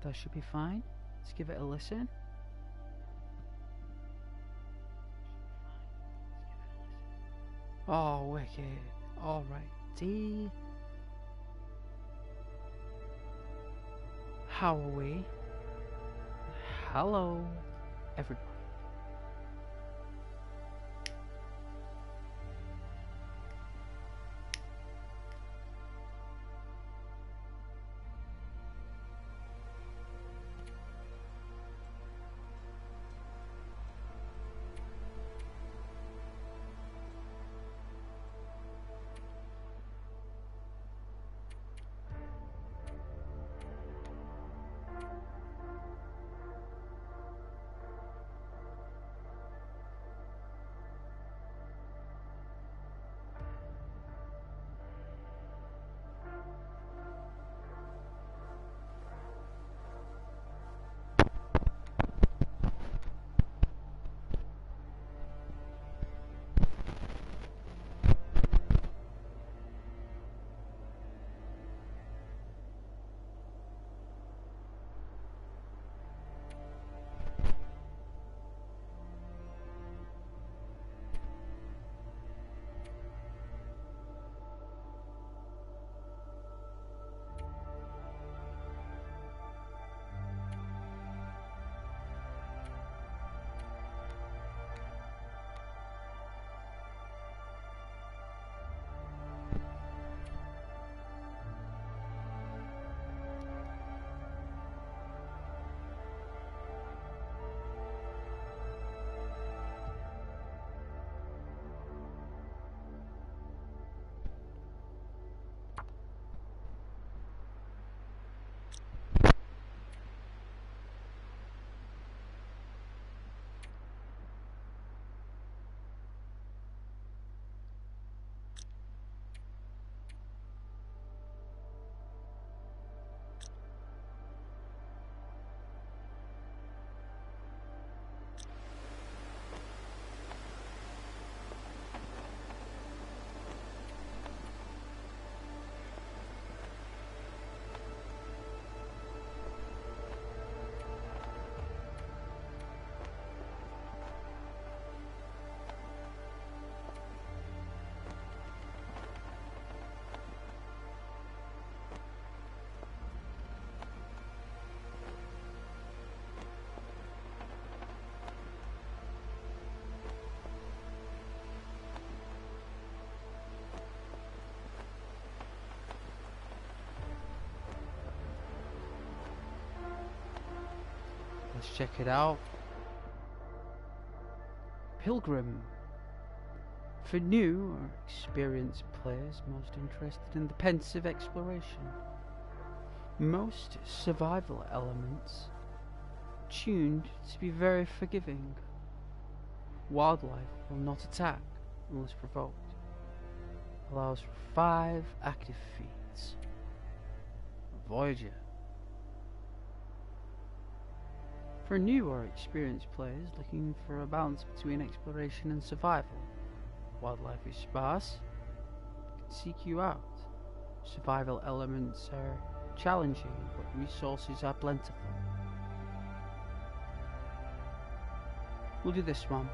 that should be fine. Let's give it a listen. Oh, wicked. Alrighty. How are we? Hello, everybody. Let's check it out. Pilgrim. For new or experienced players most interested in the pensive exploration. Most survival elements tuned to be very forgiving. Wildlife will not attack unless provoked. Allows for 5 active feats. Voyager. For new or experienced players looking for a balance between exploration and survival, wildlife is sparse, can seek you out. Survival elements are challenging, but resources are plentiful. We'll do this one.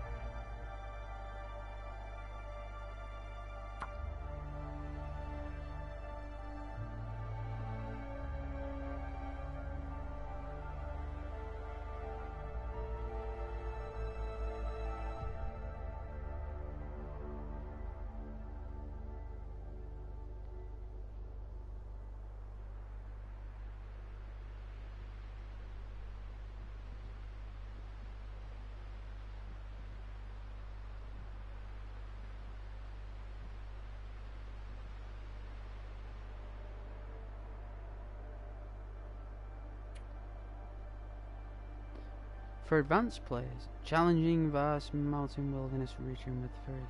For advanced players, challenging vast mountain wilderness region with very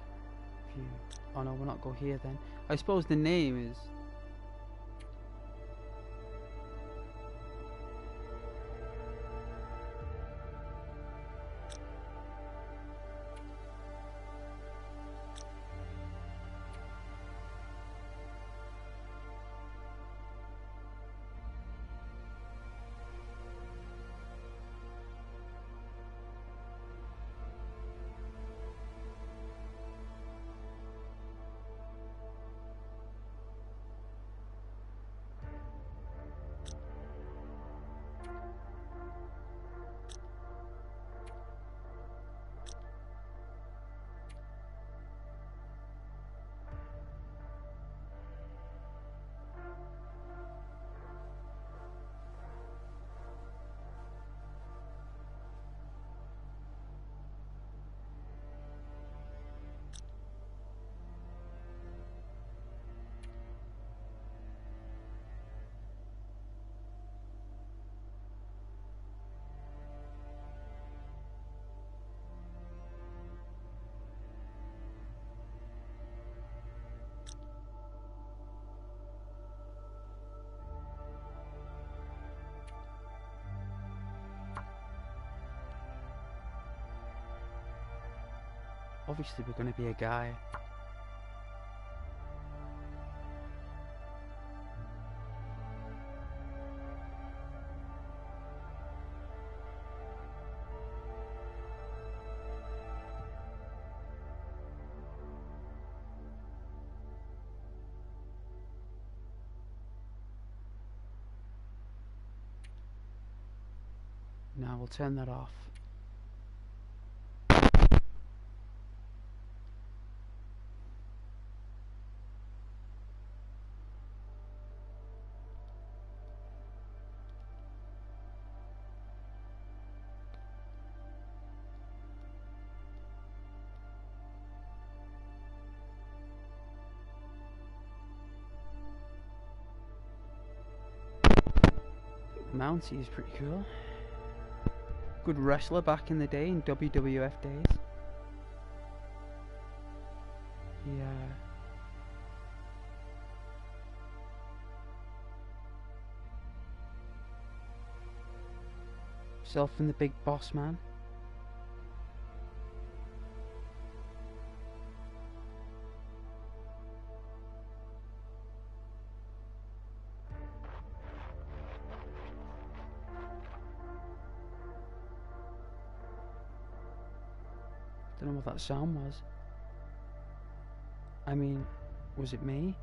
few. Oh no, we'll not go here then. I suppose the name is... Obviously we're going to be a guy. Now we'll turn that off. Mountie is pretty cool. Good wrestler back in the day, in WWF days. Yeah. Self and the Big Boss Man. Don't know what that sound was. I mean, was it me?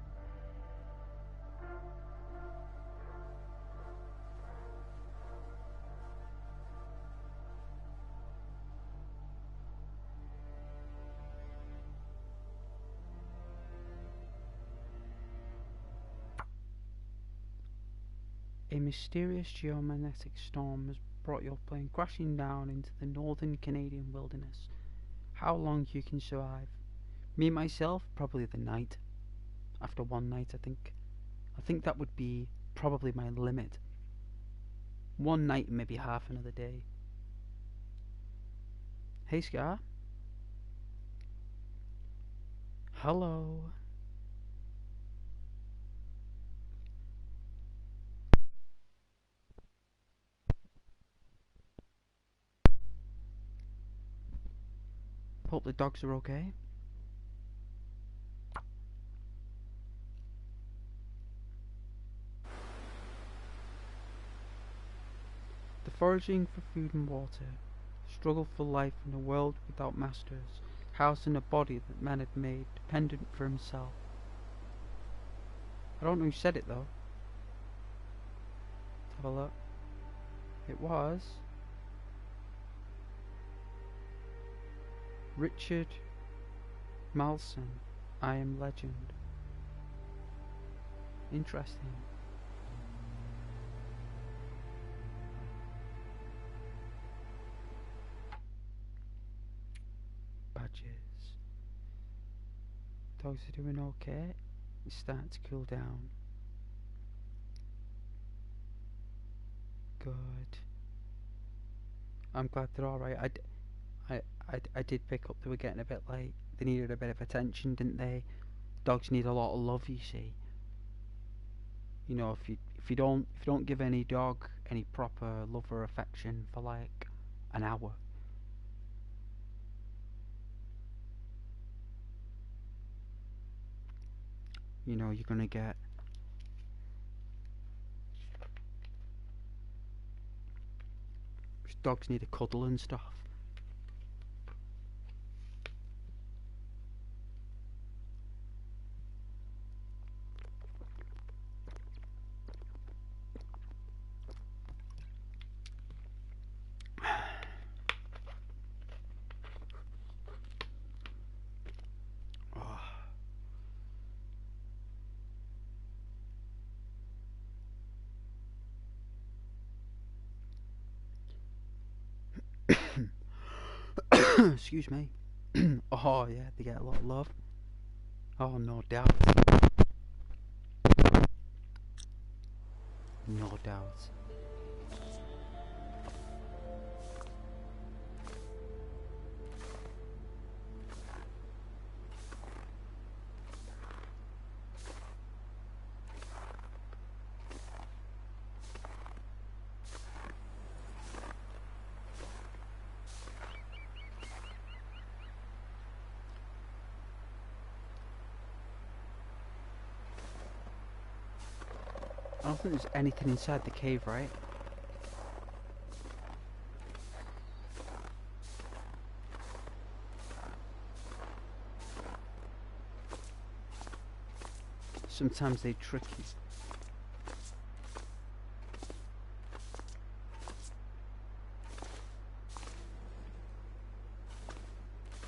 A mysterious geomagnetic storm has brought your plane crashing down into the northern Canadian wilderness. How long you can survive? Me myself, probably the night. After one night, I think that would be probably my limit. One night, maybe half another day. Hey, Scar. Hello. Hope the dogs are okay. The foraging for food and water, struggle for life in a world without masters, housed in a body that man had made, dependent for himself. I don't know who said it though. Let's have a look. It was Richard Malson. I Am Legend. Interesting. Badges. Dogs are doing okay. It's starting to cool down. Good. I'm glad they're alright. I did pick up they were getting a bit late. They needed a bit of attention, didn't they? Dogs need a lot of love, you see. You know, if you don't give any dog any proper love or affection for like an hour, you know, you're gonna get dogs need a cuddle and stuff. Excuse me. Oh yeah, they get a lot of love. Oh, no doubt. No doubt. I don't think there's anything inside the cave, right? Sometimes they trick you.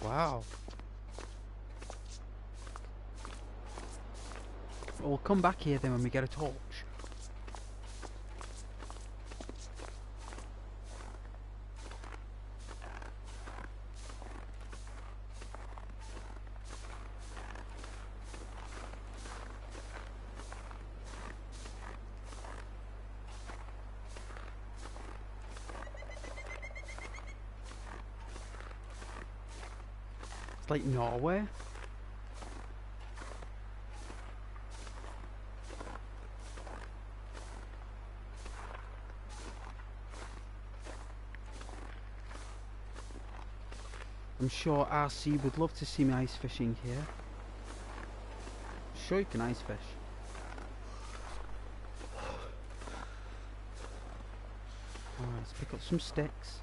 Wow. We'll come back here then when we get a torch. It's like Norway. I'm sure RC would love to see me ice fishing here. I'm sure you can ice fish. Alright, let's pick up some sticks.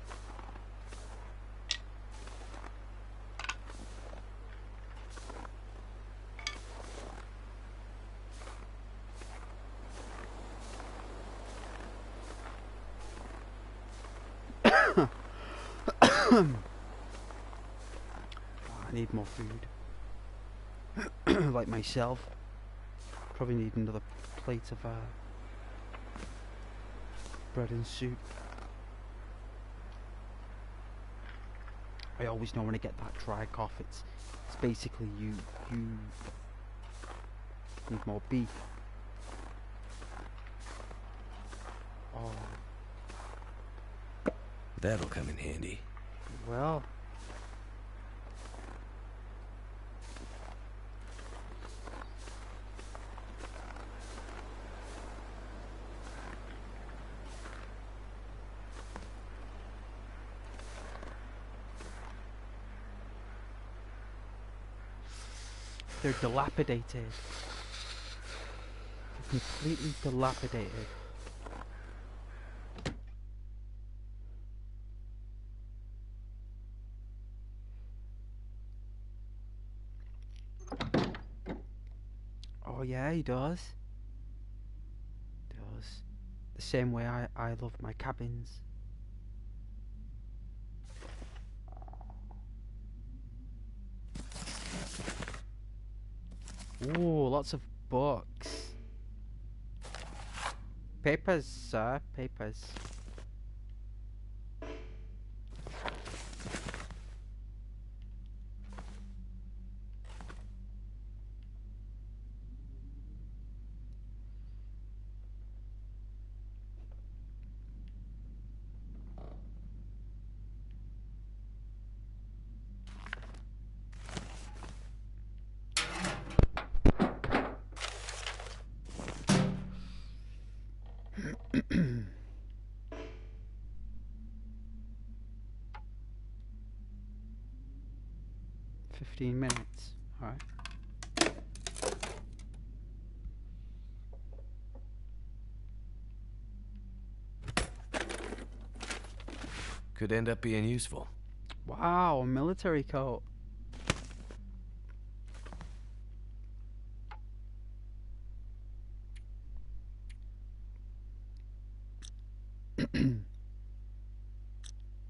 I need more food. Like myself. Probably need another plate of bread and soup. I always know when I get that dry cough, it's basically you need more beef. Oh. That'll come in handy. Well. They're dilapidated. They're completely dilapidated. Oh yeah, he does. Does. The same way I love my cabins. Ooh, lots of books. Papers, sir, papers. $15. Alright. Could end up being useful. Wow, a military coat.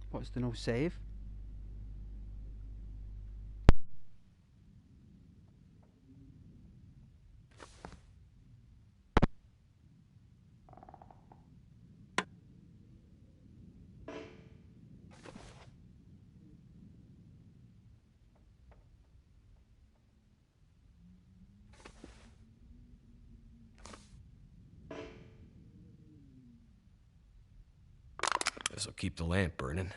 What's the no save? This'll keep the lamp burning.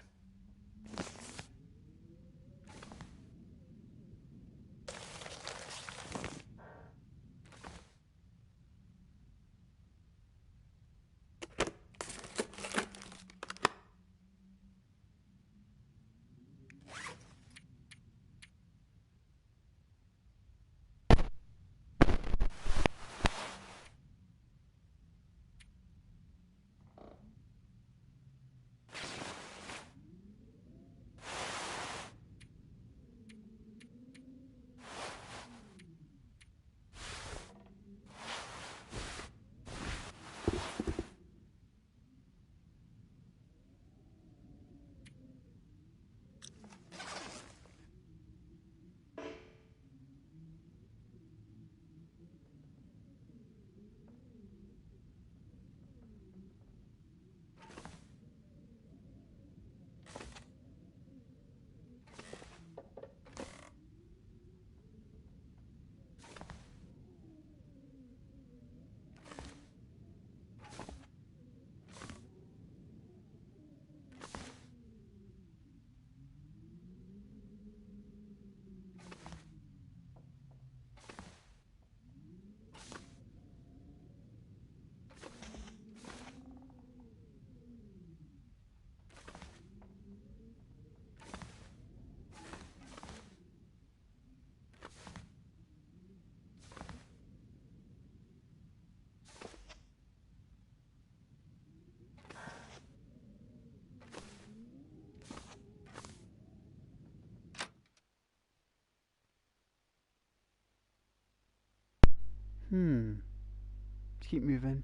Let's keep moving.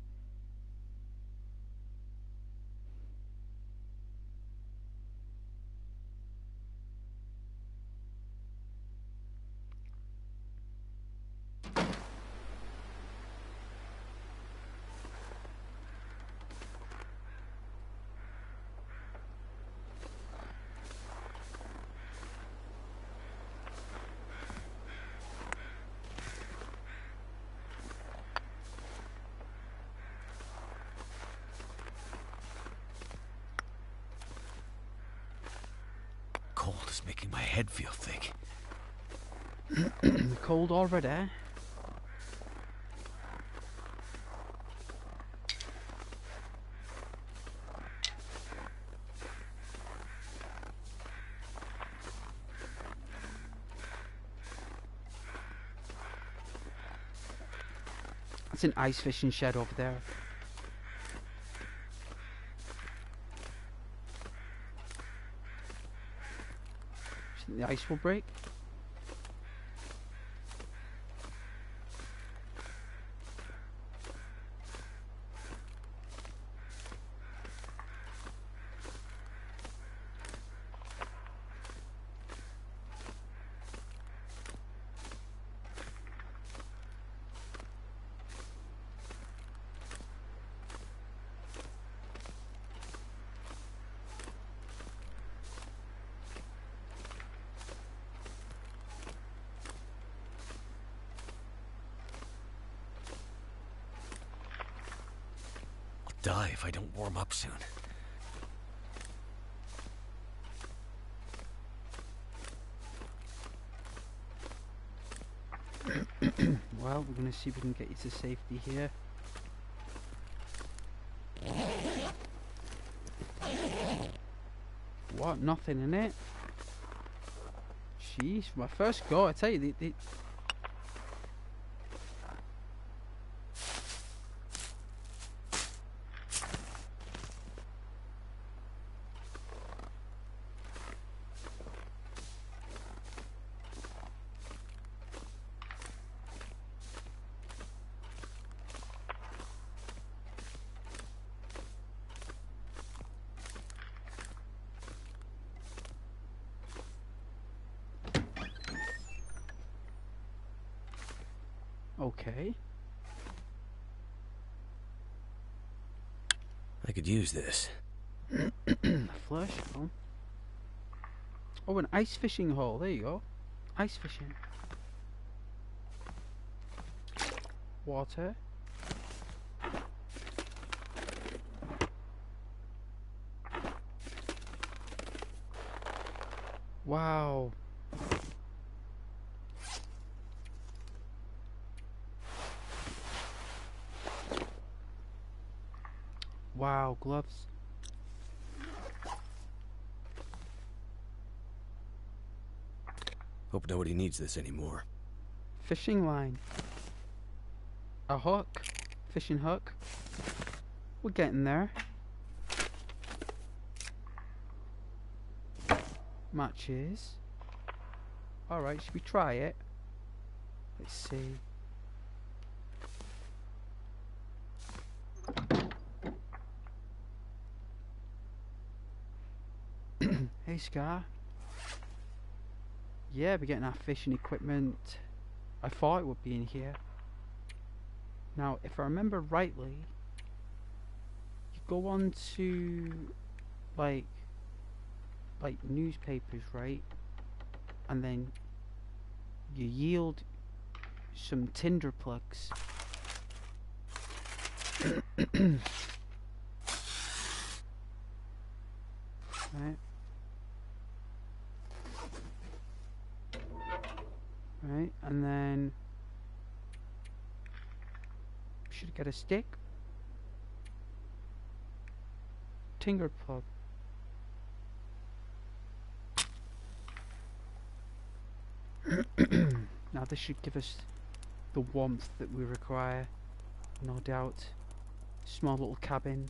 Cold is making my head feel thick. Cold already. That's an ice fishing shed over there. The ice will break. Die if I don't warm up soon. Well, we're gonna see if we can get you to safety here. What? Nothing in it? Jeez, my first go, I tell you, they okay. I could use this. Flush. Oh, an ice fishing hole. There you go. Ice fishing. Water. Wow. Wow, gloves. Hope nobody needs this anymore. Fishing line. A hook. Fishing hook. We're getting there. Matches. Alright, should we try it? Let's see. Hey Scar. Yeah, we're getting our fishing equipment. I thought it would be in here. Now, if I remember rightly, you go on to like newspapers, right? And then you yield some tinder plugs. Right. Right, and then should get a stick. Tinder plug. Now this should give us the warmth that we require, no doubt. Small little cabin.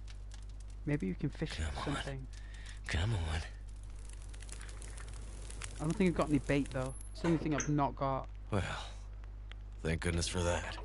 Maybe you can fish something. Come on. I don't think I've got any bait though. It's the only thing I've not got. Well, thank goodness for that.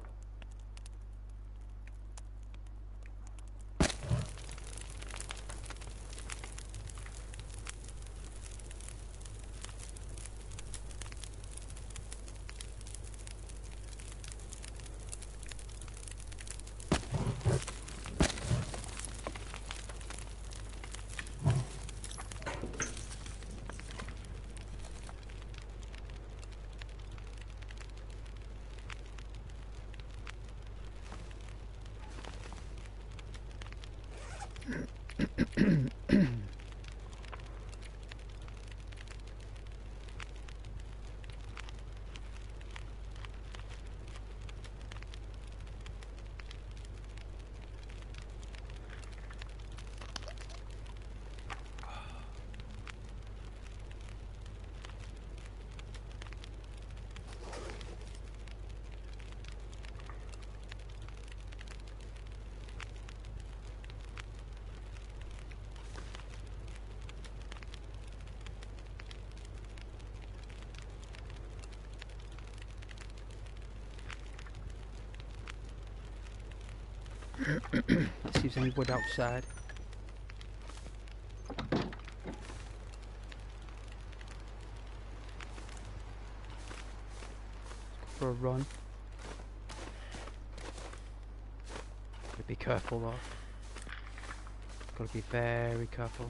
Let's see if there's any wood outside. For a run. Gotta be careful though. Gotta be very careful.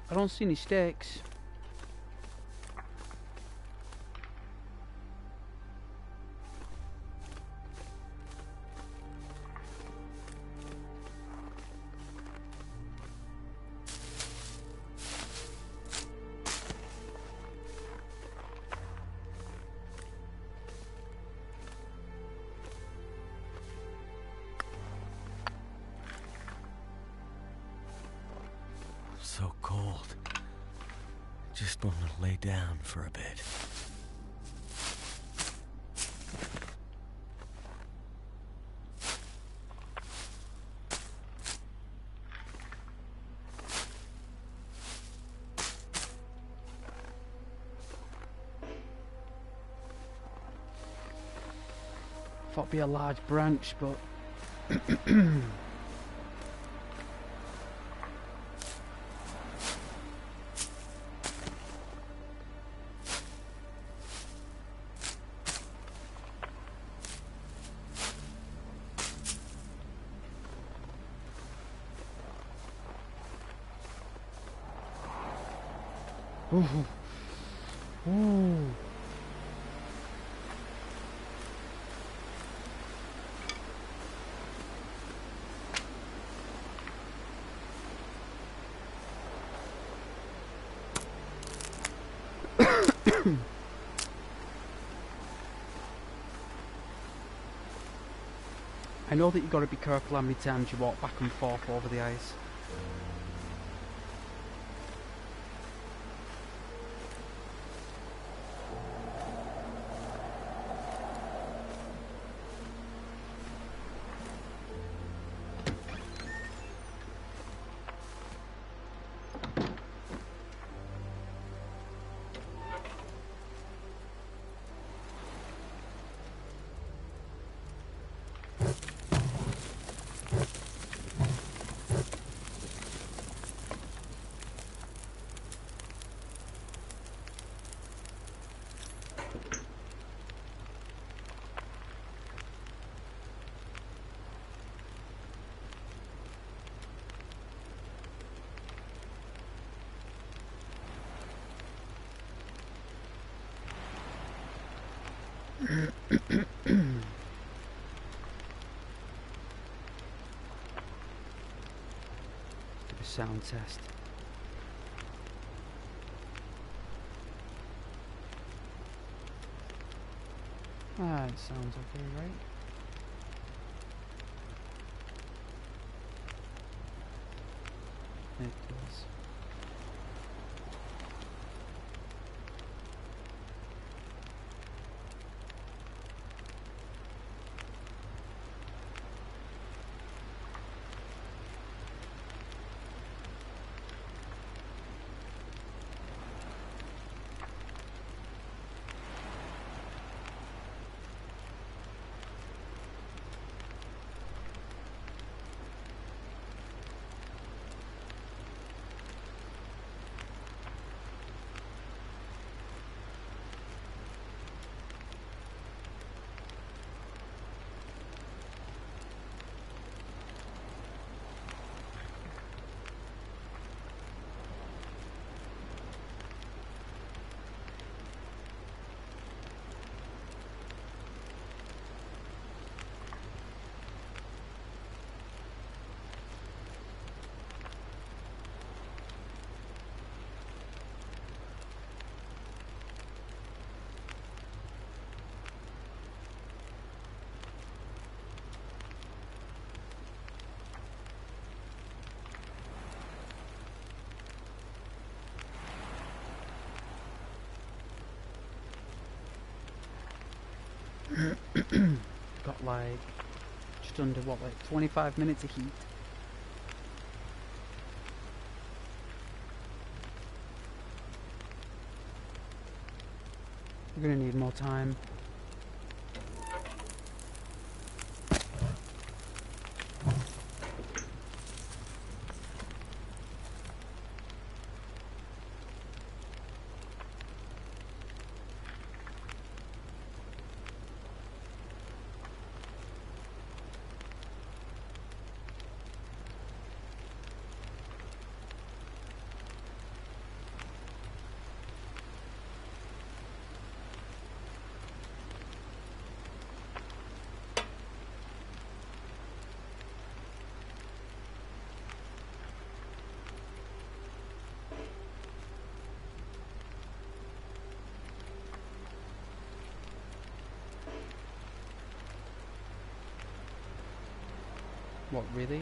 I don't see any sticks. So cold. Just want to lay down for a bit. Thought it'd be a large branch, but ooh. Ooh. I know that you've got to be careful how many times you walk back and forth over the ice. Do a sound test. Ah, it sounds okay, right? It does. Got like just under what, like 25 minutes of heat. We're gonna need more time. What, really?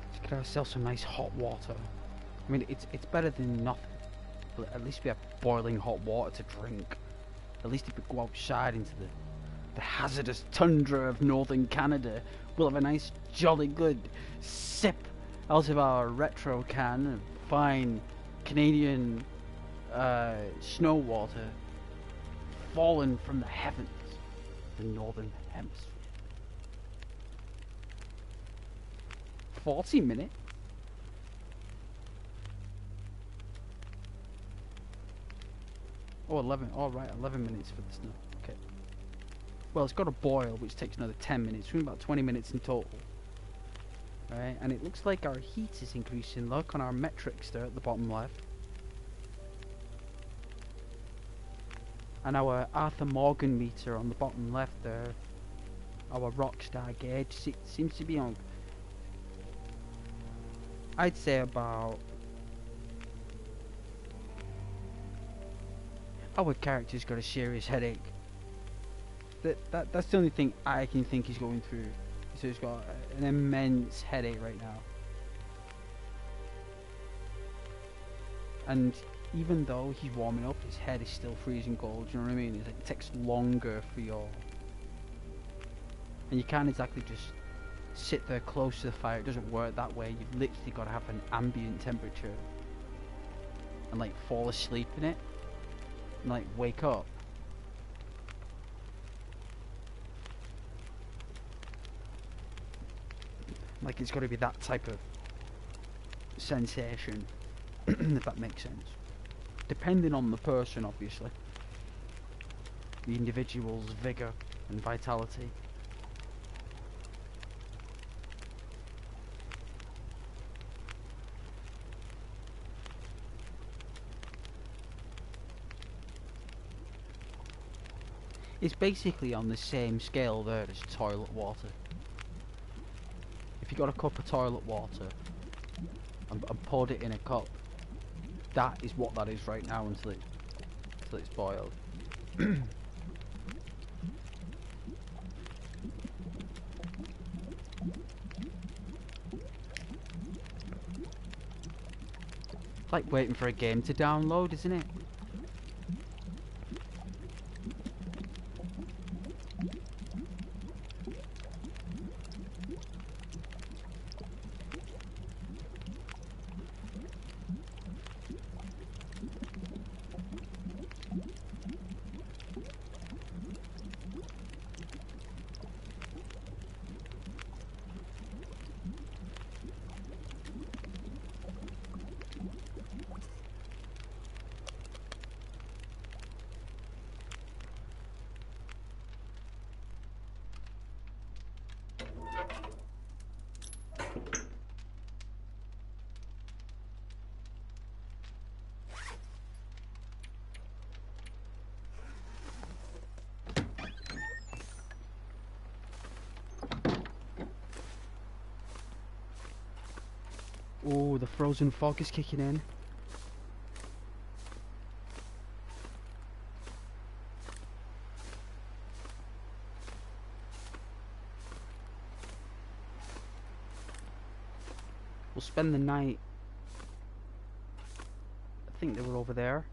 Let's get ourselves some nice hot water. I mean, it's better than nothing. But at least we have boiling hot water to drink. At least if we go outside into the hazardous tundra of northern Canada, we'll have a nice jolly good sip out of our retro can of fine Canadian snow water fallen from the heavens, the northern hemisphere. 40 minutes? Oh, 11. All right, 11 minutes for the snow. Okay. Well, it's got to boil, which takes another 10 minutes. We're about 20 minutes in total. Right, and it looks like our heat is increasing. Look on our metrics there at the bottom left. And our Arthur Morgan meter on the bottom left there, our Rockstar gauge, seems to be on, I'd say about, our character's got a serious headache. That's the only thing I can think he's going through. So he's got an immense headache right now. And even though he's warming up, his head is still freezing cold, you know what I mean? It takes longer for your... And you can't exactly just sit there close to the fire, it doesn't work that way. You've literally got to have an ambient temperature. And like fall asleep in it. And like wake up. Like it's got to be that type of sensation, if that makes sense. Depending on the person, obviously. The individual's vigour and vitality. It's basically on the same scale there as toilet water. If you got a cup of toilet water and poured it in a cup, that is what that is right now until it's boiled. It's like waiting for a game to download, isn't it? Oh, the frozen fog is kicking in. We'll spend the night. I think they were over there.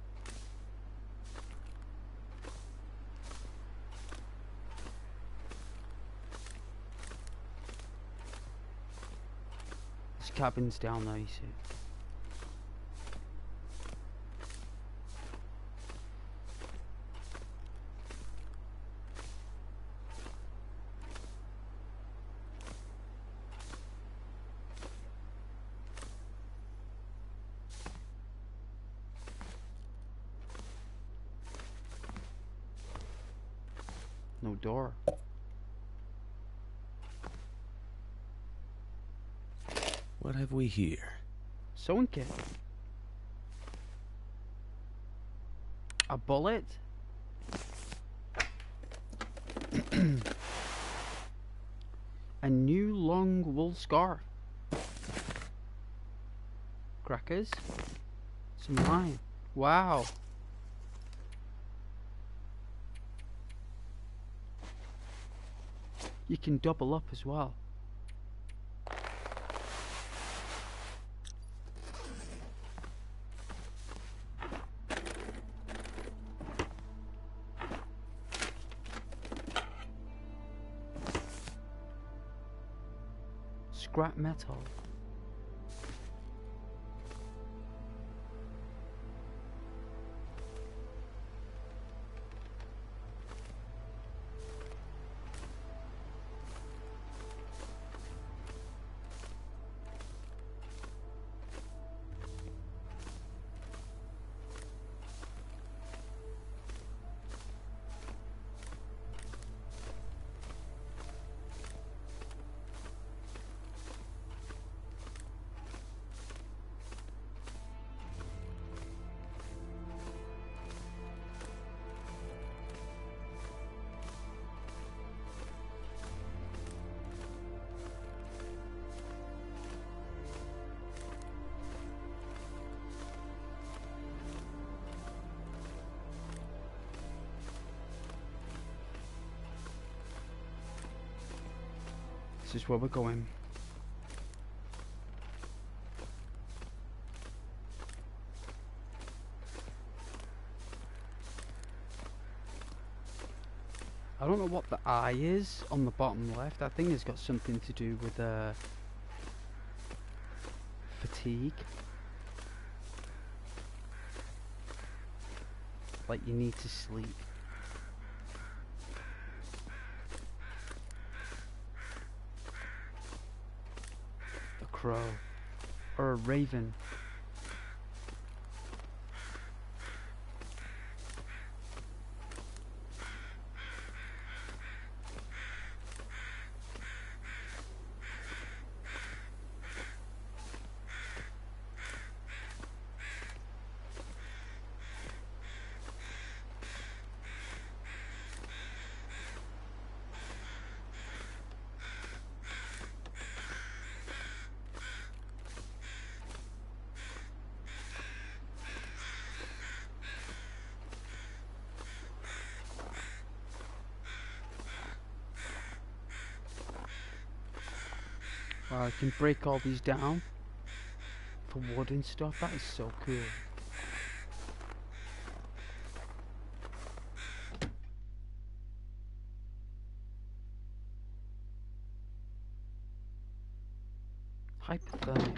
This cabin's down there, you see. No door. What have we here? Sewing kit. A bullet. A new long wool scarf. Crackers. Some lime. Wow. You can double up as well. Scrap metal. This is where we're going. I don't know what the eye is on the bottom left. I think it's got something to do with fatigue. Like you need to sleep. Crow or a raven. I can break all these down for wood and stuff. That is so cool. Hypothermia.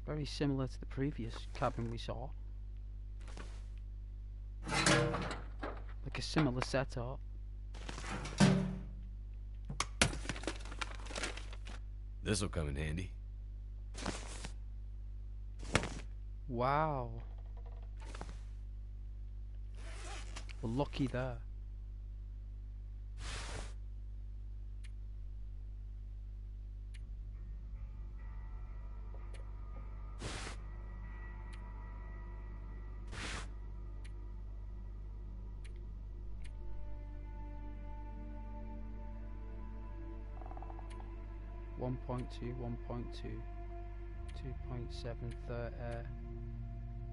Very similar to the previous cabin we saw. Like a similar setup. This'll come in handy. Wow. We're lucky there. 1.2, 1.2, 2.7,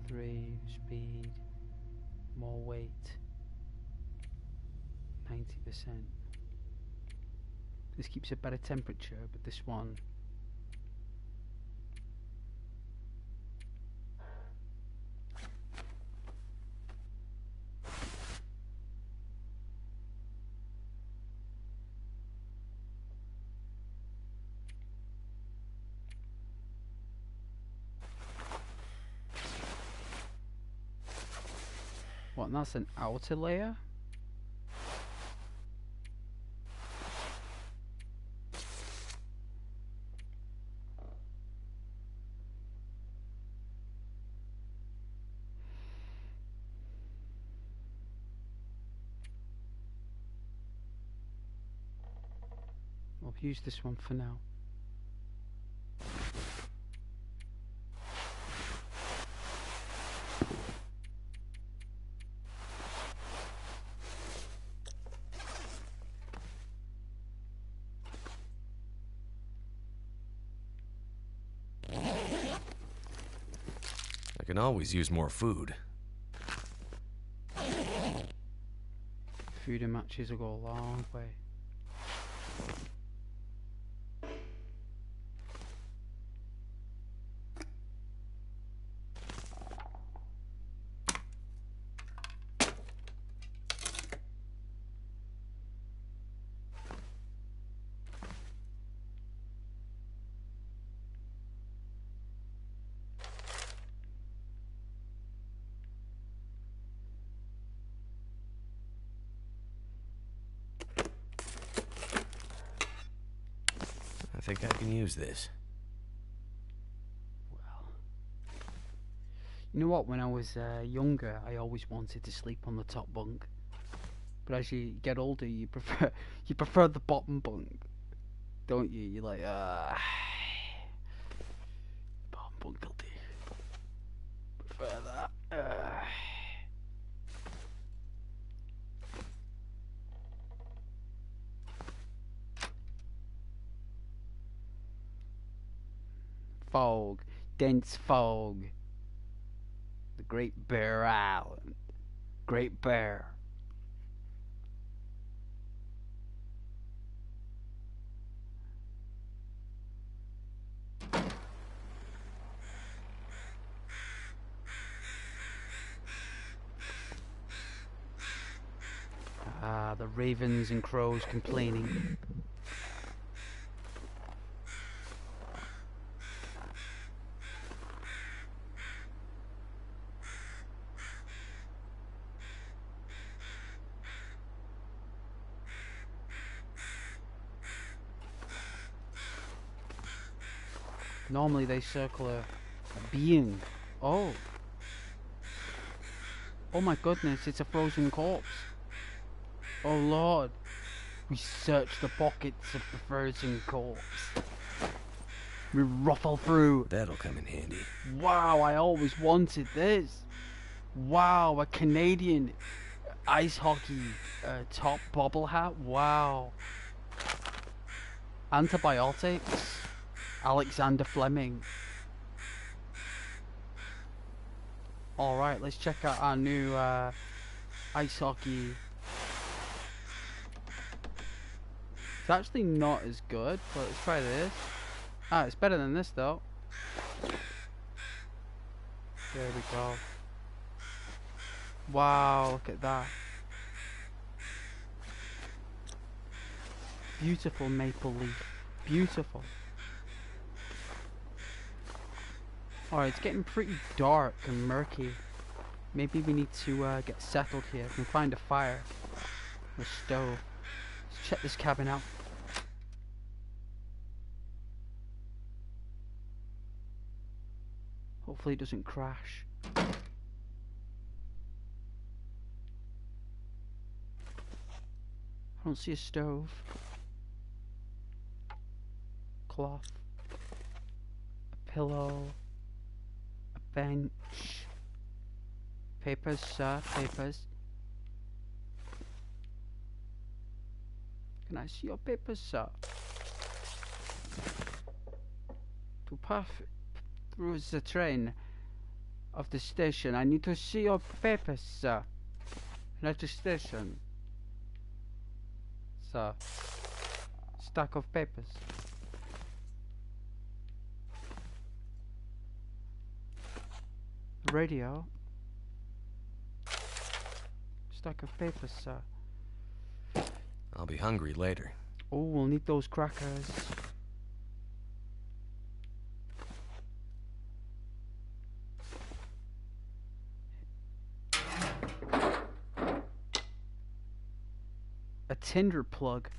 3 speed, more weight, 90%. This keeps a better temperature, but this one what, and that's an outer layer? I'll use this one for now. I can always use more food. Food and matches will go a long way. I think I can use this. Well, you know what? When I was younger, I always wanted to sleep on the top bunk. But as you get older, you prefer the bottom bunk, don't you? You're like, bottom bunk will do. Prefer that. Fog, dense fog. The Great Bear Island. Great Bear. Ah, the ravens and crows complaining. Normally they circle a being. Oh. Oh my goodness, it's a frozen corpse. Oh Lord. We search the pockets of the frozen corpse. We ruffle through. That'll come in handy. Wow, I always wanted this. Wow, a Canadian ice hockey top bobble hat. Wow. Antibiotics. Alexander Fleming. Alright, let's check out our new ice hockey. It's actually not as good, but let's try this. Ah, it's better than this though. There we go. Wow, look at that. Beautiful maple leaf. Beautiful. Alright, it's getting pretty dark and murky. Maybe we need to get settled here and find a fire. A stove. Let's check this cabin out. Hopefully it doesn't crash. I don't see a stove. Cloth. A pillow. A bench. Papers, sir, papers. Can I see your papers, sir? To pass through the train of the station, I need to see your papers, sir. Registration, sir. Stack of papers. Radio. Stack of papers, sir. I'll be hungry later. Oh, we'll need those crackers. A tinder plug.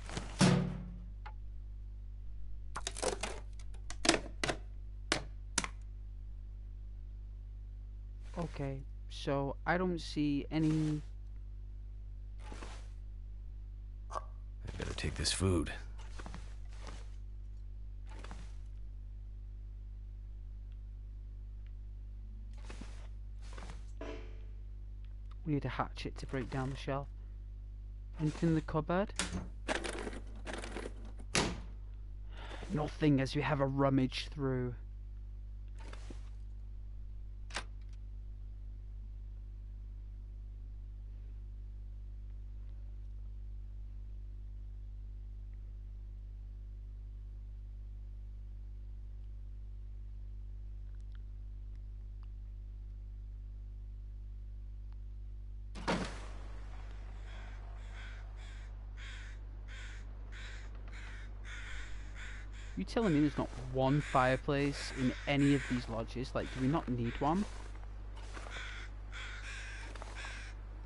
Okay, so I don't see any... I better take this food. We need a hatchet to break down the shelf. Anything in the cupboard? Nothing, as we have a rummage through. You telling me there's not one fireplace in any of these lodges? Like, do we not need one?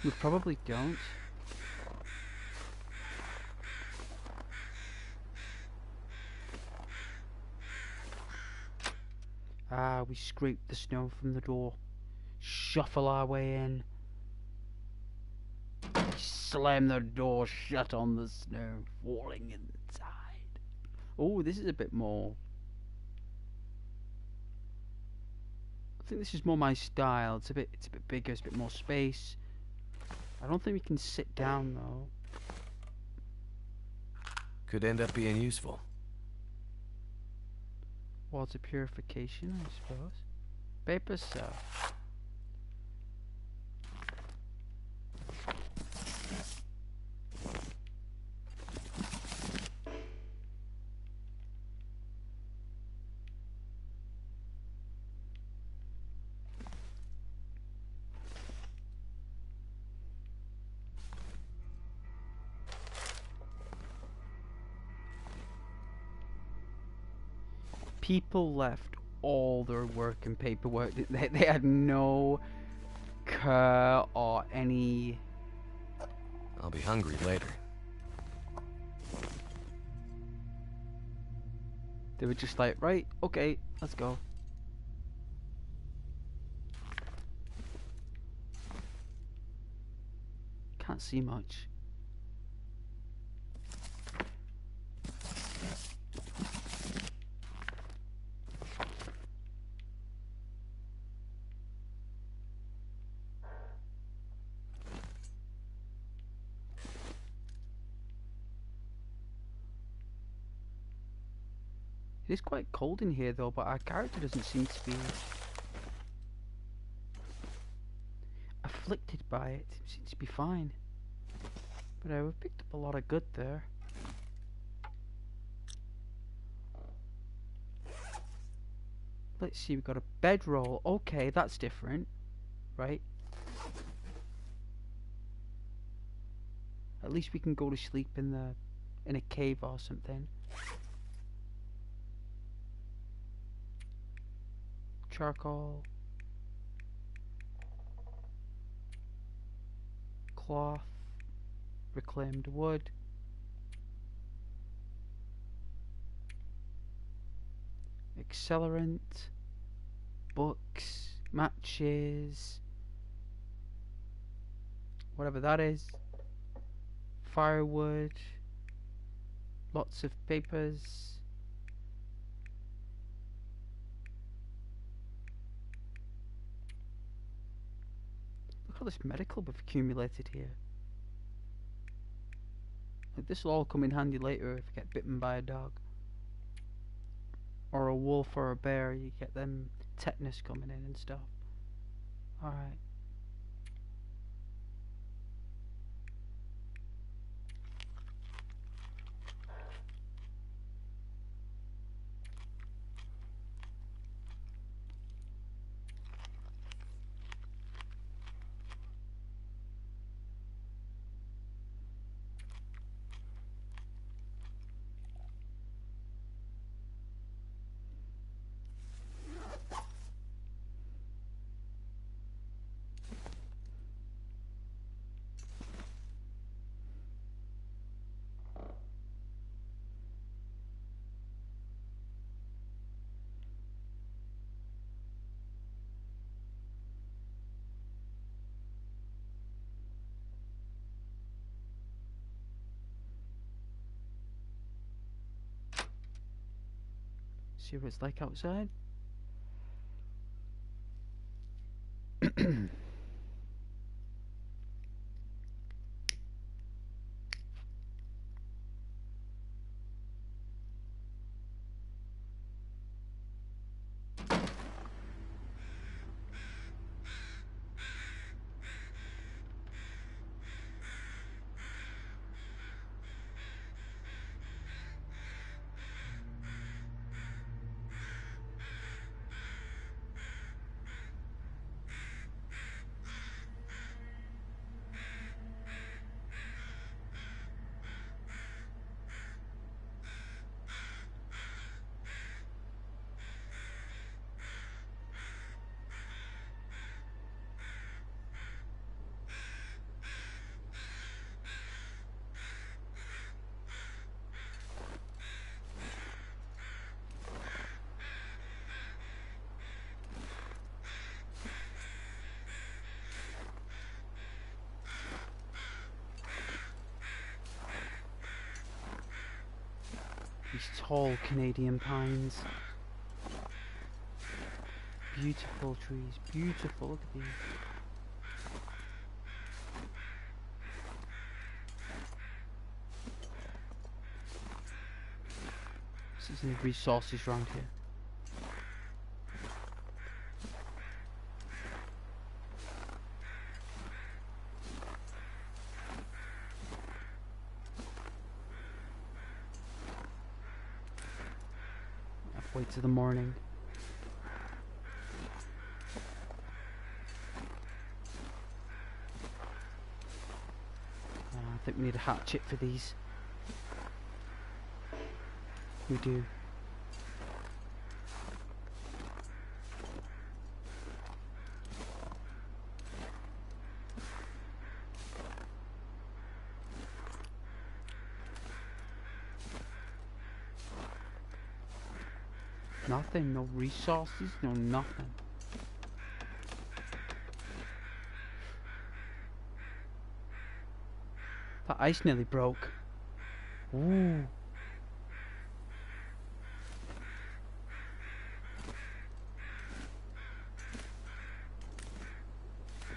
We probably don't. Ah, we scraped the snow from the door. Shuffle our way in. Slam the door shut on the snow, falling inside. Oh, this is a bit more... I think this is more my style. It's a bit bigger, it's a bit more space. I don't think we can sit down though. Could end up being useful. Water purification, I suppose. Paper cell. People left all their work and paperwork. They had no care or any... I'll be hungry later. They were just like, right, okay, let's go. Can't see much. It is quite cold in here though, but our character doesn't seem to be afflicted by it. It seems to be fine. But we've picked up a lot of good there. Let's see, we've got a bedroll. Okay, that's different, right? At least we can go to sleep in a cave or something. Charcoal, cloth, reclaimed wood, accelerant, books, matches, whatever that is, firewood, lots of papers. Look at all this medical we've accumulated here. Like, this will all come in handy later if I get bitten by a dog. or a wolf or a bear, you get them tetanus coming in and stuff. Alright. See what it's like outside? These tall Canadian pines. Beautiful trees, beautiful. Look at these. There's any resources around here. Wait till the morning. I think we need a hatchet for these. We do. Nothing, no resources, no nothing. That ice nearly broke. Ooh.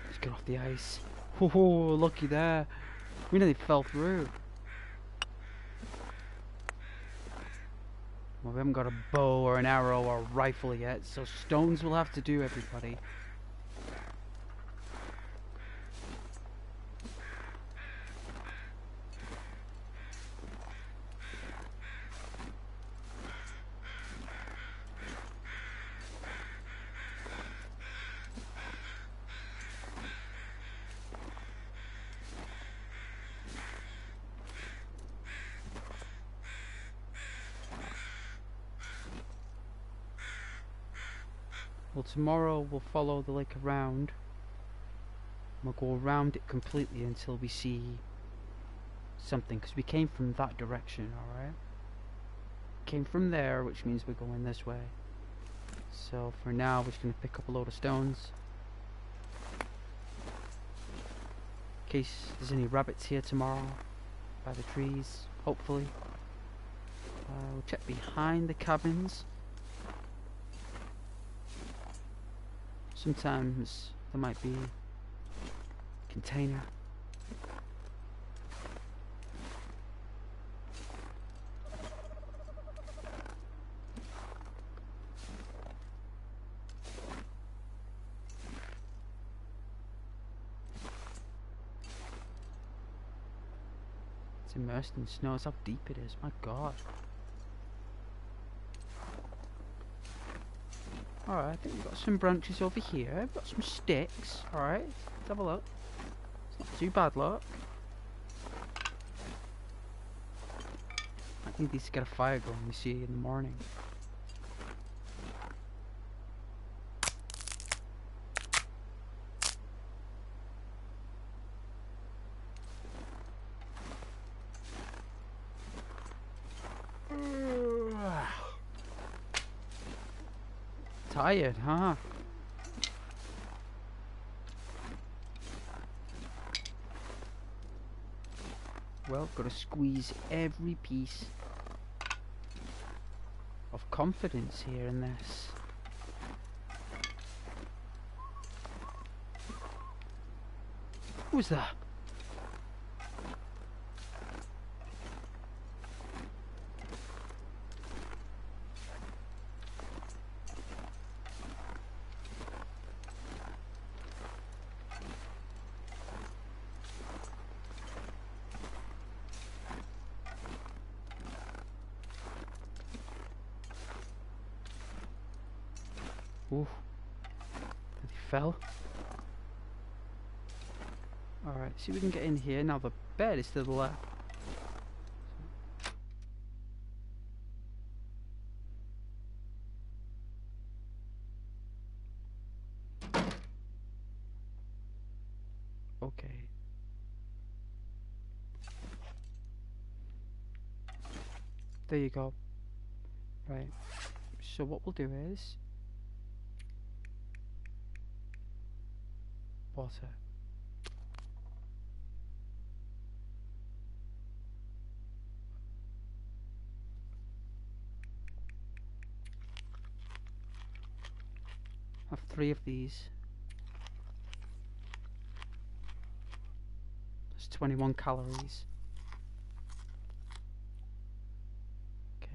Let's get off the ice. Oh, looky there. We nearly fell through. Well, we haven't got a bow or an arrow or a rifle yet, so stones will have to do, everybody. Well, tomorrow we'll follow the lake around. We'll go around it completely until we see something, because we came from that direction, alright? Came from there, which means we're going this way. So for now, we're just going to pick up a load of stones. In case there's any rabbits here tomorrow, by the trees, hopefully. We'll check behind the cabins. Sometimes there might be a container. It's immersed in snow. That's how deep it is. My god. Alright, I think we've got some branches over here. We've got some sticks. Alright, let's have a look. It's not too bad, look. I need these to get a fire going, you see, in the morning. Tired, huh? Well, gotta squeeze every piece of confidence here in this. Who's that? Ooh. He fell. Alright, see if we can get in here. Now the bed is to the left. Okay. There you go. Right. So what we'll do is water. Have 3 of these. That's 21 calories. Okay.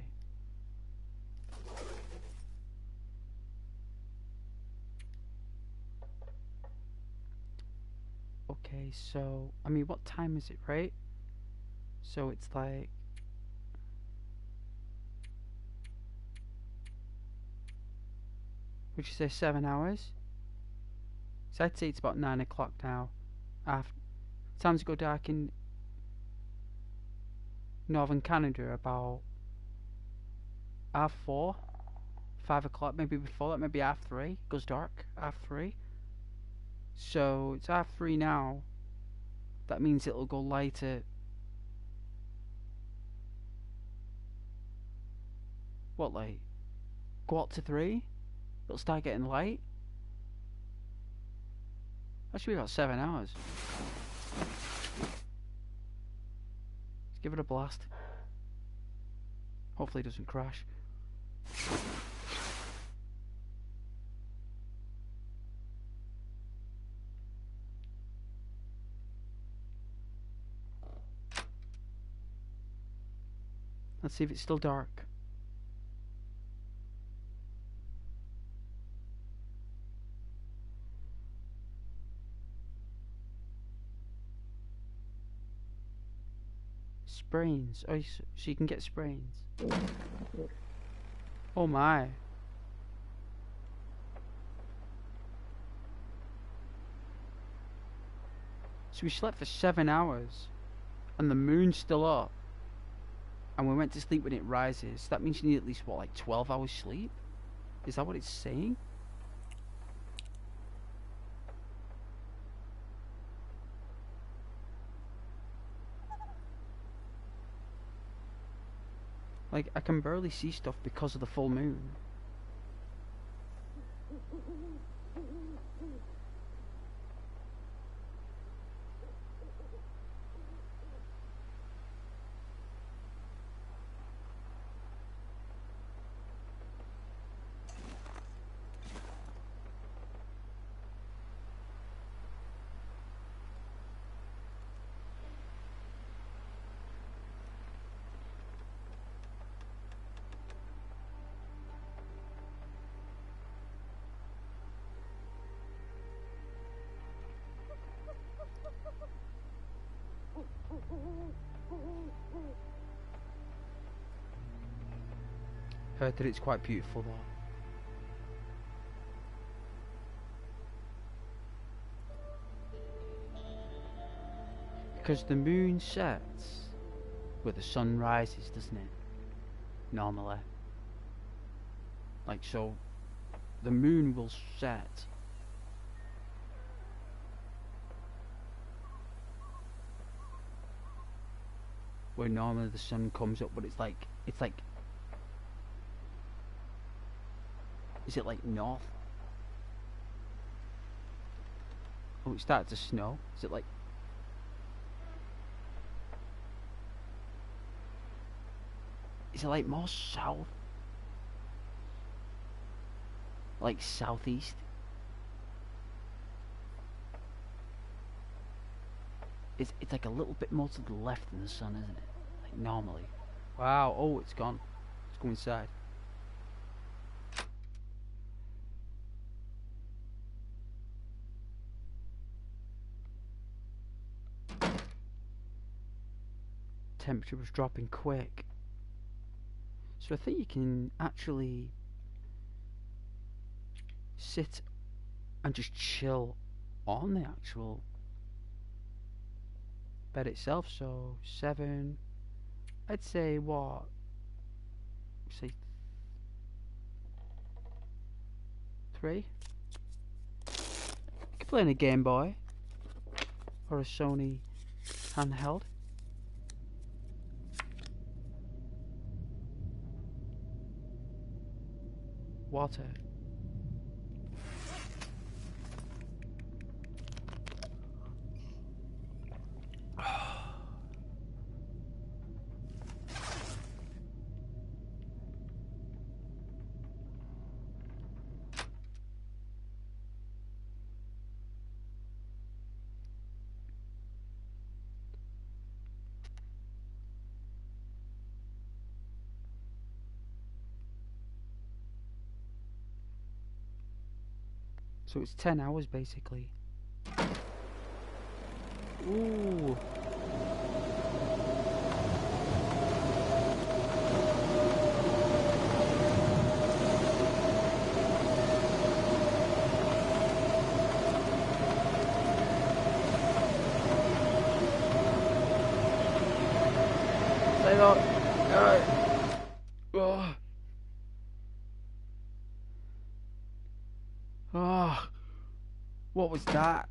Okay, so I mean, what time is it, right? So it's like would you say 7 hours? So I'd say it's about 9 o'clock now. After time to go dark in northern Canada about 4:30, 5 o'clock, maybe before that, maybe 3:30. Goes dark 3:30. So it's 3:30 now. That means it'll go light at what, like 2:45? It'll start getting light. That should be about 7 hours. Let's give it a blast. Hopefully it doesn't crash. Let's see if it's still dark. Sprains. Oh, so you can get sprains. Oh my. So we slept for 7 hours and the moon's still up. And we went to sleep when it rises. That means you need at least, what, like 12 hours sleep? Is that what it's saying? Like, I can barely see stuff because of the full moon. Heard that it's quite beautiful though. Because the moon sets where the sun rises, doesn't it? Normally. Like so, the moon will set where normally the sun comes up, but it's like, is it like north? Oh, it started to snow. Is it like, is it like more south? Like southeast? It's like a little bit more to the left than the sun, isn't it? Like normally. Wow, oh, it's gone. Let's go inside. Temperature was dropping quick. So I think you can actually sit and just chill on the actual bed itself. So 7, I'd say what? Say 3. You could play on a Game Boy or a Sony handheld. Water. So it's 10 hours basically. Ooh. Say that. Oh. Oh. What was that?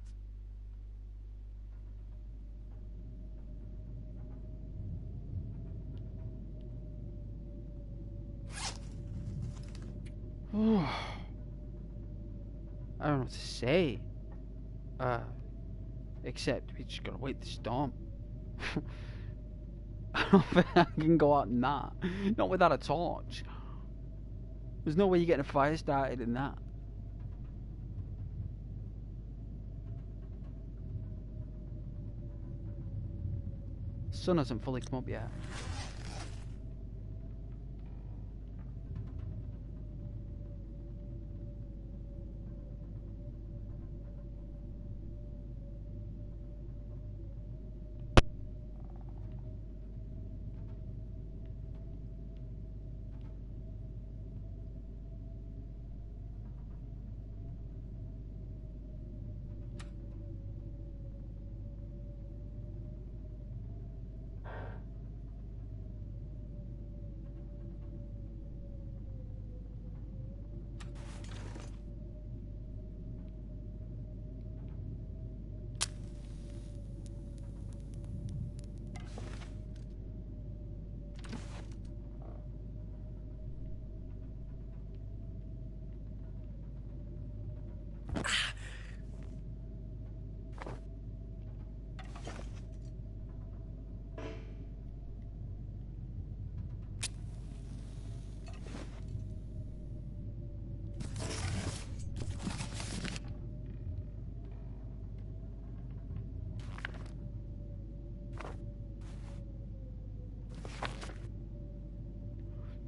I don't know what to say. Except we just gotta wait the storm. I don't think I can go out in that. Not without a torch. There's no way you're getting a fire started in that. Sun hasn't fully come up yet.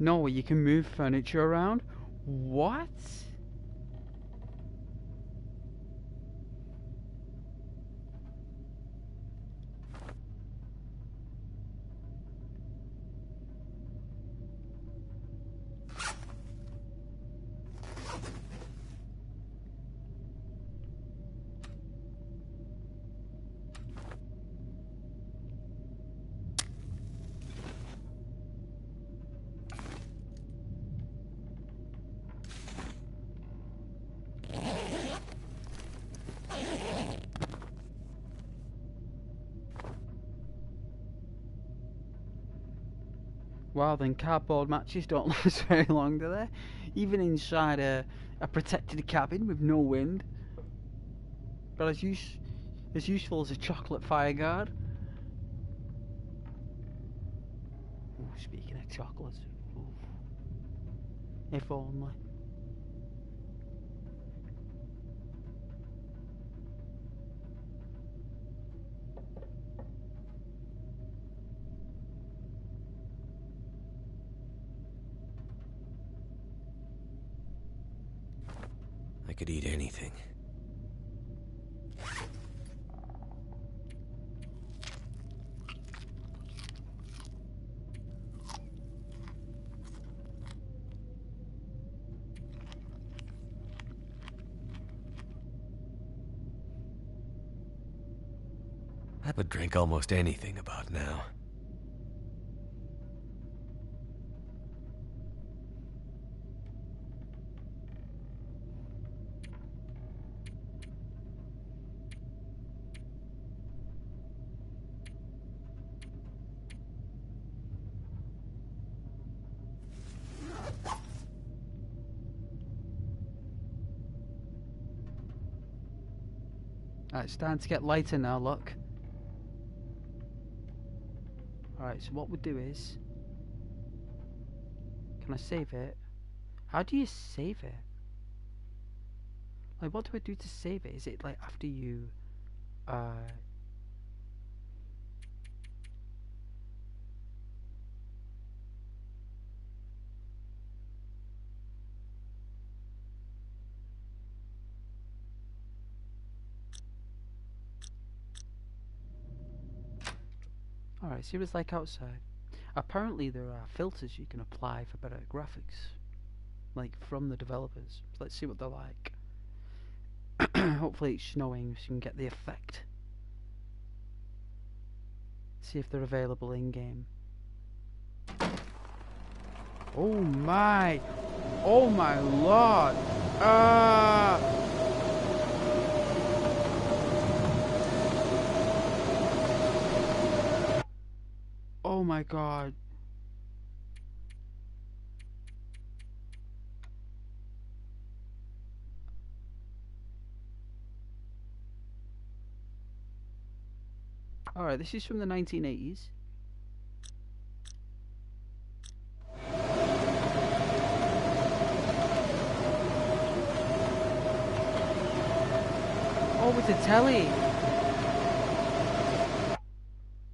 No, you can move furniture around? What? Wow, then cardboard matches don't last very long, do they? Even inside a protected cabin with no wind. But as useful as a chocolate fire guard. Ooh, speaking of chocolate, ooh. If only. I could eat anything. I would drink almost anything about now. Alright, it's starting to get lighter now, look. Alright, so what we'll do is... Can I save it? How do you save it? Like, what do I do to save it? Is it like after you... Alright, see what it's like outside. Apparently there are filters you can apply for better graphics. Like, from the developers. So let's see what they're like. Hopefully it's snowing so you can get the effect. See if they're available in-game. Oh my! Oh my lord! Oh my god. Alright, this is from the 1980s. Oh, it's a telly!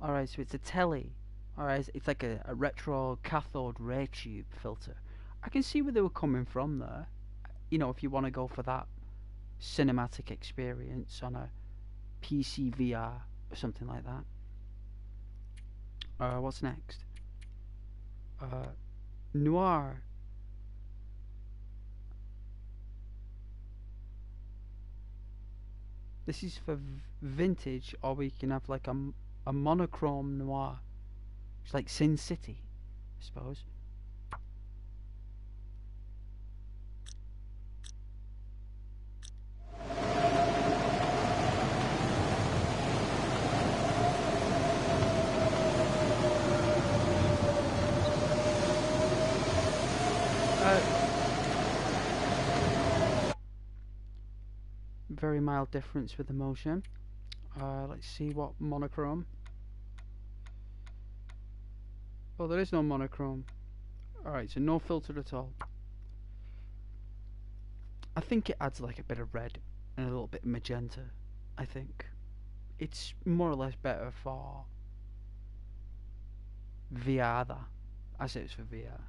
Alright, so it's a telly. Alright, it's like a retro cathode ray tube filter. I can see where they were coming from there. You know, if you want to go for that cinematic experience on a PC VR or something like that. What's next? Noir. This is for vintage, or we can have like a monochrome noir. It's like Sin City, I suppose. Very mild difference with the motion. Let's see what monochrome. Oh, there is no monochrome. Alright, so no filter at all. I think it adds like a bit of red and a little bit of magenta. I think it's more or less better for VR. That I say it's for VR.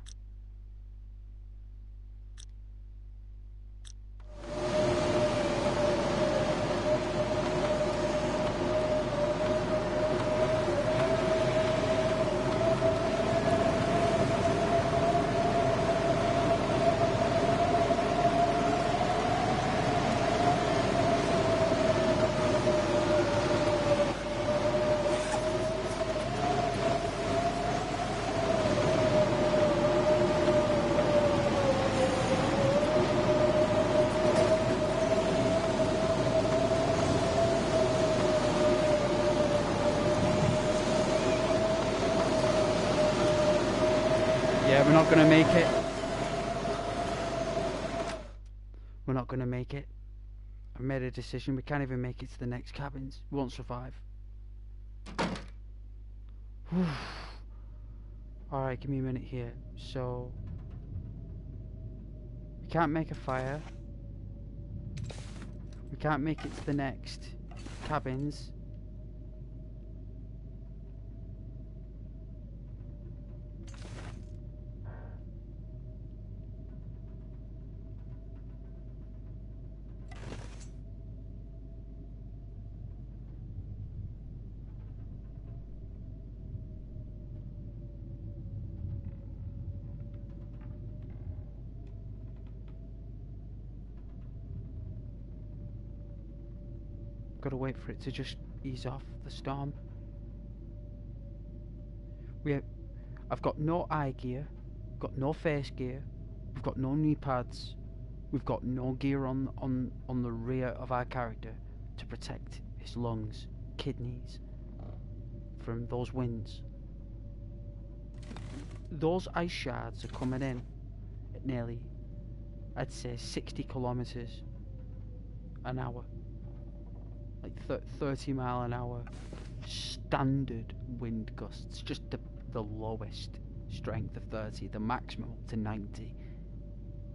Yeah, we're not gonna make it. We're not gonna make it. I've made a decision. We can't even make it to the next cabins. We won't survive. Alright, give me a minute here. So, we can't make a fire. We can't make it to the next cabins. Gotta wait for it to just ease off the storm. I've got no eye gear, got no face gear, we've got no knee pads, we've got no gear on the rear of our character to protect his lungs, kidneys from those winds. Those ice shards are coming in at nearly, I'd say, 60 kilometers an hour. Like 30 mile an hour standard wind gusts, just the lowest strength of 30, the maximum up to 90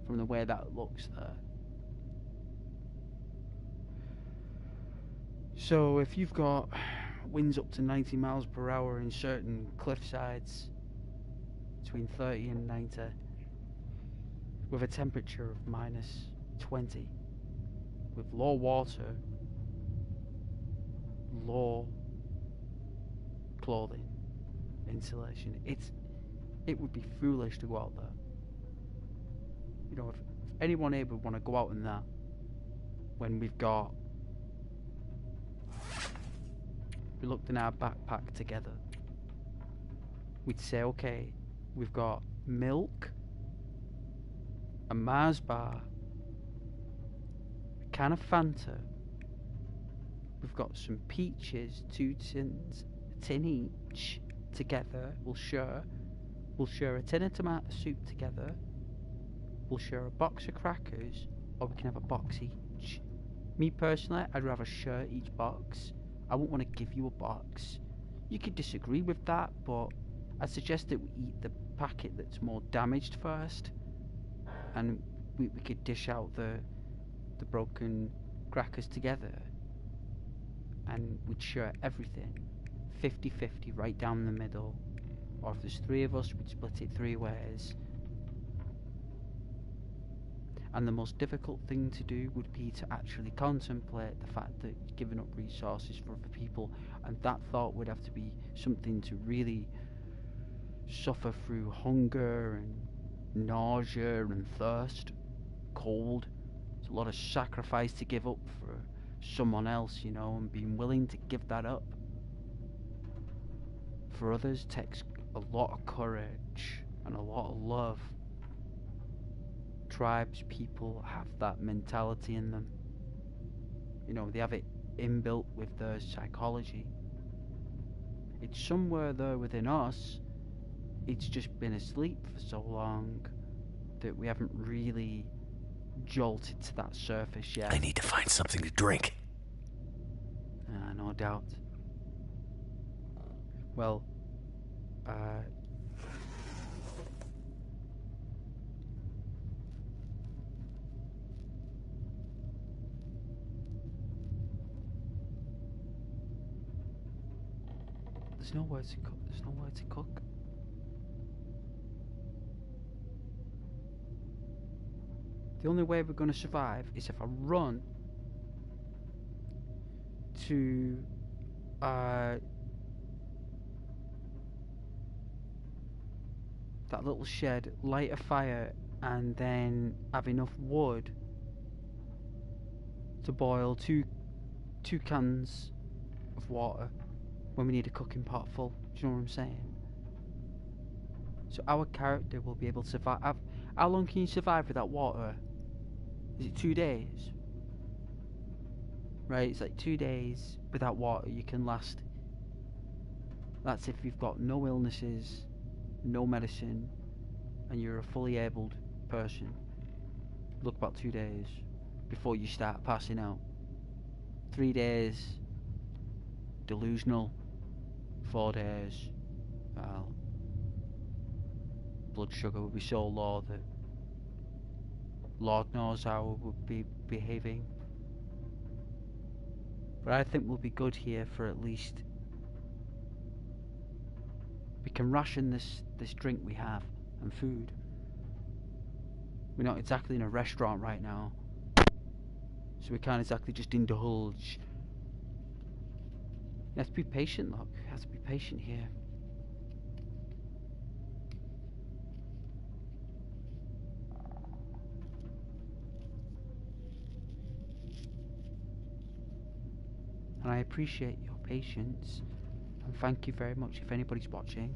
from the way that looks there. So if you've got winds up to 90 miles per hour in certain cliff sides, between 30 and 90, with a temperature of minus 20, with low water, low clothing, insulation, it would be foolish to go out there. You know, if anyone here would want to go out in that when we looked in our backpack together, we'd say, okay, we've got milk, a Mars bar, a can of Fanta, we've got some peaches, 2 tins, a tin each together. We'll share a tin of tomato soup together. We'll share a box of crackers, or we can have a box each. Me personally, I'd rather share each box. I won't want to give you a box. You could disagree with that, but I suggest that we eat the packet that's more damaged first, and we could dish out the broken crackers together, and we'd share everything 50-50 right down the middle. Or if there's 3 of us, we'd split it 3 ways. And the most difficult thing to do would be to actually contemplate the fact that you're giving up resources for other people, and that thought would have to be something to really suffer through hunger and nausea and thirst, cold. It's a lot of sacrifice to give up for someone else, you know, and being willing to give that up for others takes a lot of courage and a lot of love. Tribes, people have that mentality in them. You know, they have it inbuilt with their psychology. It's somewhere there within us. It's just been asleep for so long that we haven't really jolted to that surface yet. I need to find something to drink. No doubt. Well, there's nowhere to cook. There's nowhere to cook. The only way we're going to survive is if I run to that little shed, light a fire, and then have enough wood to boil two cans of water when we need a cooking pot full. Do you know what I'm saying? So our character will be able to survive. How long can you survive without water? Is it 2 days? Right, it's like 2 days without water you can last. That's if you've got no illnesses, no medicine, and you're a fully abled person, look about 2 days before you start passing out. 3 days, delusional. 4 days, well, blood sugar would be so low that Lord knows how we would be behaving. But I think we'll be good here for at least... We can ration this drink we have and food. We're not exactly in a restaurant right now, so we can't exactly just indulge. You have to be patient, look. You have to be patient here. And I appreciate your patience, and thank you very much if anybody's watching.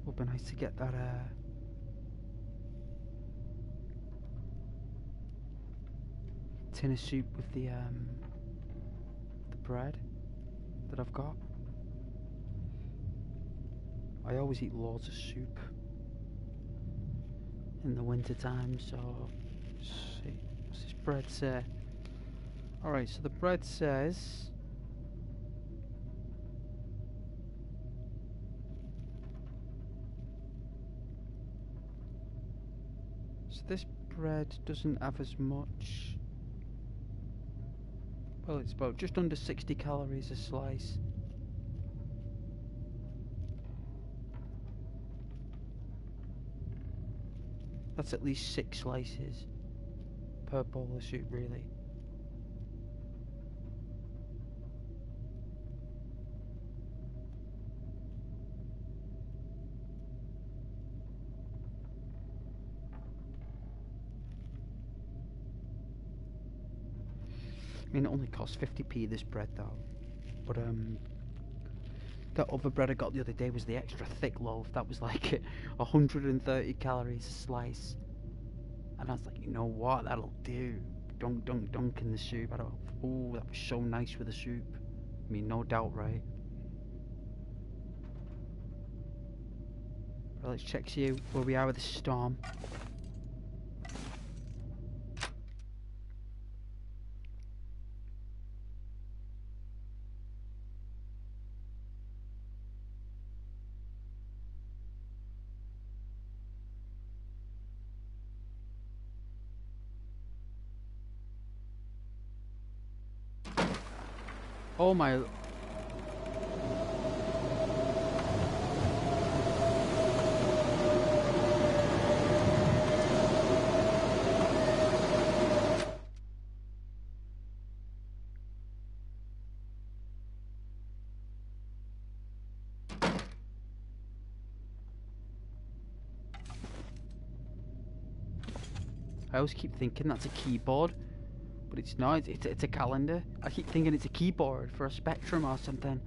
Would be nice to get that tin of soup with the bread that I've got. I always eat loads of soup in the winter time, so let's see, what's this bread say? Alright, so the bread says this bread doesn't have as much. Well, it's about just under 60 calories a slice. That's at least 6 slices per bowl of soup, really. I mean, it only costs 50p this bread though. But that other bread I got the other day was the extra thick loaf. That was like 130 calories a slice. And I was like, you know what, that'll do. Dunk, dunk, dunk in the soup. Oh, that was so nice with the soup. I mean, no doubt, right? Right, let's check see where we are with the storm. Oh my... I always keep thinking that's a keyboard, but it's not. It's a calendar. I keep thinking it's a keyboard for a Spectrum or something.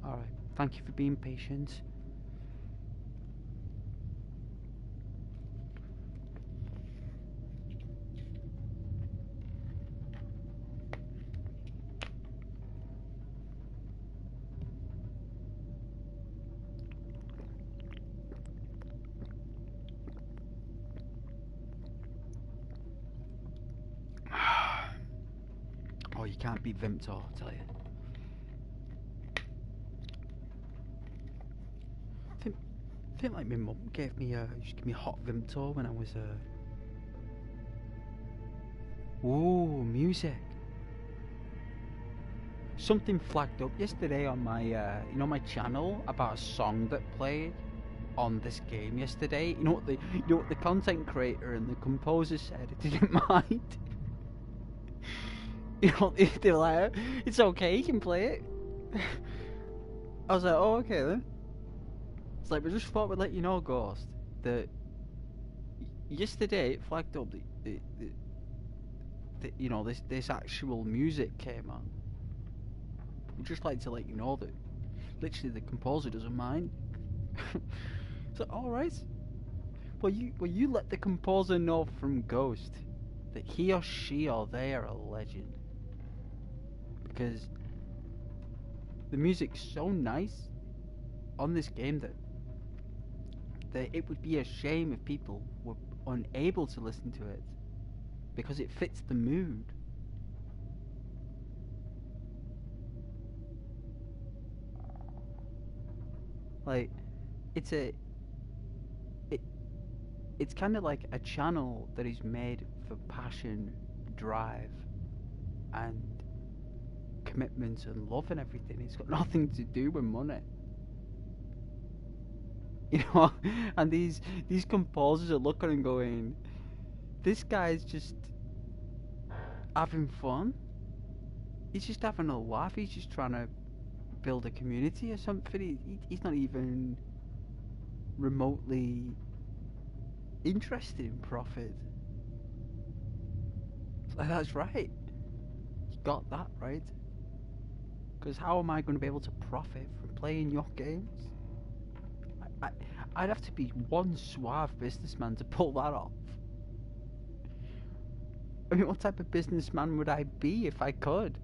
Alright, thank you for being patient. Oh, you can't beat Vimto, I tell you. think like my mum gave me used to give me a hot Vimto when I was Ooh, music. Something flagged up yesterday on my my channel about a song that played on this game yesterday. You know what the content creator and the composer said? It didn't mind. They were like, it's okay, you can play it. I was like, oh, okay then. It's like, we just thought we'd let you know, Ghost, that yesterday it flagged up that this actual music came on. We'd just like to let you know that literally the composer doesn't mind. So, alright. Well, you let the composer know from Ghost that he or she or they are a legend. Because the music's so nice on this game that it would be a shame if people were unable to listen to it, because it fits the mood. Like, it's kind of like a channel that is made for passion, drive, and commitment and love and everything. It's got nothing to do with money. And these composers are looking and going, this guy's just having fun. He's just having a laugh. He's just trying to build a community or something. He's not even remotely interested in profit. That's right. You got that right. Because how am I going to be able to profit from playing your games? I'd have to be one suave businessman to pull that off. I mean, what type of businessman would I be if I could?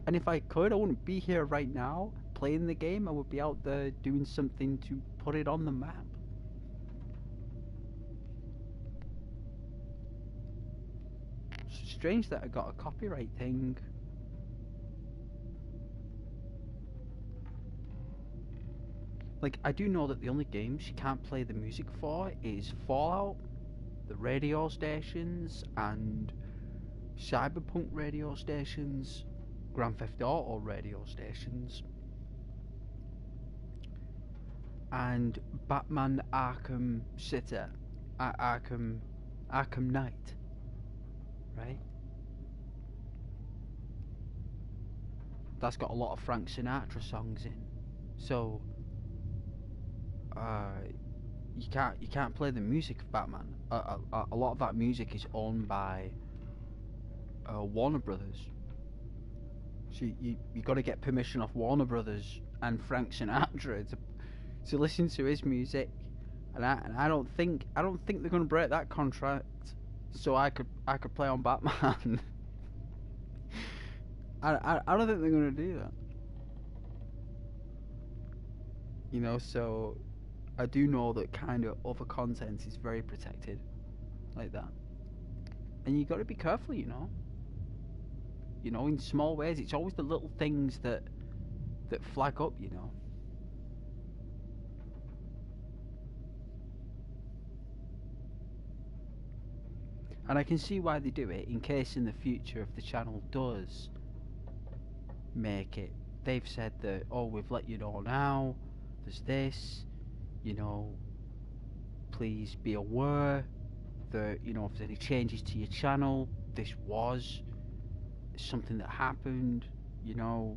And if I could, I wouldn't be here right now playing the game. I would be out there doing something to put it on the map. It's strange that I got a copyright thing. Like, I do know that the only games you can't play the music for is Fallout, the radio stations, and Cyberpunk radio stations, Grand Theft Auto radio stations, and Batman Arkham City, Arkham Knight, right? That's got a lot of Frank Sinatra songs in, so you can't play the music of Batman. A lot of that music is owned by Warner Brothers. So you got to get permission off Warner Brothers and Frank Sinatra to listen to his music, and I don't think they're going to break that contract, so I could play on Batman. I don't think they're going to do that. So I do know that kind of other content is very protected, like that, and you got to be careful. In small ways. It's always the little things that flag up. And I can see why they do it, in case in the future, if the channel does make it, they've said that, oh, we've let you know now, there's this, please be aware that, if there's any changes to your channel, this was something that happened, you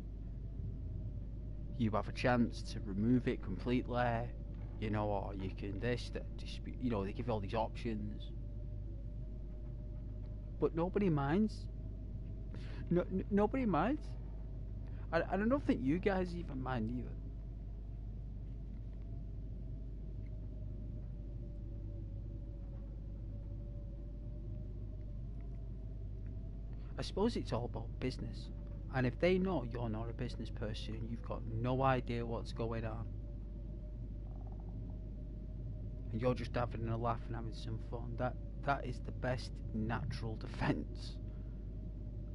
have a chance to remove it completely, or you can dispute, they give you all these options. But nobody minds. Nobody minds. I don't think you guys even mind either. I suppose it's all about business. And if they know you're not a business person, you've got no idea what's going on, and you're just having a laugh and having some fun, that is the best natural defense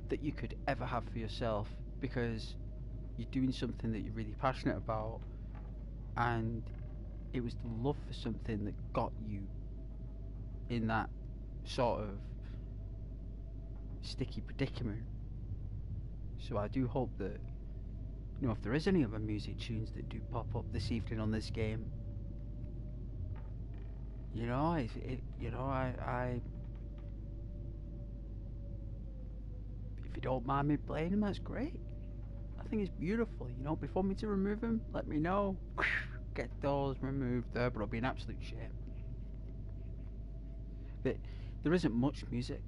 that you could ever have for yourself, because you're doing something that you're really passionate about, and It was the love for something that got you in that sort of sticky predicament. So I do hope that, you know, if there is any other music tunes that do pop up this evening on this game, you know, I if you don't mind me playing them, that's great. I think it's beautiful, you know. Before me to remove them, let me know. Get those removed there, but it'll be an absolute shame. But there isn't much music.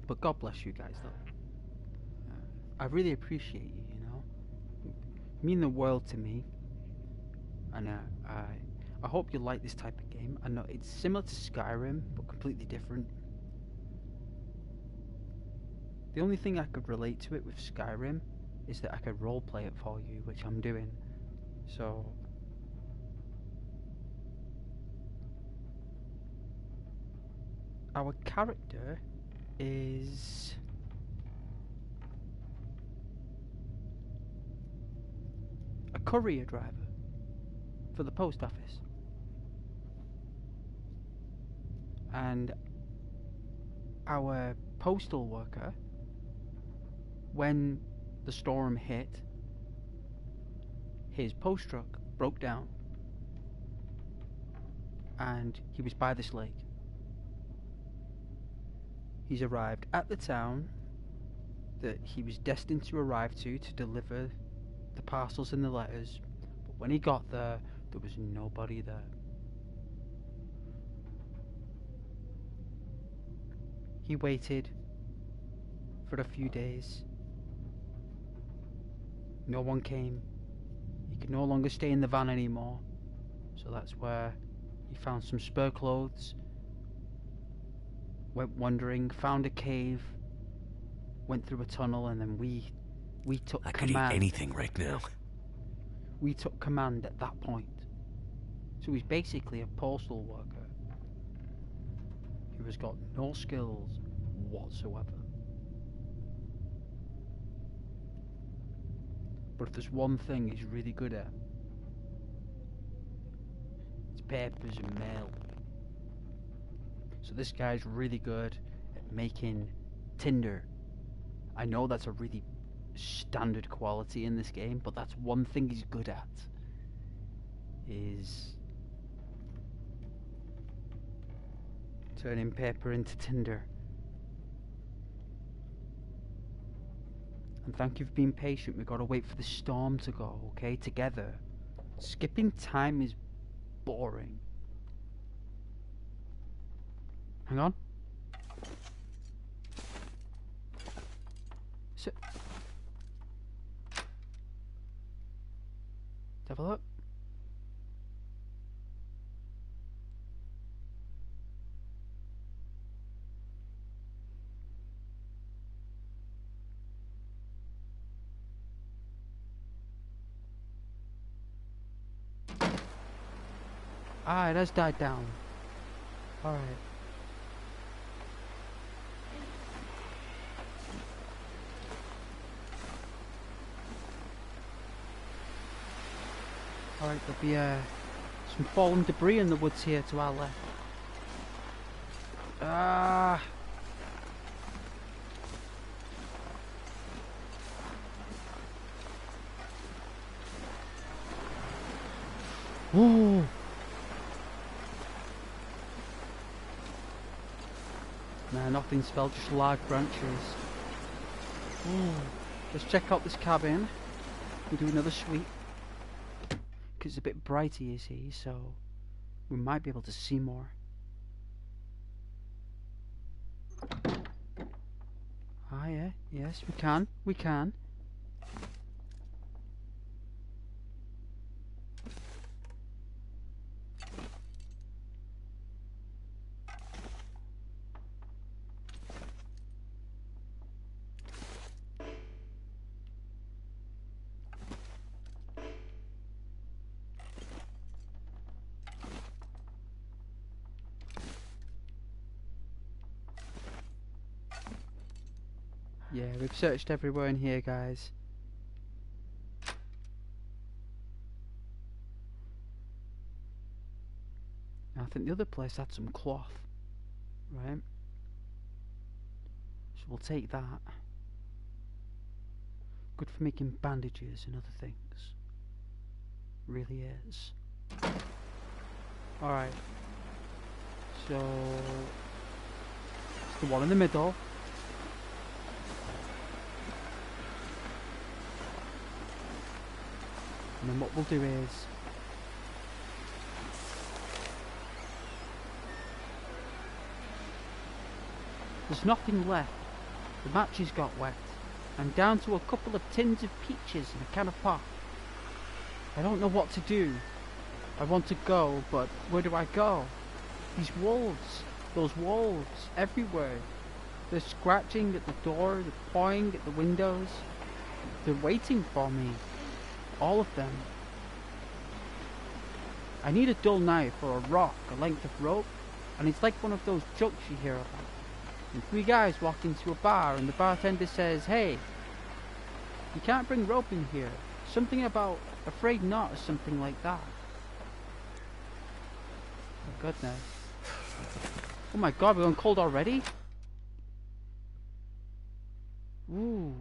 But God bless you guys, though. I really appreciate you, you know. You mean the world to me. And I hope you like this type of game. I know it's similar to Skyrim, but completely different. The only thing I could relate to it with Skyrim is that I could roleplay it for you, which I'm doing. So our character is a courier driver for the post office. And our postal worker, when the storm hit, his post truck broke down and he was by this lake. He's arrived at the town that he was destined to arrive to deliver the parcels and the letters, but when he got there was nobody there. He waited for a few days. No one came. He could no longer stay in the van anymore, so that's where he found some spare clothes, went wandering, found a cave, went through a tunnel, and then we took I could command. eat anything right now. We took command at that point. So he's basically a postal worker who has got no skills whatsoever. But if there's one thing he's really good at, it's papers and mail. So this guy's really good at making tinder. I know that's a really standard quality in this game, but that's one thing he's good at, is turning paper into tinder. And thank you for being patient. We've got to wait for the storm to go, okay, together. Skipping time is boring. Hang on. So, let's have a look. Ah, it has died down. Alright. Alright, there'll be some fallen debris in the woods here to our left. Ah. Whoa. Nah, nothing's fell, just large branches. Ooh. Let's check out this cabin. We'll do another sweep. Because it's a bit brighter, you see, so we might be able to see more. Ah, yeah, yes, we can. Yeah, we've searched everywhere in here, guys. I think the other place had some cloth, right? So we'll take that. Good for making bandages and other things. Really is. Alright. So it's the one in the middle. And then what we'll do is there's nothing left. The matches got wet. I'm down to a couple of tins of peaches and a can of pop. I don't know what to do. I want to go, but where do I go? These wolves, those wolves, everywhere. They're scratching at the door, they're pawing at the windows. They're waiting for me. All of them. I need a dull knife or a rock, a length of rope, and it's like one of those jokes you hear about. And three guys walk into a bar and the bartender says, "Hey, you can't bring rope in here." Something about afraid not or something like that. Oh goodness. Oh my god, we're going cold already? Ooh.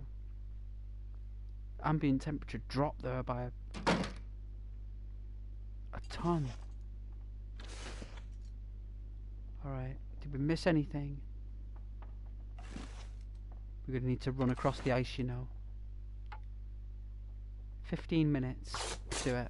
Ambient temperature dropped there by a ton. Alright, did we miss anything? We're gonna need to run across the ice, you know. 15 minutes. Do it.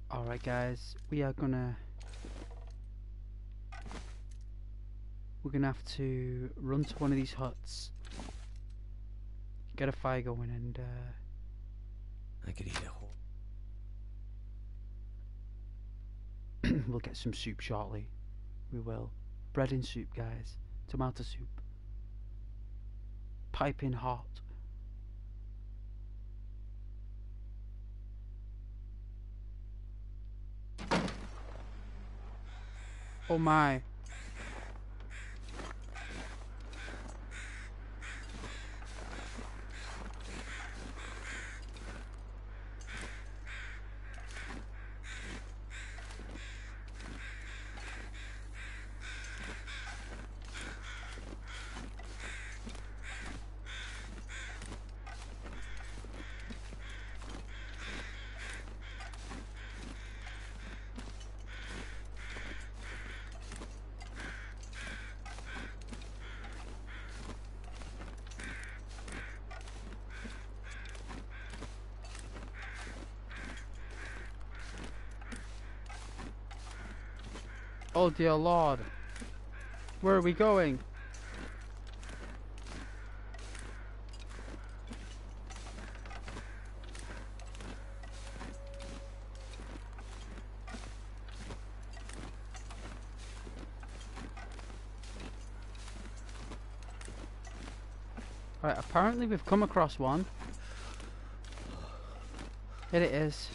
Alright guys, we're gonna have to run to one of these huts, get a fire going, and I could eat a whole. we'll get some soup shortly. We will. Bread and soup, guys. Tomato soup. Piping hot. Oh my. Oh dear Lord. Where are we going? Right, apparently we've come across one. Here it is.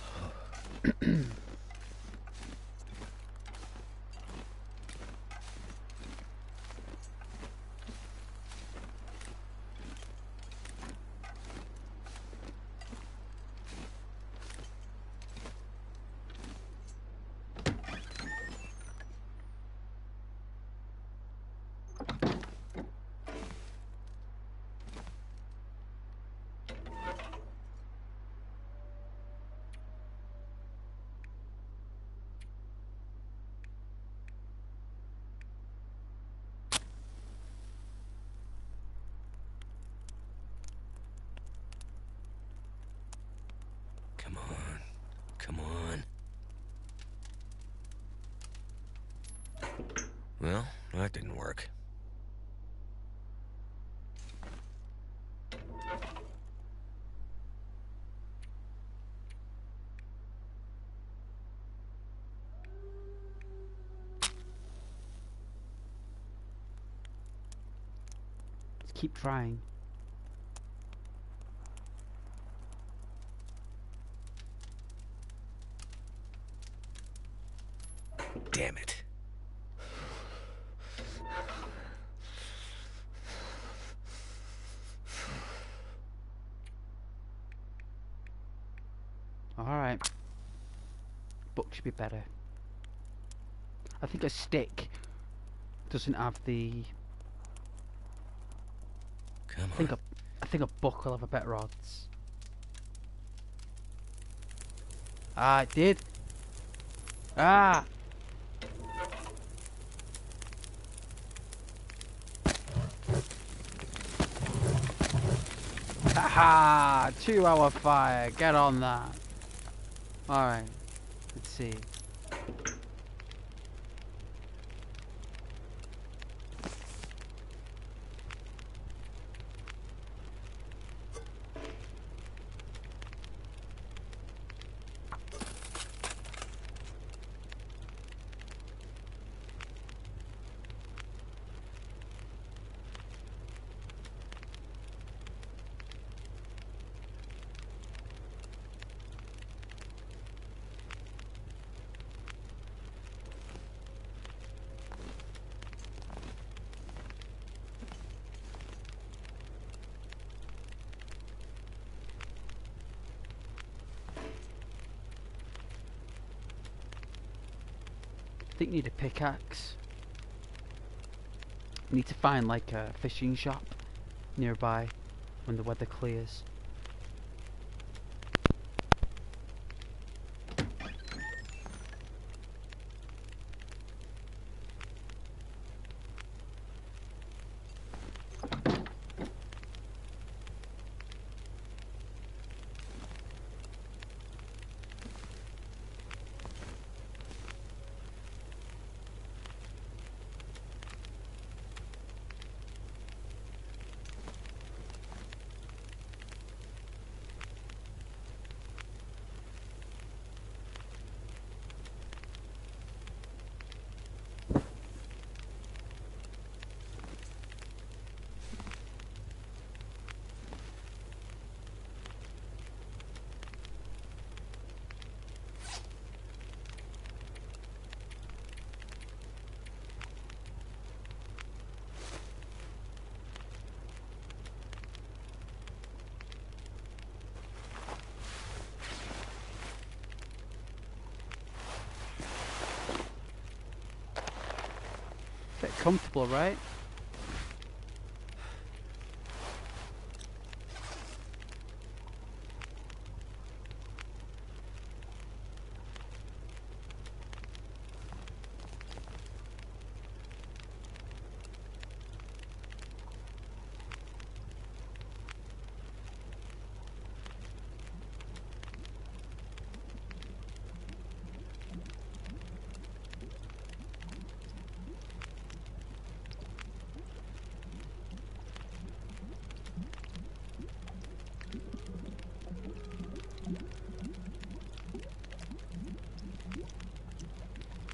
Come on. Come on. Well, that didn't work. Keep trying. Damn it. Alright. Book should be better. I think a stick doesn't have the... Come I think on. I think a book will have a better odds. Ah, it did. Ah! Haha! 2-hour fire. Get on that. Alright. Let's see. I think you need a pickaxe. You need to find like a fishing shop nearby when the weather clears. Bit comfortable, right?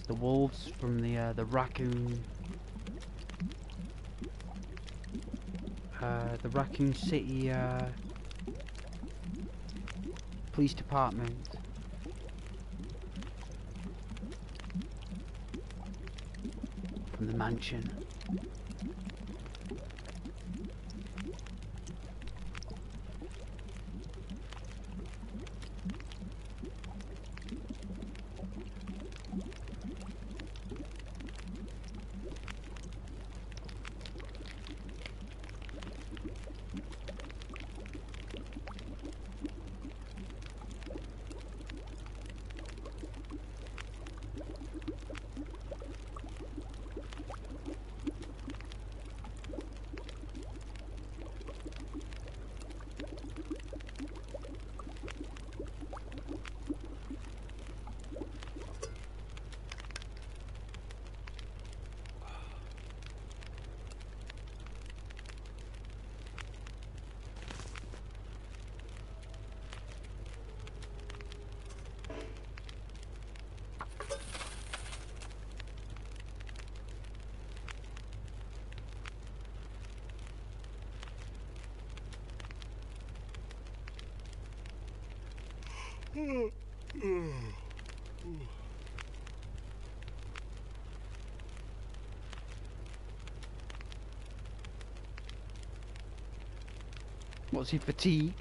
The wolves from the raccoon, the Raccoon City police department. From the mansion. Was he fatigued?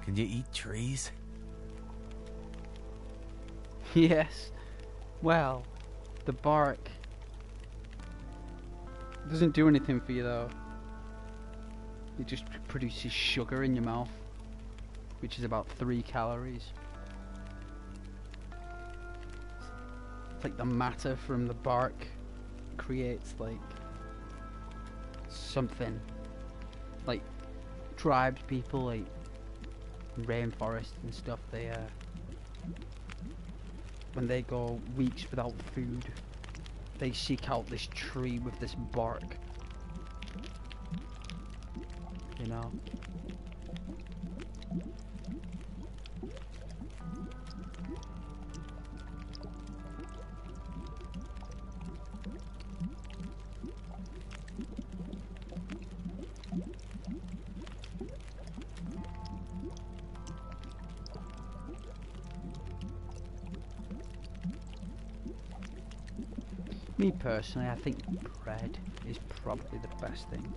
Can you eat trees? Yes. Well, the bark doesn't do anything for you though. It just produces sugar in your mouth, which is about 3 calories. It's like the matter from the bark creates like something. Like tribes people, like rainforest and stuff, they when they go weeks without food, they seek out this tree with this bark, you know. Me personally, I think bread is probably the best thing.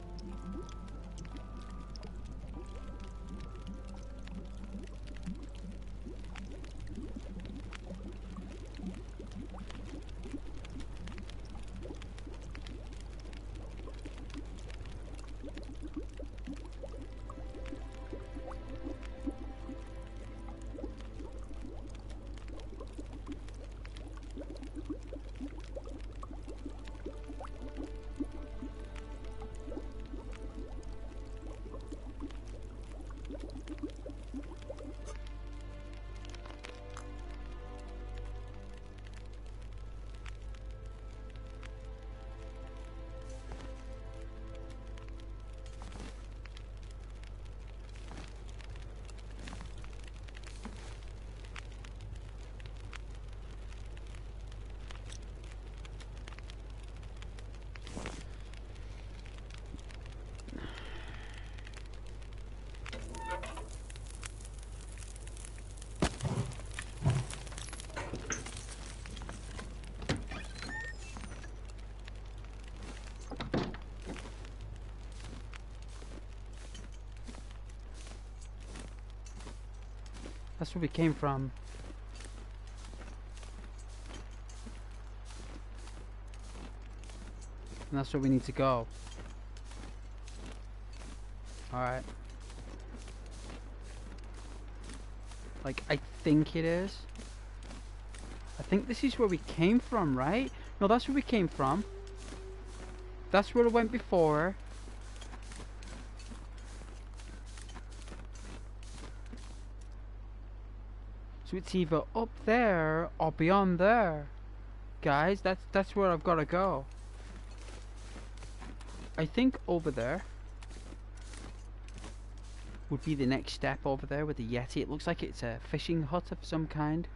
That's where we came from. And that's where we need to go. Alright. Like, I think it is. I think this is where we came from, right? No, that's where we came from. That's where I went before. So it's either up there or beyond there. Guys, that's where I've got to go. I think over there would be the next step over there with the Yeti. It looks like it's a fishing hut of some kind.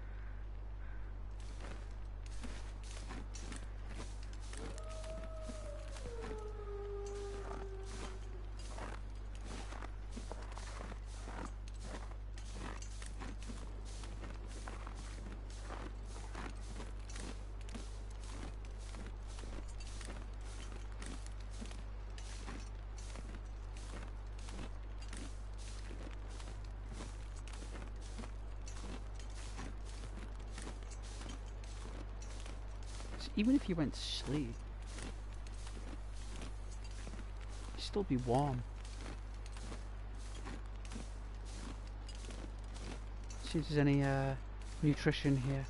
even if you went to sleep, you'd still be warm. See if there's any nutrition here.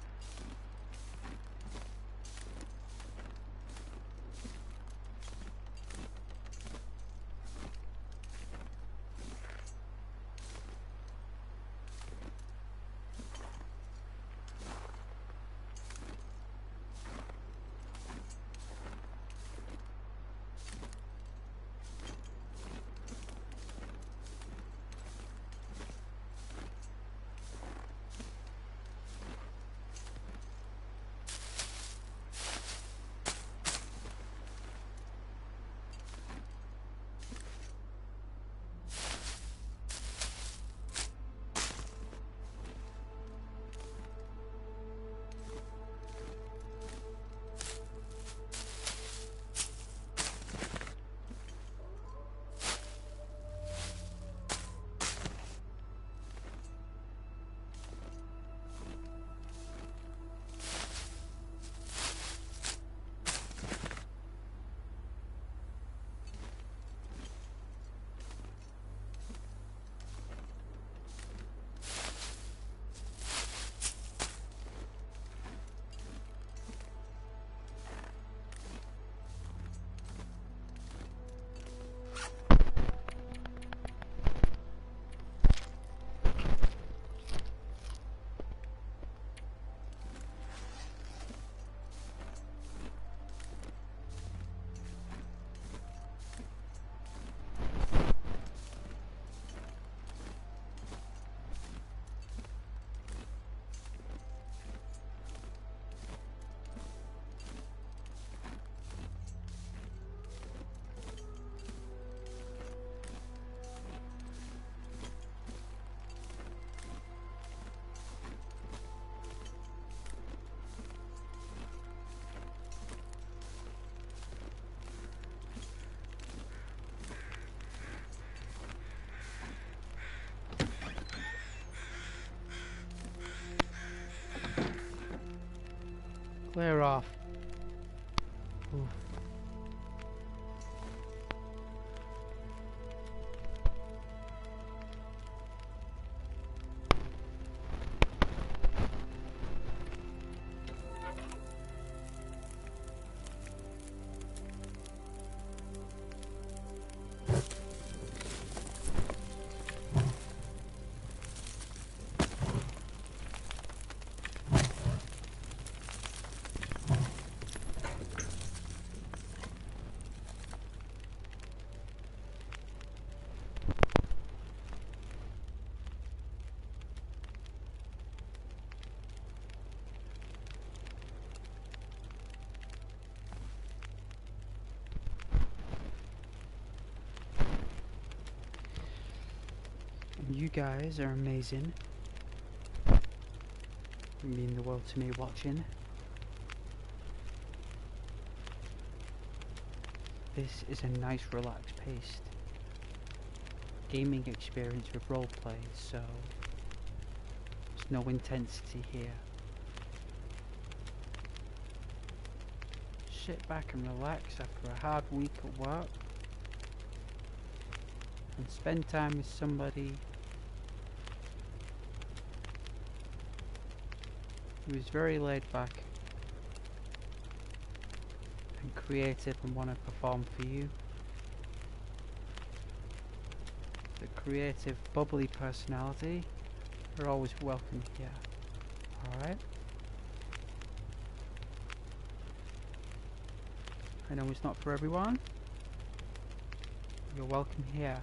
Clear off. Oof. You guys are amazing. You mean the world to me watching. This is a nice relaxed paced gaming experience with roleplay, so there's no intensity here. Sit back and relax after a hard week at work and spend time with somebody who is very laid back and creative and want to perform for you. The creative, bubbly personality are always welcome here. Alright? I know it's not for everyone. You're welcome here.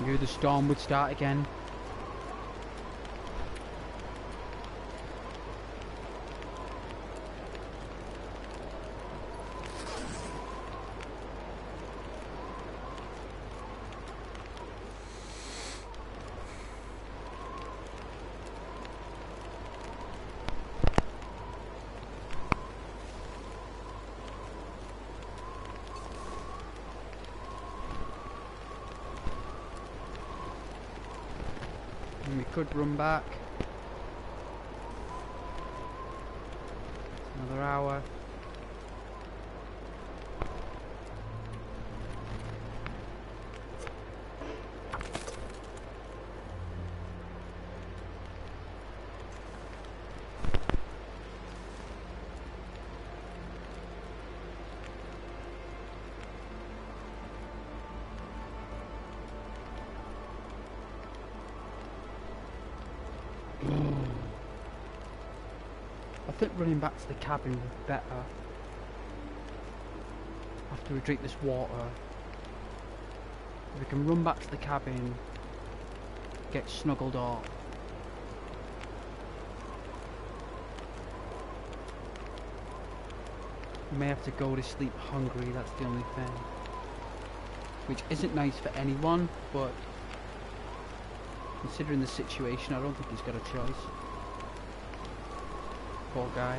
Knew the storm would start again. And we could run back. Another hour. I think running back to the cabin would be better. After we drink this water. We can run back to the cabin, get snuggled up. We may have to go to sleep hungry, that's the only thing. Which isn't nice for anyone, but considering the situation, I don't think he's got a choice. Poor guy.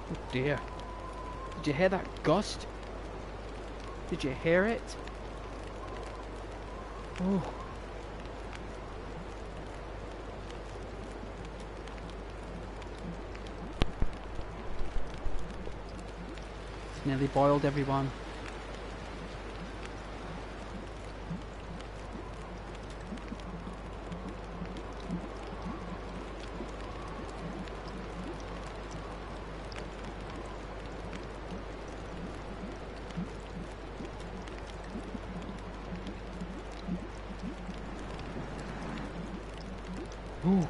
Oh dear. Did you hear that gust? Did you hear it? Oh. It's nearly boiled, everyone. Ooh.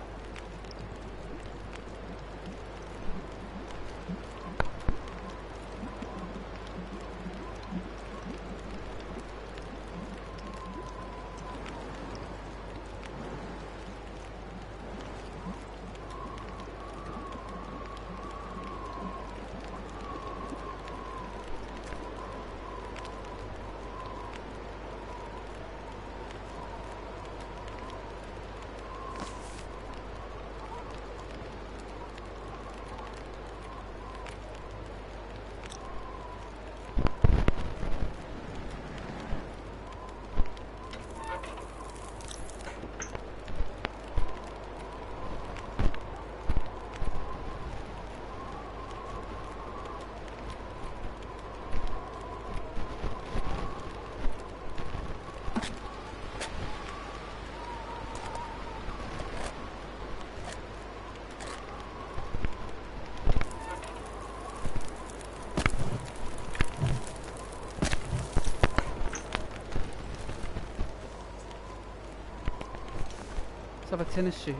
Let's have a tennis suit.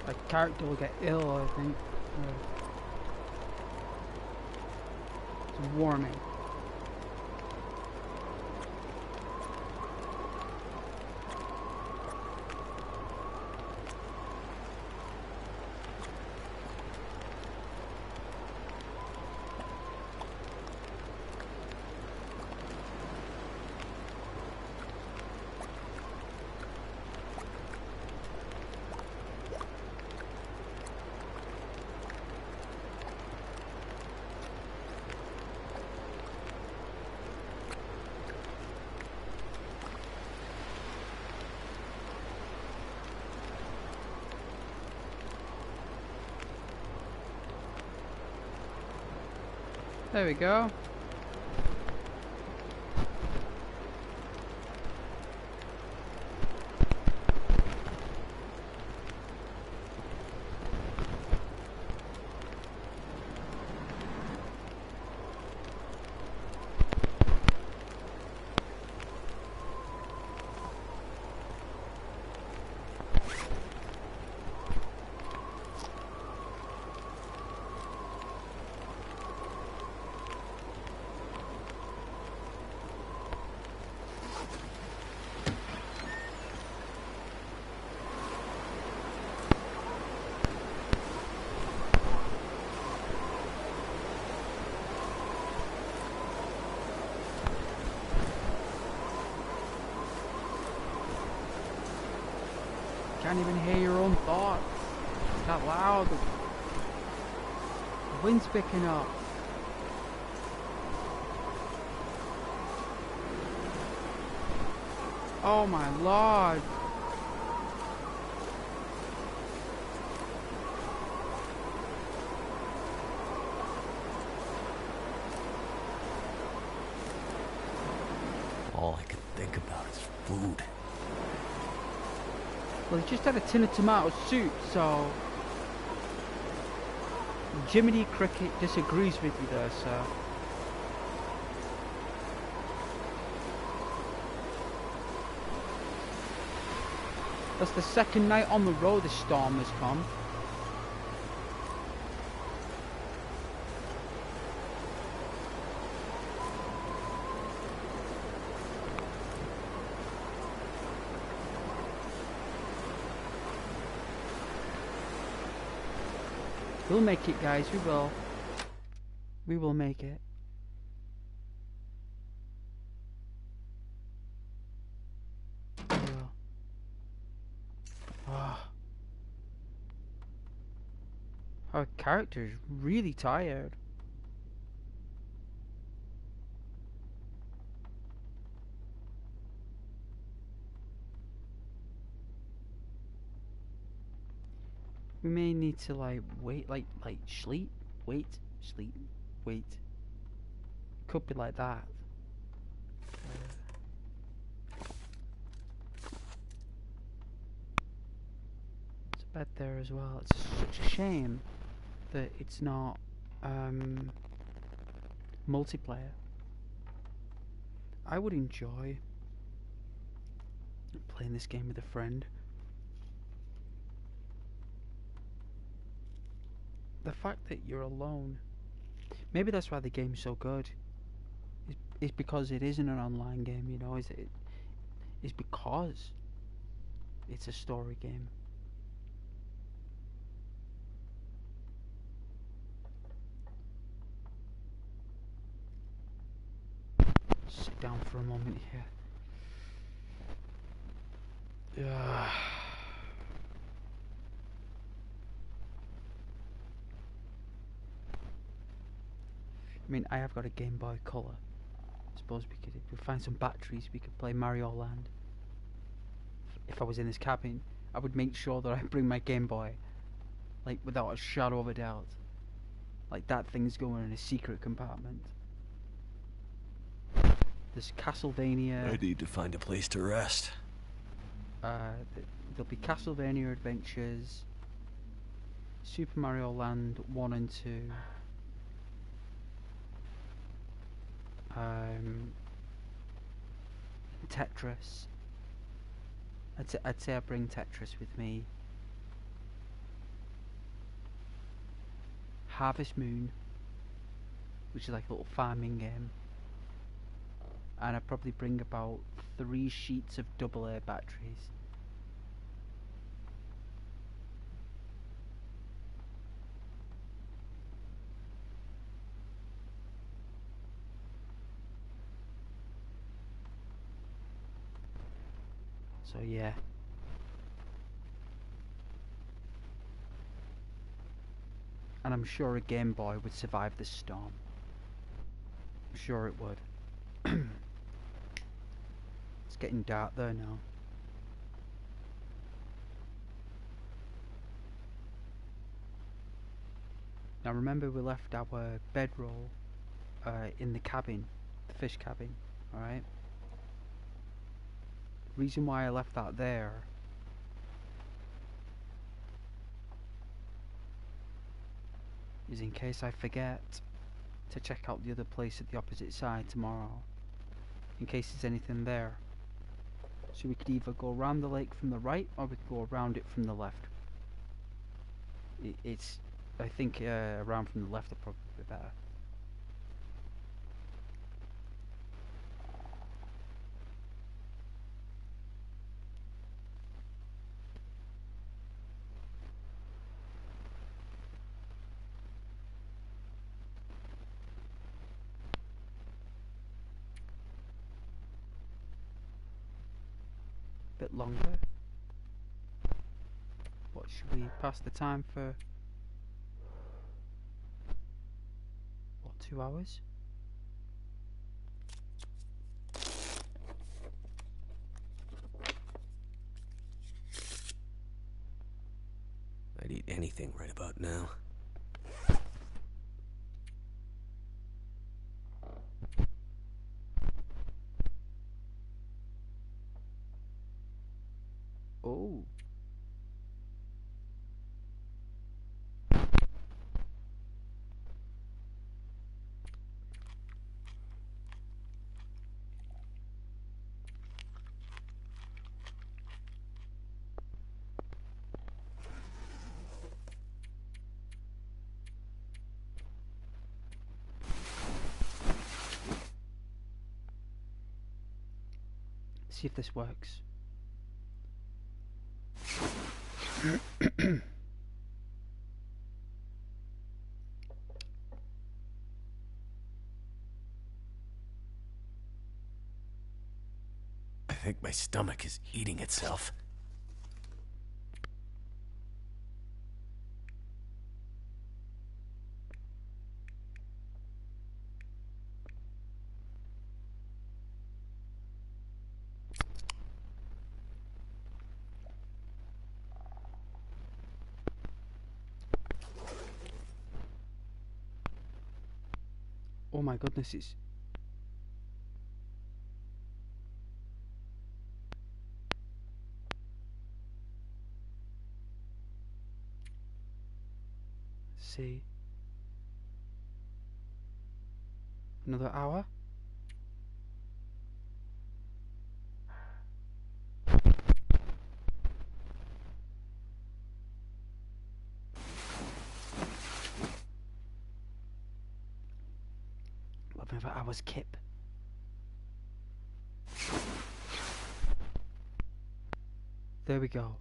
A character will get ill, I think. It's warming. There we go. Can't even hear your own thoughts. It's that loud. The wind's picking up. Oh my lord. All I can think about is food. Well, he just had a tin of tomato soup, so... Jiminy Cricket disagrees with you there, sir. That's the second night on the road this storm has come. We'll make it, guys, we will. We will make it. We will. Ah. Our character is really tired. We may need to like wait, like sleep, wait, sleep, wait. Could be like that. There's a bed there as well. It's such a shame that it's not multiplayer. I would enjoy playing this game with a friend. The fact that you're alone, maybe that's why the game's so good. Is because it isn't an online game, you know. Is because it's a story game. Sit down for a moment here. I mean, I have got a Game Boy Color. I suppose we could, if we find some batteries, we could play Mario Land. If I was in this cabin, I would make sure that I bring my Game Boy, like without a shadow of a doubt. Like that thing's going in a secret compartment. There's Castlevania. I need to find a place to rest. There'll be Castlevania Adventures, Super Mario Land 1 and 2. Tetris. I'd say I bring Tetris with me. Harvest Moon, which is like a little farming game. And I'd probably bring about 3 sheets of AA batteries. So yeah. And I'm sure a Game Boy would survive this storm. I'm sure it would. It's getting dark there now. Now remember we left our bedroll in the cabin, the fish cabin. Alright? Reason why I left that there is in case I forget to check out the other place at the opposite side tomorrow, in case there's anything there. So we could either go around the lake from the right, or we could go around it from the left. I think around from the left would probably be better. Bit longer. What, should we pass the time for, what, 2 hours? I'd eat anything right about now. Oh. See if this works. I think my stomach is eating itself. Oh my goodness, it's... See. Another hour? Another hour's kip. There we go.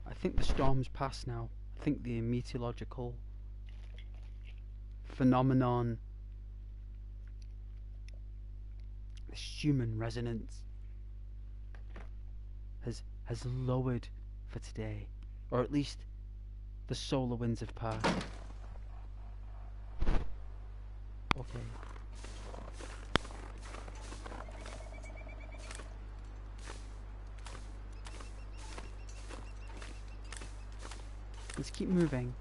I think the storm's past now. I think the meteorological phenomenon, this human resonance, has lowered for today, or at least the solar winds have passed. Okay. Let's keep moving.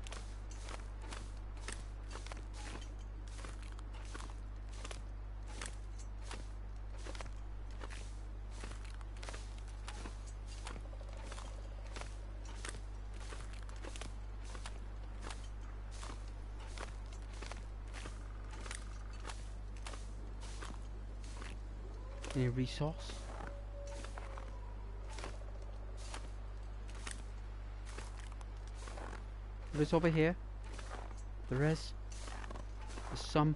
Any resource? There is over here. There is. There's some.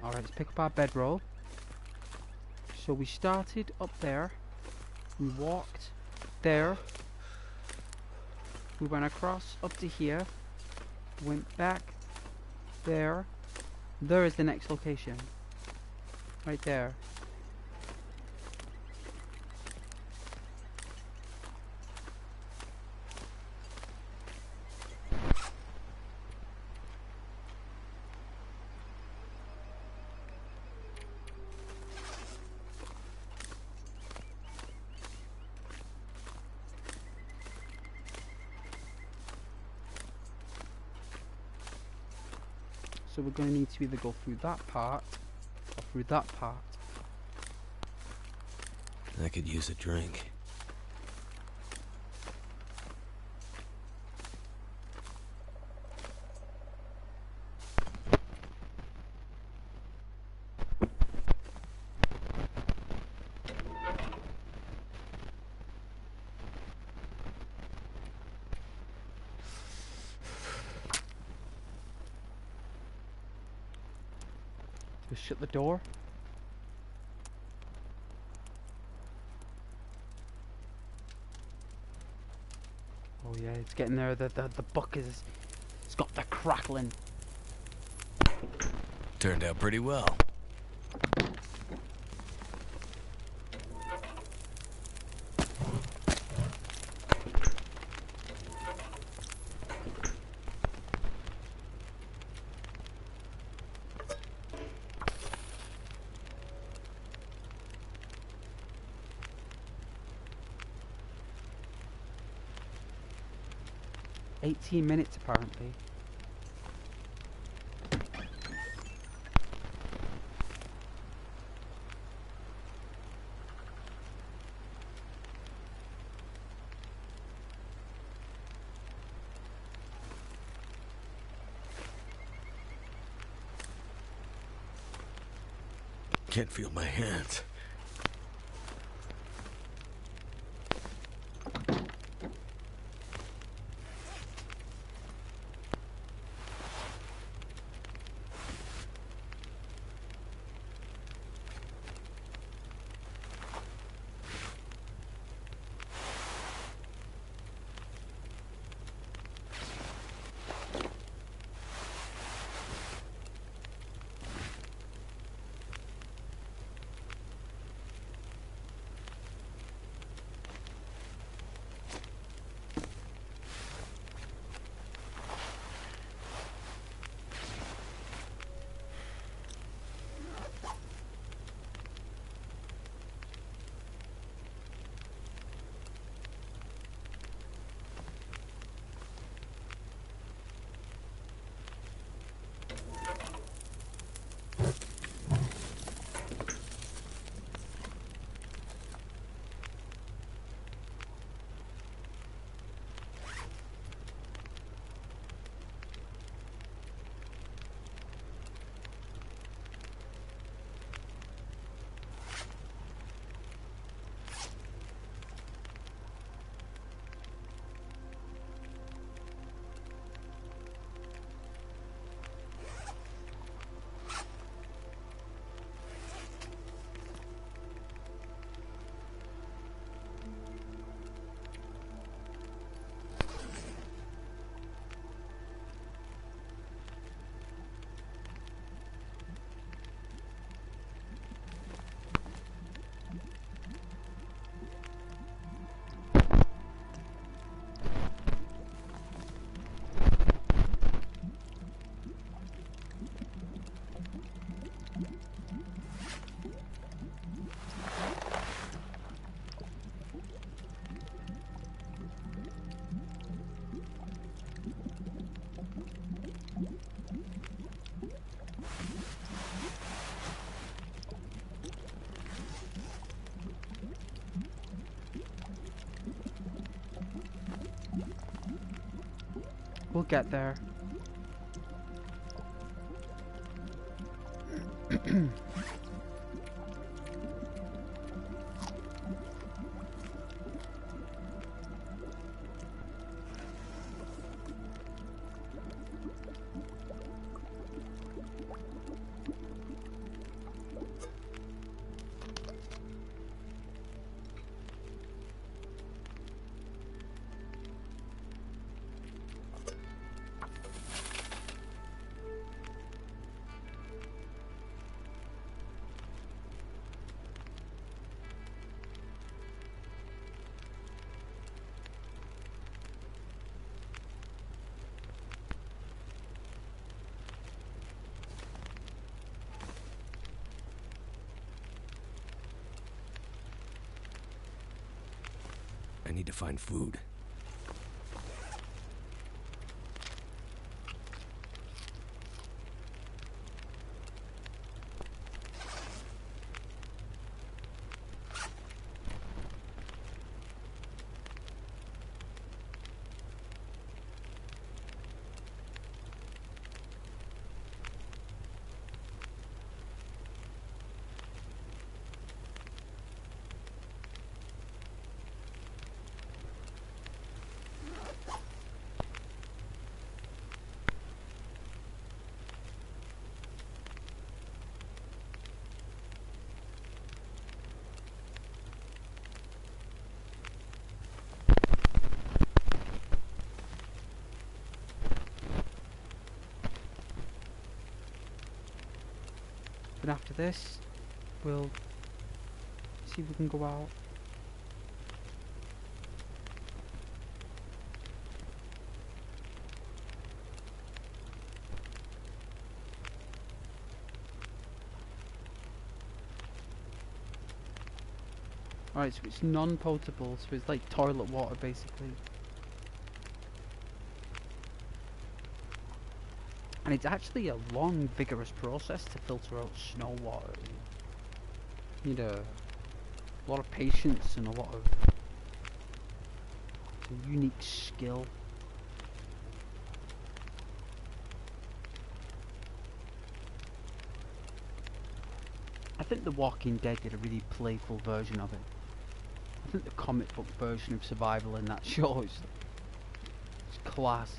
Alright, let's pick up our bedroll. So we started up there. We walked there. We went across up to here. Went back there. There is the next location. Right there. So we're going to need to either go through that part or through that part. I could use a drink. Just shut the door. Oh yeah, it's getting there. The book is... It's got the crackling. Turned out pretty well. $18 apparently. Can't feel my hands. We'll get there. need to find food. But after this, we'll see if we can go out. Alright, so it's non-potable, so it's like toilet water basically. And it's actually a long, vigorous process to filter out snow water. You need a lot of patience and a lot of some unique skill. I think The Walking Dead did a really playful version of it. I think the comic book version of survival in that show is class.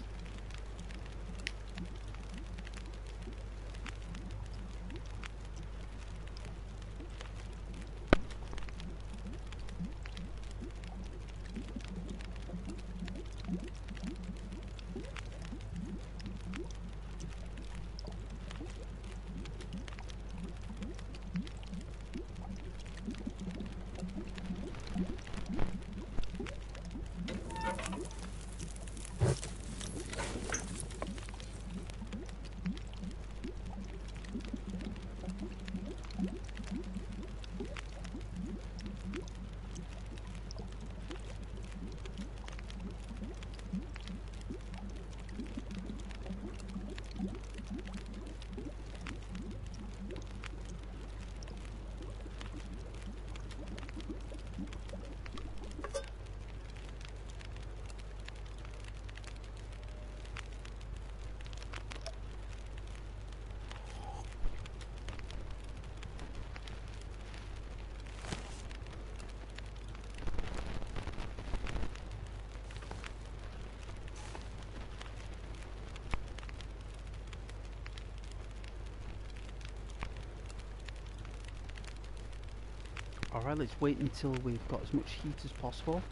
Alright, let's wait until we've got as much heat as possible.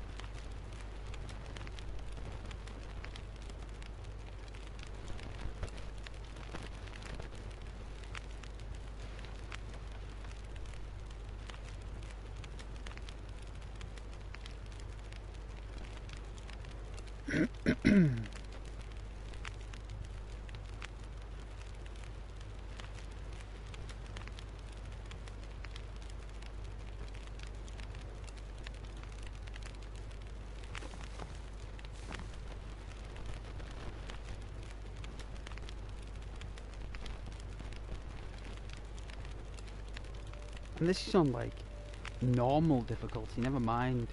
And this is on like normal difficulty, never mind.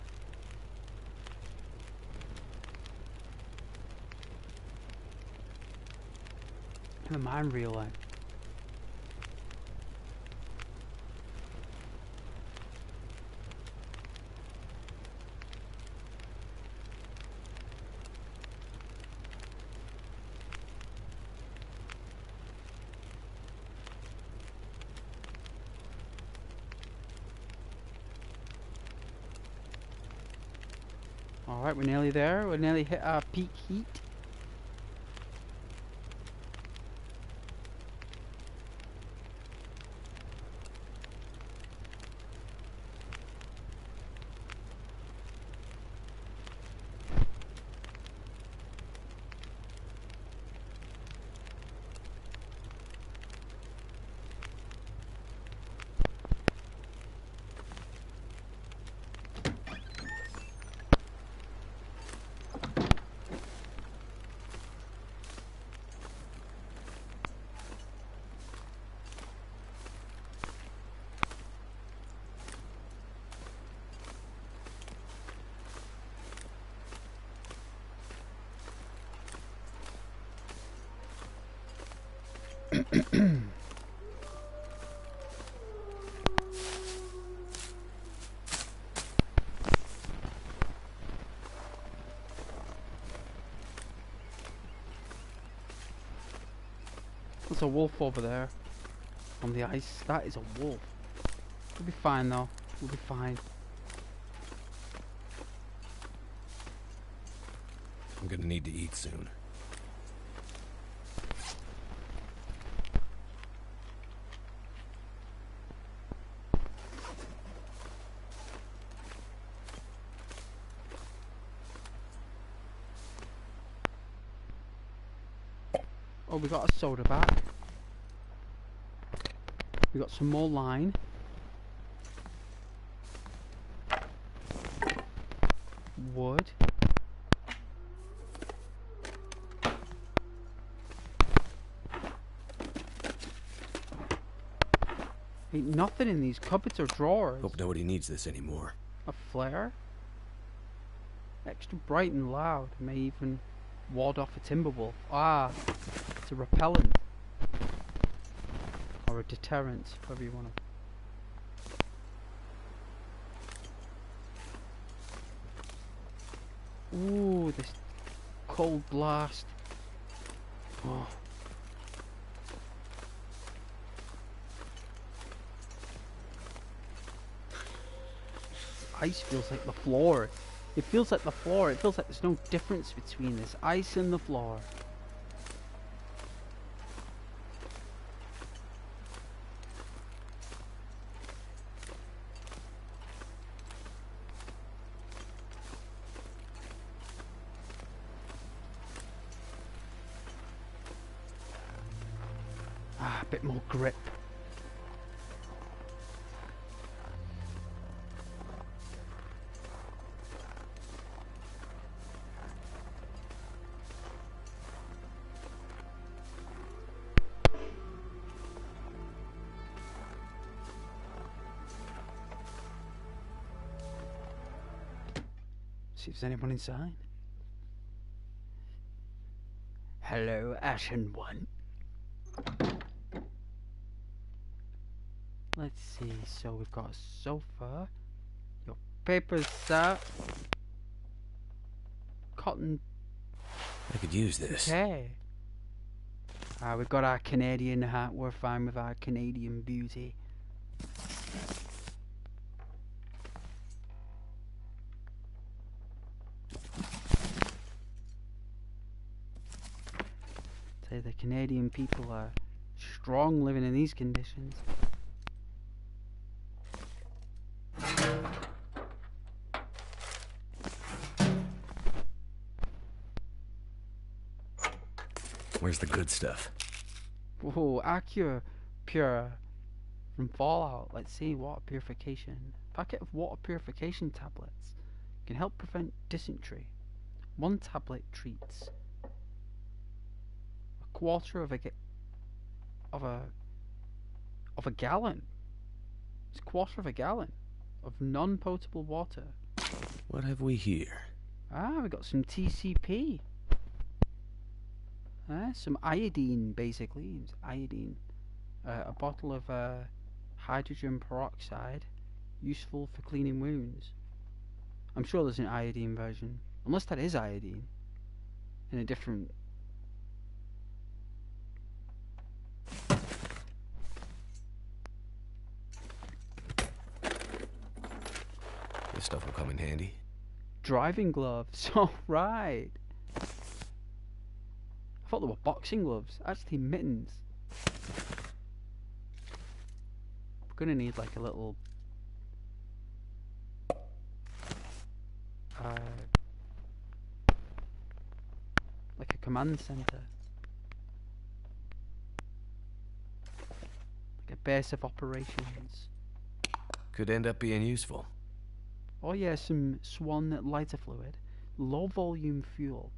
Never mind real life. Alright, we're nearly there. We're nearly hit our peak heat. There's a wolf over there on the ice. That is a wolf. We'll be fine though. We'll be fine. I'm gonna need to eat soon. Oh, we got a soda back. We got some more line. Wood. Ain't nothing in these cupboards or drawers. Hope nobody needs this anymore. A flare? Extra bright and loud. May even ward off a timber wolf. Ah, it's a repellent. Or a deterrent, whatever you want to. Ooh, this cold blast. Oh. Ice feels like the floor. It feels like the floor. It feels like there's no difference between this ice and the floor. Ah, a bit more grip. See if there's anyone inside. Hello, Ashen One. Let's see. So we've got a sofa. Your papers, sir. Cotton. I could use this. Okay. We've got our Canadian hat. We're fine with our Canadian beauty. Say the Canadian people are strong living in these conditions. Where's the good stuff? Whoa, Acura Pure from Fallout. Let's see, water purification. Packet of water purification tablets can help prevent dysentery. One tablet treats a quarter of a gallon. It's a quarter of a gallon of non-potable water. What have we here? We got some TCP. Some iodine, basically. It's iodine. A bottle of hydrogen peroxide, useful for cleaning wounds. I'm sure there's an iodine version, unless that is iodine in a different. This stuff will come in handy. Driving gloves. All right. I thought they were boxing gloves. Actually, mittens. We're gonna need like a little like a command center, like a base of operations. Could end up being useful. Oh yeah, some Swan lighter fluid, low volume fuel.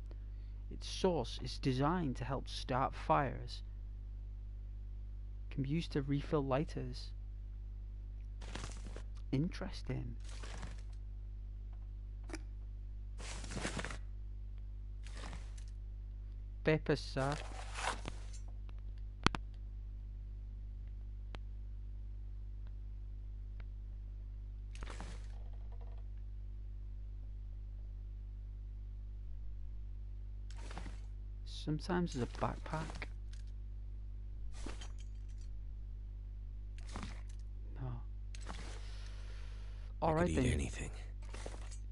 Its source is designed to help start fires. Can be used to refill lighters. Interesting. Papers, sir. sometimes there's a backpack. No. I Alright could eat then. anything.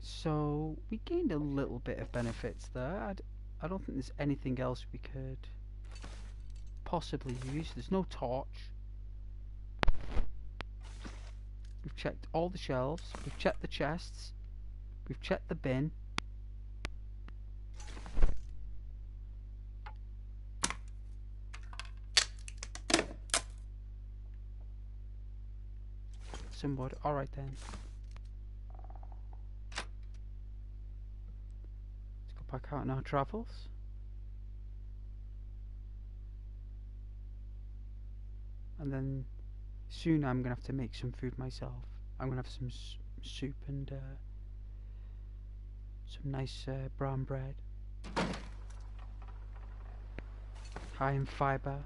So, we gained a little bit of benefits there. I don't think there's anything else we could possibly use. There's no torch. We've checked all the shelves. We've checked the chests. We've checked the bin. Some wood. Alright then. Let's go back out on our travels. And then soon I'm going to have to make some food myself. I'm going to have some soup and some nice brown bread. High in fibre.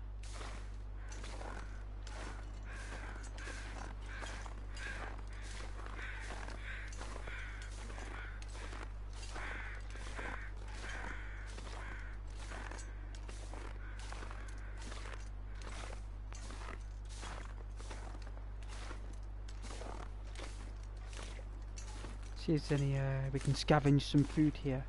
See if there's any, we can scavenge some food here.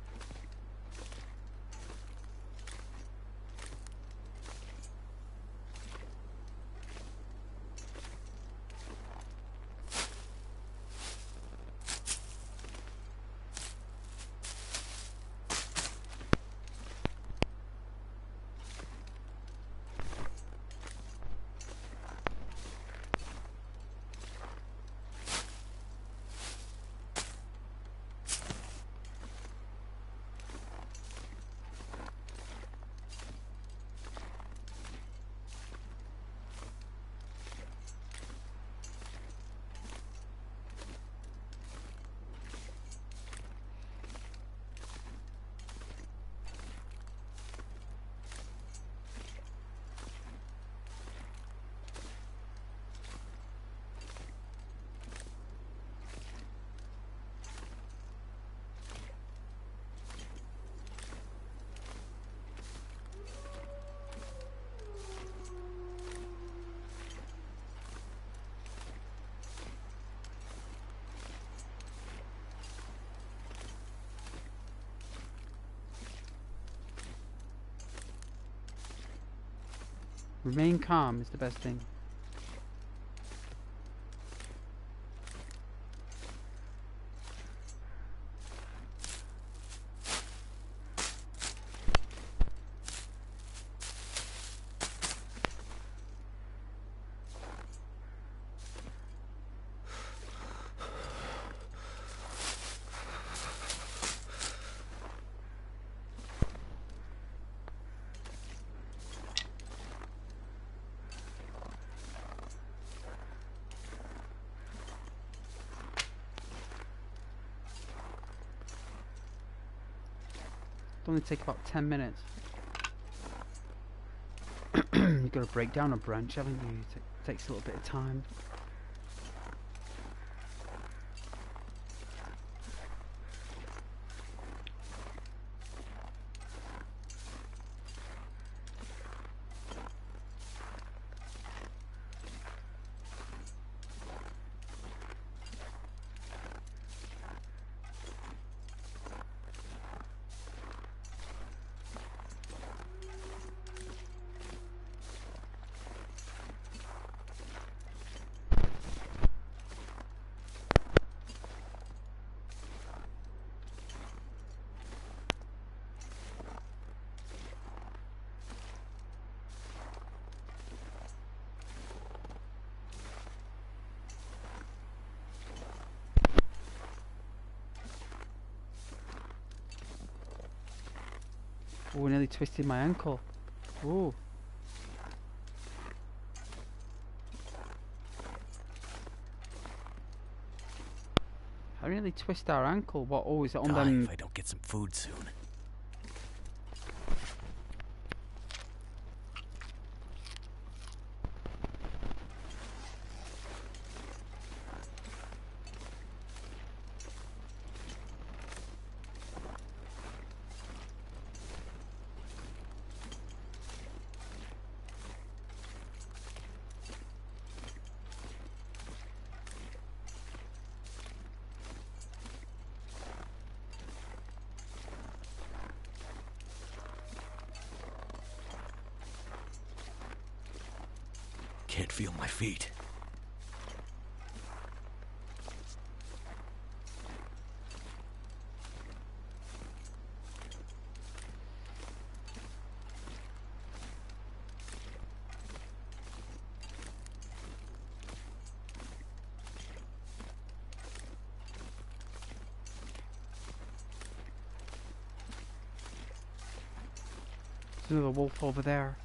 Remain calm is the best thing. It'll only take about 10 minutes. You've got to break down a branch, haven't you? It takes a little bit of time. Oh, nearly twisted my ankle. Oh. I nearly twist our ankle. What? Oh, is it on them? If I don't get some food soon. can't feel my feet. There's another wolf over there.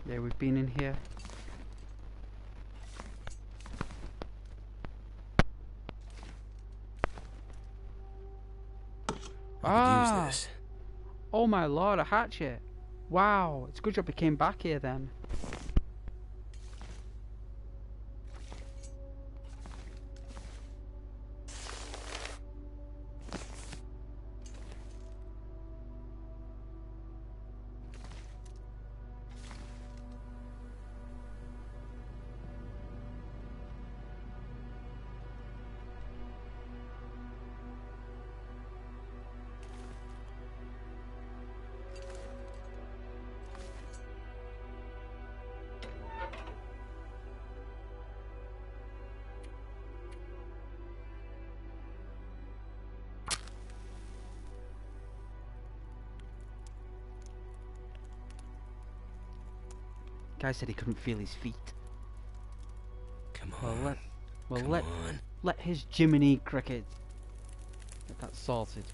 Yeah, we've been in here. I could use this. Oh my lord, a hatchet. Wow, it's a good job we came back here then. Guy said he couldn't feel his feet. Come on. Well, Come on. let his Jiminy Cricket get that sorted.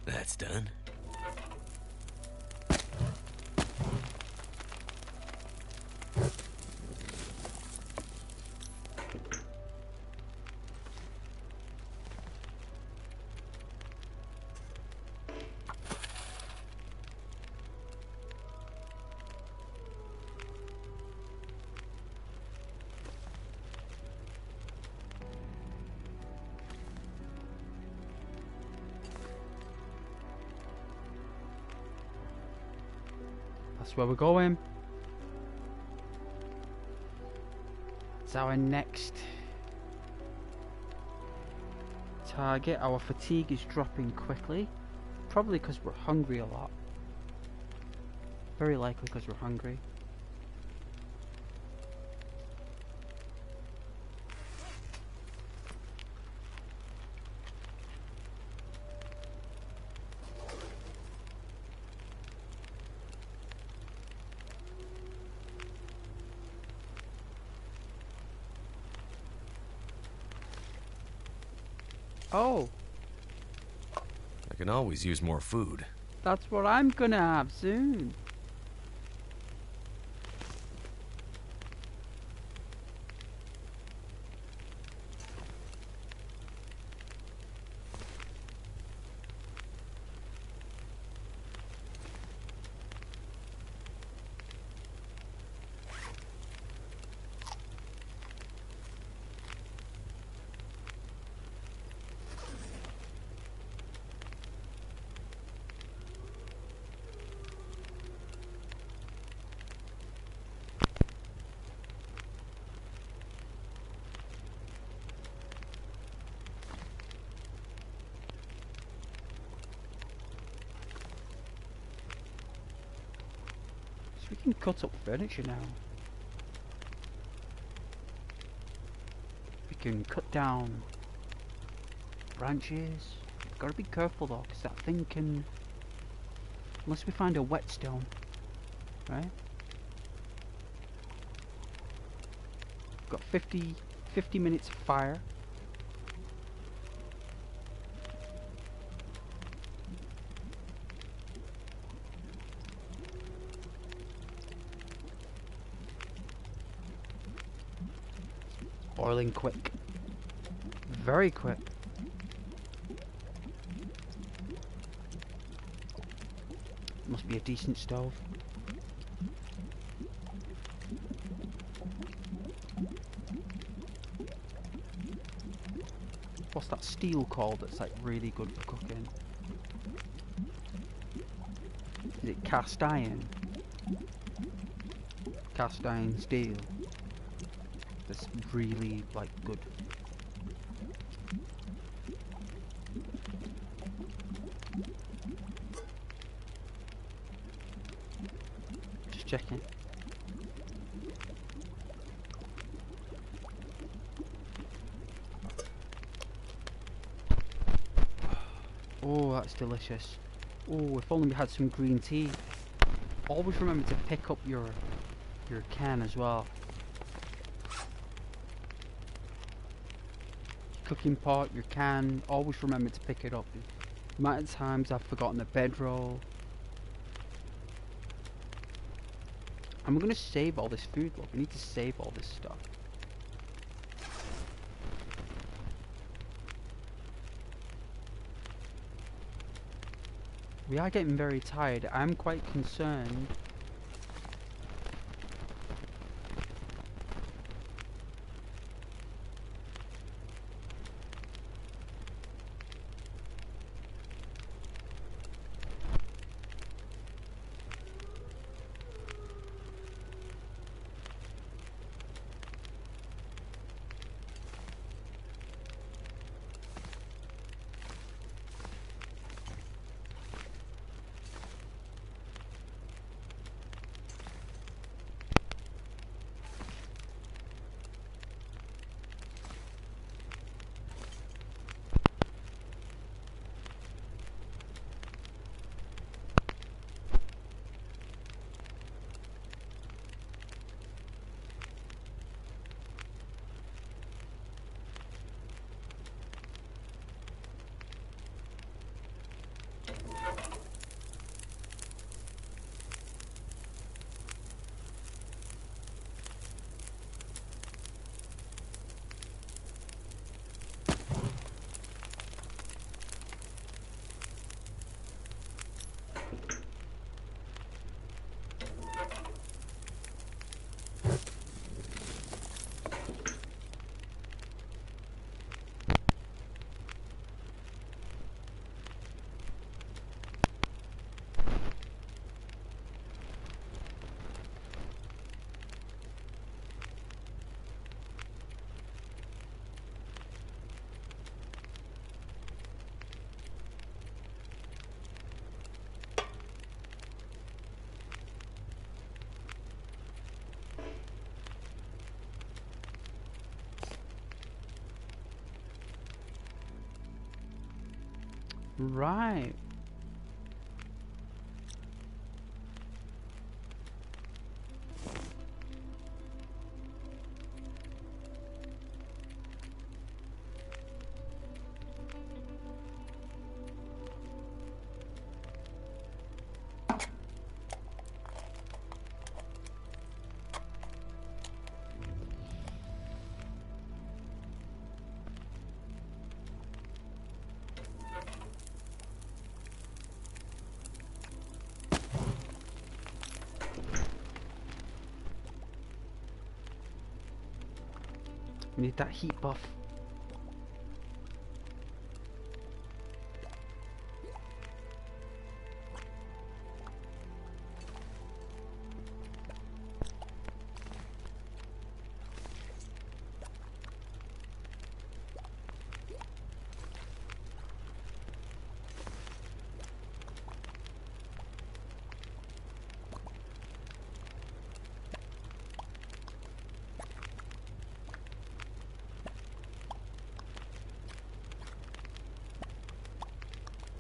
That's done. That's where we're going. It's our next target. Our fatigue is dropping quickly. Probably because we're hungry a lot. Very likely because we're hungry. Oh, I can always use more food. that's what I'm gonna have soon. So we can cut up furniture now. We can cut down branches. Gotta be careful though, because that thing can... Unless we find a whetstone, right? Got 50 minutes of fire. Boiling quick. Very quick. to be a decent stove. What's that steel called that's like really good for cooking? Is it cast iron? Cast iron steel. That's really like good. Just checking. Oh, that's delicious. Oh, if only we had some green tea. Always remember to pick up your can as well. Cooking pot, your can, always remember to pick it up. The amount of times I've forgotten a bedroll. And we're gonna save all this food, look. We need to save all this stuff. We are getting very tired. I'm quite concerned. Right. We need that heat buff.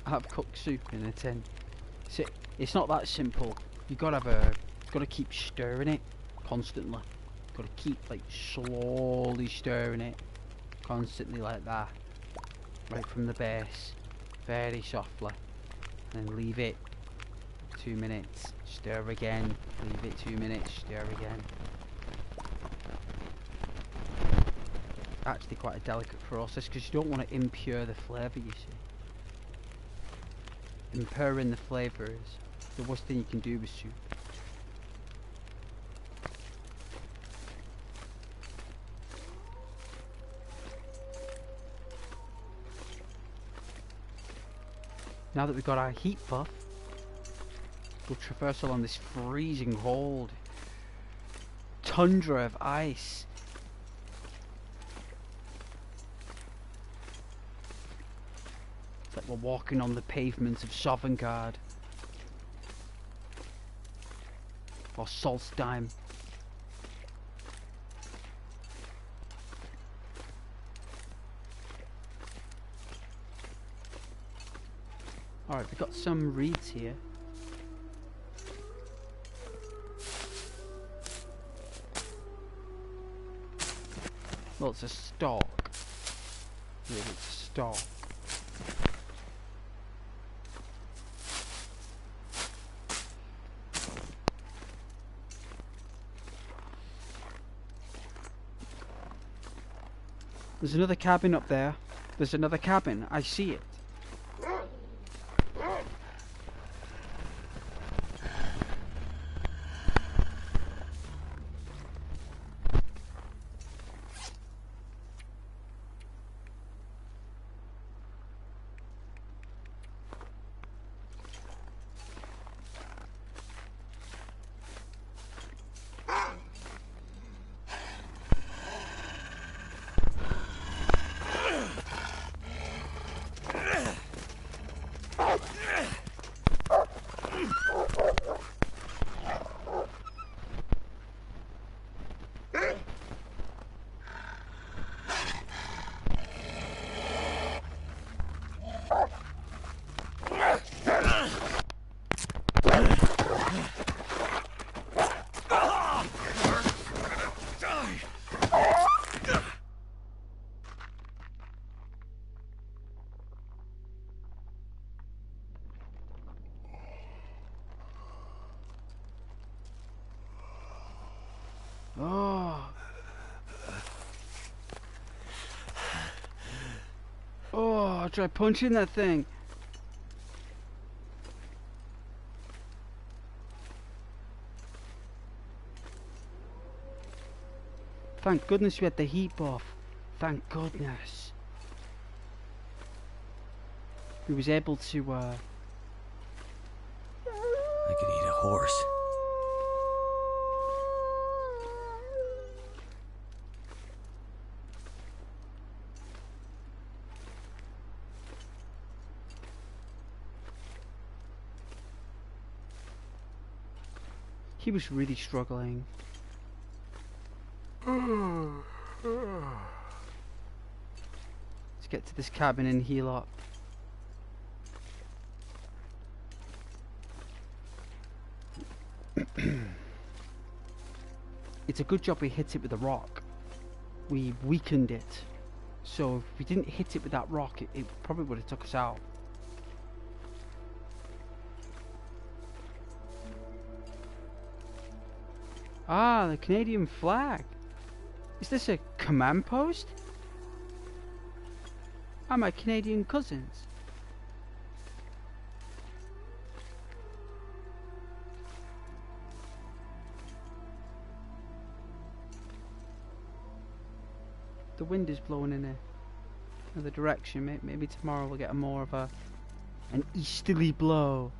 Have cooked soup in a tin. So it's not that simple. You gotta keep stirring it constantly. Gotta keep like slowly stirring it constantly like that, right from the base, very softly, and then leave it 2 minutes. Stir again. Leave it 2 minutes. Stir again. Actually, quite a delicate process because you don't want to impure the flavour. You see. Impairing the flavours The worst thing you can do is shoot. Now that we've got our heat buff, we'll traverse along this freezing cold tundra of ice. It's like we're walking on the pavements of Sovngarde or Solstheim. Alright, we've got some reeds here. Well, it's a stalk. Really, it's a stalk. There's another cabin up there. There's another cabin. I see it. Oh. Oh, I tried punching that thing. Thank goodness we had the heat buff. Thank goodness. We was able to, I could eat a horse. he was really struggling. Let's get to this cabin and heal up. It's a good job we hit it with a rock. We weakened it. So if we didn't hit it with that rock, it probably would have took us out. Ah, the Canadian flag. Is this a command post? Ah, my Canadian cousins. The wind is blowing in another direction. Maybe tomorrow we'll get a more of an easterly blow.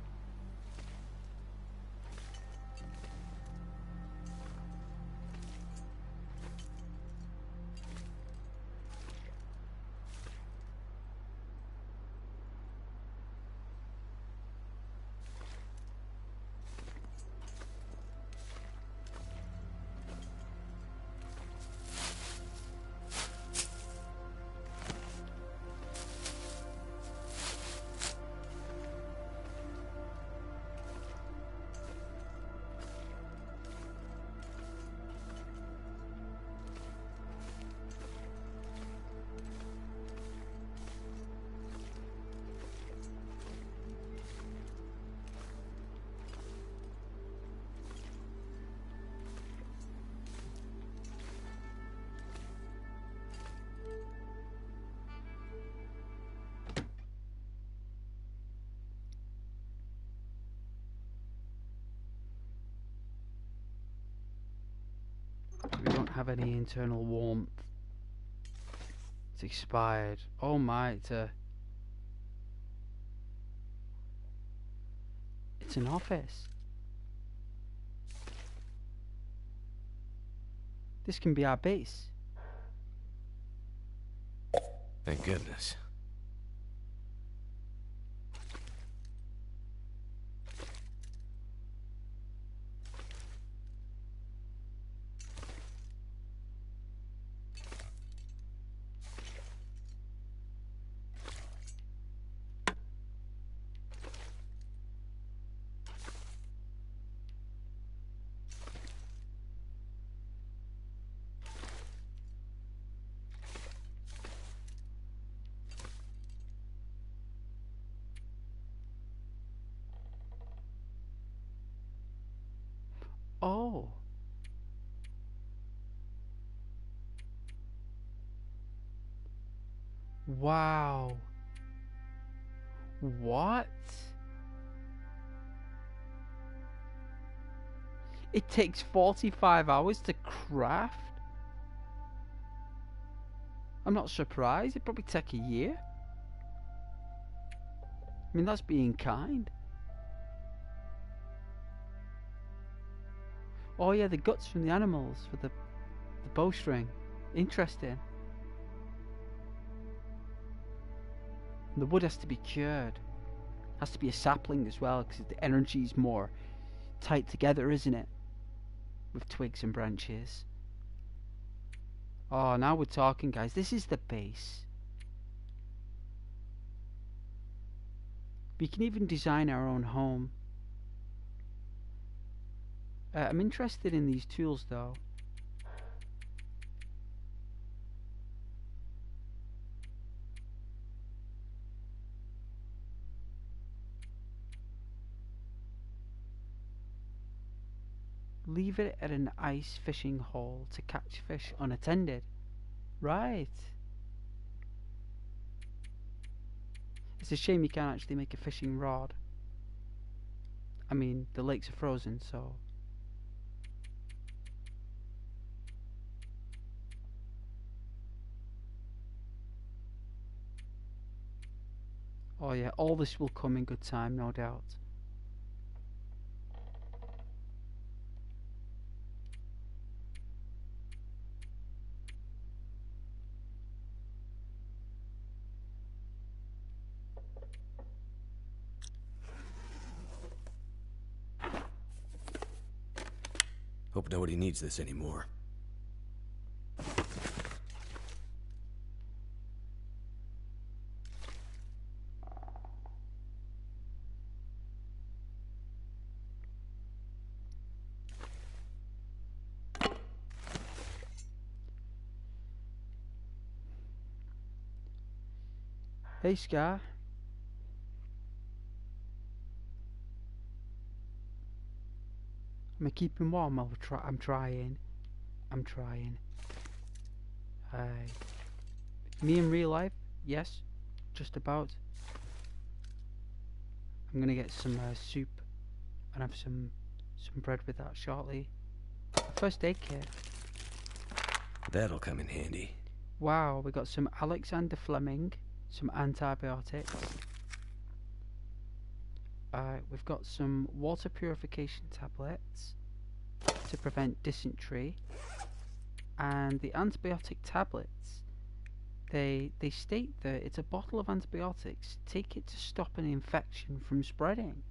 have any internal warmth. It's expired. Oh my, it's an office. This can be our base. Thank goodness. Oh. Wow. What? It takes 45 hours to craft? I'm not surprised. It'd probably take a year. I mean, that's being kind. Oh yeah, the guts from the animals for the bowstring. Interesting. The wood has to be cured. Has to be a sapling as well, because the energy is more tight together, isn't it? With twigs and branches. Oh, now we're talking, guys. This is the base. We can even design our own home. I'm interested in these tools, though. Leave it at an ice fishing hole to catch fish unattended. Right. It's a shame you can't actually make a fishing rod. I mean, the lakes are frozen, so... Oh yeah, all this will come in good time, no doubt. Hope nobody needs this anymore. Hey Scar. Am I keeping warm? I'm trying. I'm trying. Me in real life? Yes. Just about. I'm gonna get some soup and have some bread with that shortly. First aid kit. That'll come in handy. Wow, we got some Alexander Fleming, some antibiotics. We've got some water purification tablets to prevent dysentery, and the antibiotic tablets. They state that it's a bottle of antibiotics. Take it to stop an infection from spreading.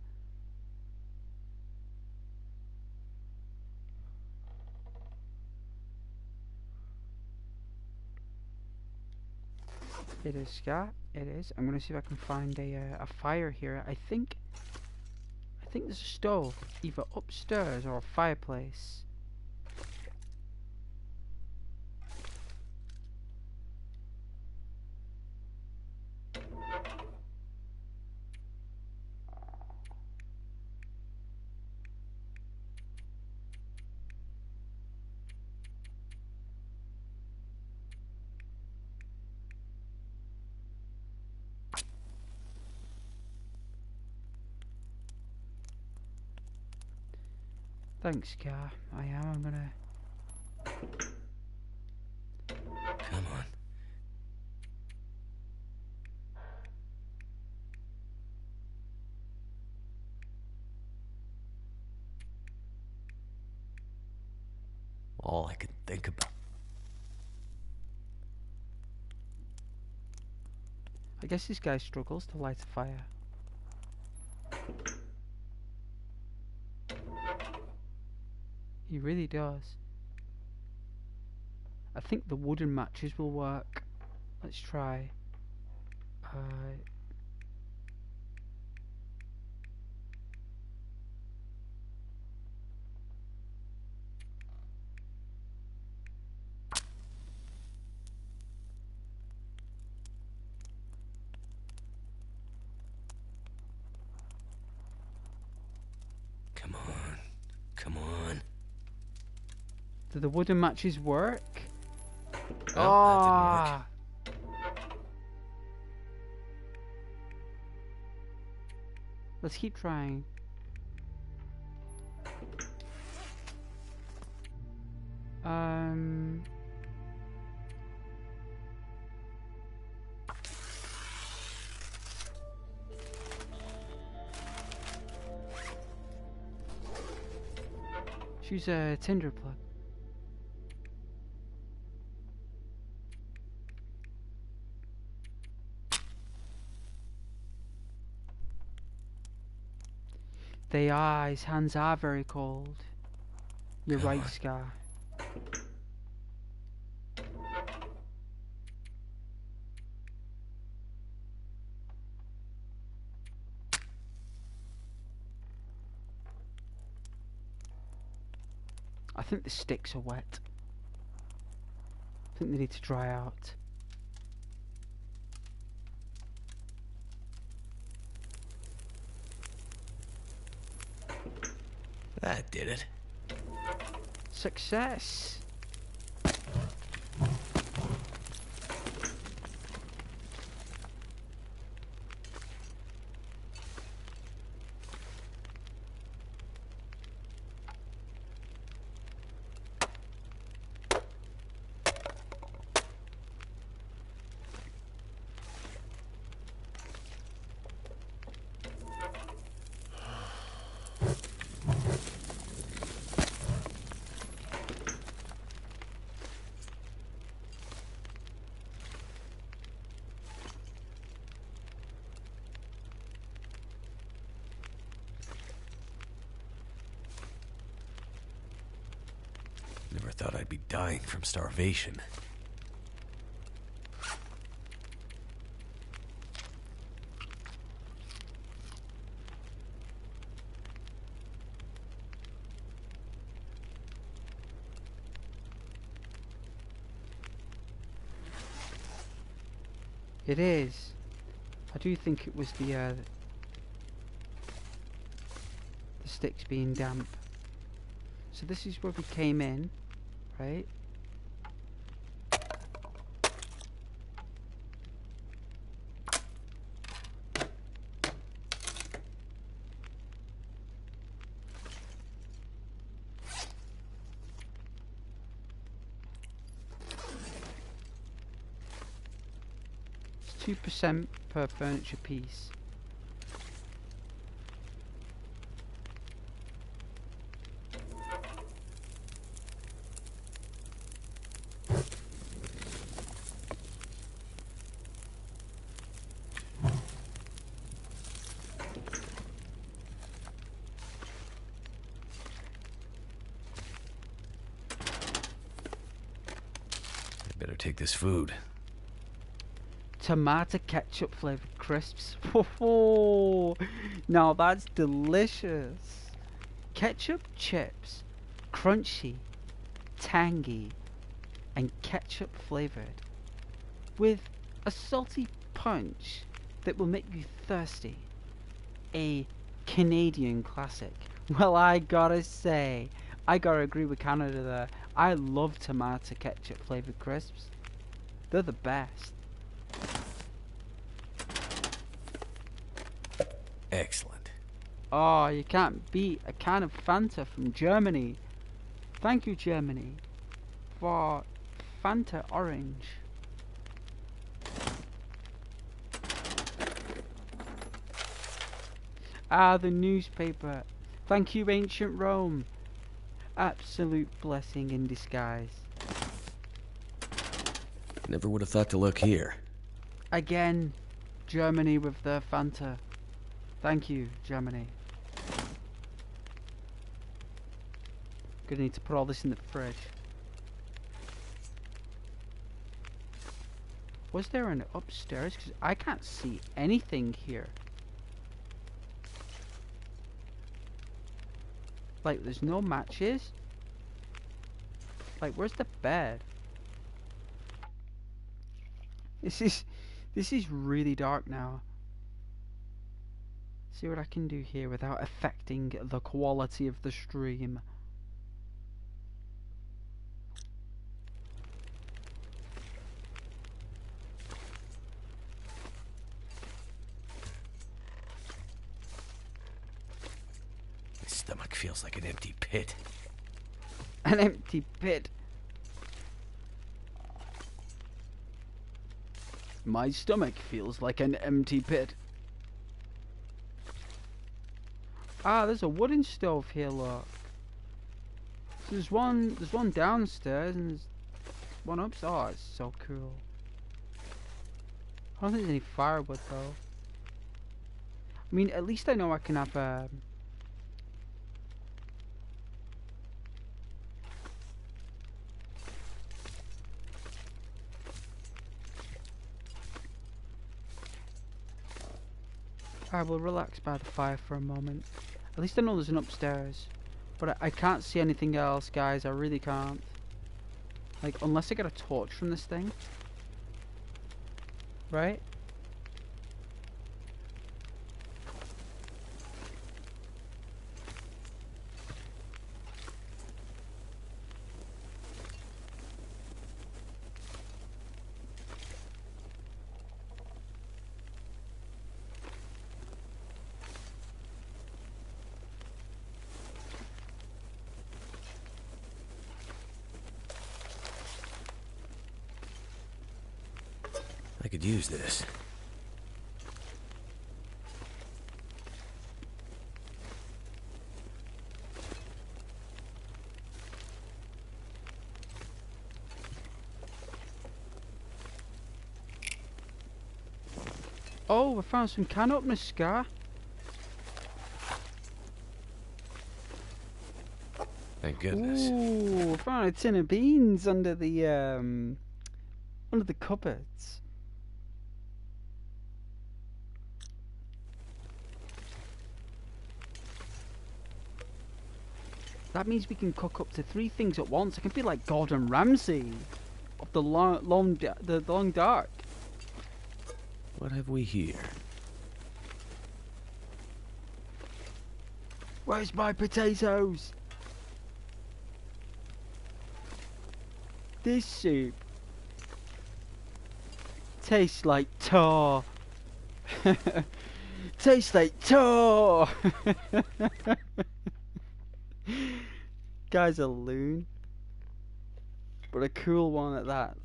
It is, Scott. It is. I'm gonna see if I can find a fire here. I think there's a stove, either upstairs or a fireplace. Thanks, Car. I'm gonna All I could think about. I guess this guy struggles to light a fire. He really does. I think the wooden matches will work. Let's try. Come on. Come on. Do the wooden matches work? Well, that didn't work. Let's keep trying. Choose a tinder plug. His hands are very cold. You're Come right, on. Scar. I think the sticks are wet. I think they need to dry out. That did it. Success! Never thought I'd be dying from starvation. It is. I do think it was the sticks being damp. So this is where we came in, right? It's 2% per furniture piece. I better take this food. Tomato ketchup flavored crisps. Oh, now that's delicious. Ketchup chips, crunchy, tangy, and ketchup flavored, with a salty punch that will make you thirsty. A Canadian classic. Well, I gotta say, I gotta agree with Canada there. I love tomato ketchup flavored crisps. They're the best. Excellent. Oh, you can't beat a can of Fanta from Germany. Thank you, Germany, for Fanta Orange. Ah, the newspaper. Thank you, ancient Rome. Absolute blessing in disguise. Never would have thought to look here. Again, Germany with their Fanta. Thank you, Germany. Gonna need to put all this in the fridge. Was there an upstairs? Because I can't see anything here. Like, there's no matches. Like, where's the bed? This is really dark now. See what I can do here without affecting the quality of the stream. My stomach feels like an empty pit. An empty pit. My stomach feels like an empty pit. Ah, there's a wooden stove here, look. So there's one downstairs and there's one upstairs. Oh, it's so cool. I don't think there's any firewood though. I mean, at least I know I can have I will relax by the fire for a moment. At least I know there's an upstairs. But I can't see anything else, guys. I really can't. Like, unless I get a torch from this thing. Right? I could use this. Oh, we found some can openers, Scar. Thank goodness. Ooh, I found a tin of beans under the cupboards. That means we can cook up to 3 things at once. I can be like Gordon Ramsay of the long dark. What have we here? Where's my potatoes? This soup tastes like tar. Tastes like tar. Guy's a loon, but a cool one at that.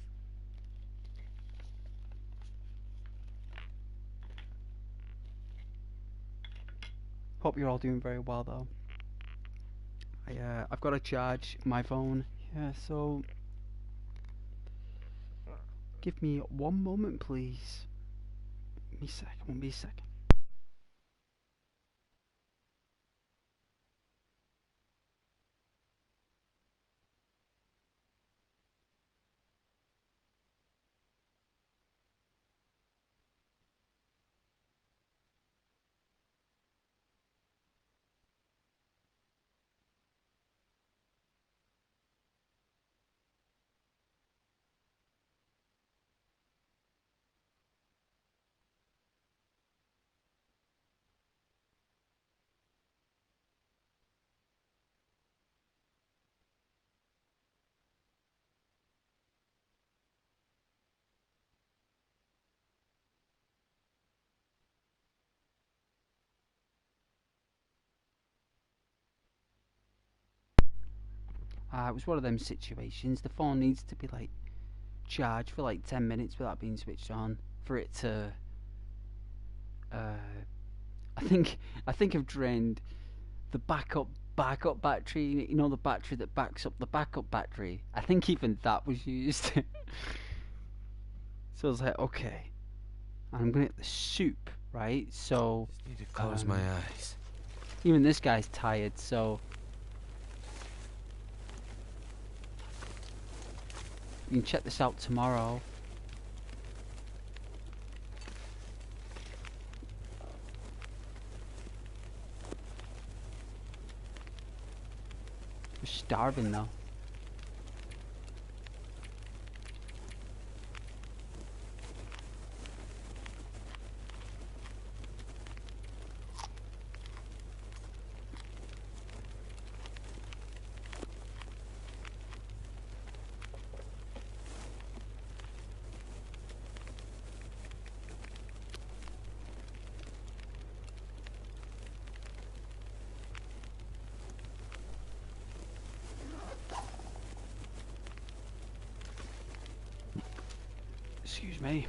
Hope you're all doing very well though. I've got to charge my phone. Yeah, so give me 1 moment, please. Give me a second. Won't be a second. It was one of them situations. The phone needs to be like charged for like 10 minutes without being switched on for it to. I think I've drained the backup backup battery, you know, the battery that backs up the backup battery. I think even that was used. So I was like, okay, I'm gonna get the soup, right? So Just need to close my eyes. even this guy's tired, so you can check this out tomorrow. We're starving though. Excuse me.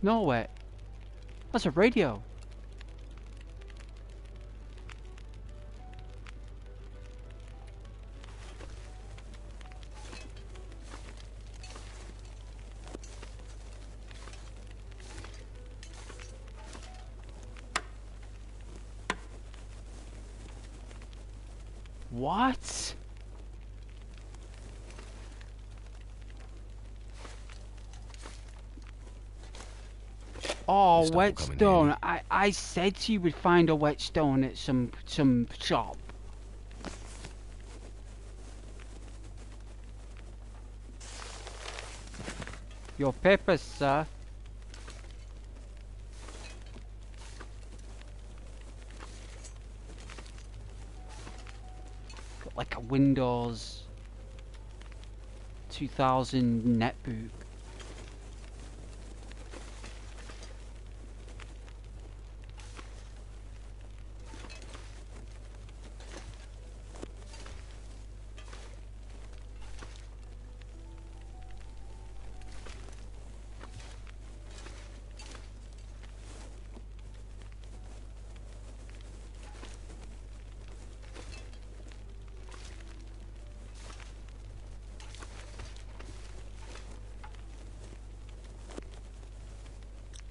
No way. That's a radio. What? Oh, This stuff will come in whetstone. handy. I said you would find a whetstone at some shop. Your papers, sir. Got like a Windows 2000 netbook.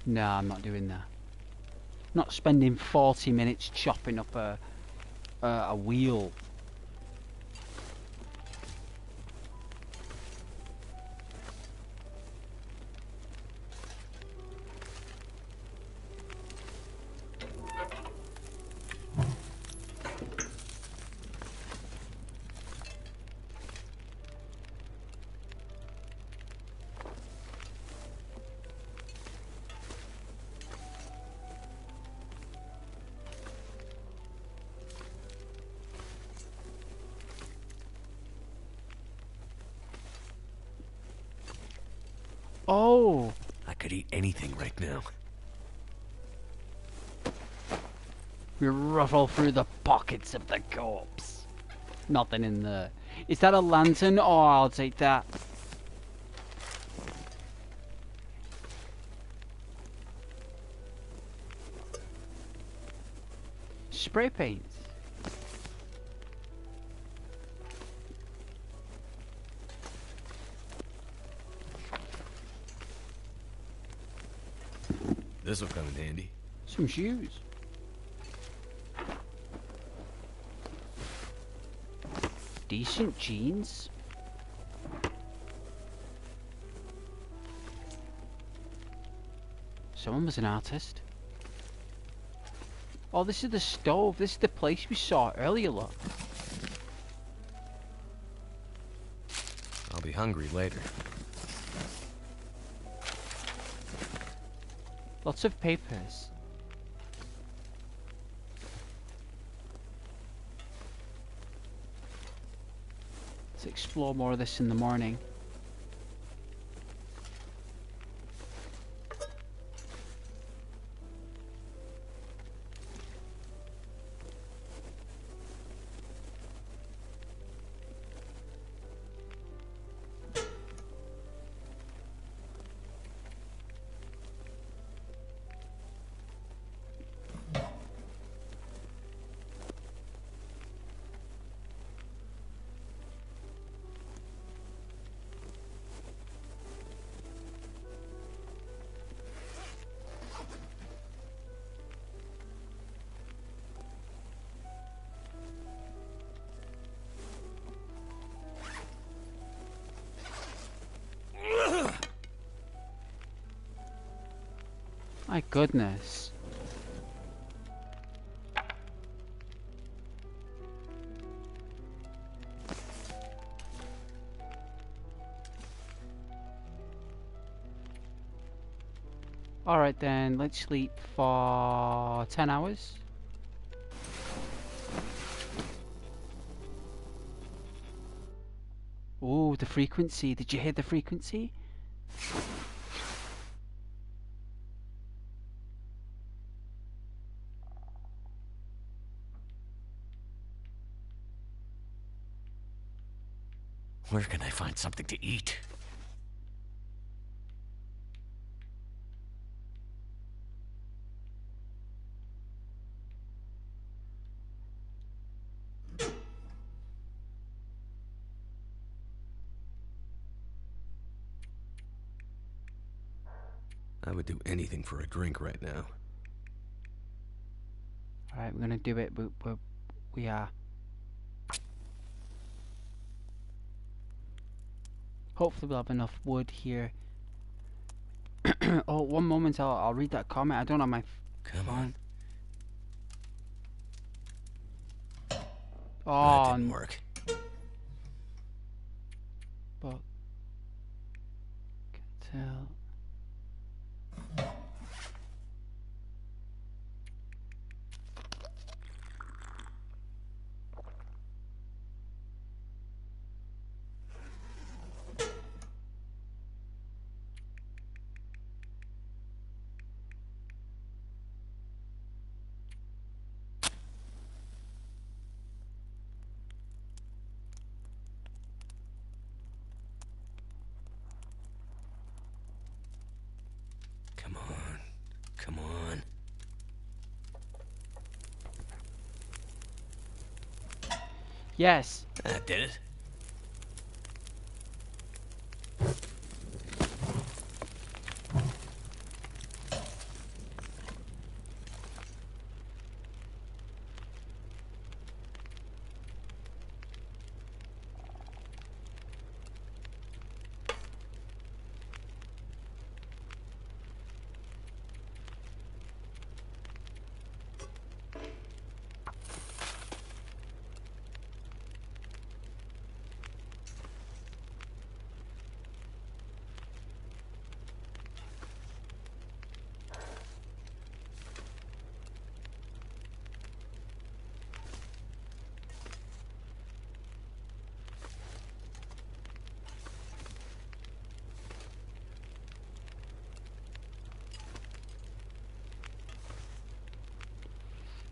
Nah, I'm not doing that. Not spending 40 minutes chopping up a wheel. Oh, I could eat anything right now. we ruffle through the pockets of the corpse. Nothing in there. Is that a lantern? Oh, I'll take that. Spray paint. This'll come in handy. Some shoes. Decent jeans. Someone was an artist. Oh, this is the stove. This is the place we saw earlier, look. I'll be hungry later. Lots of papers. Let's explore more of this in the morning. My goodness. Alright then, let's sleep for 10 hours. Oh, the frequency. Did you hear the frequency? Where can I find something to eat? I would do anything for a drink right now. Alright, we're gonna do it. We are. Hopefully we'll have enough wood here. Oh, one moment, I'll read that comment. I don't have my Come phone. on. Oh, That didn't work. but can tell. Come on. Come on. Yes. That did it.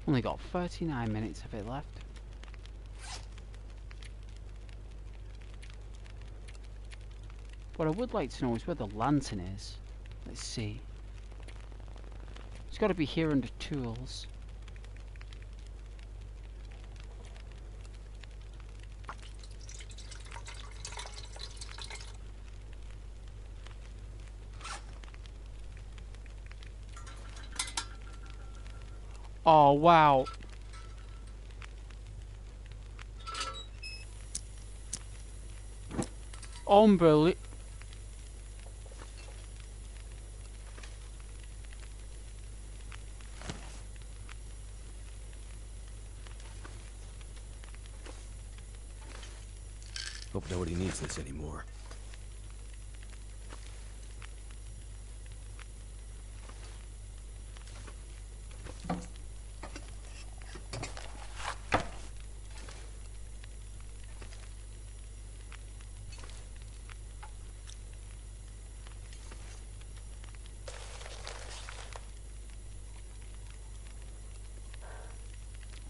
Only got 39 minutes of it left. What I would like to know is where the lantern is. Let's see. It's got to be here under tools. Oh, wow. Unbelievable. Hope nobody needs this anymore.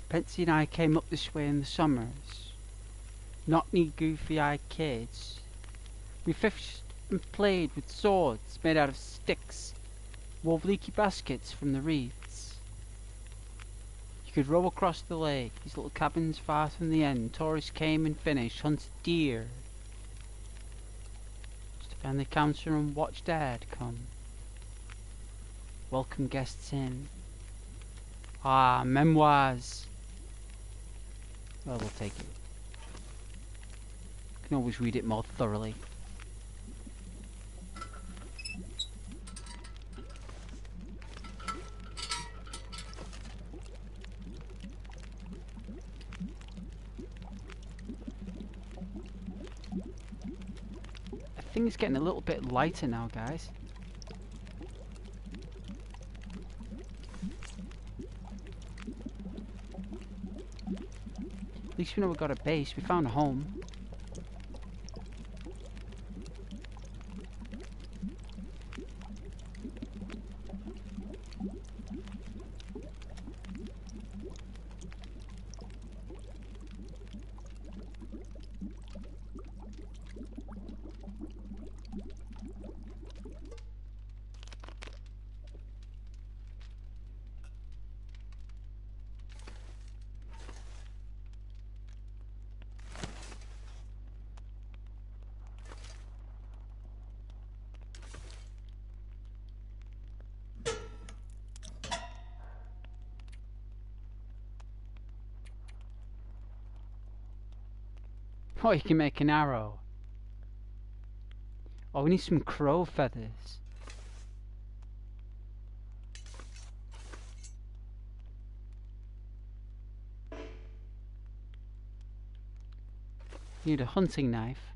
Betsy and I came up this way in the summers. Not any goofy-eyed kids. We fished and played with swords made out of sticks, wove leaky baskets from the reeds. You could row across the lake, these little cabins far from the end. Tourists came and finished, hunted deer. Just to find the counter and watch Dad come. Welcome guests in. Ah, memoirs. Well, we'll take it. Can always read it more thoroughly. think it's getting a little bit lighter now, guys. At least we know we got a base. We found a home. Oh, you can make an arrow. Oh, we need some crow feathers. Need a hunting knife.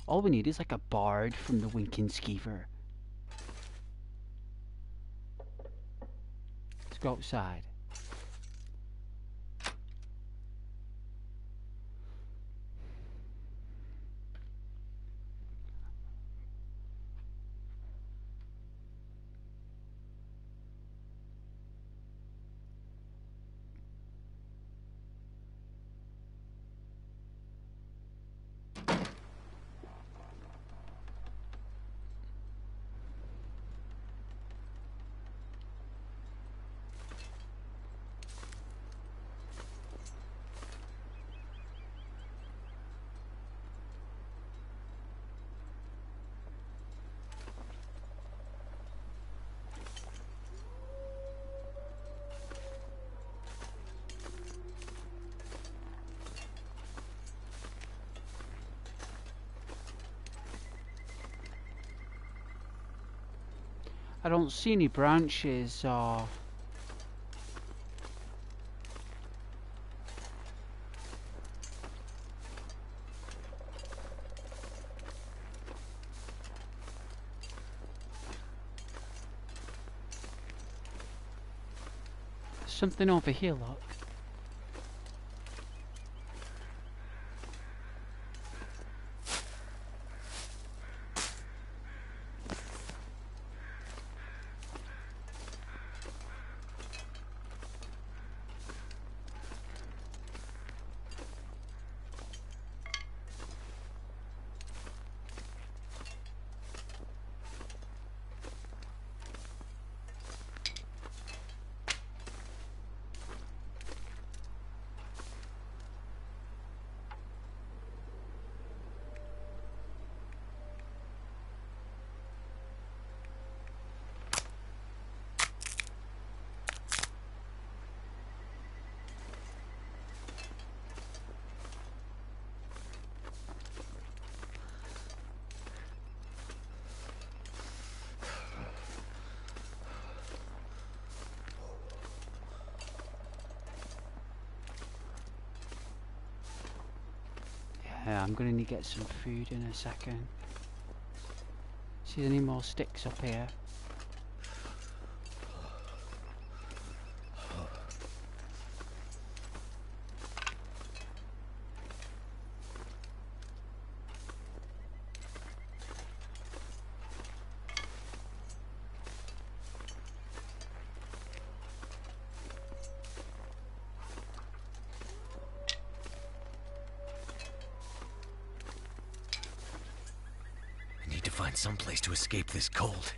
All we need is like a bard from the Winking Skeever. Let's go outside. I don't see any branches or... Something over here, look. Yeah, I'm gonna need to get some food in a second. See any more sticks up here? Find some place to escape this cold.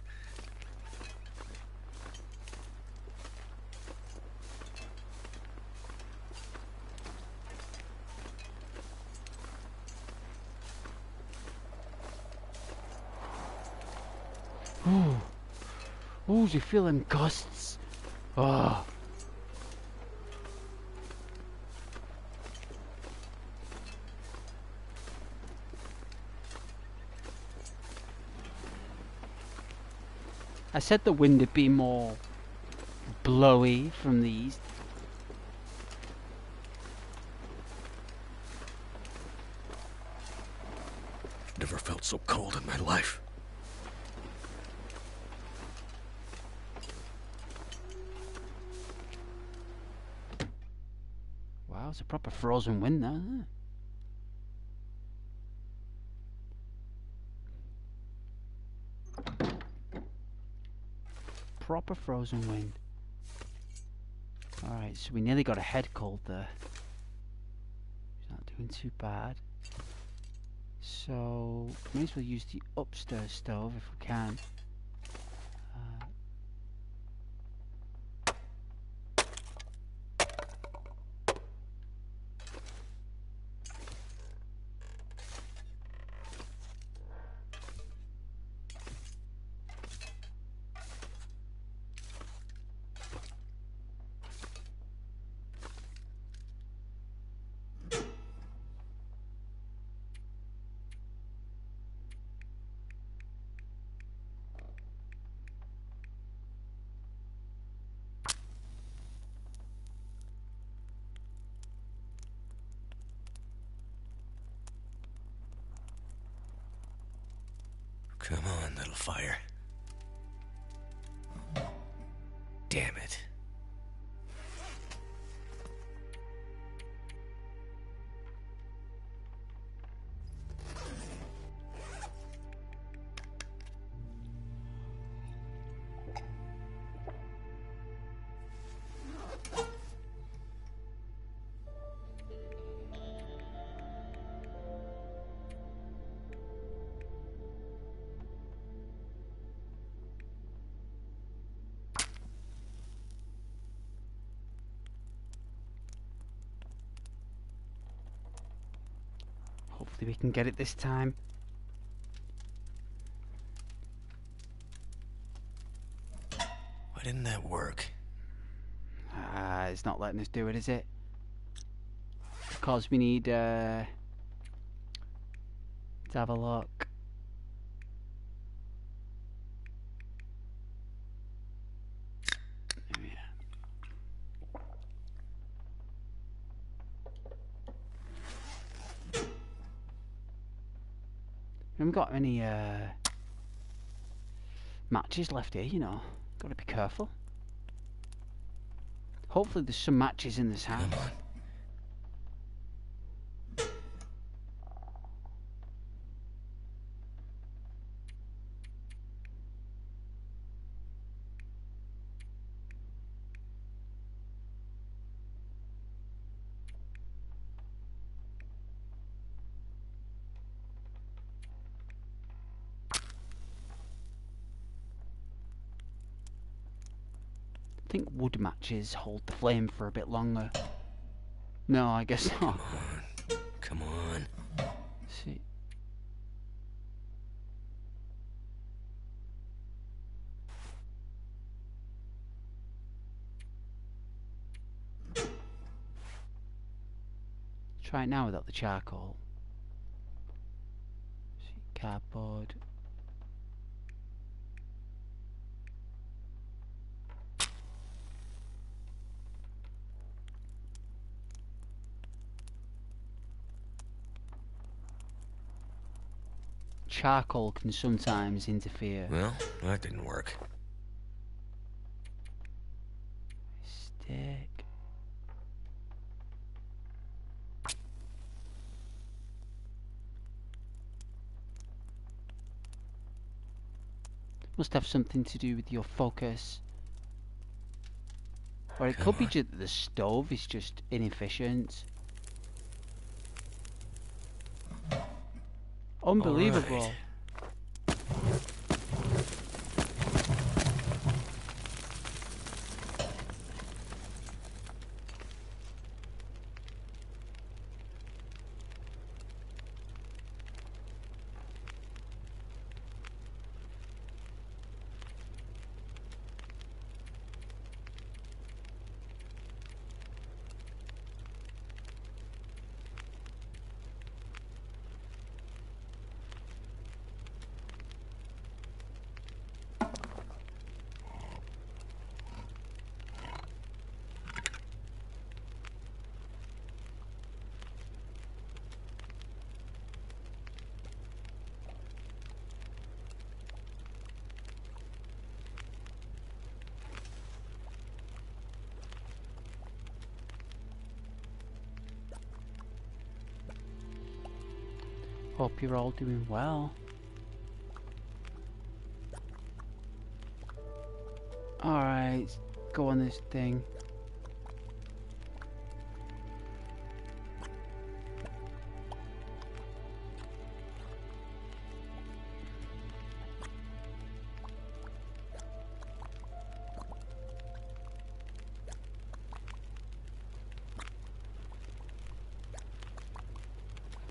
Ooh. Ooh, you feel them gusts. Oh. I said the wind would be more blowy from the east. Never felt so cold in my life. Wow, it's a proper frozen wind there, isn't it? Proper frozen wind. Alright, so we nearly got a head cold there. He's not doing too bad. So, may as well use the upstairs stove if we can. Come on, little fire. Damn it. Hopefully we can get it this time. Why didn't that work? It's not letting us do it, is it? Because we need to have a look. There we are. We haven't got any matches left here, you know. Got to be careful. Hopefully there's some matches in this house. Come on. I think wood matches hold the flame for a bit longer. No, I guess not. Come on. See. Try it now without the charcoal. See, cardboard. Charcoal can sometimes interfere. Well, that didn't work. Stick. Must have something to do with your focus. Or it could be just that the stove is just inefficient. Unbelievable. All right. Hope you're all doing well. Alright, go on this thing.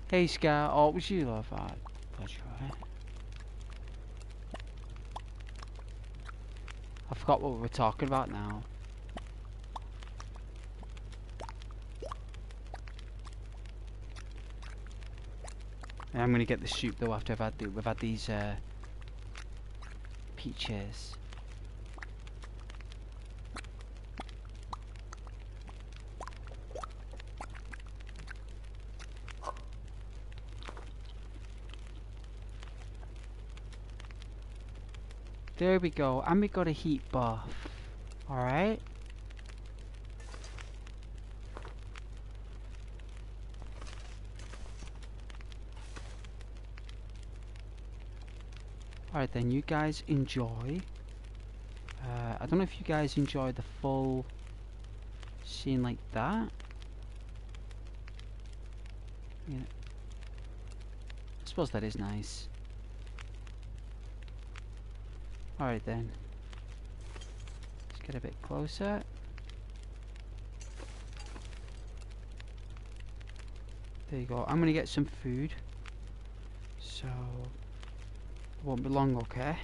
Hey Scar, oh, was you love that? That's right. I forgot what we were talking about now. And I'm gonna get the soup though after we've had these peaches. There we go, and we got a heat buff. Alright. Alright then, you guys enjoy. I don't know if you guys enjoy the full scene like that. Yeah. I suppose that is nice. Alright then. Let's get a bit closer. There you go. I'm gonna get some food. So it won't be long, okay?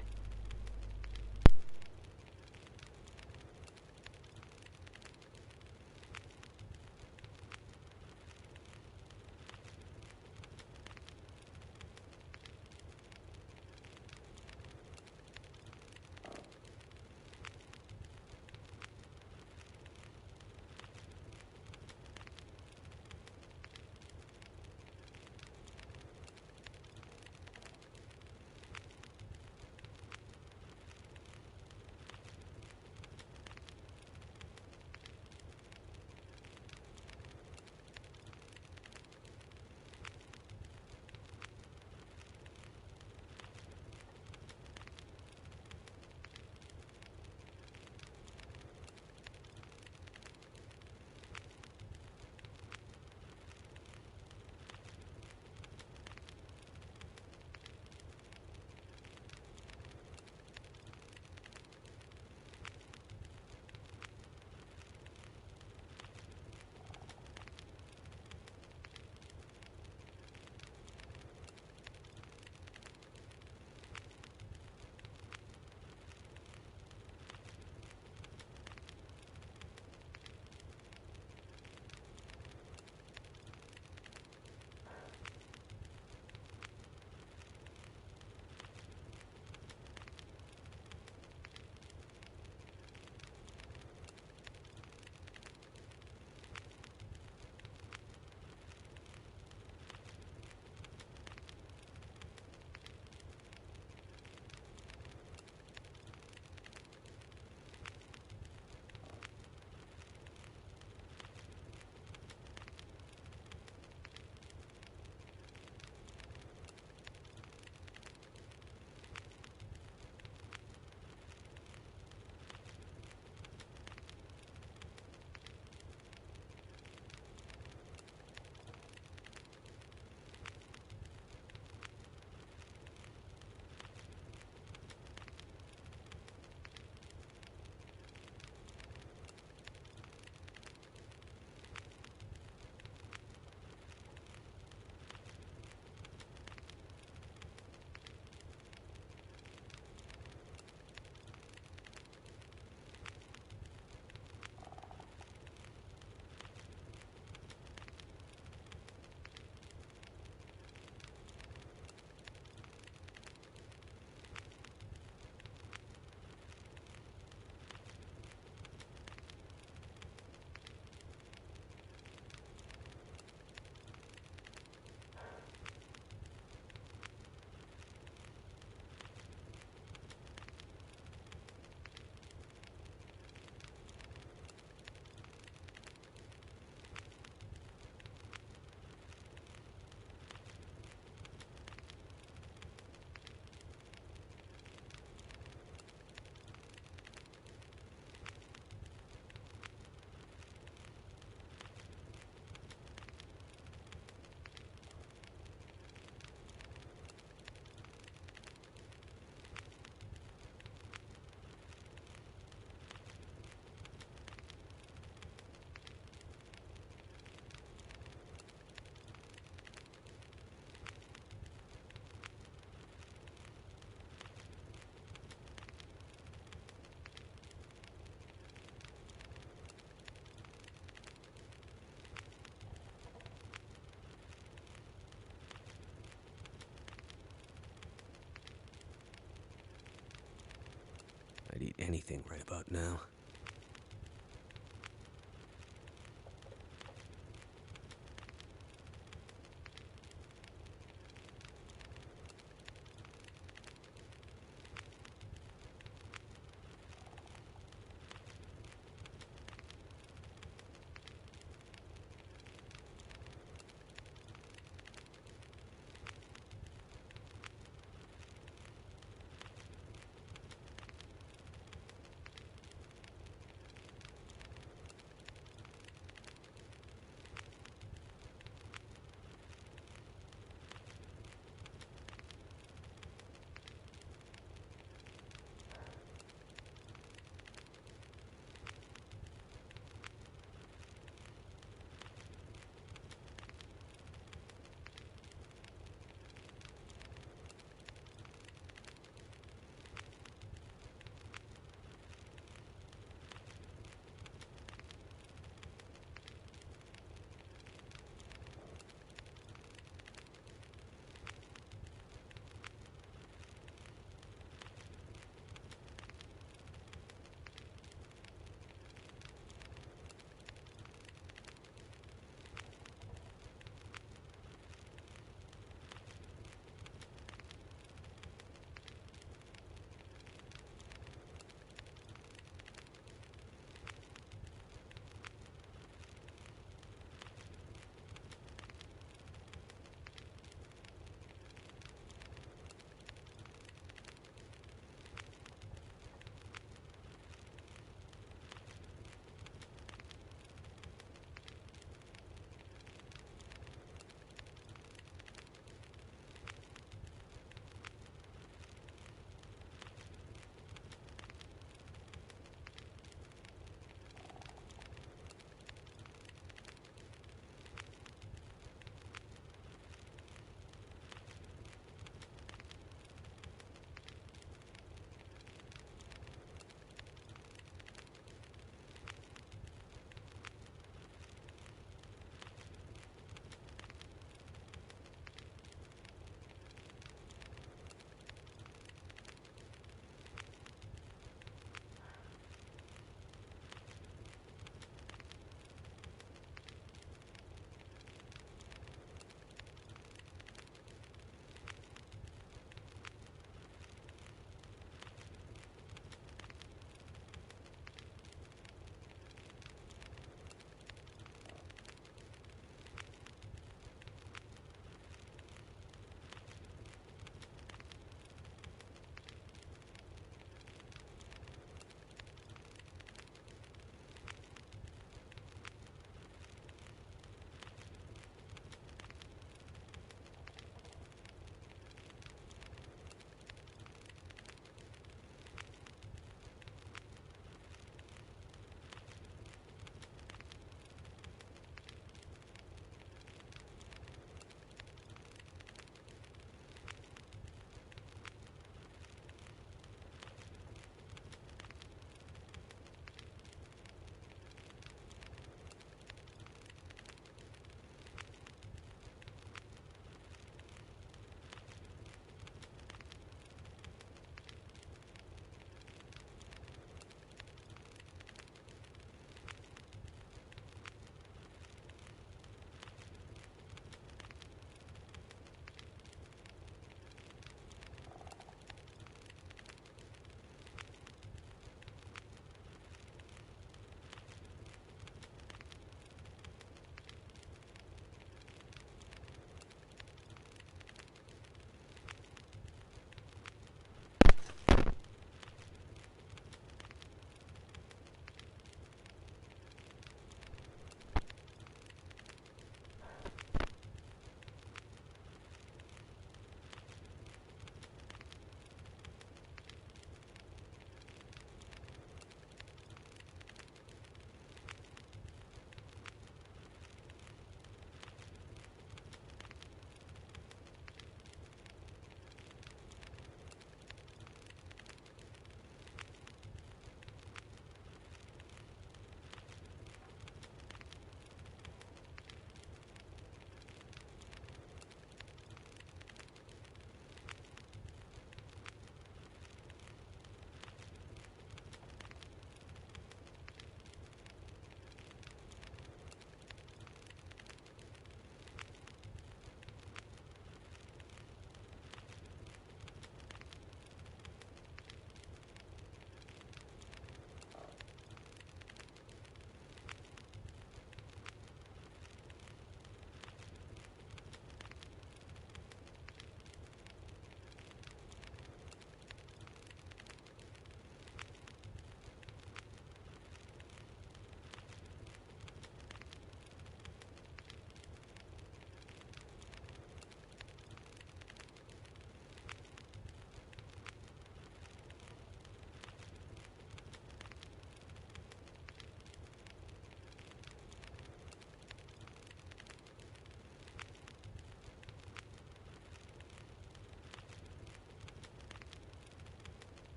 I'd eat anything right about now.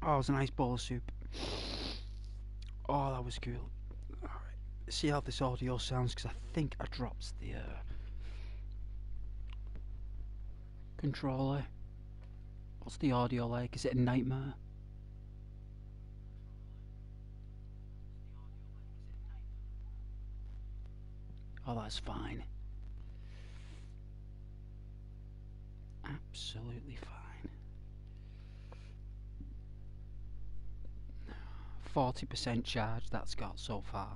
Oh, it was a nice bowl of soup. Oh, that was cool. Alright, see how this audio sounds, because I think I dropped the controller. What's the audio like? Is it a nightmare? Oh, that's fine. Absolutely fine. 40% charge that's got so far.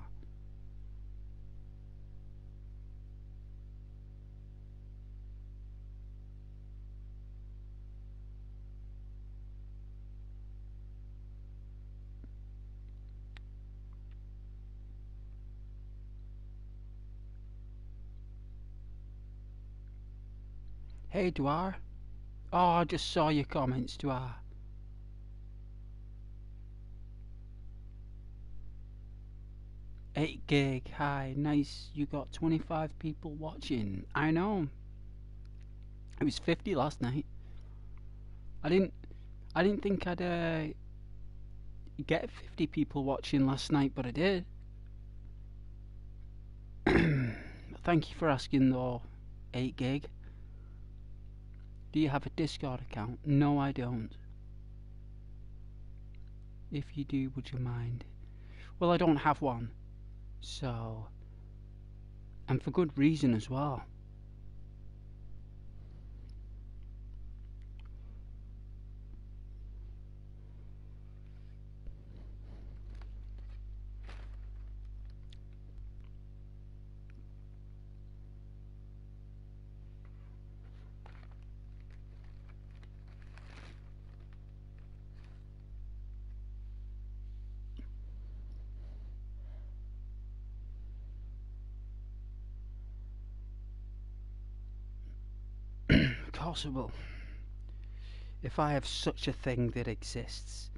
Hey, Dwar. Oh, I just saw your comments, Dwar. 8 gig, hi, nice. You got 25 people watching. I know. It was 50 last night. I didn't think I'd get 50 people watching last night, but I did. Thank you for asking though. 8 gig. Do you have a Discord account? No, I don't. If you do, would you mind? Well, I don't have one. So, and for good reason as well. Of course I will. If I have such a thing that exists,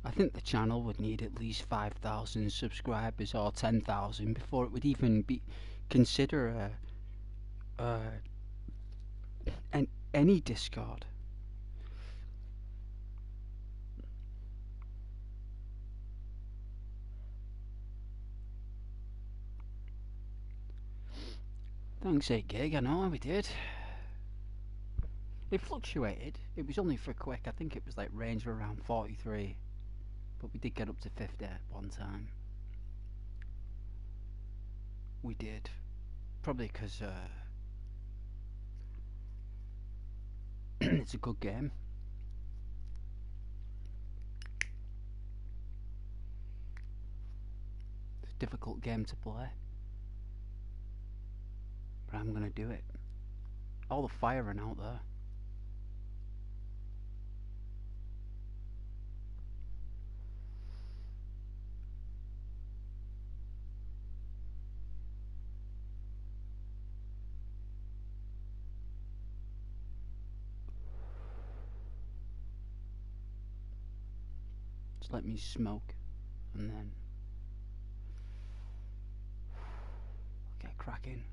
I think the channel would need at least 5,000 subscribers or 10,000 before it would even be consider any Discord. Thanks 8 gig, I know we did. It fluctuated. It was only for quick. I think it was like range of around 43. But we did get up to 50 at one time. We did. Probably because it's a good game. It's a difficult game to play. But I'm gonna do it. All the firing out there. Just let me smoke and then get cracking.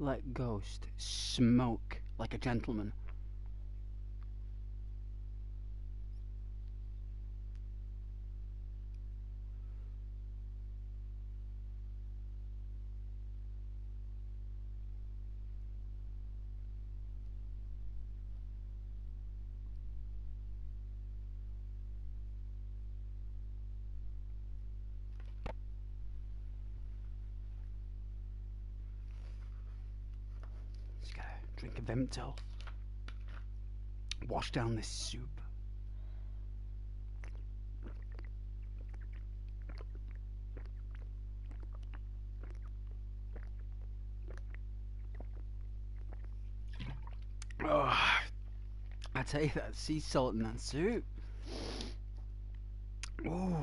Let Ghost smoke like a gentleman. Just gotta drink a Vimto. Wash down this soup. Oh, I tell you, that sea salt in that soup. Ooh.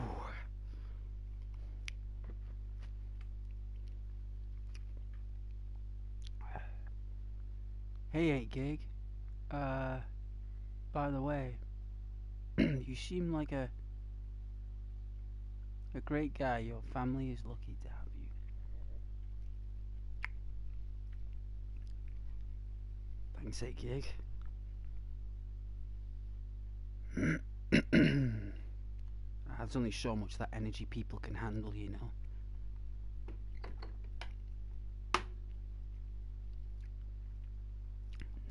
Hey 8 gig. By the way, you seem like a great guy. Your family is lucky to have you. Thanks 8 gig. There's only so much that energy people can handle, you know.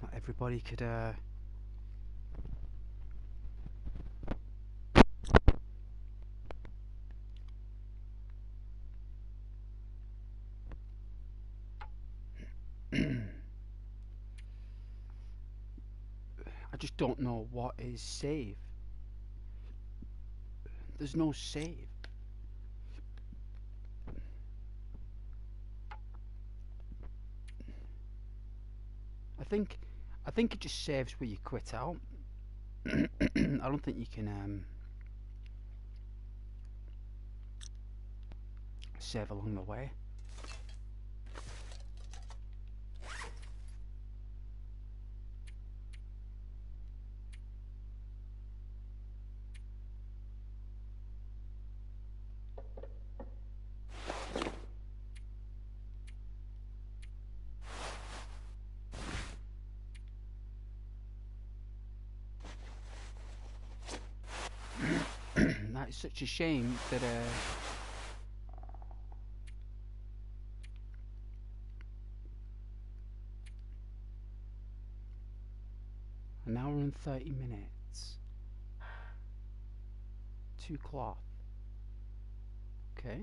Not everybody could, I just don't know what is save. There's no save. I think it just saves where you quit out. I don't think you can save along the way. That is such a shame that an hour and 30 minutes. 2 cloth. Okay.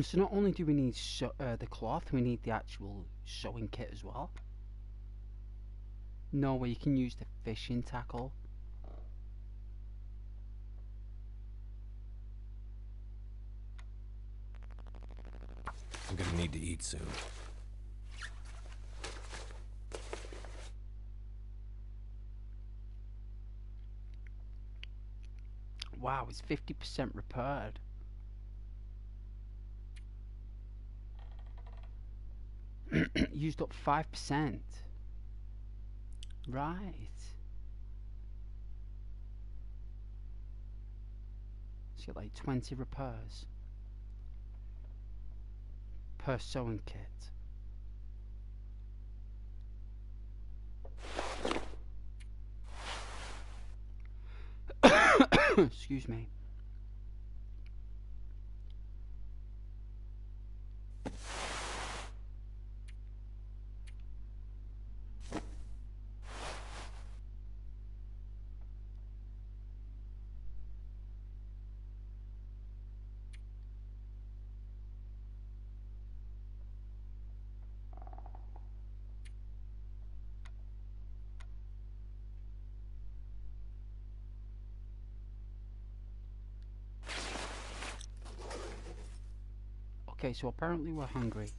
So not only do we need the cloth, we need the actual sewing kit as well. No way you can use the fishing tackle. I'm gonna need to eat soon. Wow, it's 50% repaired. Used up 5%. Right. So you got like 20 repairs per sewing kit. Excuse me. Okay, so apparently we're hungry.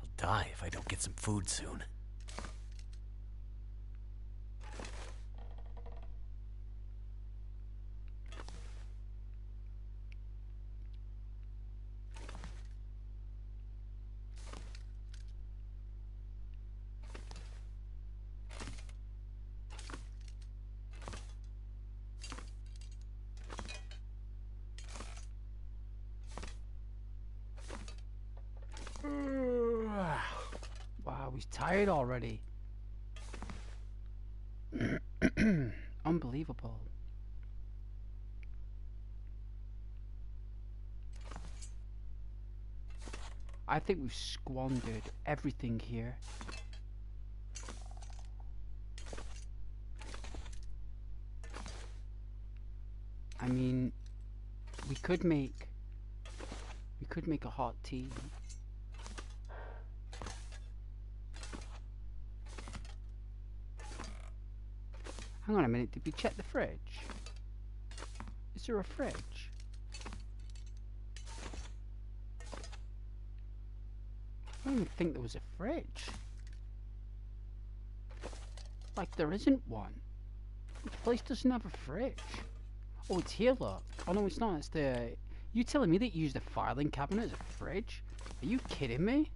I'll die if I don't get some food soon. Wow, he's tired already. Unbelievable. I think we've squandered everything here. I mean, we could make a hot tea. Hang on a minute, did we check the fridge? Is there a fridge? I don't even think there was a fridge. Like, there isn't one. The place doesn't have a fridge. Oh, it's here, look. Oh, no, it's not. It's the... You telling me that you used a filing cabinet as a fridge? Are you kidding me?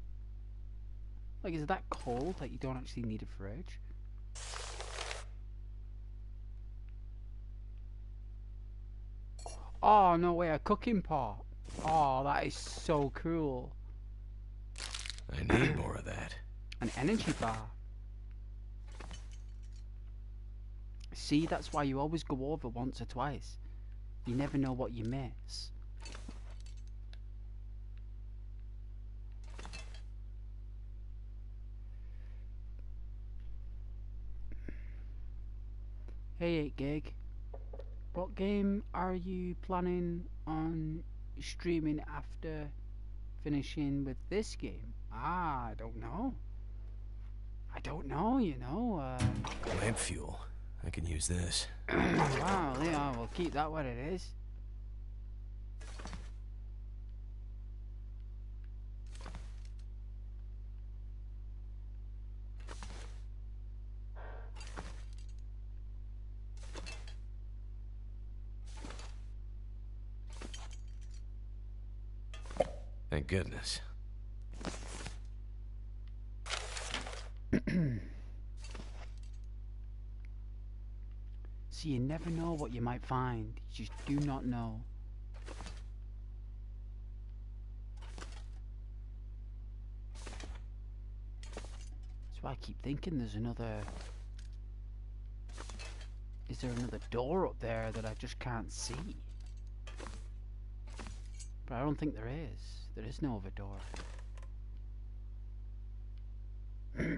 Like, is it that cold that you don't actually need a fridge? Oh, no way, a cooking pot. Oh, that is so cool. I need more of that. An energy bar. See, that's why you always go over once or twice. You never know what you miss. Hey 8gig, what game are you planning on streaming after finishing with this game? Ah, I don't know. I don't know, you know. Lamp fuel. I can use this. Wow, yeah, we'll keep that what it is. Thank goodness. See, you never know what you might find. You just do not know. That's why I keep thinking there's another... Is there another door up there that I just can't see? But I don't think there is. There is no other door. Let's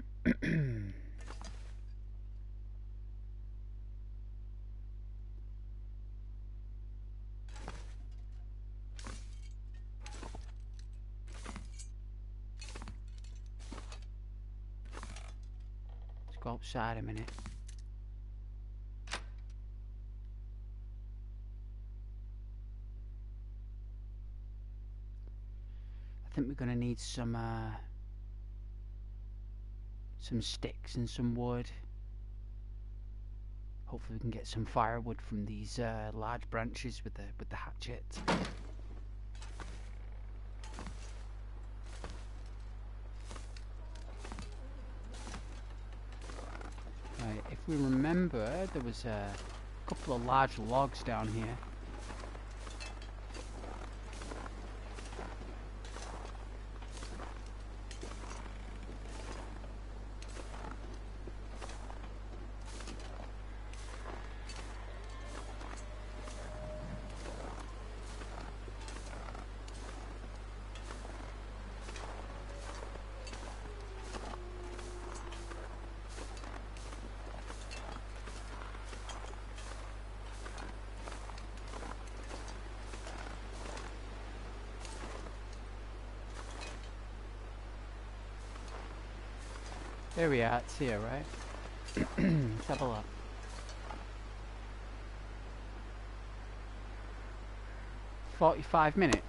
go outside a minute. I think we're gonna need some sticks and some wood. Hopefully we can get some firewood from these large branches with the hatchet. Right, if we remember, there was a couple of large logs down here. There we are, it's here, right? Let's have a look. "45 minutes.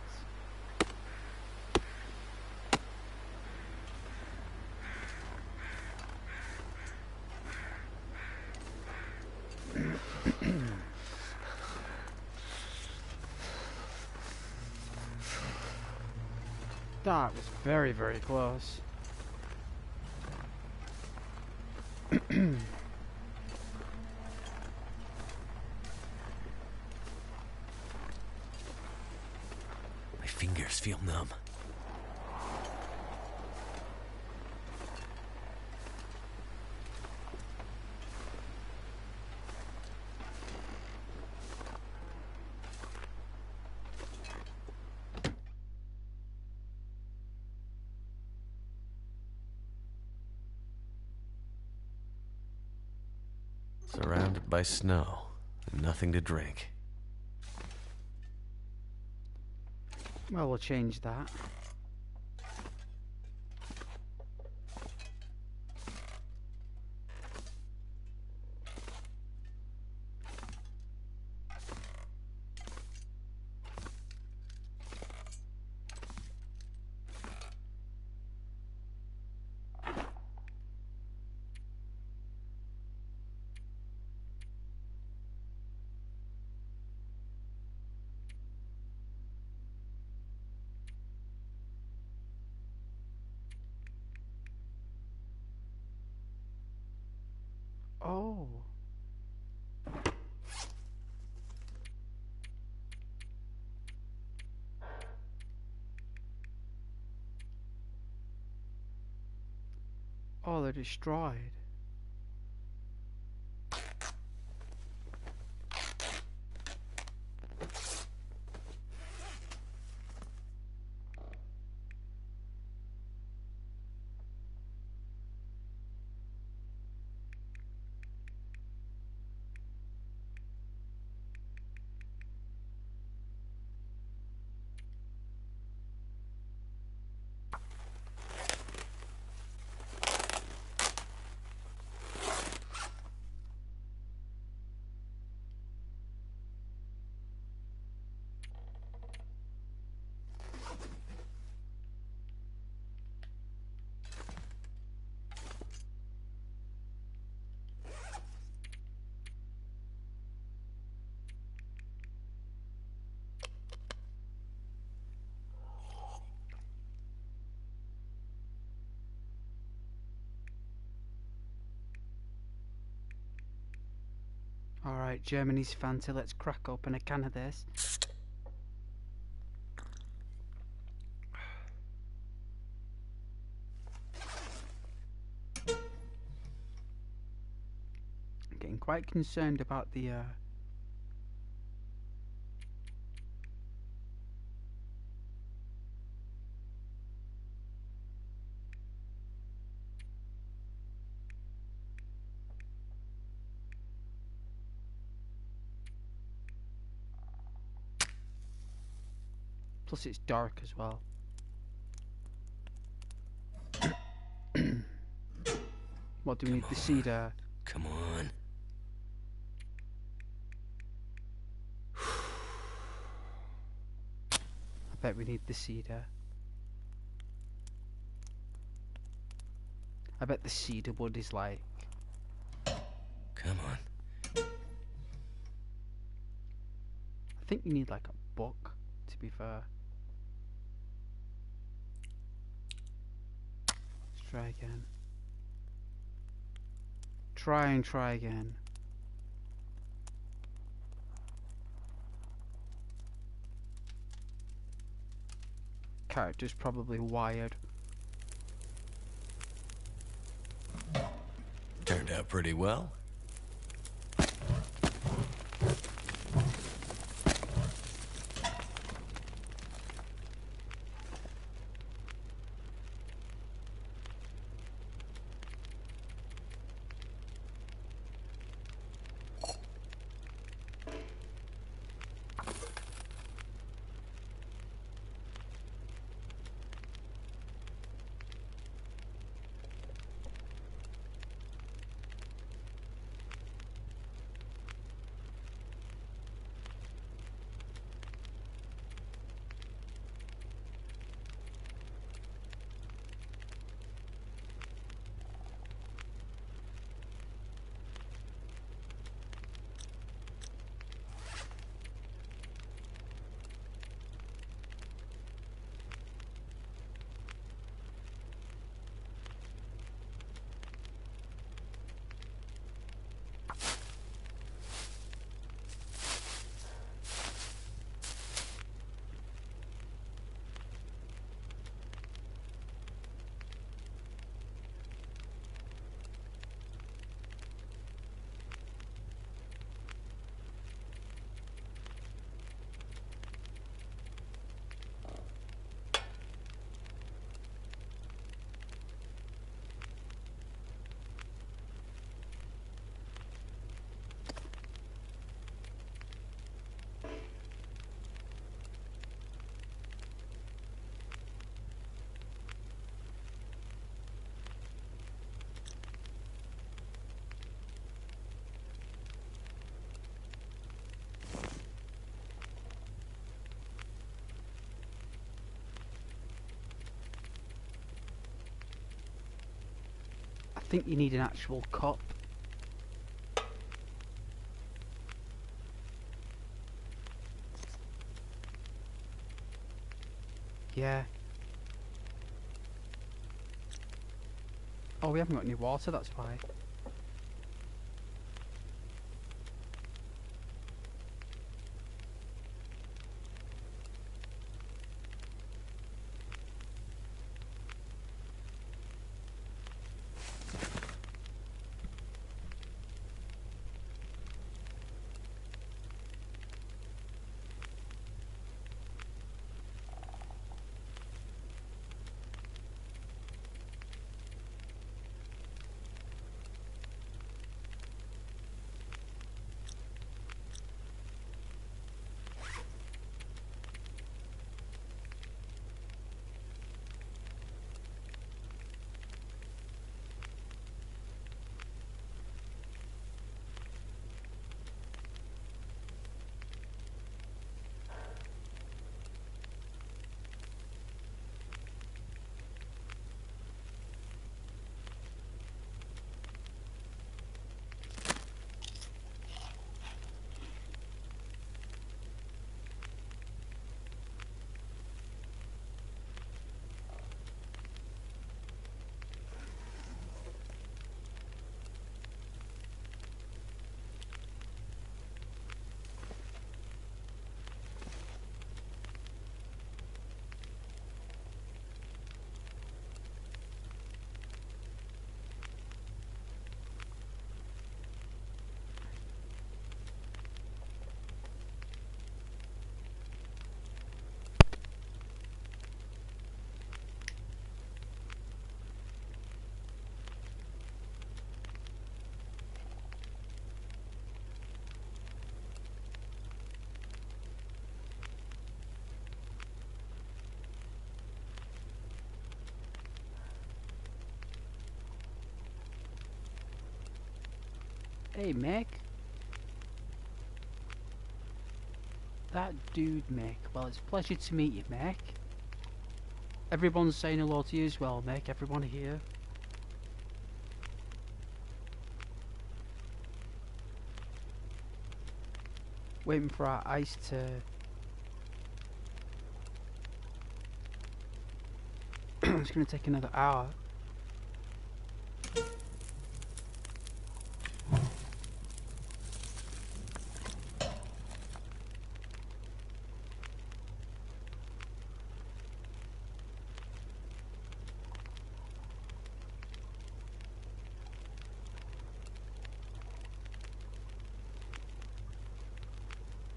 That was very, very close. My fingers feel numb. Surrounded by snow and nothing to drink. Well, we'll change that. Oh. Oh, they're destroyed. Alright, Germany's fancy, let's crack open a can of this. I'm getting quite concerned about the plus it's dark as well. What do we need? The cedar. Come on. I bet we need the cedar. I bet the cedar wood is like... Come on. I think you need like a book, to be fair. Let's try again. Try and try again. Character's probably wired. Turned out pretty well. I think you need an actual cup. Yeah. Oh, we haven't got any water, that's why. Hey, Mick. That dude, Mick. Well, it's a pleasure to meet you, Mick. Everyone's saying hello to you as well, Mick. Everyone here. Waiting for our ice to... It's going to take another hour.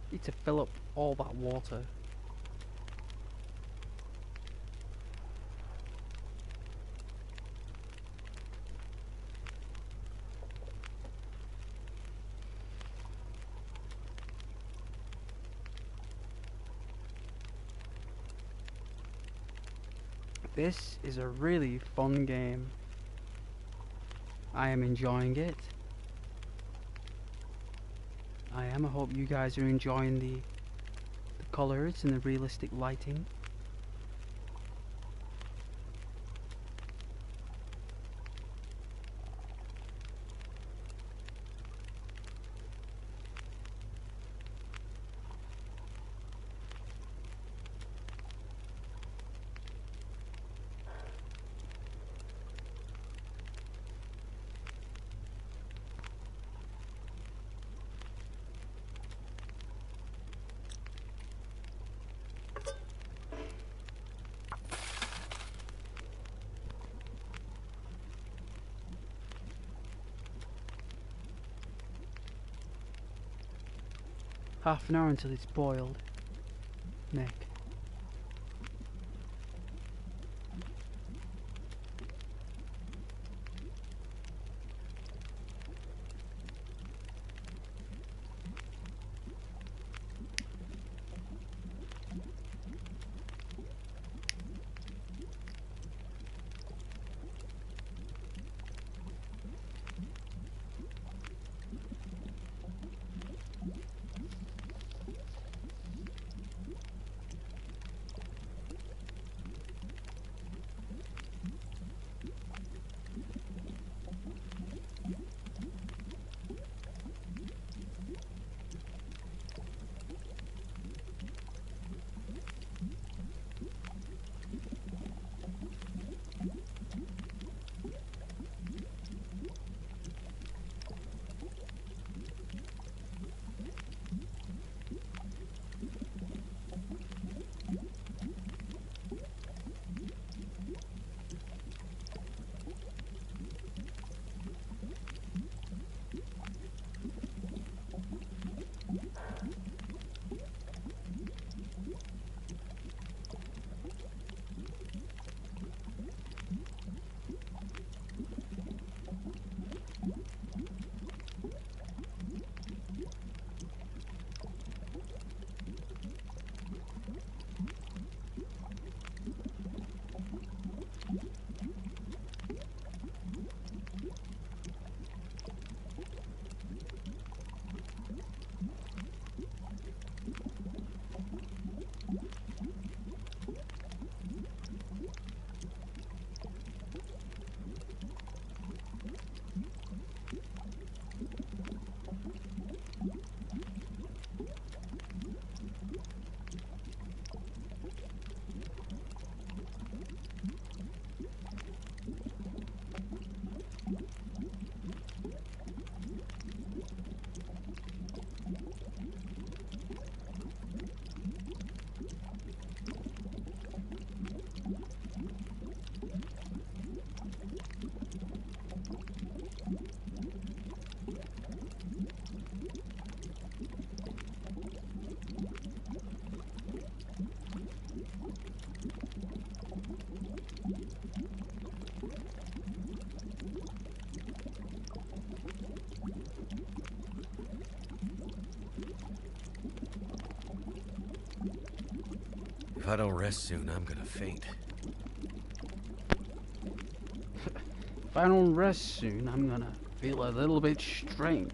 Need to fill up all that water. This is a really fun game. I am enjoying it. I hope you guys are enjoying the colours and the realistic lighting. Half an hour until it's boiled, Nick. If I don't rest soon, I'm gonna faint. If I don't rest soon, I'm gonna Feel a little bit strange.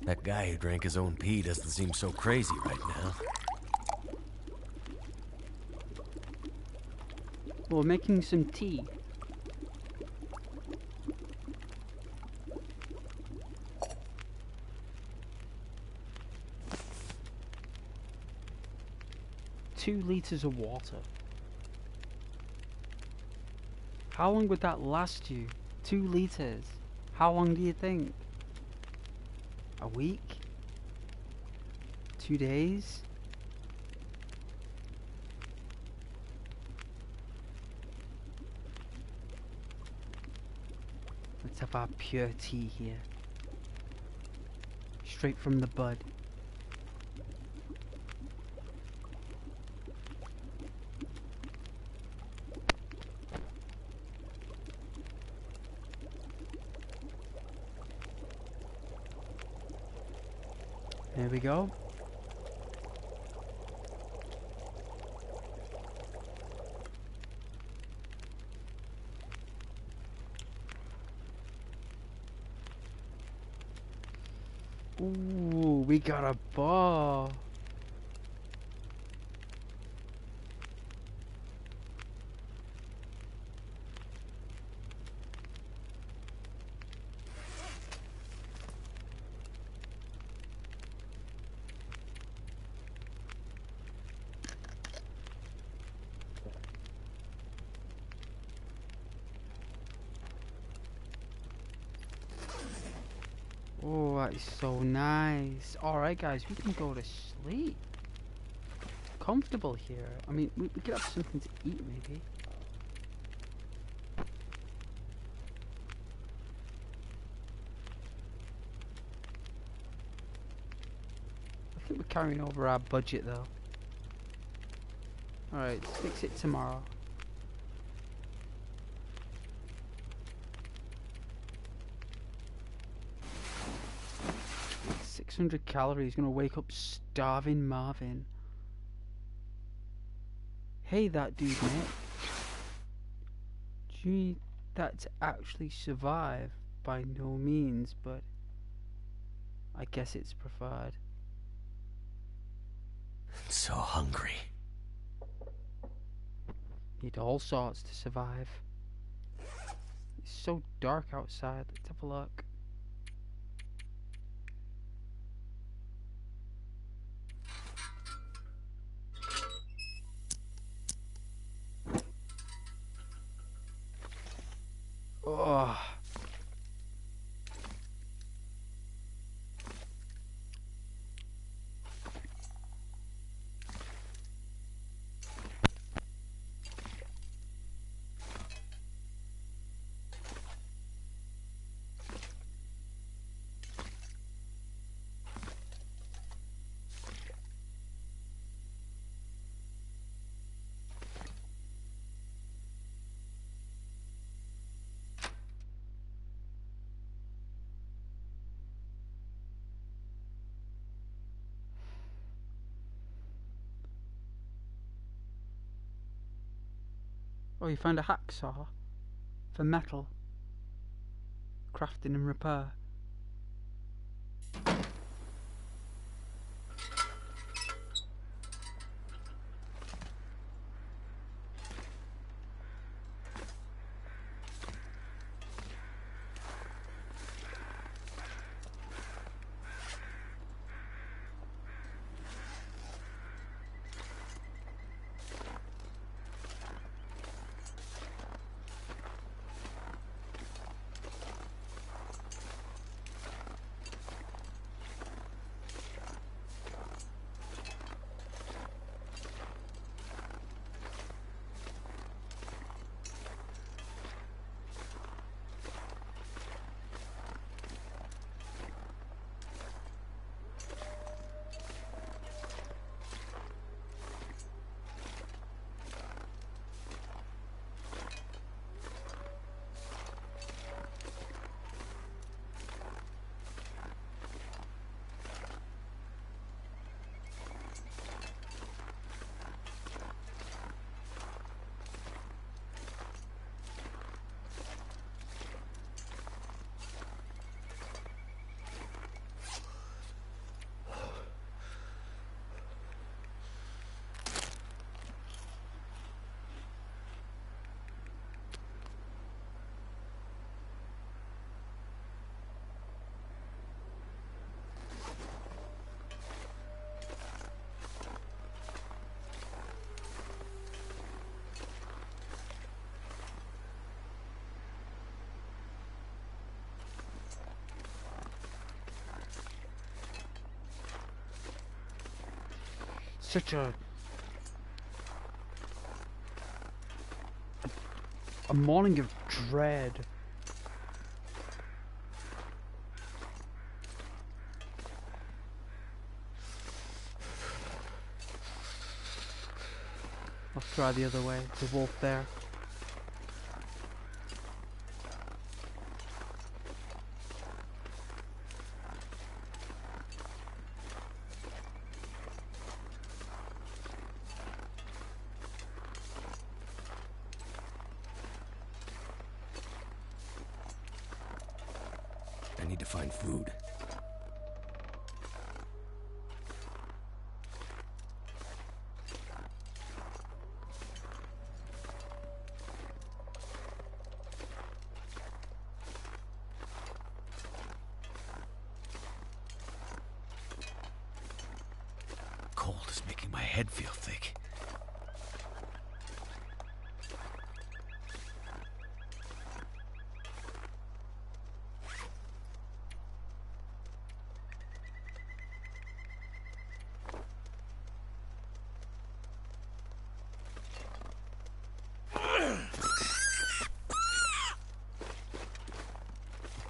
That guy who drank his own pee doesn't seem so crazy right now. We're making some tea. Two litres of water. How long would that last you? 2 litres. How long do you think? A week? 2 days? Let's have our pure tea here. Straight from the bud. There we go. Ooh, we got a bar. Oh, that is so nice. Alright guys, we can go to sleep. Comfortable here. I mean, we could have something to eat maybe. I think we're carrying over our budget though. Alright, let's fix it tomorrow. $600 gonna wake up starving Marvin. Hey, that dude, mate. Do you need that to actually survive? By no means, but I guess it's preferred. I'm so hungry. Need all sorts to survive. It's so dark outside. Let's have a look. Oh. Oh, you found a hacksaw for metal crafting and repair. such a morning of dread. Let's try the other way. The wolf there. I need to find food. Cold is making my head feel thick.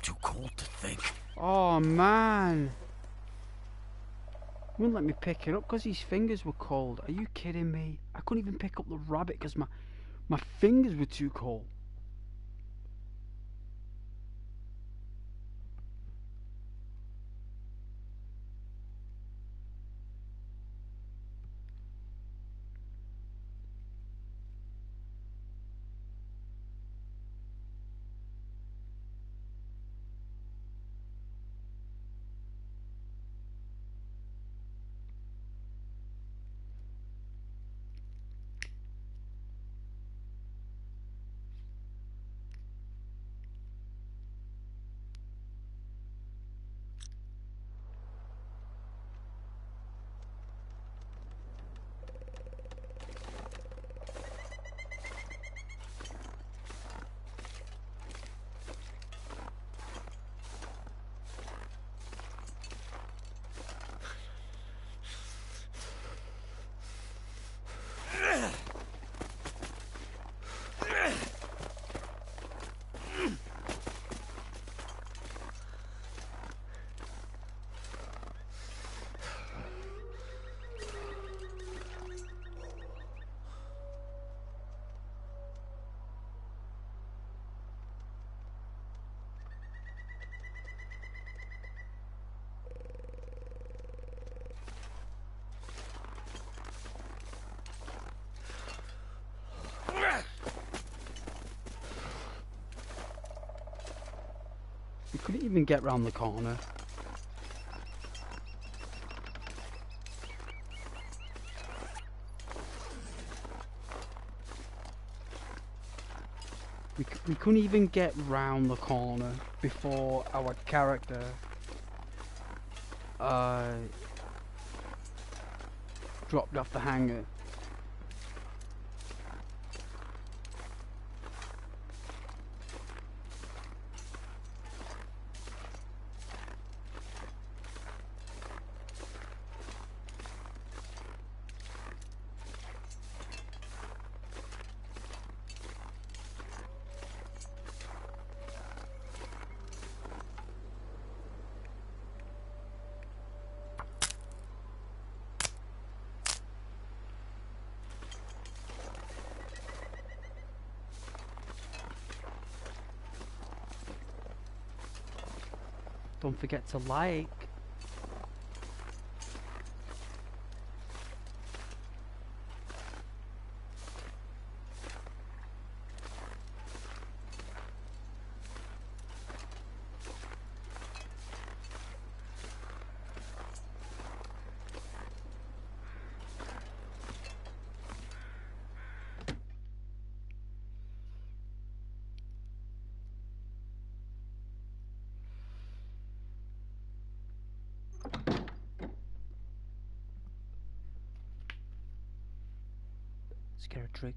Too cold to think. Oh man. Wouldn't let me pick it up because his fingers were cold. Are you kidding me? I couldn't even pick up the rabbit because my fingers were too cold. We couldn't even get round the corner. We couldn't even get round the corner before our character dropped off the hanger. Don't forget to like. Scare trick.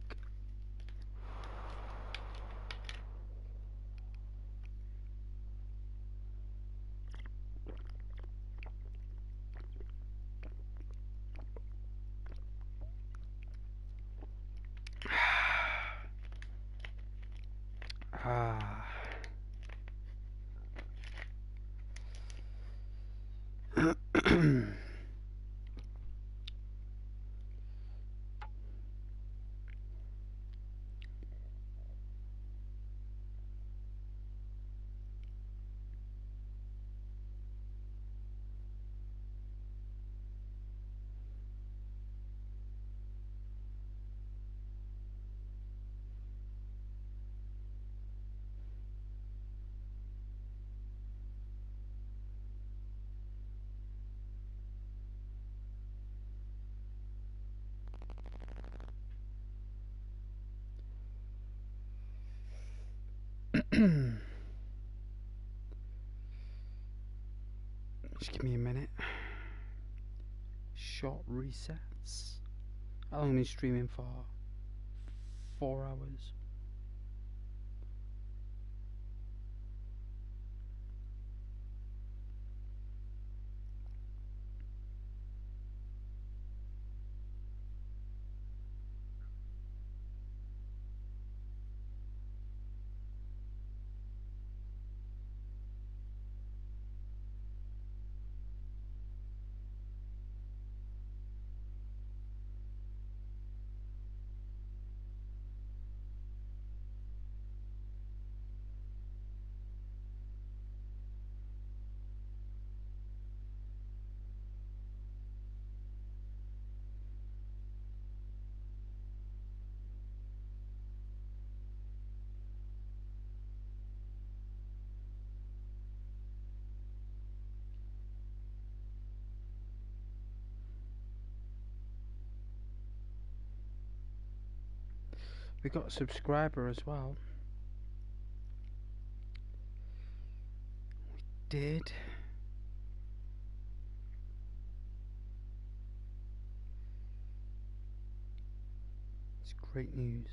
Just give me a minute. Short resets. I've only been streaming for 4 hours. We got a subscriber as well. We did. It's great news.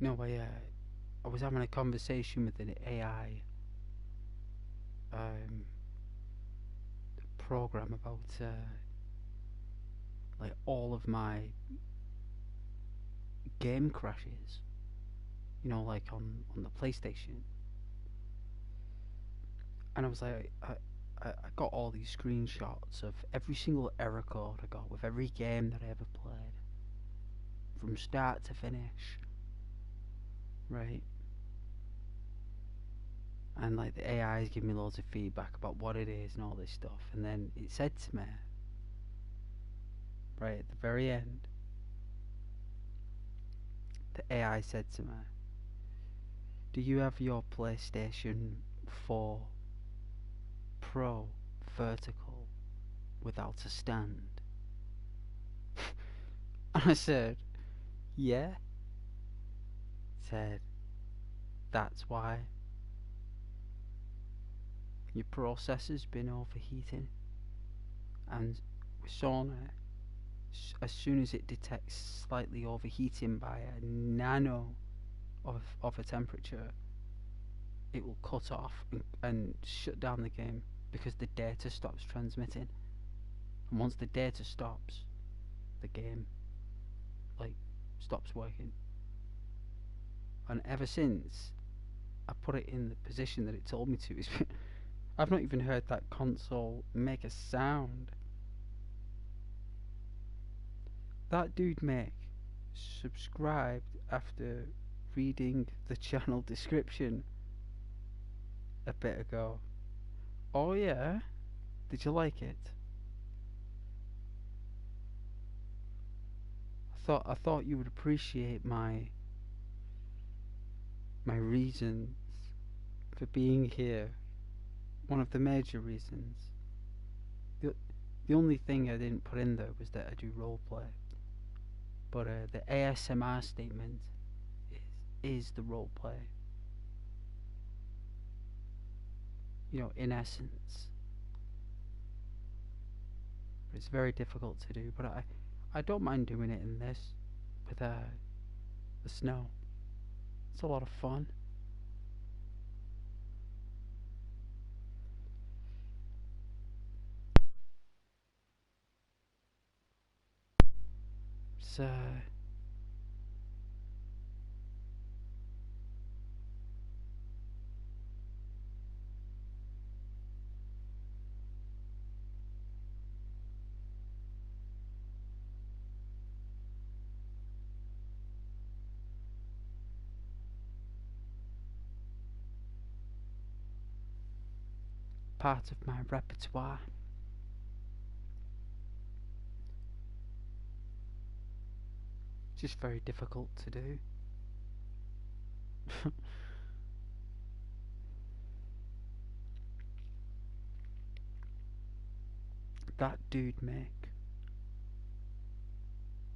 No, I was having a conversation with an AI program about like all of my game crashes. You know, like on the PlayStation. And I was like, I got all these screenshots of every single error code I got with every game that I ever played, from start to finish, right? And like the AI is giving me loads of feedback about what it is and all this stuff. And then it said to me, right at the very end, the AI said to me, "Do you have your PlayStation 4 Pro vertical without a stand?" And I said, "Yeah." It said, "That's why your processor's been overheating." And with Sauna, as soon as it detects slightly overheating by a nano of a temperature, it will cut off and shut down the game because the data stops transmitting. And once the data stops, the game like stops working. And ever since I put it in the position that it told me to, I've not even heard that console make a sound. That dude Mick subscribed after reading the channel description a bit ago, Oh yeah? Did you like it? I thought you would appreciate my reasons for being here. One of the major reasons. The, the only thing I didn't put in there was that I do roleplay. But the ASMR statement is the roleplay. In essence. But it's very difficult to do. But I don't mind doing it in this with the snow. It's a lot of fun. It's part of my repertoire. Just very difficult to do. That dude Mick.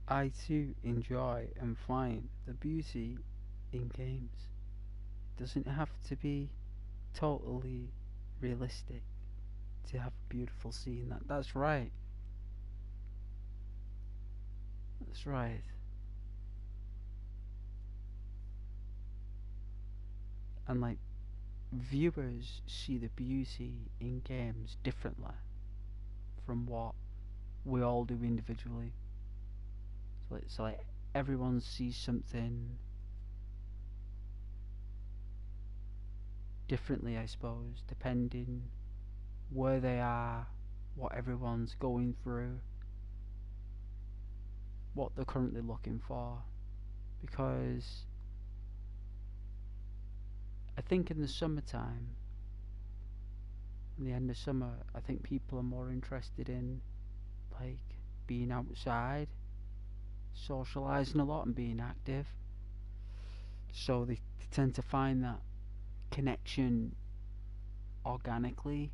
I too enjoy and find the beauty in games. It doesn't have to be totally realistic to have a beautiful scene. That's right. That's right. And like viewers see the beauty in games differently from what we all do individually. So like everyone sees something differently, I suppose, depending where they are, what everyone's going through, what they're currently looking for. Because I think in the summertime, in the end of summer, I think people are more interested in like being outside, socializing a lot, and being active. So they tend to find that connection organically.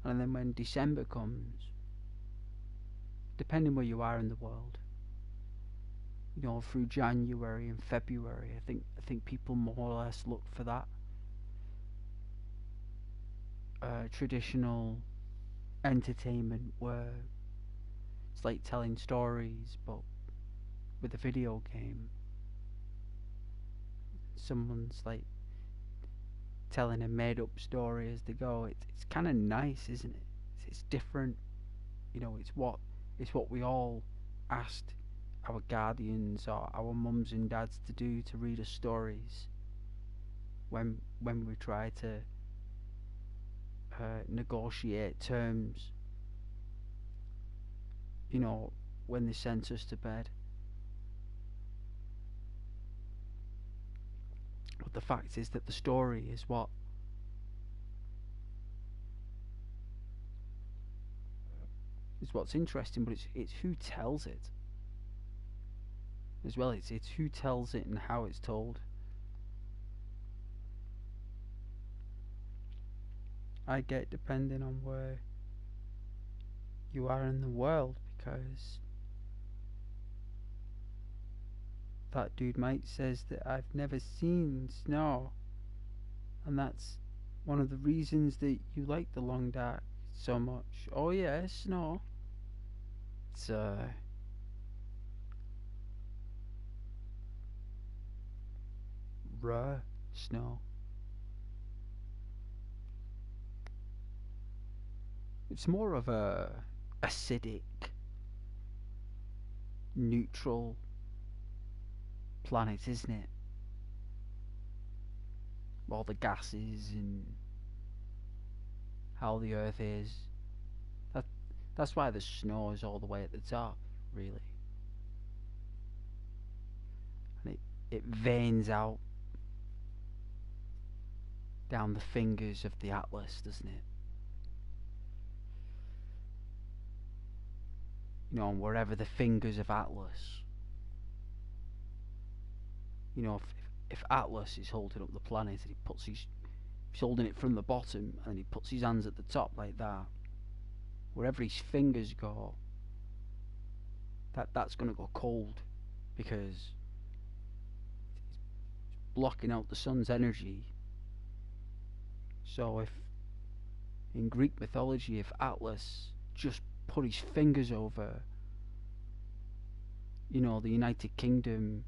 And then when December comes, depending where you are in the world, through January and February, I think people more or less look for that traditional entertainment where it's like telling stories, but with a video game. Someone's like telling a made-up story as they go. It's kind of nice, isn't it? It's different. It's what we all asked our guardians or our mums and dads to do, to read us stories when we try to negotiate terms. When they sent us to bed. But the fact is that the story is what's interesting, but it's who tells it as well. It's who tells it and how it's told. I get depending on where you are in the world, because that dude Mike says that I've never seen snow, and that's one of the reasons that you like the long dark so much. Oh yeah, snow. It's rare snow. It's more of a acidic, neutral planet, isn't it? All the gases and how the Earth is. That that's why the snow is all the way at the top, really. And it veins out down the fingers of the atlas, doesn't it? You know, and wherever the fingers of Atlas, you know, if Atlas is holding up the planet and he's holding it from the bottom and he puts his hands at the top like that, wherever his fingers go, that's going to go cold, because it's blocking out the sun's energy. So if, in Greek mythology, if Atlas just put his fingers over, you know, the United Kingdom,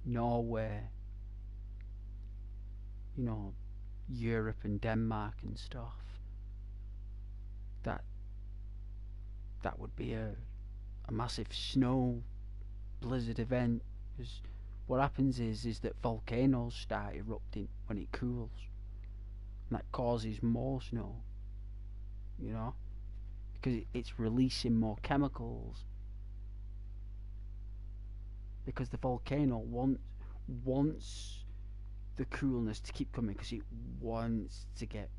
Norway, you know, Europe and Denmark and stuff, that would be a massive snow blizzard event. Because what happens is that volcanoes start erupting when it cools, and that causes more snow, you know, because it's releasing more chemicals, because the volcano wants the coolness to keep coming, because it wants to get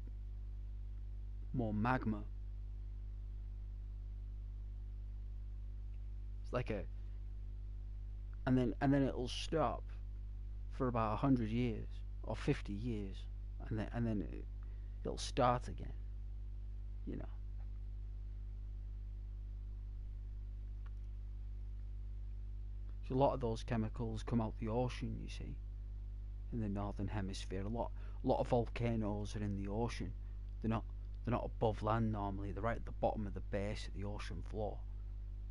more magma. It's like and then it'll stop for about 100 years or 50 years, and then it'll start again, you know. So a lot of those chemicals come out the ocean, you see, in the northern hemisphere. A lot of volcanoes are in the ocean. They're not above land normally. They're right at the bottom of the base of the ocean floor.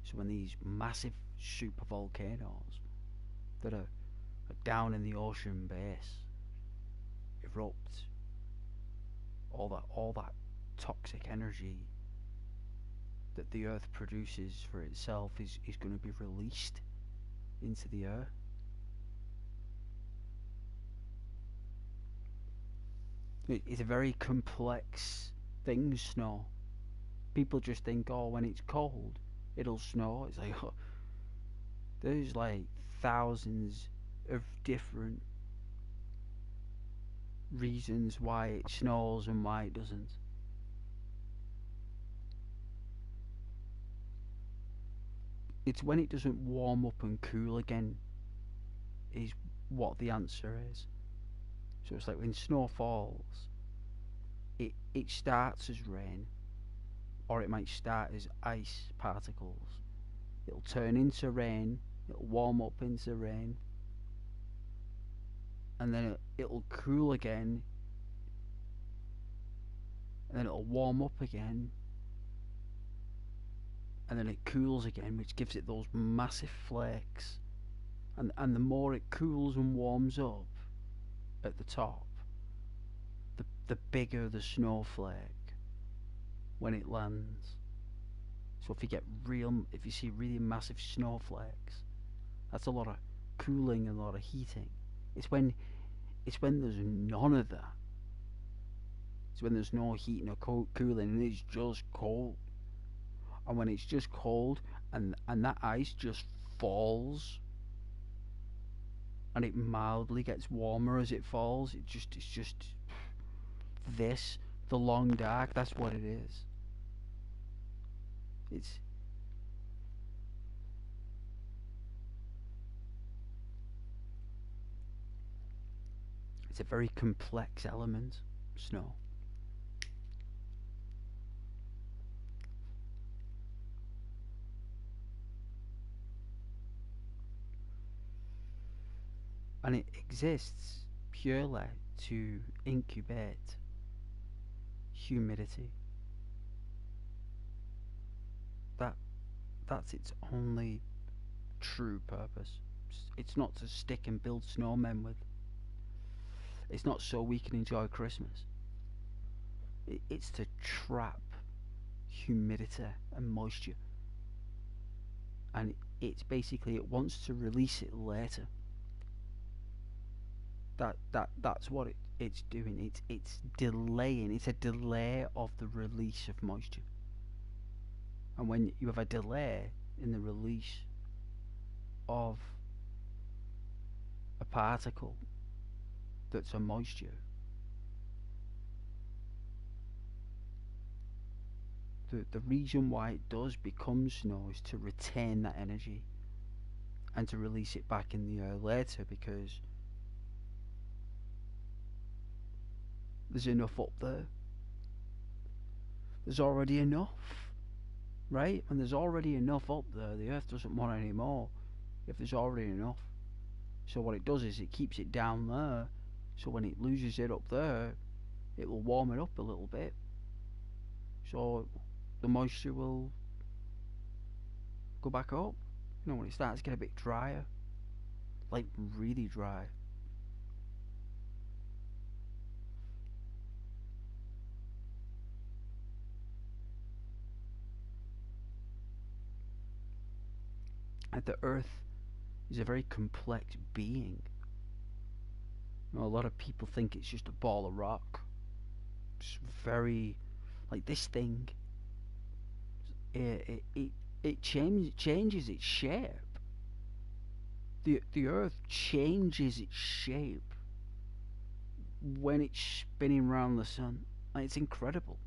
So when these massive super volcanoes that are down in the ocean base erupt, all that toxic energy that the earth produces for itself is going to be released into the earth. It's a very complex thing, snow. People just think, oh, when it's cold it'll snow. It's like, oh, there's like thousands of different reasons why it snows and why it doesn't. It's when it doesn't warm up and cool again is what the answer is. So it's like when snow falls, it starts as rain, or it might start as ice particles. It'll turn into rain, it'll warm up into rain, and then it'll cool again, and then it'll warm up again, and then it cools again, which gives it those massive flakes. And the more it cools and warms up at the top, the bigger the snowflake when it lands. So if you see really massive snowflakes, that's a lot of cooling and a lot of heating. It's when there's none of that. It's when there's no heat, no cooling, and it's just cold. And when it's just cold and that ice just falls, and it mildly gets warmer as it falls, it's just the long dark. That's what it is. It's a very complex element, snow. And it exists purely to incubate humidity. That's its only true purpose. It's not to stick and build snowmen with. It's not so we can enjoy Christmas. It's to trap humidity and moisture. And it's basically, it wants to release it later. That's what it's doing. It's delaying. It's a delay of the release of moisture. And when you have a delay in the release of a particle that's a moisture, the reason why it does become snow is to retain that energy and to release it back in the air later, because there's enough up there. There's already enough, right? And there's already enough up there. The Earth doesn't want any more if there's already enough. So what it does is it keeps it down there, so when it loses it up there, it will warm it up a little bit, so the moisture will go back up. You know, when it starts to get a bit drier, like really dry. And the Earth is a very complex being. You know, a lot of people think it's just a ball of rock. It's very, like this thing. It changes its shape. The Earth changes its shape when it's spinning around the sun. Like, it's incredible.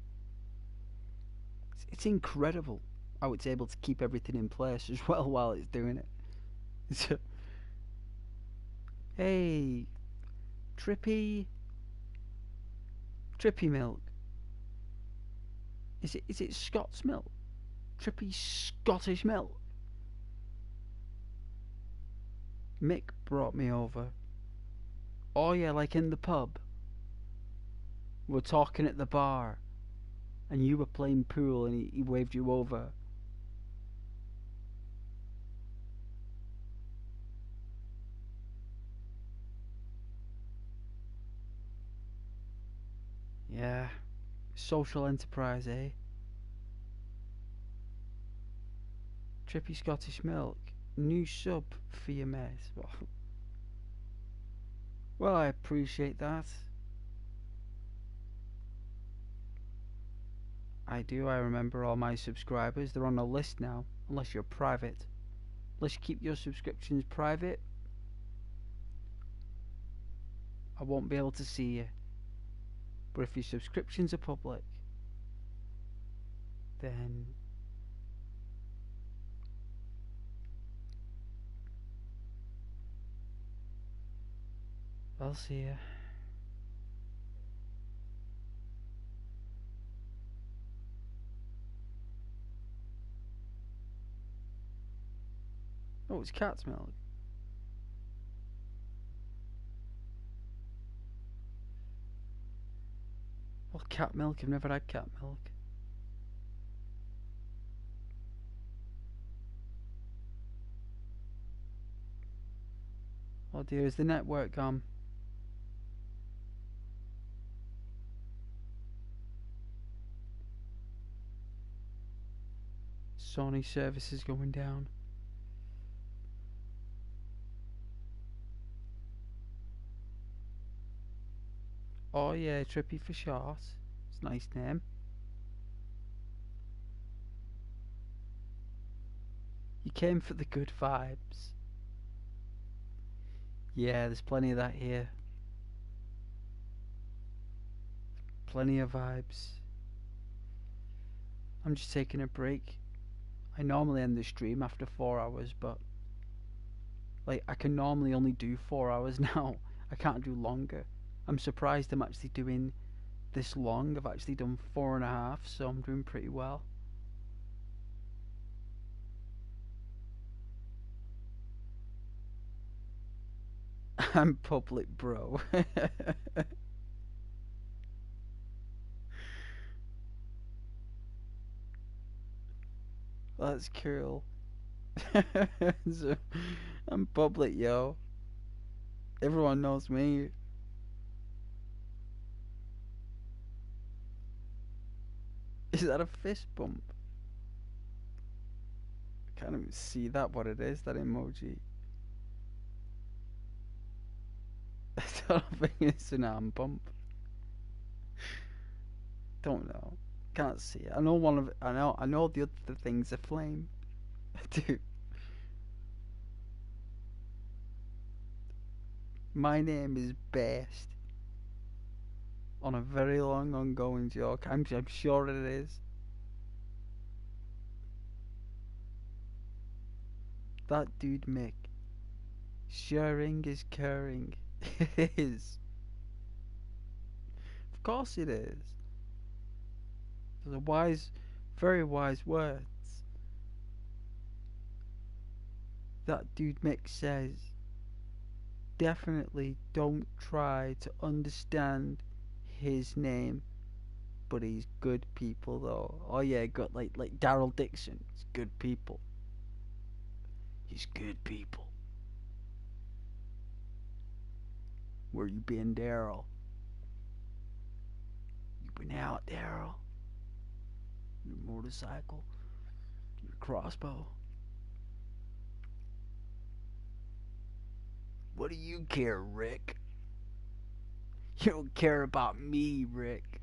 It's incredible how it's able to keep everything in place as well while it's doing it. So, hey, Trippy milk. Is it Scots milk? Trippy Scottish milk. Mick brought me over. Oh yeah, like in the pub. We were talking at the bar, and you were playing pool, and he waved you over. Yeah, social enterprise, eh? Trippy Scottish milk, new sub for your mate. Well, I appreciate that. I do. I remember all my subscribers. They're on a list now, unless you're private. Unless you keep your subscriptions private, I won't be able to see you. But if your subscriptions are public, then I'll see you. Oh, it's cat's milk. Well, cat milk. I've never had cat milk. Oh dear, is the network gone? Sony service is going down. Oh yeah, Trippy for short. It's a nice name. You came for the good vibes. Yeah, there's plenty of that here. Plenty of vibes. I'm just taking a break. I normally end the stream after 4 hours, but like I can normally only do 4 hours now. I can't do longer. I'm surprised I'm actually doing this long. I've actually done 4.5, so I'm doing pretty well. I'm public, bro. That's cool. So, I'm public, yo. Everyone knows me. Is that a fist bump? I can't even see that, what it is, that emoji. I don't think it's an arm bump. Don't know. Can't see it. I know one of it. I know the other thing's a flame. I do. My name is based on a very long ongoing joke. I'm sure it is. That dude Mick. Sharing is caring. It is. Of course it is. Those are wise, very wise words. That dude Mick says, definitely don't try to understand his name, but he's good people though. Oh yeah, got like Daryl Dixon. He's good people. He's good people. Where you been, Daryl? You been out, Daryl? Your motorcycle? Your crossbow? What do you care, Rick? You don't care about me, Rick.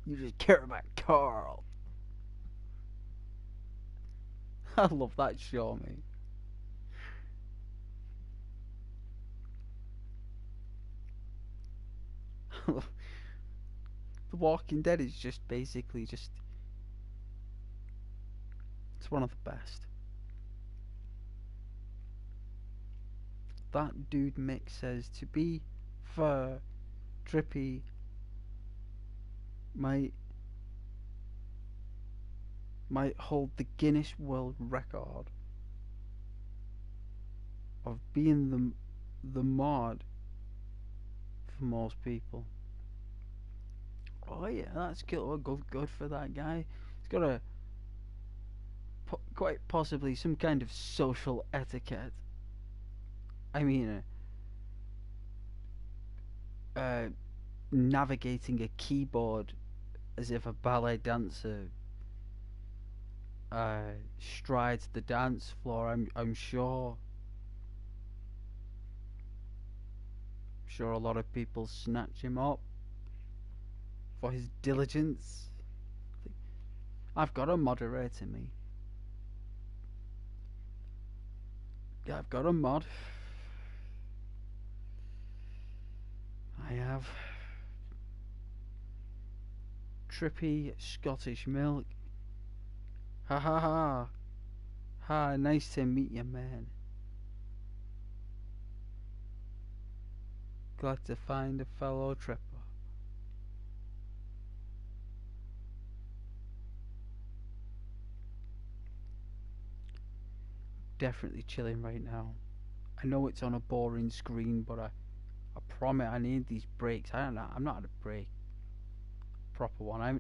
You just care about Carl. I love that show, mate. The Walking Dead is just basically just. It's one of the best. That dude Mick says to be fair, Drippy might hold the Guinness World Record of being the mod for most people. Oh yeah, that's good. Oh, good for that guy. He's got a quite possibly some kind of social etiquette. I mean, navigating a keyboard as if a ballet dancer strides the dance floor. I'm sure. Sure, a lot of people snatch him up for his diligence. I've got a moderator me. Yeah, I've got a mod. I have Trippy Scottish Milk. Ha ha ha. Hi, nice to meet you, man. Glad to find a fellow tripper. Definitely chilling right now. I know it's on a boring screen, but I promise I need these breaks. I don't know. I'm not at a break. Proper one. I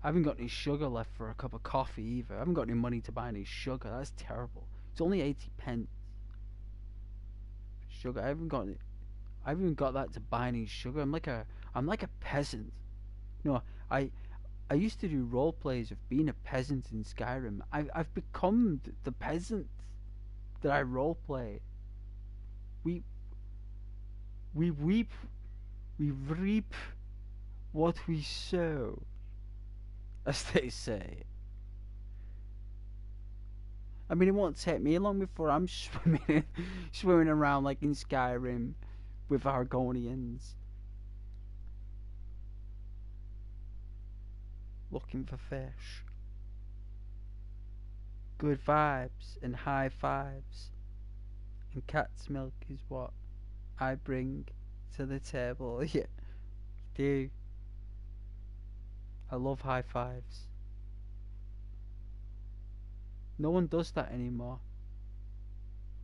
haven't got any sugar left for a cup of coffee either. I haven't got any money to buy any sugar. That's terrible. It's only 80 pence. Sugar. I haven't even got that to buy any sugar. I'm like a peasant. No, I used to do role plays of being a peasant in Skyrim. I've become the peasant that I role play. We reap what we sow, as they say. I mean, it won't take me long before I'm swimming around like in Skyrim with Argonians, looking for fish. Good vibes and high fives, and cat's milk is what I bring to the table. Yeah, do. I love high fives. No one does that anymore.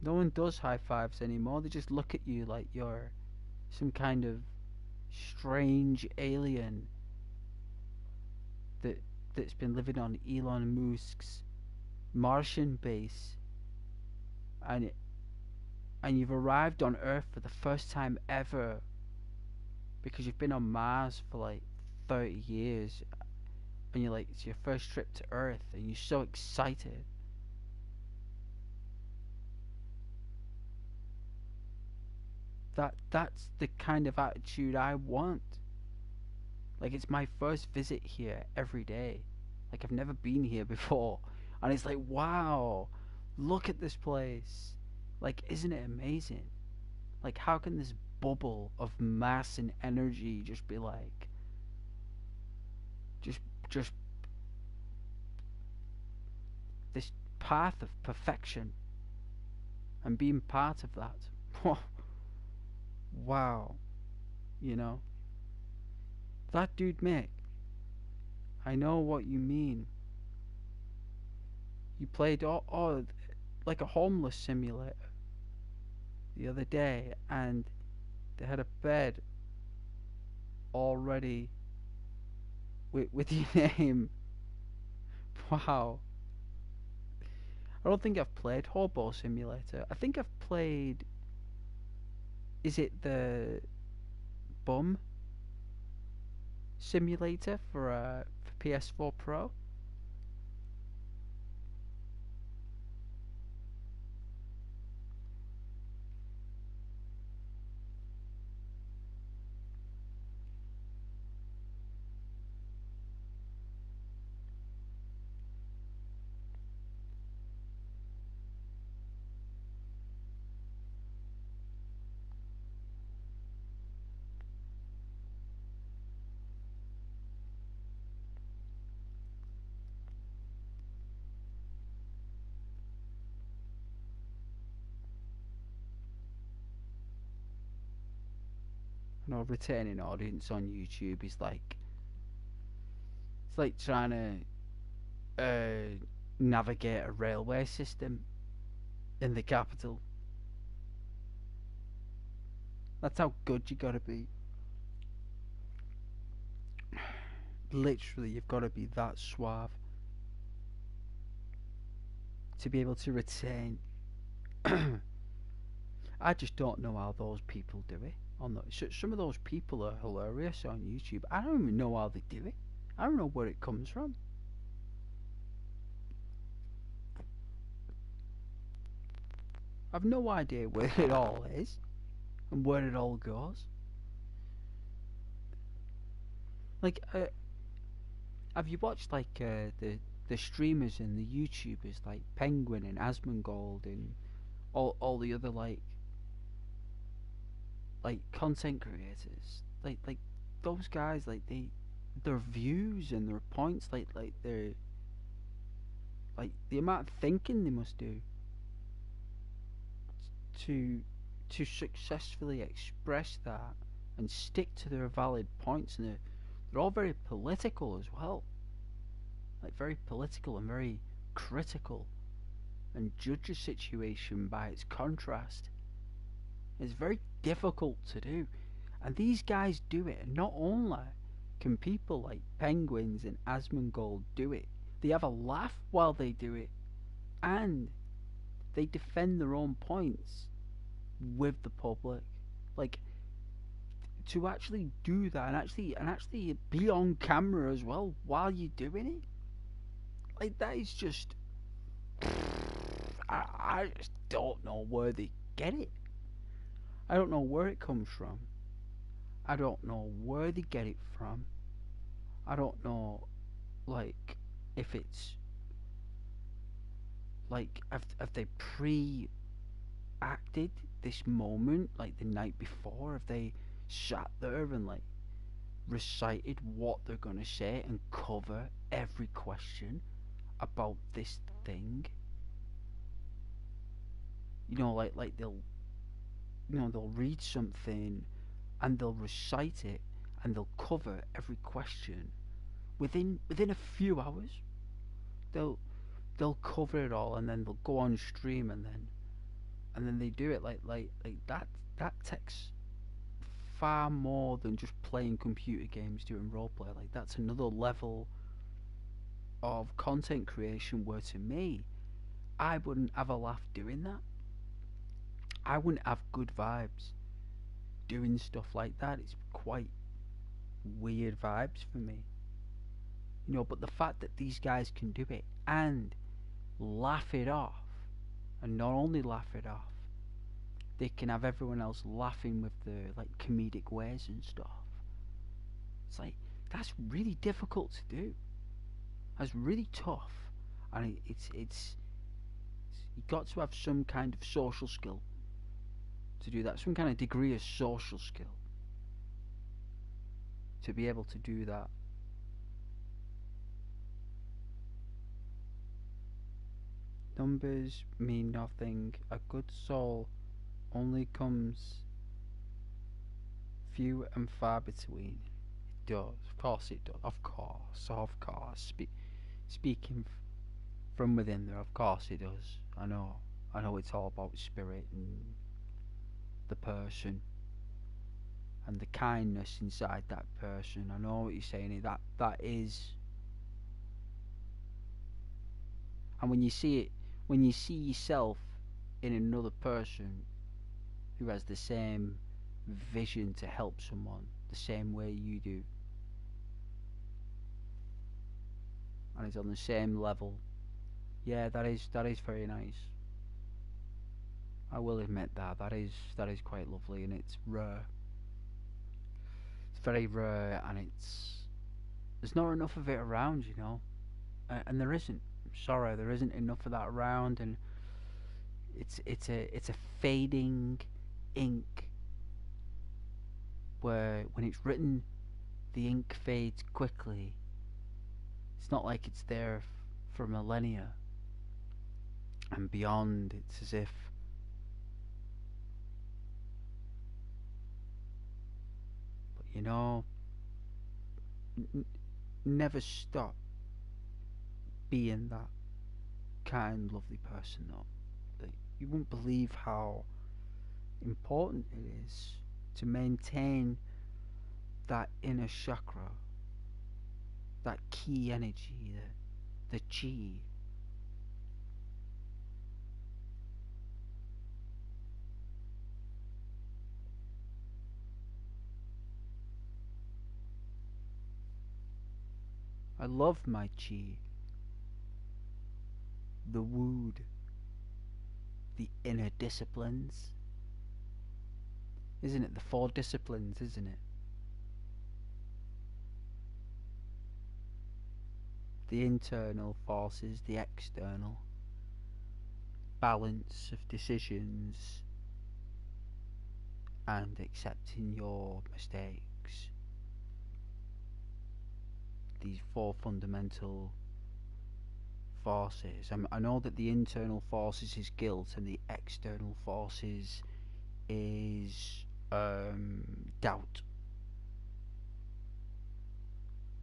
No one does high fives anymore. They just look at you like you're some kind of strange alien that's been living on Elon Musk's Martian base, and you've arrived on Earth for the first time ever because you've been on Mars for like 30 years, and you're like, it's your first trip to Earth, and you're so excited. That's the kind of attitude I want. Like, it's my first visit here every day. Like, I've never been here before, and it's like, wow, look at this place. Like, isn't it amazing? Like, how can this bubble of mass and energy just be like, just this path of perfection and being part of that. Wow, you know, that dude, Mick, I know what you mean. You played like a homeless simulator the other day, and they had a bed already with your name. Wow. I don't think I've played Hobo Simulator. I think I've played. Is it the Bum Simulator for PS4 Pro? I know retaining audience on YouTube is like it's like trying to navigate a railway system in the capital. That's how good you gotta be. Literally, you've gotta be that suave to be able to retain. I just don't know how those people do it. Some of those people are hilarious on YouTube. I don't even know how they do it. I don't know where it comes from. I've no idea where it all is and where it all goes. Like, have you watched like the streamers and the YouTubers like Penguin and Asmongold and all the other like content creators? Like those guys, like their views and their points, like their like the amount of thinking they must do to successfully express that and stick to their valid points, and they're all very political as well, like very political and very critical, and judge a situation by its contrast. It's very difficult to do, and these guys do it. And not only can people like Penguins and Asmongold do it, they have a laugh while they do it, and they defend their own points with the public. Like, to actually do that and actually be on camera as well while you're doing it, like that is just I just don't know where they get it. I don't know where it comes from. I don't know where they get it from. I don't know, like, if it's like have they pre-acted this moment like the night before? Have they sat there and like recited what they're gonna say and cover every question about this thing? You know, like they'll read something and they'll recite it and they'll cover every question within a few hours. They'll cover it all, and then they'll go on stream, and then they do it like that. That takes far more than just playing computer games, doing roleplay. Like, that's another level of content creation where, to me, I wouldn't have a laugh doing that. I wouldn't have good vibes doing stuff like that. It's quite weird vibes for me. You know, but the fact that these guys can do it and laugh it off, and not only laugh it off, they can have everyone else laughing with their like comedic ways and stuff. It's like, that's really difficult to do. That's really tough, and it's you've got to have some kind of social skill to do that, some kind of degree of social skill to be able to do that. Numbers mean nothing. A good soul only comes few and far between. It does. Of course it does. Of course. Of course. Speaking from within there, of course it does. I know. I know it's all about spirit and the person and the kindness inside that person. I know what you're saying. That is, and when you see it, when you see yourself in another person who has the same vision to help someone the same way you do, and it's on the same level, yeah, that is very nice. I will admit that is quite lovely, and it's rare. It's very rare, and there's not enough of it around, you know, and there isn't. Sorry, there isn't enough of that around, and it's a fading ink where when it's written, the ink fades quickly. It's not like it's there for millennia and beyond. It's as if you know, never stop being that kind, lovely person, though. Like, you wouldn't believe how important it is to maintain that inner chakra, that key energy, the chi. I love my chi, the wood, the inner disciplines. Isn't it? The four disciplines, isn't it? The internal forces, the external, balance of decisions, and accepting your mistakes. These four fundamental forces. I know that the internal forces is guilt, and the external forces is doubt.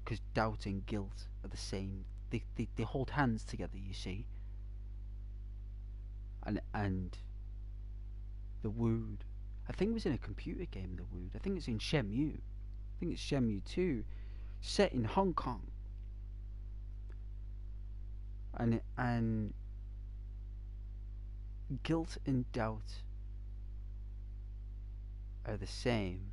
Because doubt and guilt are the same. They hold hands together, you see. And the wood, I think it was in a computer game, the wood. I think it's in Shenmue. I think it's Shenmue 2, set in Hong Kong. And guilt and doubt are the same.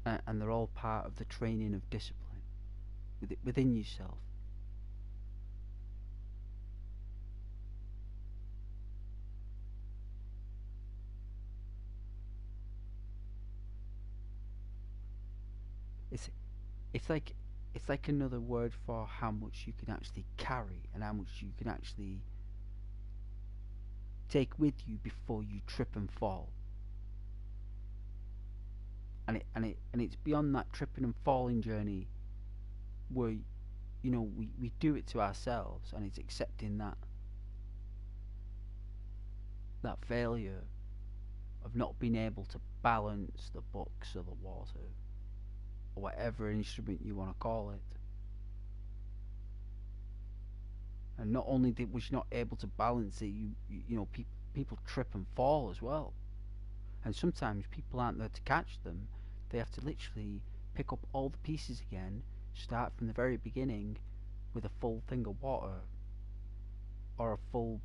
And they're all part of the training of discipline within yourself. It's like another word for how much you can actually carry and how much you can actually take with you before you trip and fall. And it's beyond that tripping and falling journey where we do it to ourselves, and it's accepting that failure of not being able to balance the books or the water or whatever instrument you want to call it. And not only was you not able to balance it, you know, people trip and fall as well. And sometimes people aren't there to catch them. They have to literally pick up all the pieces again, start from the very beginning with a full thing of water or a full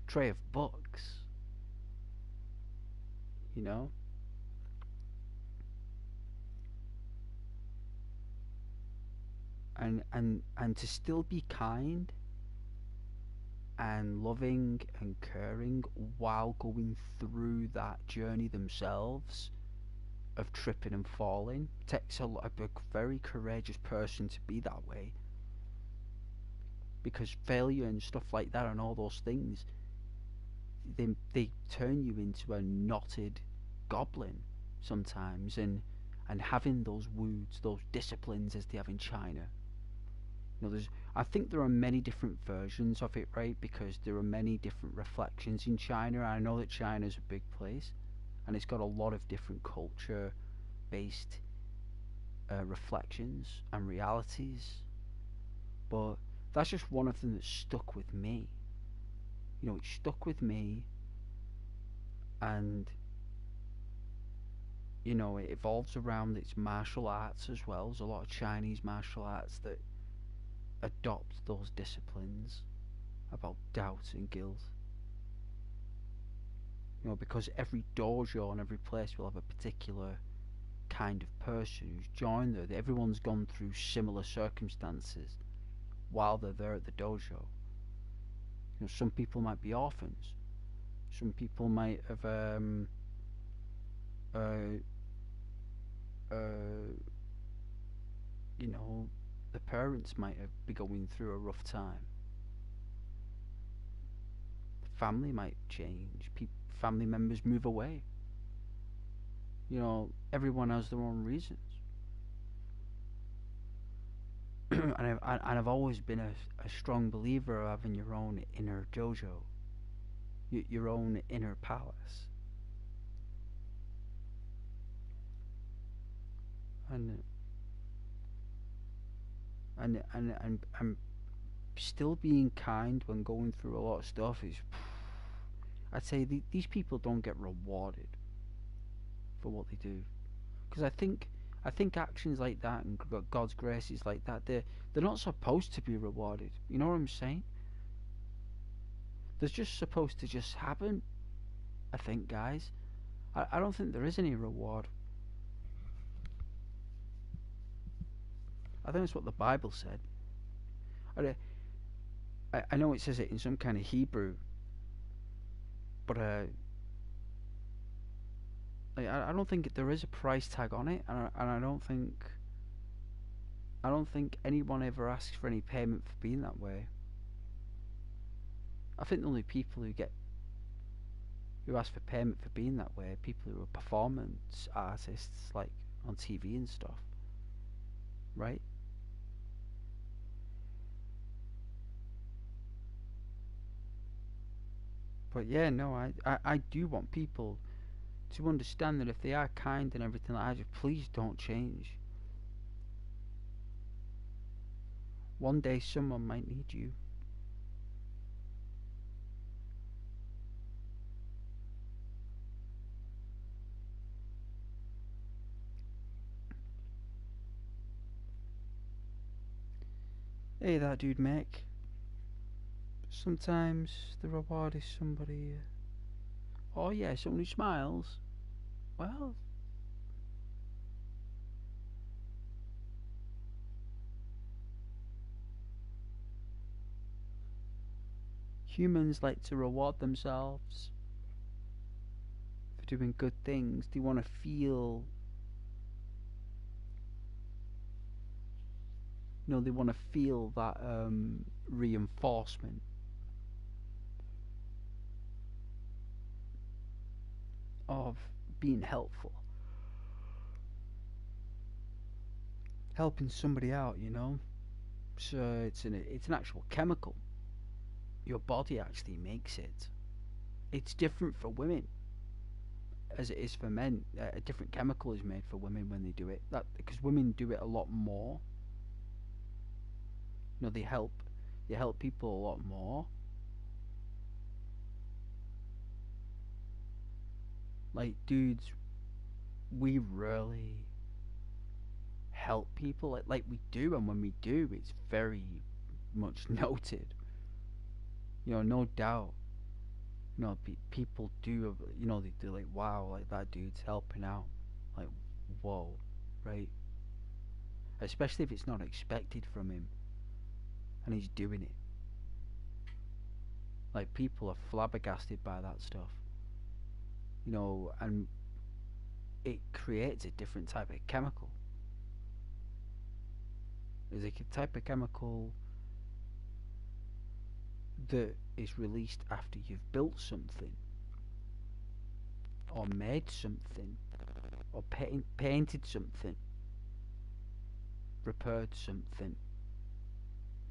tray of books. You know? And to still be kind and loving and caring while going through that journey themselves of tripping and falling takes a very courageous person to be that way, because failure and stuff like that and all those things, they turn you into a knotted goblin sometimes, and and having those woods, those disciplines as they have in China. I think there are many different versions of it, right? Because there are many different reflections in China. I know that China is a big place, and it's got a lot of different culture-based reflections and realities. But that's just one of them that stuck with me. It stuck with me, and it evolves around its martial arts as well. There's a lot of Chinese martial arts that adopt those disciplines about doubt and guilt. Because every dojo and every place will have a particular kind of person who's joined there. Everyone's gone through similar circumstances while they're there at the dojo. Some people might be orphans. Some people might have the parents might be going through a rough time. The family might change. Family members move away. Everyone has their own reasons. and I've always been a strong believer of having your own inner dojo, your own inner palace. And still being kind when going through a lot of stuff is, I'd say these people don't get rewarded for what they do, because I think actions like that and God's graces like that, they're not supposed to be rewarded. You know what I'm saying? They're just supposed to just happen. I think, guys, I don't think there is any reward. I think that's what the Bible said. I know it says it in some kind of Hebrew, but I don't think there is a price tag on it, and I don't think anyone ever asks for any payment for being that way. I think the only people who ask for payment for being that way are people who are performance artists, like on TV and stuff, right? But yeah, no, I do want people to understand that if they are kind and everything like that, please don't change. One day someone might need you. Hey, that dude Mick. Sometimes the reward is somebody. Oh yeah, someone who smiles. Well, humans like to reward themselves for doing good things. They want to feel. They want to feel that reinforcement of being helpful, helping somebody out. So it's an actual chemical. Your body actually makes it. It's different for women as it is for men. A different chemical is made for women when they do it. That because women do it a lot more. They help people a lot more. Like dudes, we rarely help people like we do, and when we do, it's very much noted. No doubt. People do. They do, like, wow, like that dude's helping out. Like, whoa, right? Especially if it's not expected from him, and he's doing it. Like, people are flabbergasted by that stuff. And it creates a different type of chemical. There's a type of chemical that is released after you've built something or made something, or painted something, repaired something.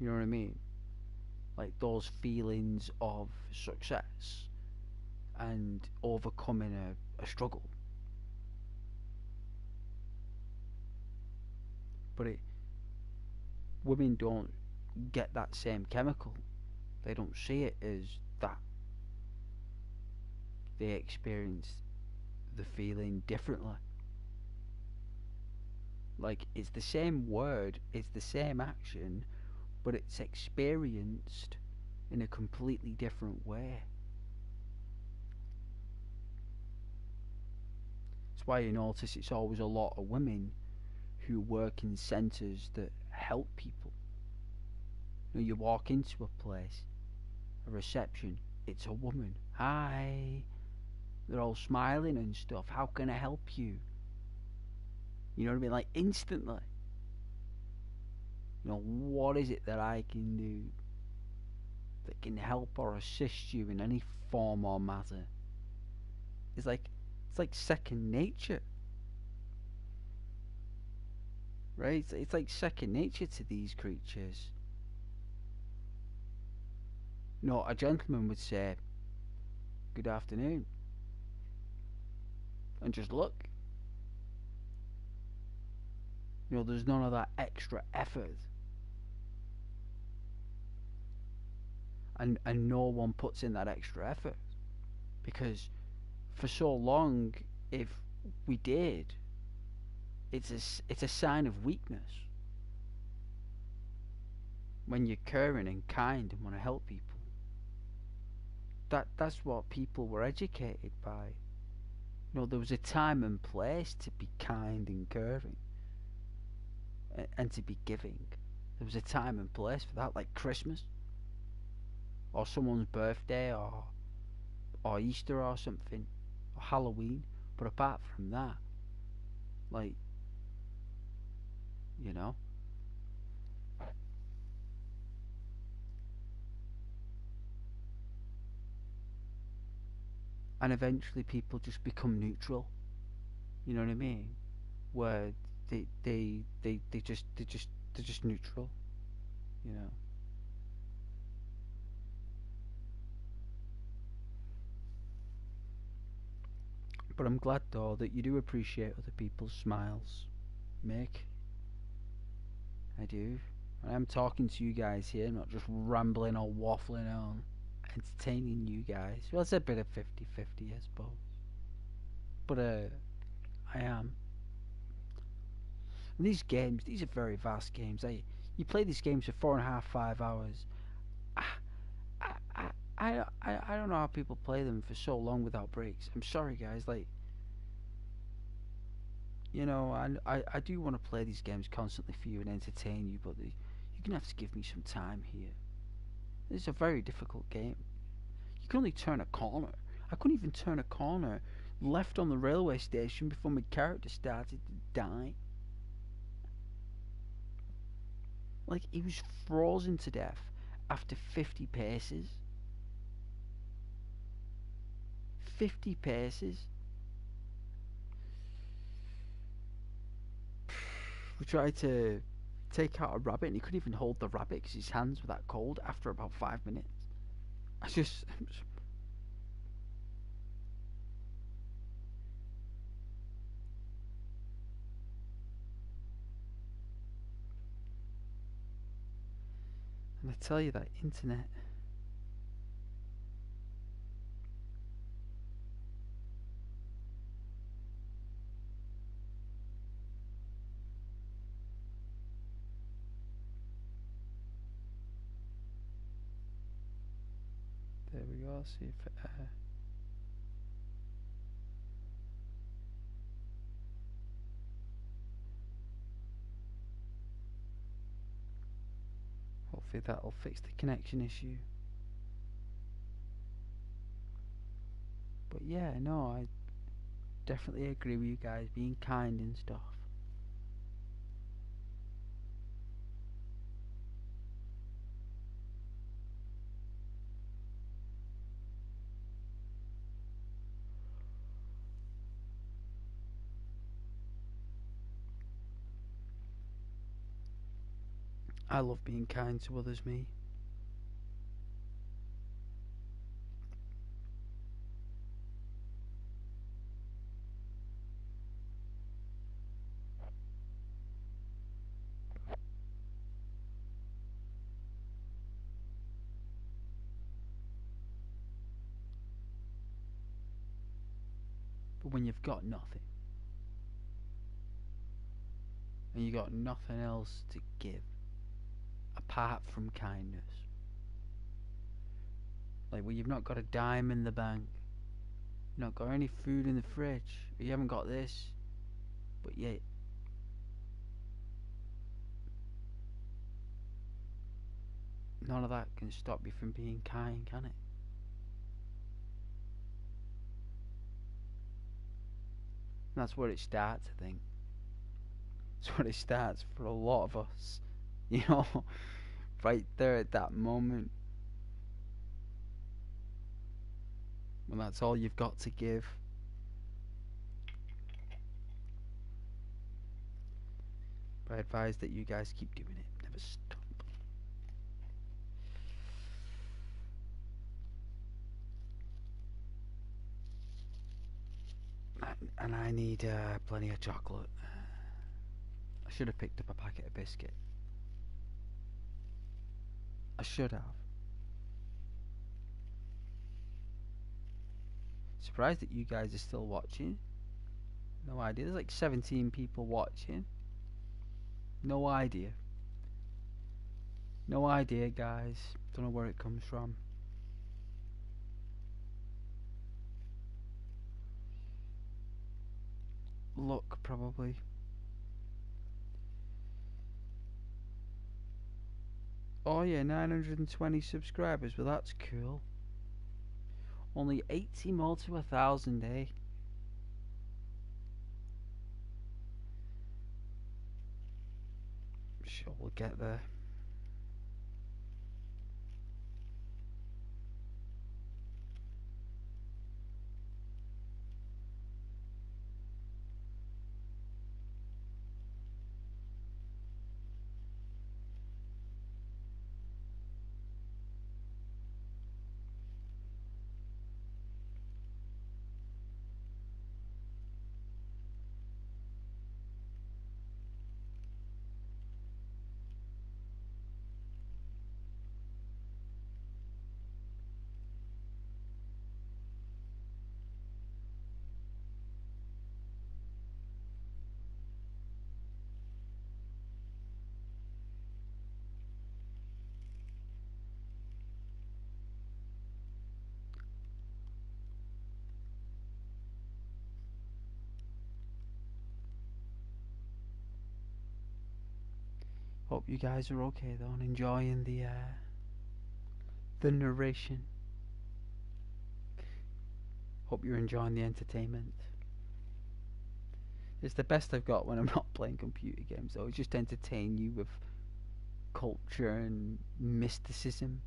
You know what I mean? Like those feelings of success and overcoming a struggle. But women don't get that same chemical. They don't see it as that. They experience the feeling differently. Like, it's the same word, it's the same action, but it's experienced in a completely different way. That's why you notice it's always a lot of women who work in centres that help people. You walk into a place, a reception, it's a woman. Hi. They're all smiling and stuff. How can I help you? You know what I mean? Like, instantly. What is it that I can do that can help or assist you in any form or matter? It's like second nature. Right? It's like second nature to these creatures. A gentleman would say, "Good afternoon," and just look. There's none of that extra effort. And no one puts in that extra effort. Because for so long, if we did, it's a sign of weakness. When you're caring and kind and want to help people. That's what people were educated by. There was a time and place to be kind and caring. And to be giving. There was a time and place for that, like Christmas. Or someone's birthday, or Easter or something. Or Halloween. But apart from that, like, and eventually people just become neutral. You know what I mean? Where they're just neutral. But I'm glad though that you do appreciate other people's smiles, Mick. I do. And I'm talking to you guys here, not just rambling or waffling on, entertaining you guys. Well, it's a bit of 50-50, I suppose. But I am. And these games, these are very vast games. You play these games for 4.5, 5 hours. I don't know how people play them for so long without breaks. I'm sorry, guys. Like, I do want to play these games constantly for you and entertain you, but you're gonna have to give me some time here. This is a very difficult game. You can only turn a corner. I couldn't even turn a corner left on the railway station before my character started to die. Like, he was frozen to death after 50 paces. 50 paces. We tried to take out a rabbit and he couldn't even hold the rabbit because his hands were that cold after about 5 minutes. And I tell you, that internet. There we go. See if hopefully that'll fix the connection issue. But yeah, no, I definitely agree with you guys being kind and stuff. I love being kind to others, me. But when you've got nothing, and you got nothing else to give apart from kindness, like when you've not got a dime in the bank, you've not got any food in the fridge, or you haven't got this, but yet none of that can stop you from being kind, can it? And that's where it starts, I think. That's where it starts for a lot of us. You know, right there at that moment when that's all you've got to give. But I advise that you guys keep doing it. Never stop. And I need plenty of chocolate. I should have picked up a packet of biscuit. I should have. Surprised that you guys are still watching. No idea. There's like 17 people watching. No idea. No idea, guys. Don't know where it comes from. Luck, probably. Oh yeah, 920 subscribers. Well, that's cool. Only 80 more to 1,000, eh? Sure, we'll get there. Hope you guys are okay though and enjoying the narration. Hope you're enjoying the entertainment. It's the best I've got when I'm not playing computer games though. It's just entertain you with culture and mysticism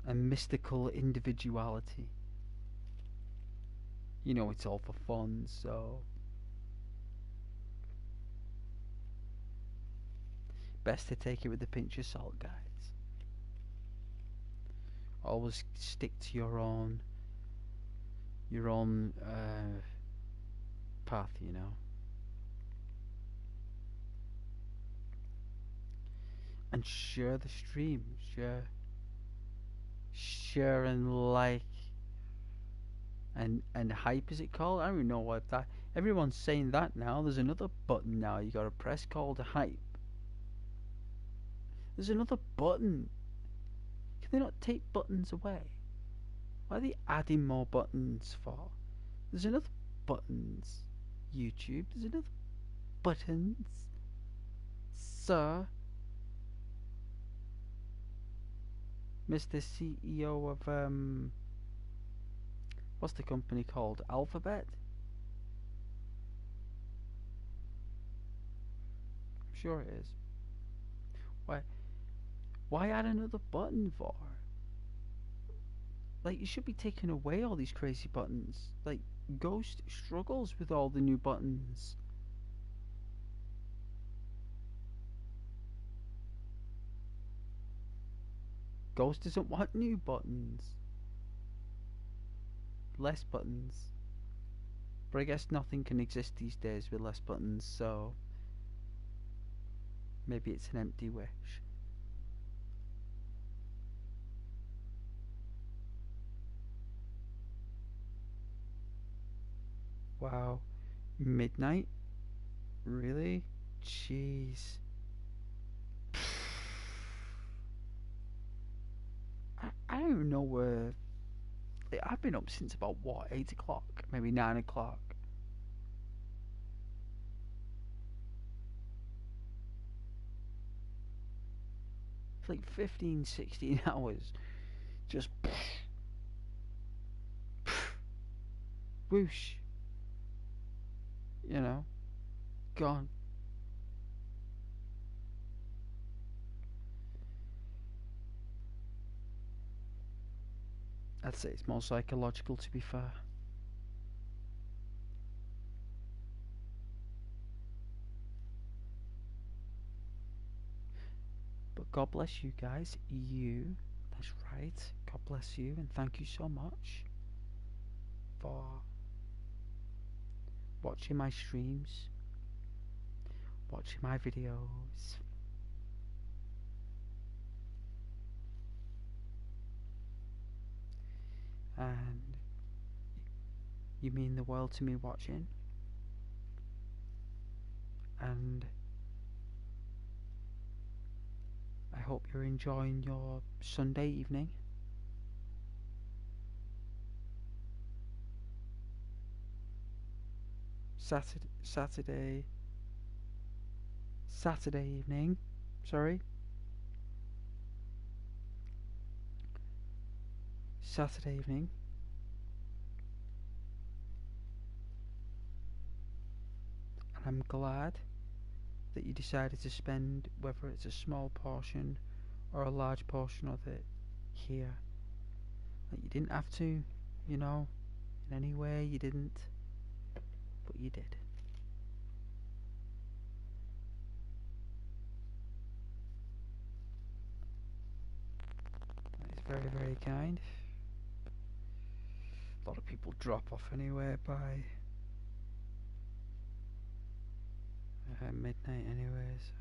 and mystical individuality. You know it's all for fun, so best to take it with a pinch of salt, guys. Always stick to your own path, you know. And share the stream, share and like and hype, is it called? I don't even know what that. Everyone's saying that now. There's another button now you gotta press called hype. There's another button. Can they not take buttons away? Why are they adding more buttons for? There's another buttons. YouTube. There's another buttons. Sir. Mr. CEO of what's the company called? Alphabet? I'm sure it is. Why add another button for? Like, you should be taking away all these crazy buttons. Like, Ghost struggles with all the new buttons. Ghost doesn't want new buttons. Less buttons. But I guess nothing can exist these days with less buttons, so maybe it's an empty wish. Wow. Midnight? Really? Jeez. I don't know where. I've been up since about what, 8 o'clock? Maybe 9 o'clock. It's like 15, 16 hours. Just whoosh. You know? Gone. I'd say it's more psychological, to be fair. But God bless you guys. That's right. God bless you, and thank you so much for watching my streams, watching my videos. And you mean the world to me watching. And I hope you're enjoying your Sunday evening. Saturday evening. Sorry. Saturday evening. And I'm glad that you decided to spend, whether it's a small portion or a large portion of it, here. Like, you didn't have to, you know, in any way you didn't, but you did. It's very, very kind. A lot of people drop off anyway by midnight anyways.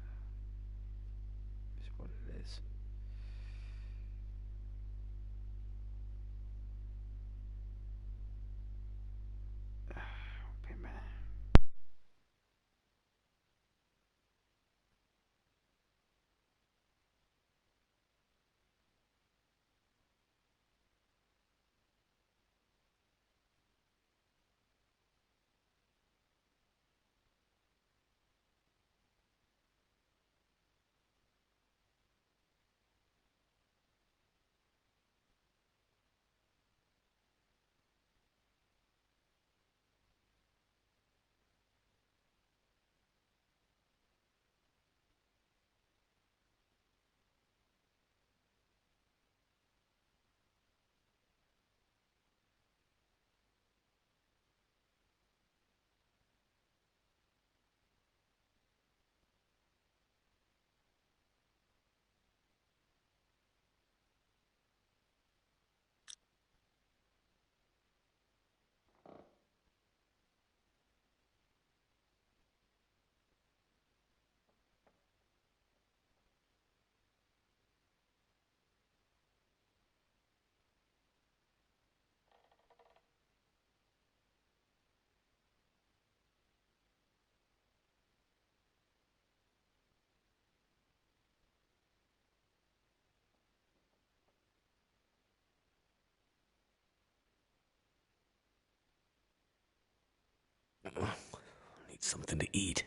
It's what it is. Wait a minute. Need something to eat.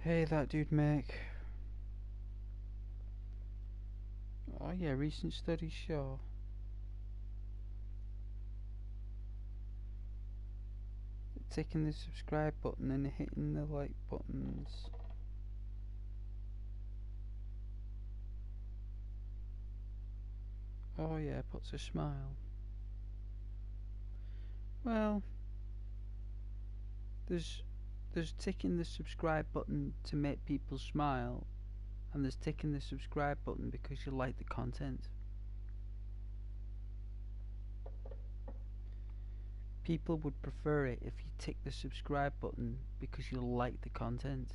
Hey, that dude Mick. Oh yeah, recent studies show that ticking the subscribe button and hitting the like buttons puts a smile. Well, there's ticking the subscribe button to make people smile, and there's ticking the subscribe button because you like the content. People would prefer it if you tick the subscribe button because you like the content,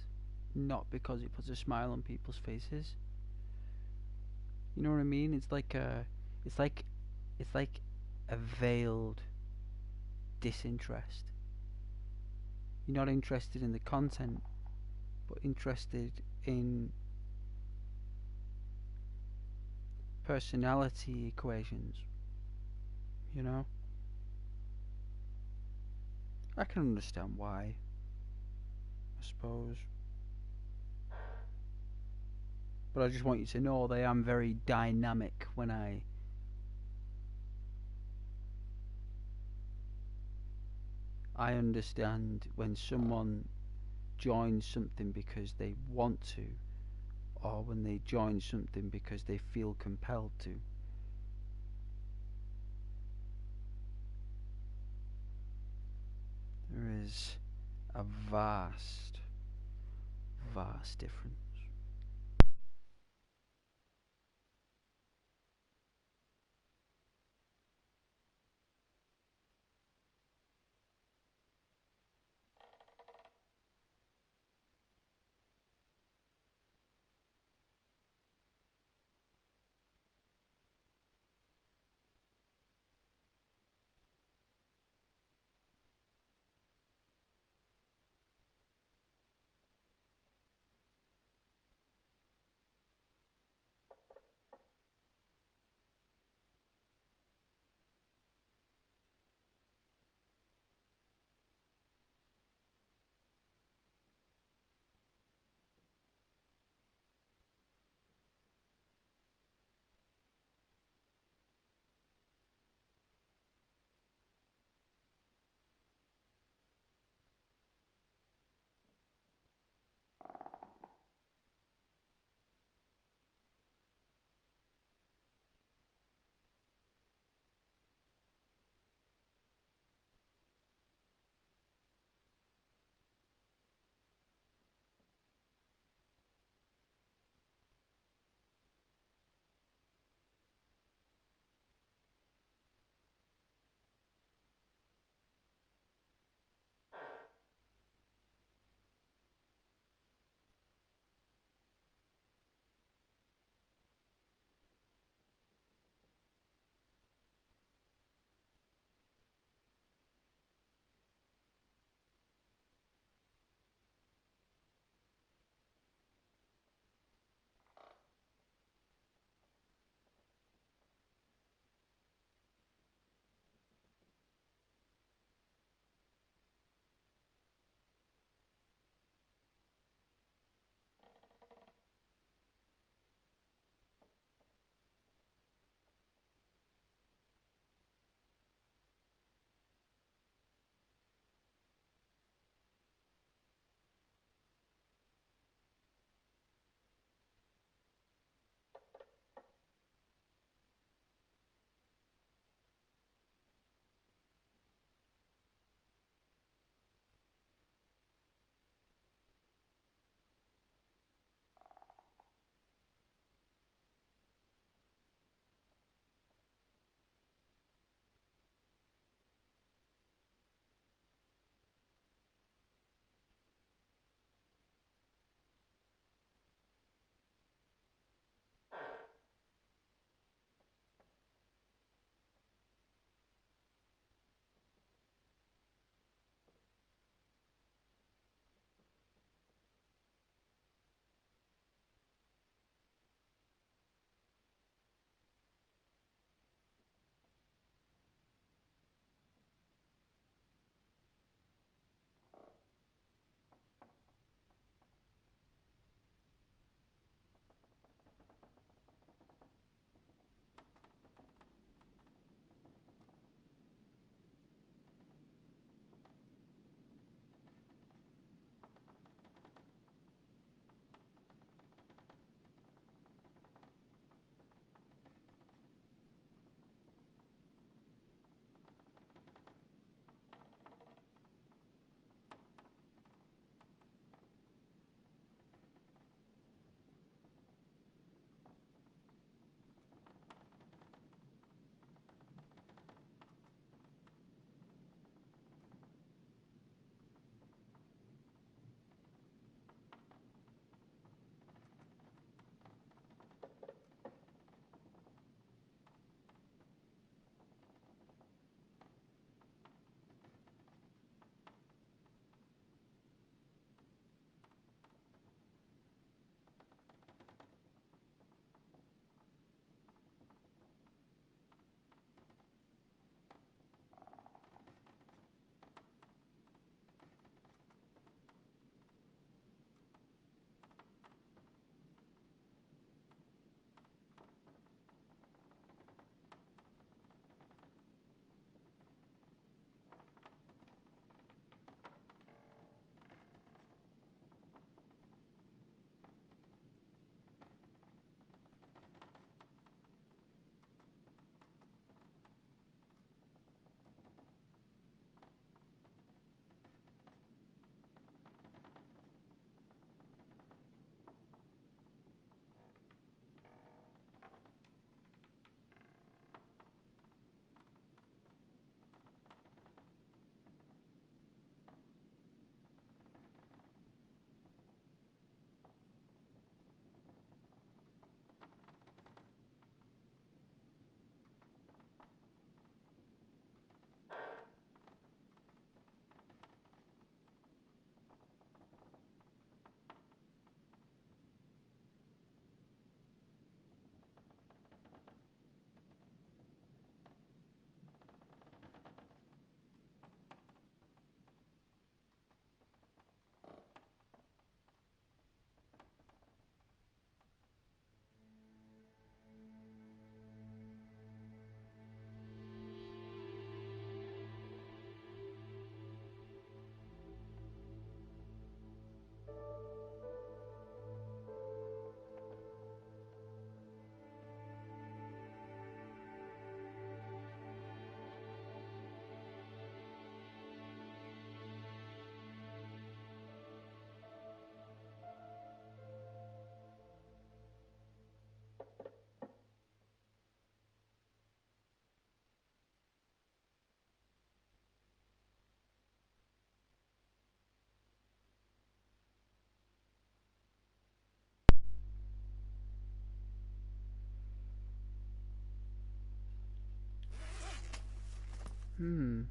not because it puts a smile on people's faces. You know what I mean? It's like, it's like a veiled disinterest. You're not interested in the content, but interested in personality equations. You know? I can understand why, I suppose. But I just want you to know that I am very dynamic when I understand when someone joins something because they want to, or when they join something because they feel compelled to. There is a vast, vast difference. Hmm.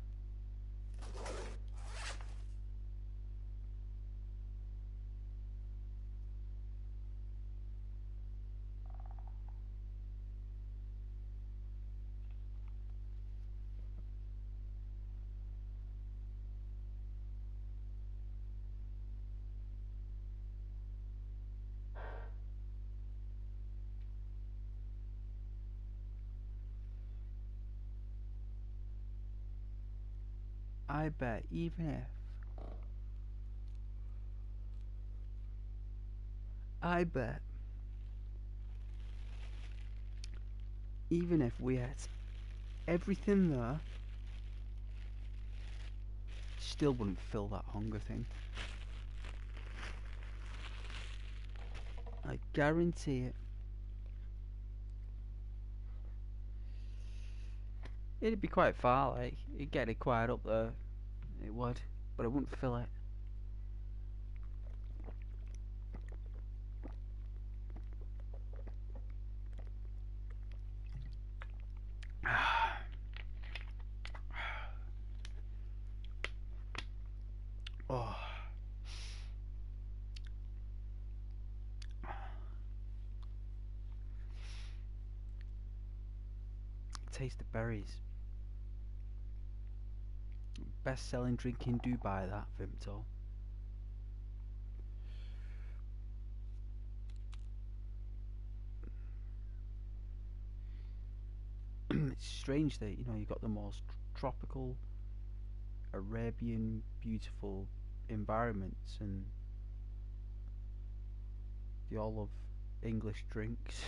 I bet I bet even if we ate everything there, still wouldn't fill that hunger thing. I guarantee it. It'd be quite far, like, it'd get it quite up there. It would, but it wouldn't fill it. Oh. Taste the berries. Best selling drink in Dubai, that, Vimto. It's strange that, you know, you got the most tropical, Arabian, beautiful environments and the all of English drinks.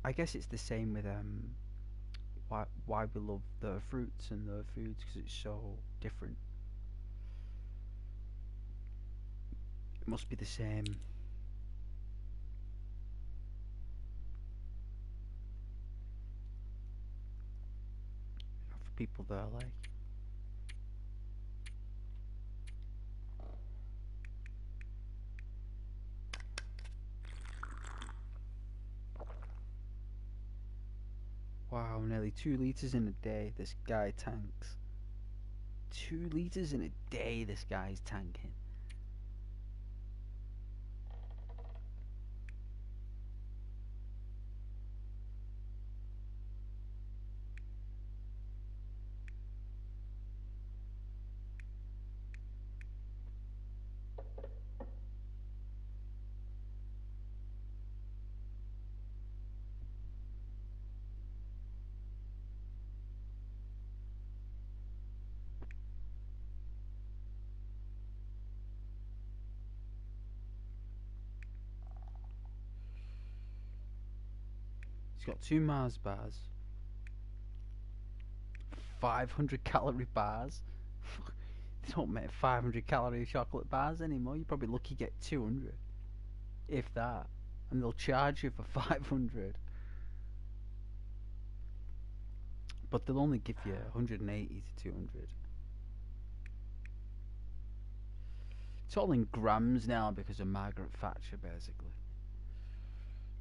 I guess it's the same with why we love the fruits and the foods, because it's so different. It must be the same for people that are like. Wow, nearly 2 liters in a day this guy tanks. 2 liters in a day this guy's tanking. He's got 2 Mars bars, 500 calorie bars. They don't make 500 calorie chocolate bars anymore. You're probably lucky to get 200, if that. And they'll charge you for 500. But they'll only give you 180 to 200. It's all in grams now because of Margaret Thatcher, basically.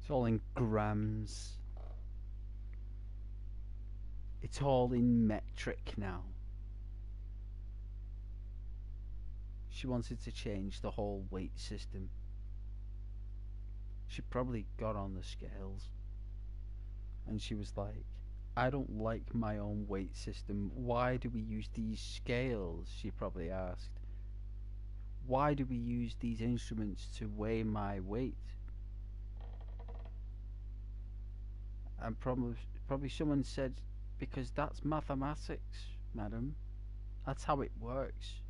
It's all in grams. It's all in metric now. She wanted to change the whole weight system. She probably got on the scales and she was like, I don't like my own weight system. Why do we use these scales? She probably asked. Why do we use these instruments to weigh my weight? And probably someone said, because that's mathematics, madam. That's how it works.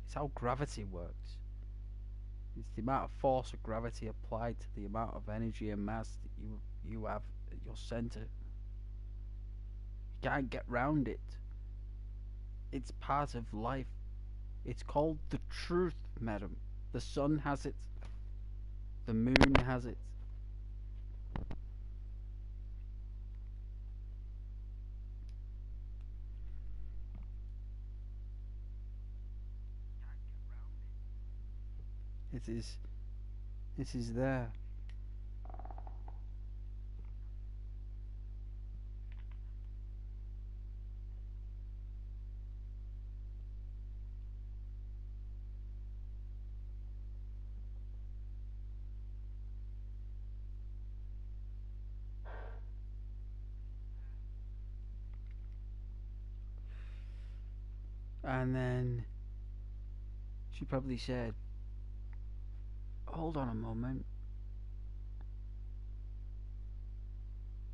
It's how gravity works. It's the amount of force of gravity applied to the amount of energy and mass that you have at your center. You can't get round it. It's part of life. It's called the truth, madam. The sun has it. The moon has it. It is. It is there. And then she probably said, hold on a moment.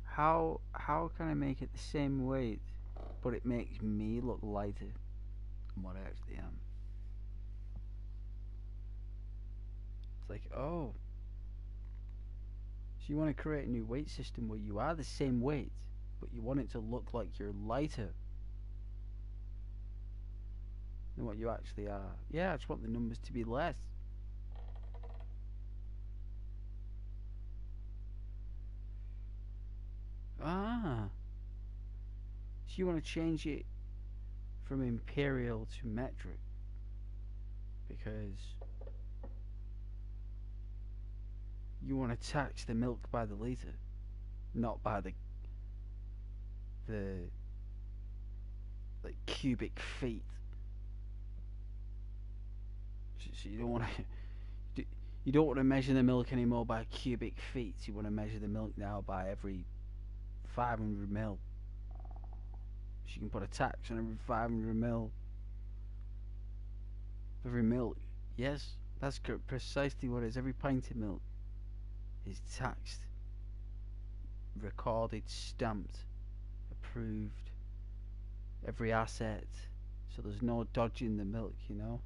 How can I make it the same weight, but it makes me look lighter than what I actually am? It's like, oh, so you want to create a new weight system where you are the same weight, but you want it to look like you're lighter than what you actually are. Yeah, I just want the numbers to be less. Ah, so you want to change it from imperial to metric because you want to tax the milk by the litre, not by the like cubic feet. So you don't want to you don't want to measure the milk anymore by cubic feet. You want to measure the milk now by every 500 mil. So you can put a tax on every 500 mil. Every milk. Yes, that's precisely what it is. Every pint of milk is taxed, recorded, stamped, approved. Every asset. So there's no dodging the milk, you know.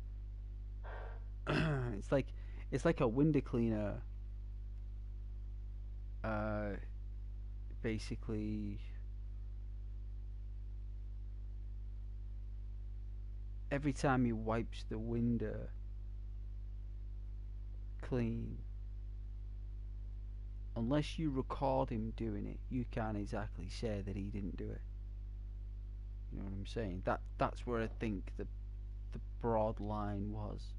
it's like a window cleaner. Basically, every time he wipes the window clean, unless you record him doing it, you can't exactly say that he didn't do it. You know what I'm saying? That's where I think the broad line was.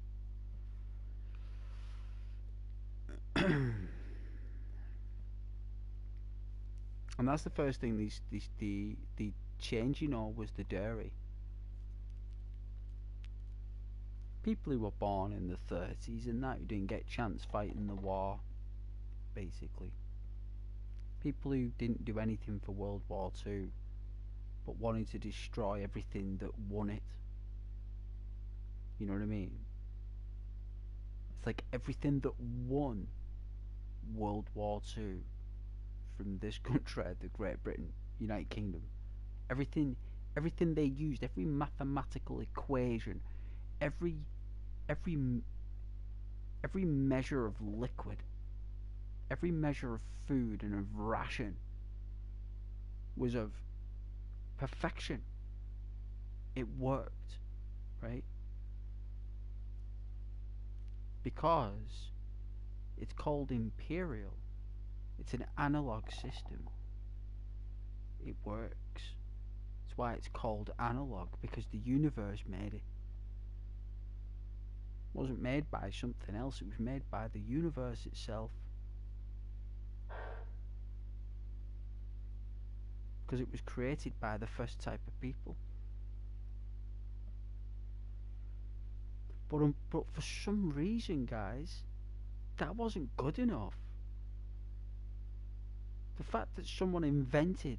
And that's the first thing the change, you know, was the dairy. People who were born in the 30s and that, who didn't get a chance fighting the war, basically. People who didn't do anything for World War II, but wanted to destroy everything that won it. You know what I mean? It's like everything that won World War II from this country, the Great Britain, United Kingdom, everything they used, every mathematical equation, every measure of liquid, every measure of food and of ration was of perfection. It worked, right? Because it's called imperial. It's an analog system. It works. That's why it's called analog, because the universe made it. It wasn't made by something else, it was made by the universe itself. Because it was created by the first type of people. But for some reason, guys, that wasn't good enough. The fact that someone invented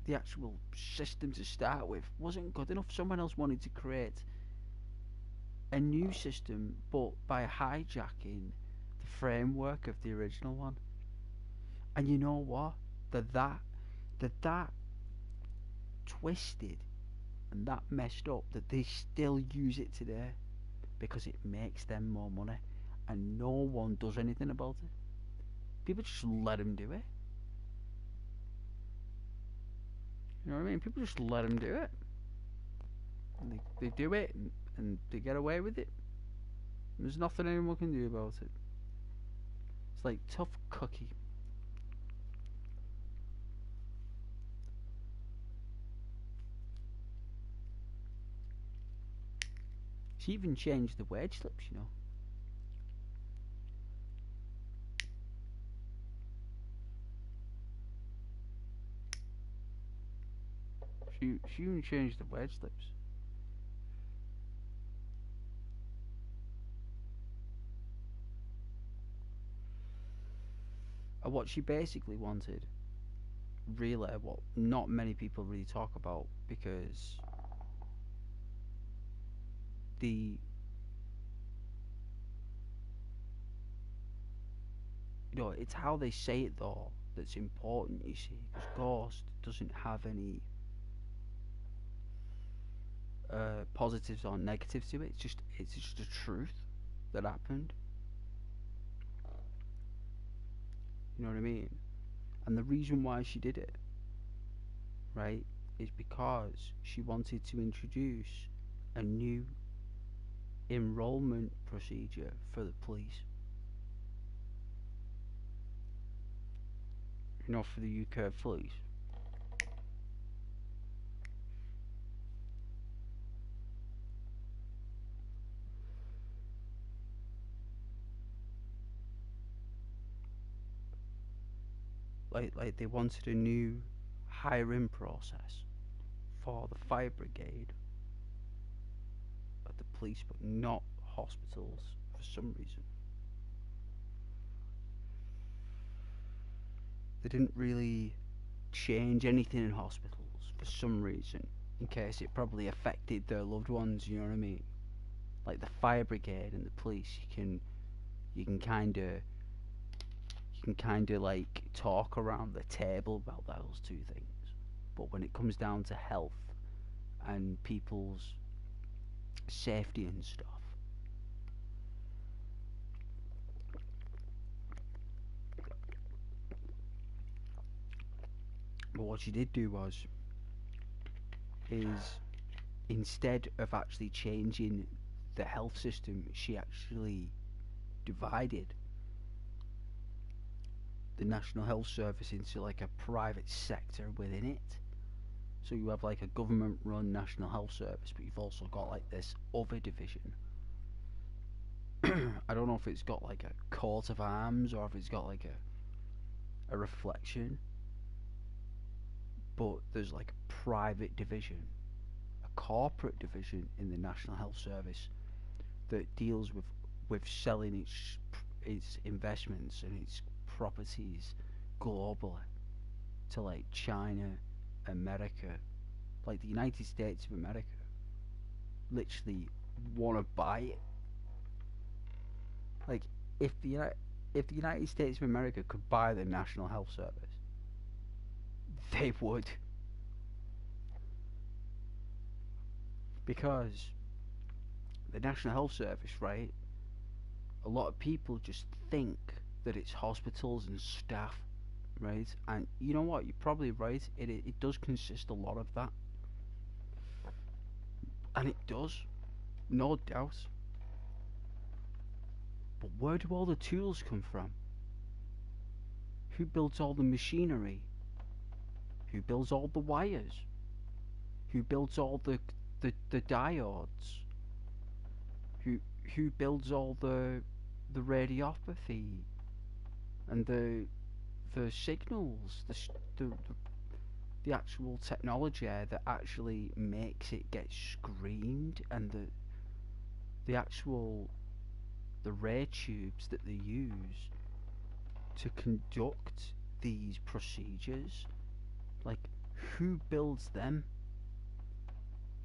the actual system to start with wasn't good enough. Someone else wanted to create a new system, but by hijacking the framework of the original one. And you know what? That twisted and that messed up, that they still use it today because it makes them more money, and no one does anything about it. People just let them do it. You know what I mean? People just let them do it. And they do it, and they get away with it. And there's nothing anyone can do about it. It's like tough cookie. She even changed the wage slips, you know. She even changed the wage slips. And what she basically wanted, really, what not many people really talk about, because the it's how they say it though that's important, you see, because Ghost doesn't have any positives or negatives to it. It's just a truth that happened. You know what I mean? And the reason why she did it, right, is because she wanted to introduce a new enrollment procedure for the police. For the UK police. Like they wanted a new hiring process for the fire brigade at the police, but not hospitals for some reason. They didn't really change anything in hospitals for some reason, in case it probably affected their loved ones. You know what I mean? Like the fire brigade and the police, you can kind of like talk around the table about those two things, but when it comes down to health and people's safety and stuff, but what she did do is instead of actually changing the health system, she actually divided the National Health Service into like a private sector within it. So you have like a government run National Health Service, but you've also got like this other division. I don't know if it's got like a coat of arms or if it's got like a reflection, but there's like a private division, a corporate division in the National Health Service that deals with selling its investments and its properties globally to like China, America, like the United States of America literally want to buy it. Like if the United States of America could buy the National Health Service, they would, because the National Health Service, right? A lot of people just think that it's hospitals and staff, right? And you know what? You're probably right. It does consist a lot of that, and it does, no doubt. But where do all the tools come from? Who builds all the machinery? Who builds all the wires? Who builds all the diodes? Who builds all the radiopathy and the signals, the actual technology that actually makes it get screened, and the actual the ray tubes that they use to conduct these procedures. Like, who builds them?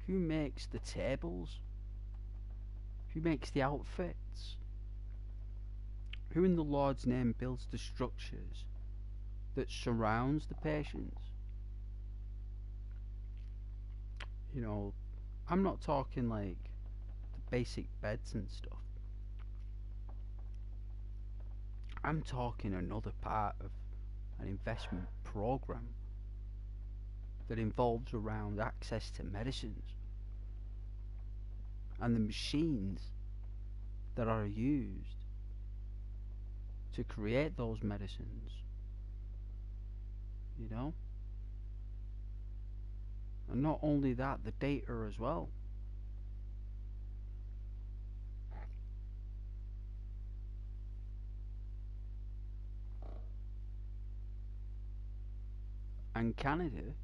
Who makes the tables? Who makes the outfits? Who in the Lord's name builds the structures that surrounds the patients? I'm not talking like the basic beds and stuff. I'm talking another part of an investment program that involves around access to medicines and the machines that are used to create those medicines, and not only that, the data as well. And Canada,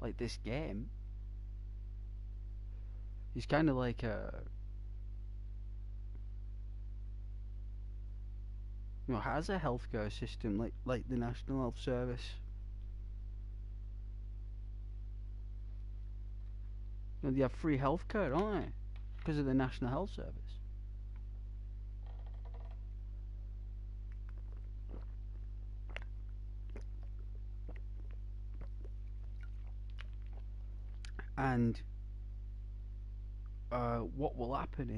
like this game, is kind of like has a healthcare system like the National Health Service. They have free healthcare, don't they? because of the National Health Service. And what will happen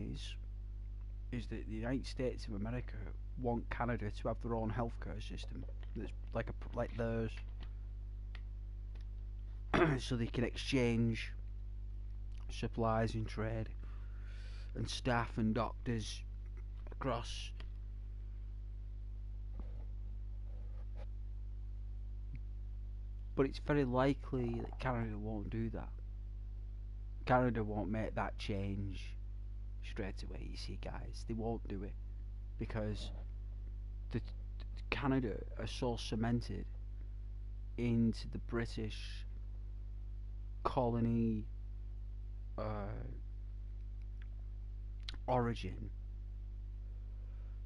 is that the United States of America want Canada to have their own healthcare system that's like theirs, so they can exchange supplies and trade and staff and doctors across. But it's very likely that Canada won't do that. Canada won't make that change straight away, you see, guys. They won't do it because the Canada are so cemented into the British colony origin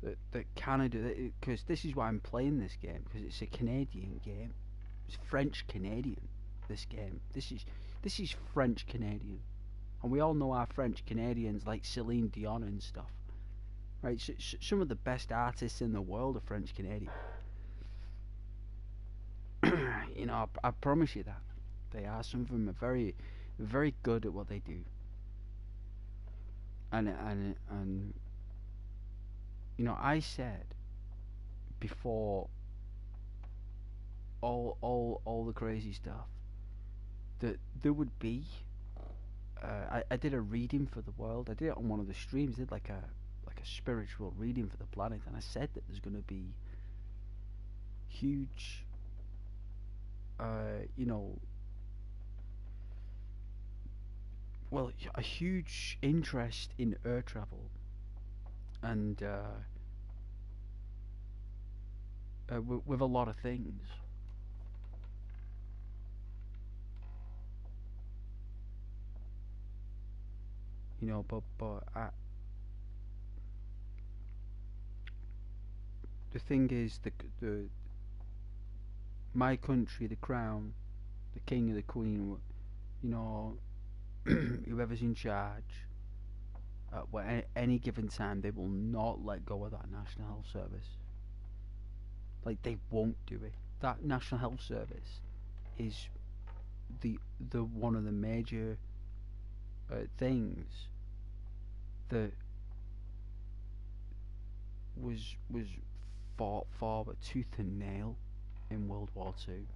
that Canada, because this is why I'm playing this game, because it's a Canadian game. It's French Canadian. This game. This is French Canadian, and we all know our French Canadians like Celine Dion and stuff, right? Some of the best artists in the world are French Canadian. You know, I promise you that they are. Some of them are very, very good at what they do. And you know, I said before all the crazy stuff that there would be. I did a reading for the world. I did it on one of the streams. I did like a spiritual reading for the planet, and I said that there's going to be huge, you know, well, a huge interest in air travel, and with a lot of things. You know, but the thing is, the my country, the crown, the king or the queen, you know, whoever's in charge at any given time, they will not let go of that National Health Service. Like, they won't do it. That National Health Service is the one of the major things that was fought for with tooth and nail in World War Two.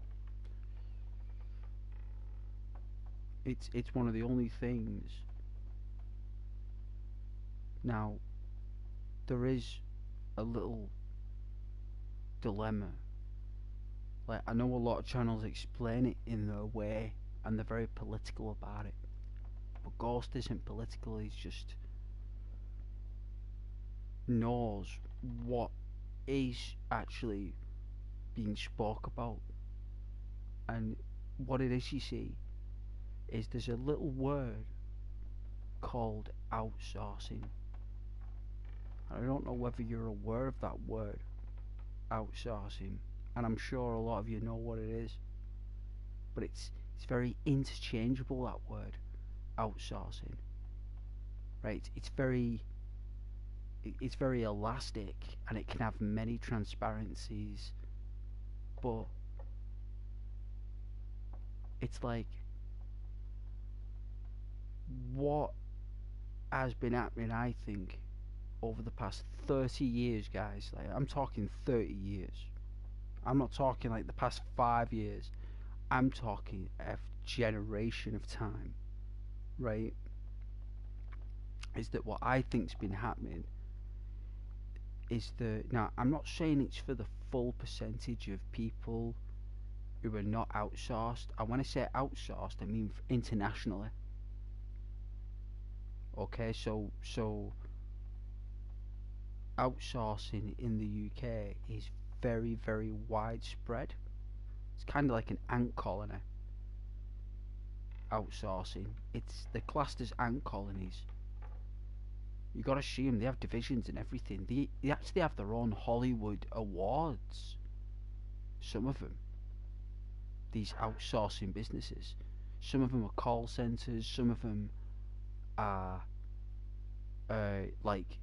It's one of the only things. Now, there is a little dilemma. Like, I know a lot of channels explain it in their way, and they're very political about it. But Ghost isn't political. He's just knows what is actually being spoke about, and what it is, you see, is there's a little word called outsourcing. I don't know whether you're aware of that word, outsourcing, and I'm sure a lot of you know what it is, but it's very interchangeable, that word, outsourcing. Right? It's very elastic, and it can have many transparencies, but it's like, what has been happening, I think, over the past 30 years, guys. Like, I'm talking 30 years. I'm not talking like the past 5 years. I'm talking a generation of time, right? Is that what I think's been happening? Is that, now, I'm not saying it's for the full percentage of people who are not outsourced. And when I say outsourced, I mean internationally. Okay, so outsourcing in the UK is very, very widespread. It's kind of like an ant colony. Outsourcing, they're classed as ant colonies. You gotta see them. They have divisions and everything. They actually have their own Hollywood awards. Some of them, these outsourcing businesses. Some of them are call centers. Some of them are like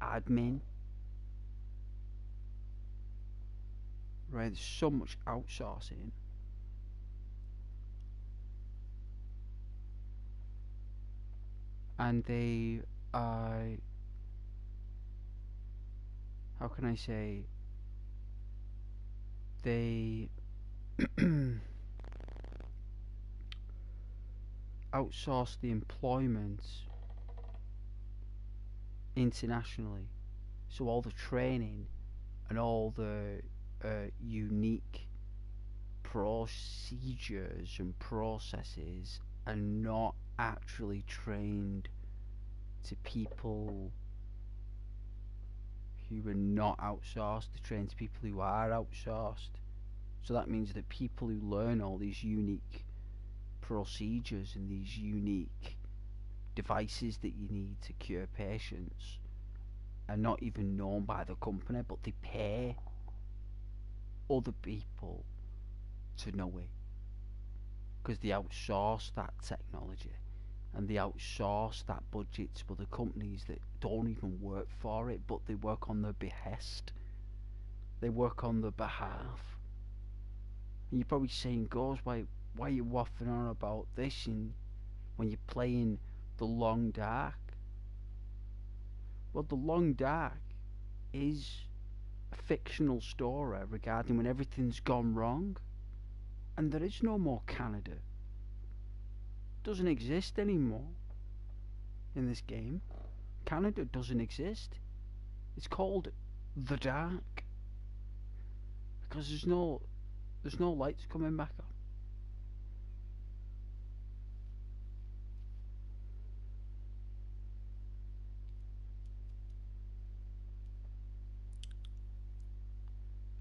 admin, right? There's so much outsourcing. And they, how can I say, they outsource the employment internationally. So all the training and all the unique procedures and processes are not actually trained to people who are not outsourced. They're trained to people who are outsourced. So that means that people who learn all these unique procedures and these unique devices that you need to cure patients are not even known by the company, but they pay other people to know it, because they outsource that technology and they outsource that budget to other companies that don't even work for it, but they work on their behest. They work on their behalf. And you're probably saying, "Goes, why are you waffling on about this and when you're playing The Long Dark?" Well, The Long Dark is a fictional story regarding when everything's gone wrong and there is no more Canada. It doesn't exist anymore in this game. Canada doesn't exist. It's called The Dark because there's no lights coming back on.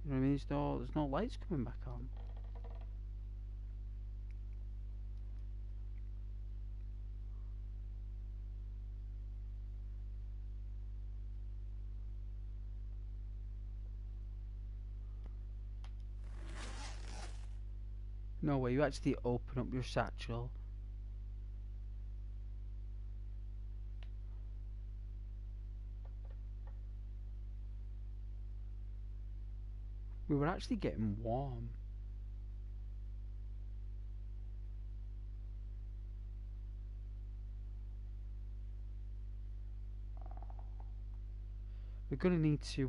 You know what I mean? There's no lights coming back on. No way, you actually open up your satchel. We were actually getting warm. We're gonna need to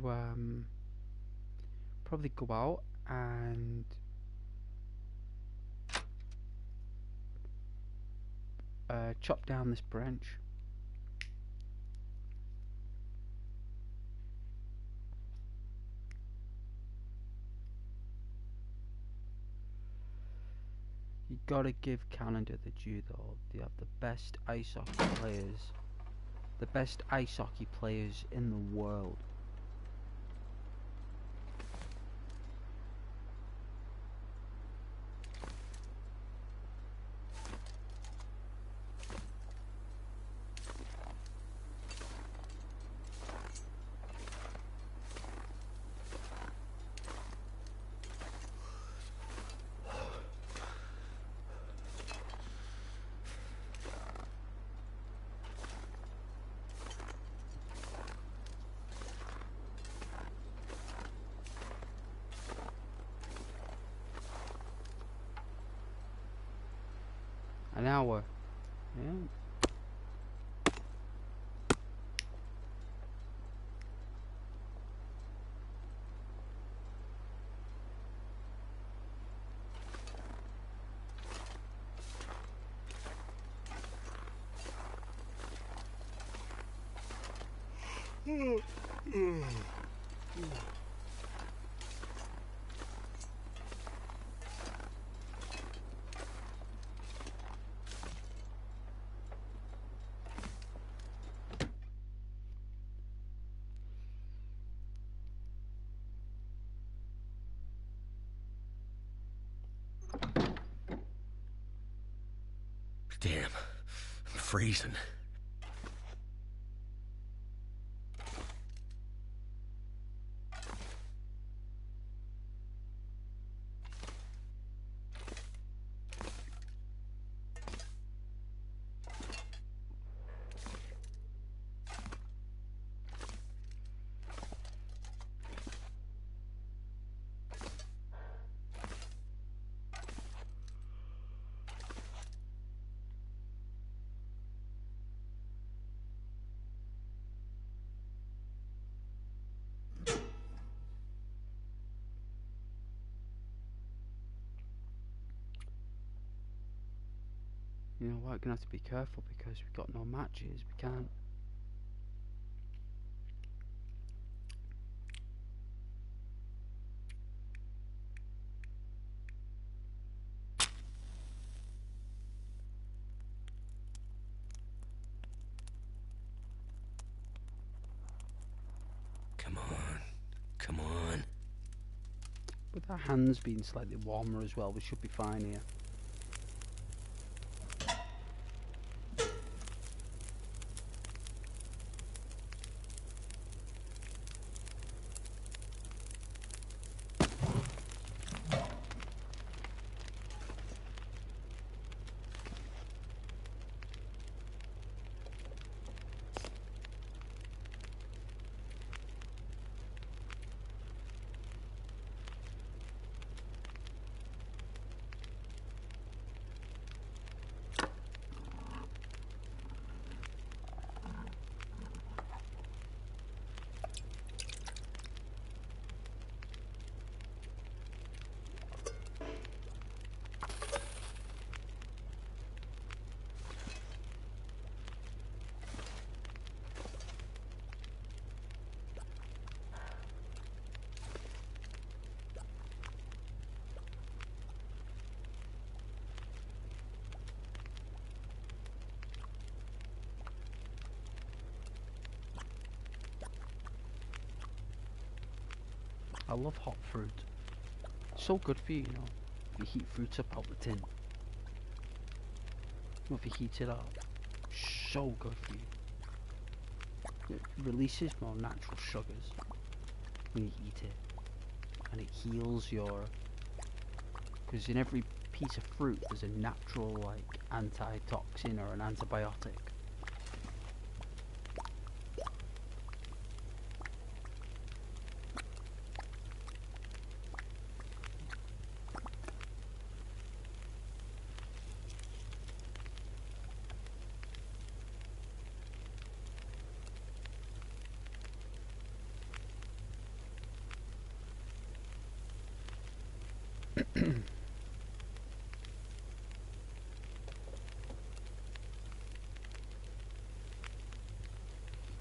probably go out and chop down this branch. You gotta give Canada the due though. They have the best ice hockey players. The best ice hockey players in the world. An hour. Yeah. Damn, I'm freezing. You know what, we're gonna have to be careful because we've got no matches. We can't. Come on. Come on. With our hands being slightly warmer as well, we should be fine here. I love hot fruit. So good for you, you know. If you heat fruit up out the tin. Or if you heat it up. So good for you. It releases more natural sugars when you eat it. And it heals your... Because in every piece of fruit there's a natural like antitoxin or an antibiotic.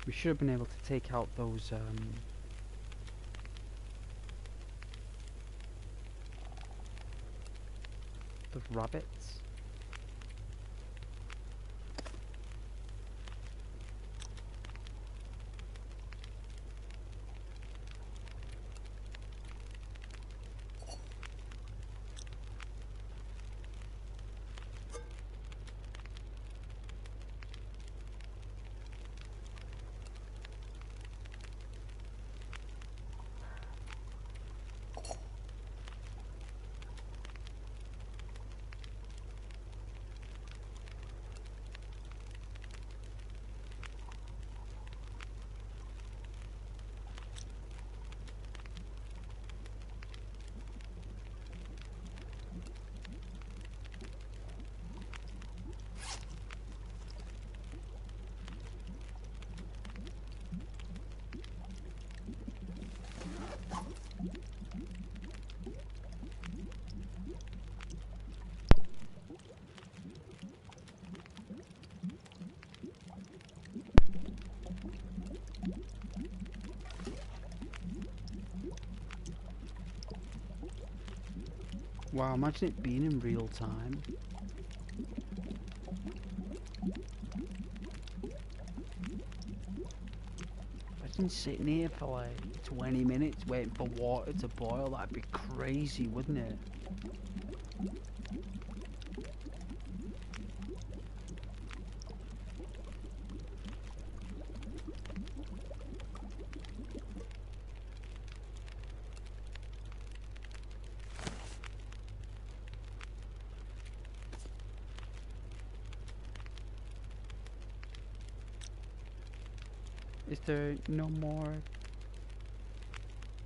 We should have been able to take out those rabbits. Wow, imagine it being in real time. Imagine sitting here for like 20 minutes waiting for water to boil. That'd be crazy, wouldn't it? Is there no more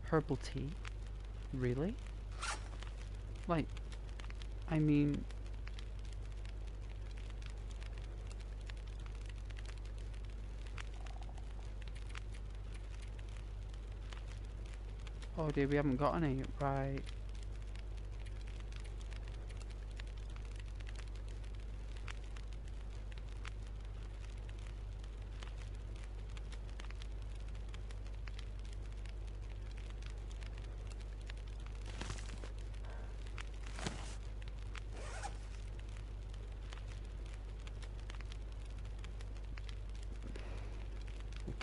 herbal tea? Really? Like, I mean... Oh dear, we haven't got any, right.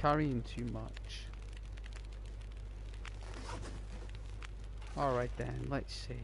carrying too much. Alright then, let's see.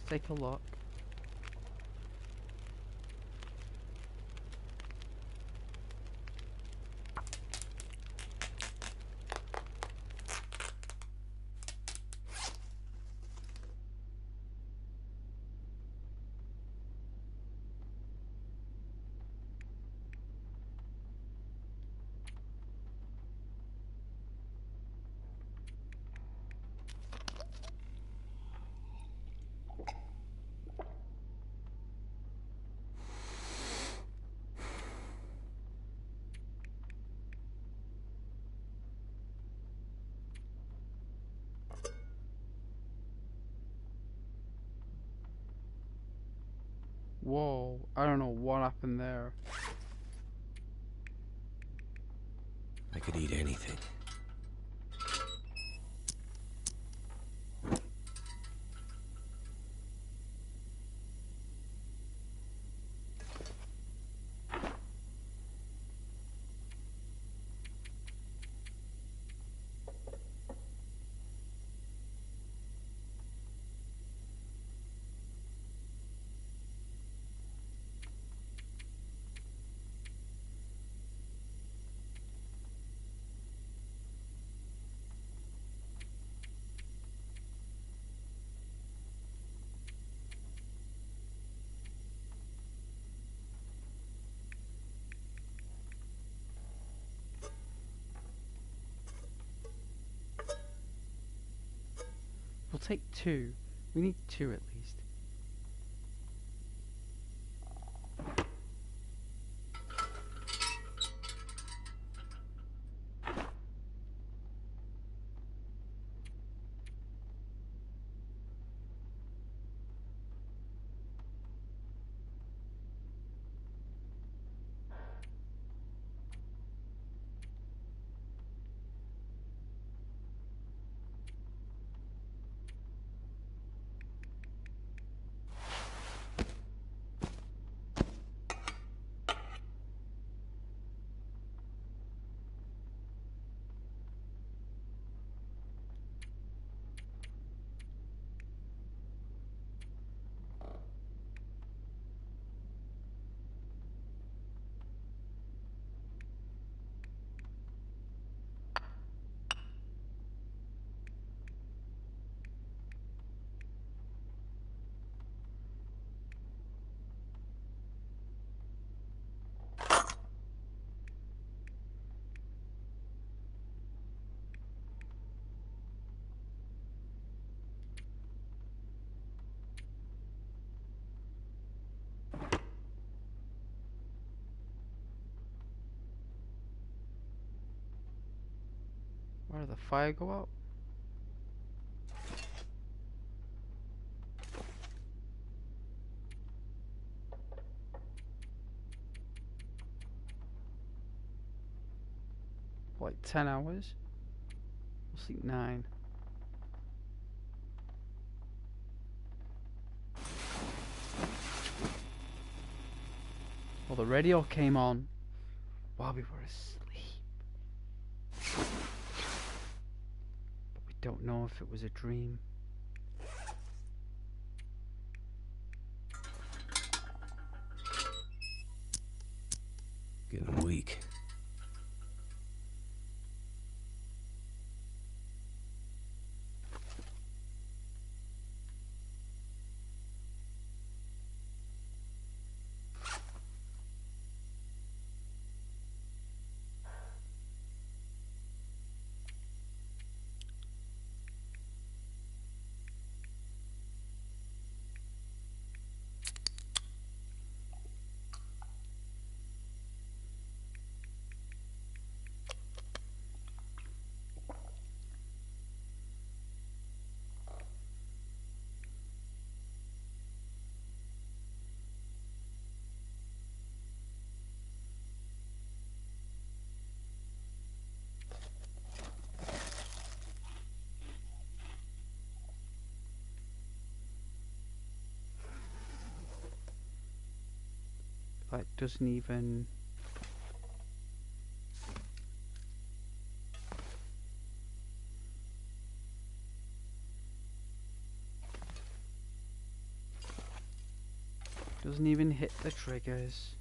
Take a look. Whoa, I don't know what happened there. I could eat anything. We'll take two. We need two at least. Where did the fire go out? Like 10 hours? We'll sleep 9. Well, the radio came on while we were asleep. But we don't know if it was a dream. Getting weak. Like, doesn't even... Doesn't even hit the triggers.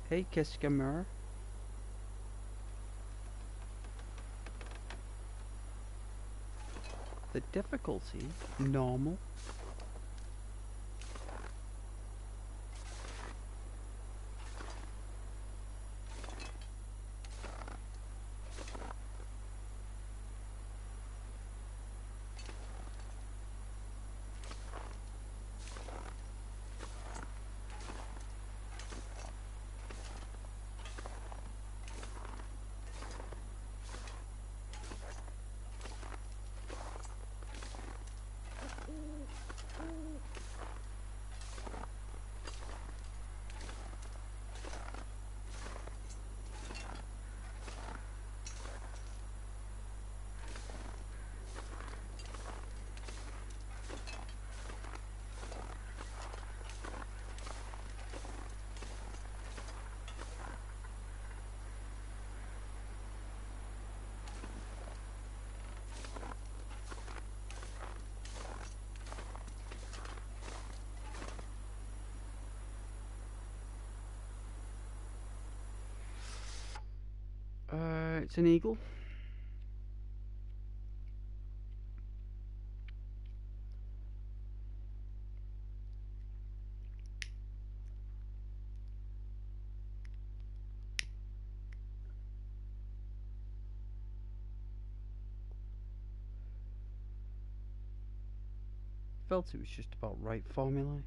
Hey, Kiskamer. The difficulty, normal. It's an eagle. Felt it was just about right for me, like.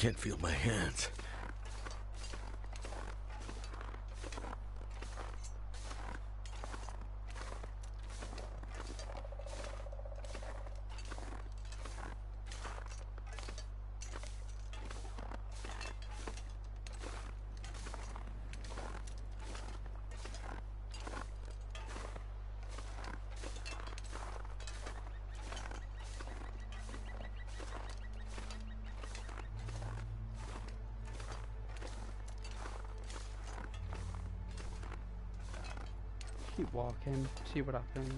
can't feel my hands. Keep walking, see what happens.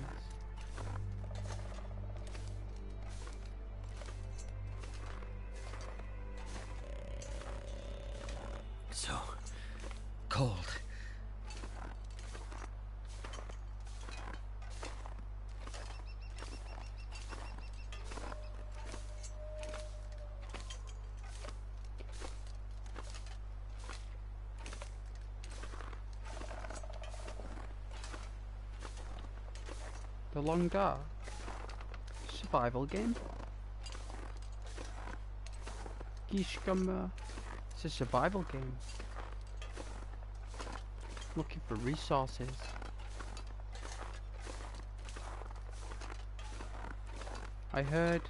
So cold. The Long Dark. Survival game. Gishkama. It's a survival game. Looking for resources. I heard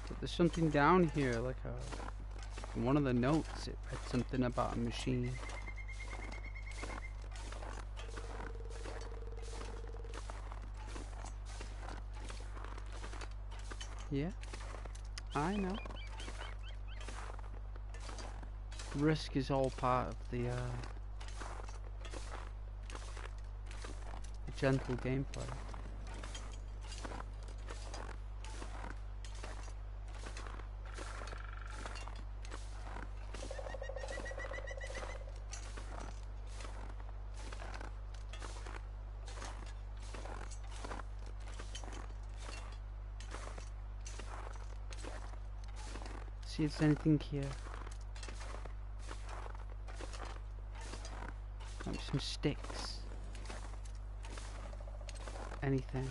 that there's something down here, like in one of the notes it read something about a machine. Yeah, I know. Risk is all part of the gentle gameplay. See if there's anything here. Like some sticks. Anything.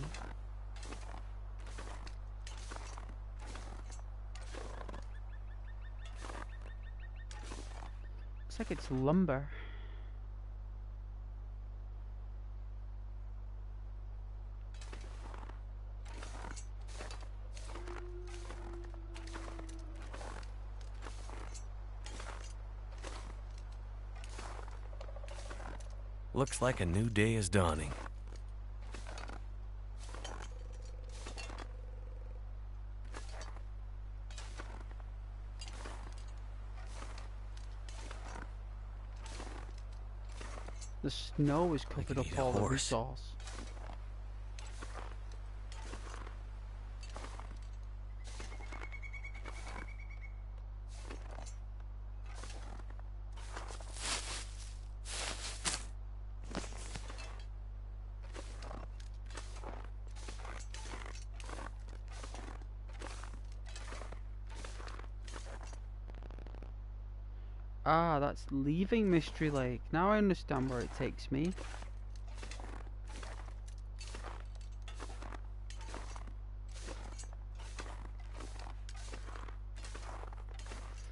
Looks like it's lumber. Looks like a new day is dawning. The snow is covered up need a all the horse. resource. Ah, that's leaving Mystery Lake. Now I understand where it takes me.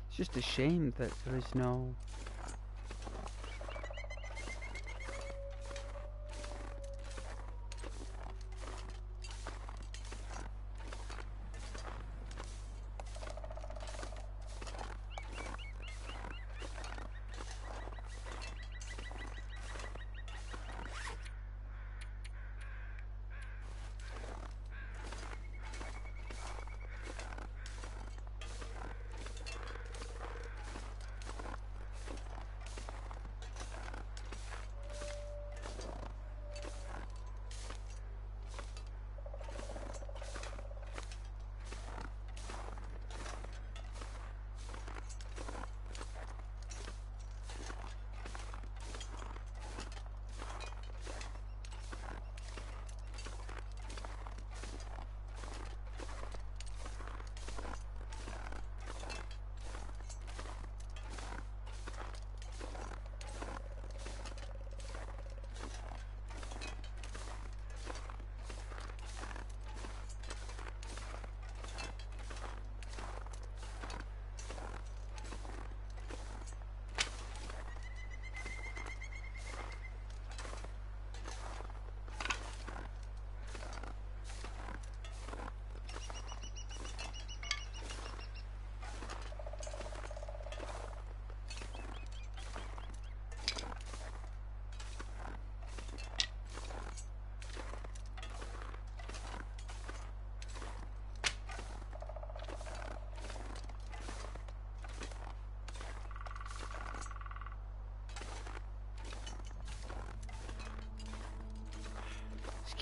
It's just a shame that there is no...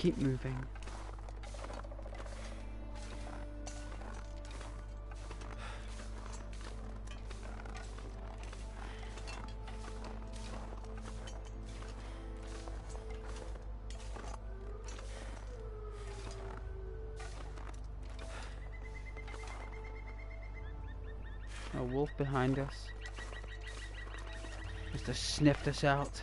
keep moving. A wolf behind us. Must have sniffed us out.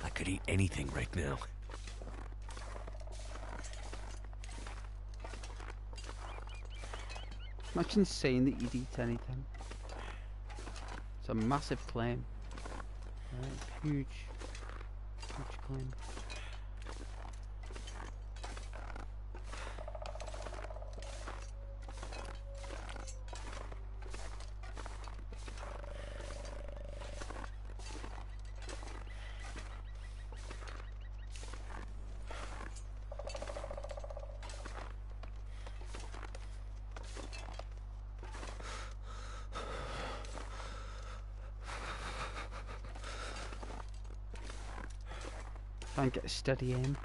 I could eat anything right now. Imagine saying that you'd eat anything. It's a massive claim. Right? Huge claim. Try and get a steady aim.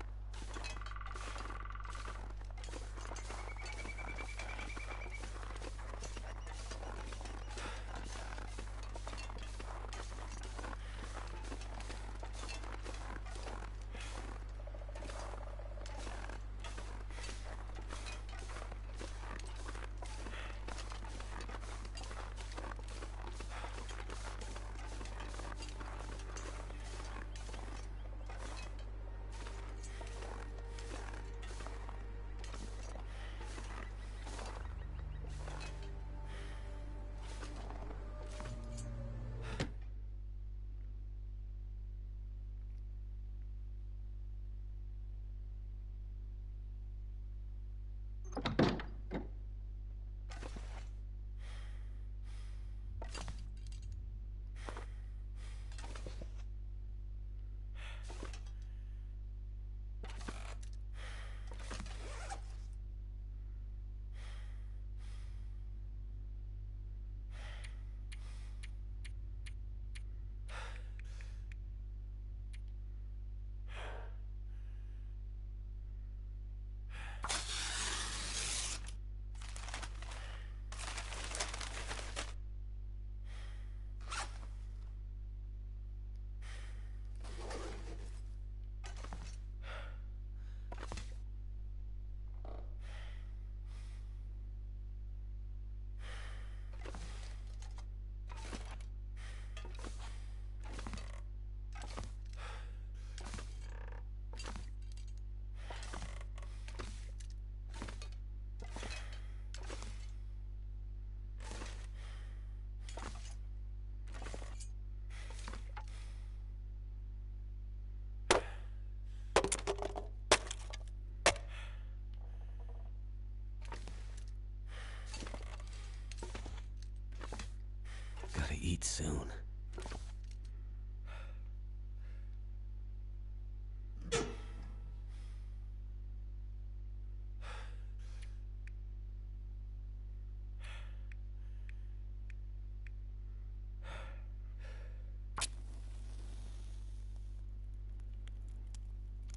Gotta eat soon.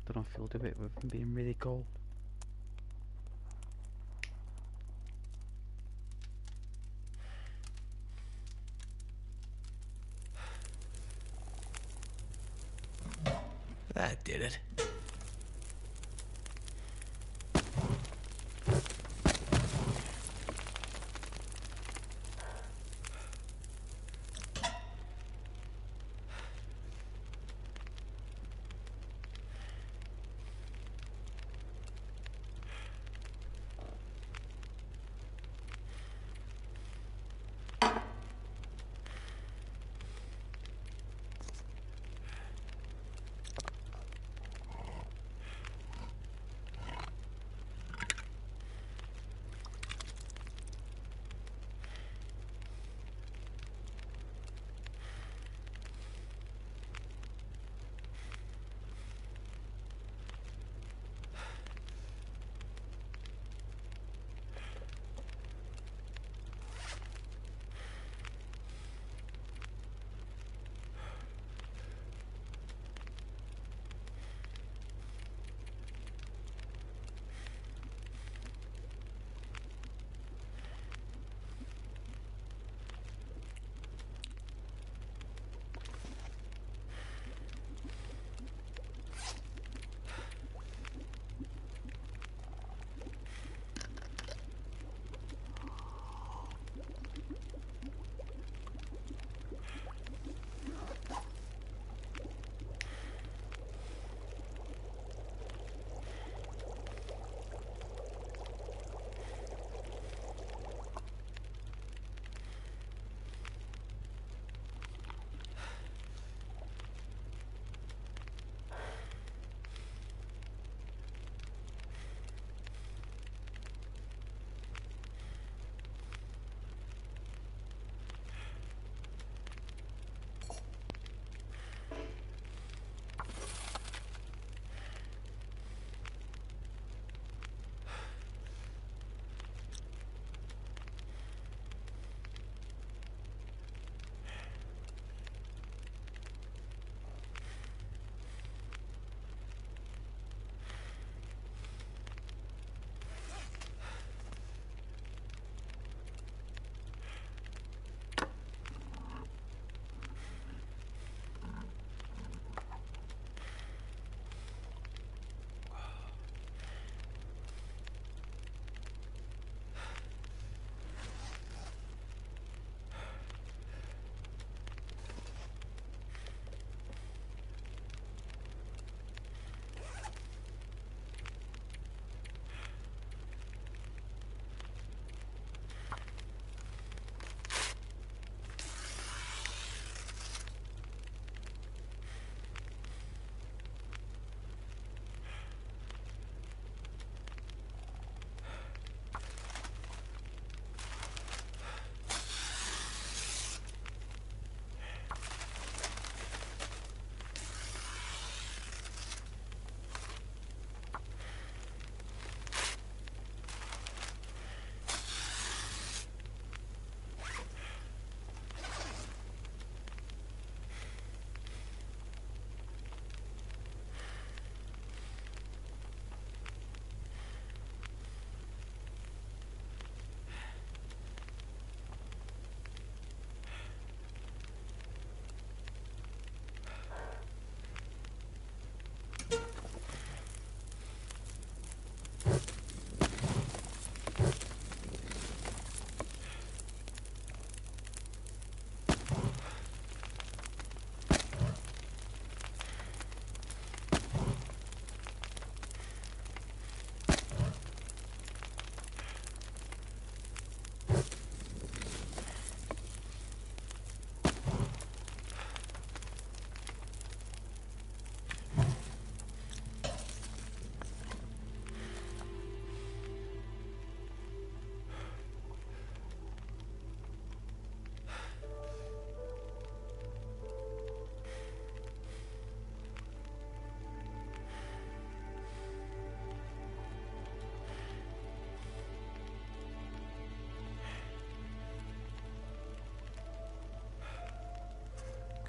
Don't know if you'll do it with them being really cold. it.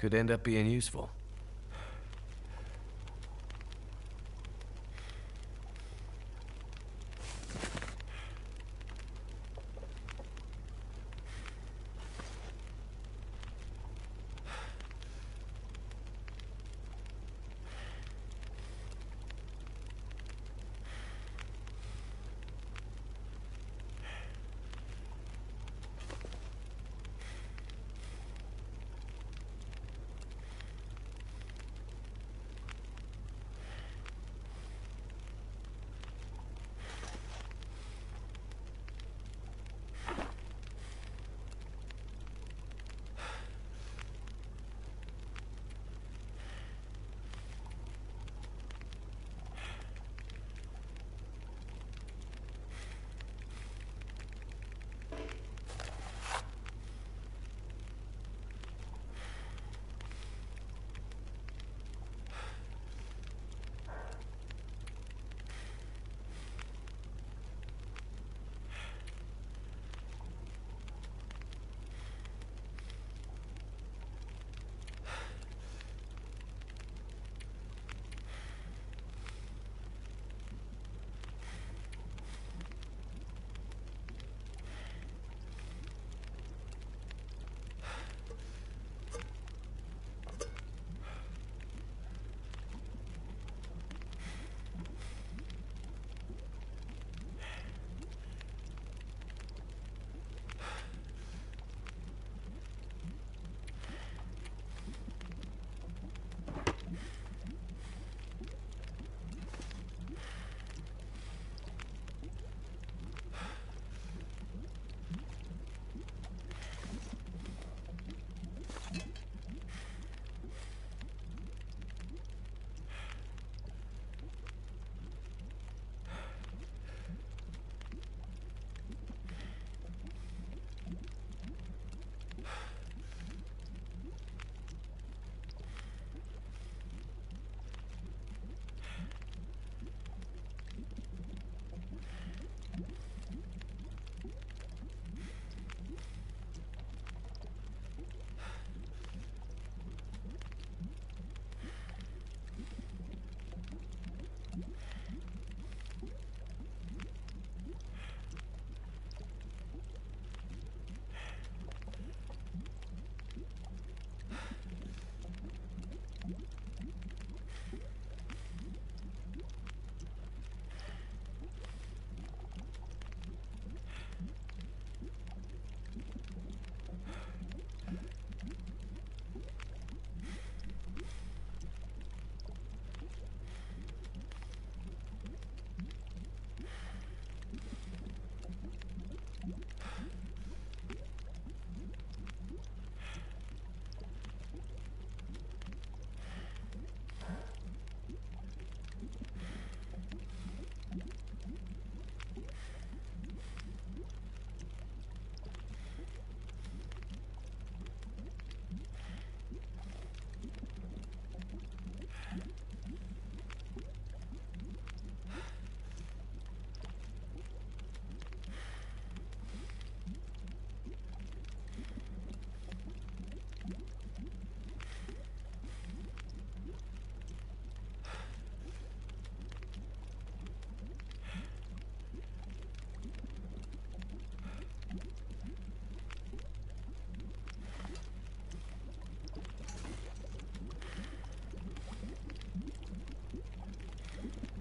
Could end up being useful.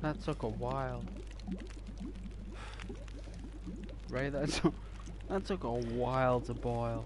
That took a while. Right, that took a while to boil.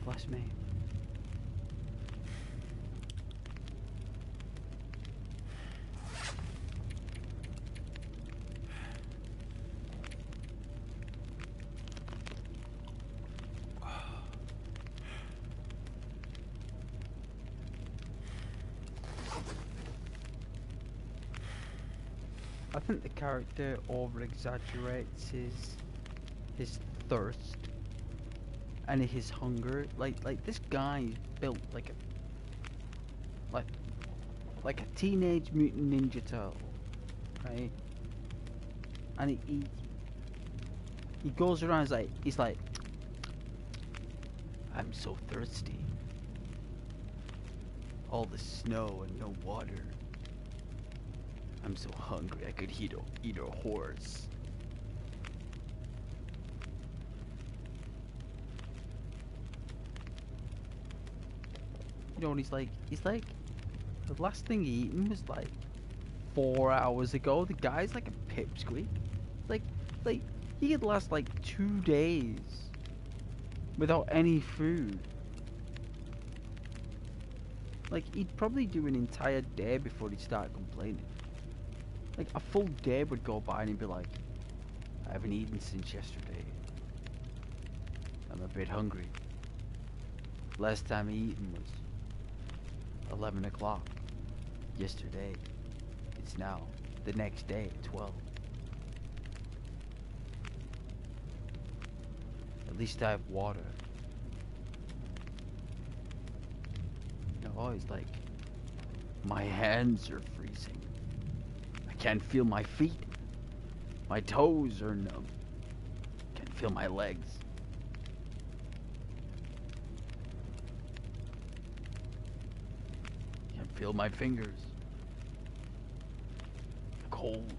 Bless me. I think the character over exaggerates his thirst and his hunger. Like this guy is built like a teenage mutant ninja turtle, right? And he goes around he's like I'm so thirsty. All the snow and no water. I'm so hungry I could eat a horse. You know, and he's like, the last thing he eaten was like 4 hours ago. The guy's like a pipsqueak. Like he could last like 2 days without any food. Like he'd probably do an entire day before he'd start complaining. Like a full day would go by and he'd be like, I haven't eaten since yesterday. I'm a bit hungry. Last time I eaten was 11 o'clock yesterday. It's now the next day at 12. At least I have water. No, he's like, my hands are freezing. I can't feel my feet. My toes are numb. Can't feel my legs. Can't feel my fingers. Cold.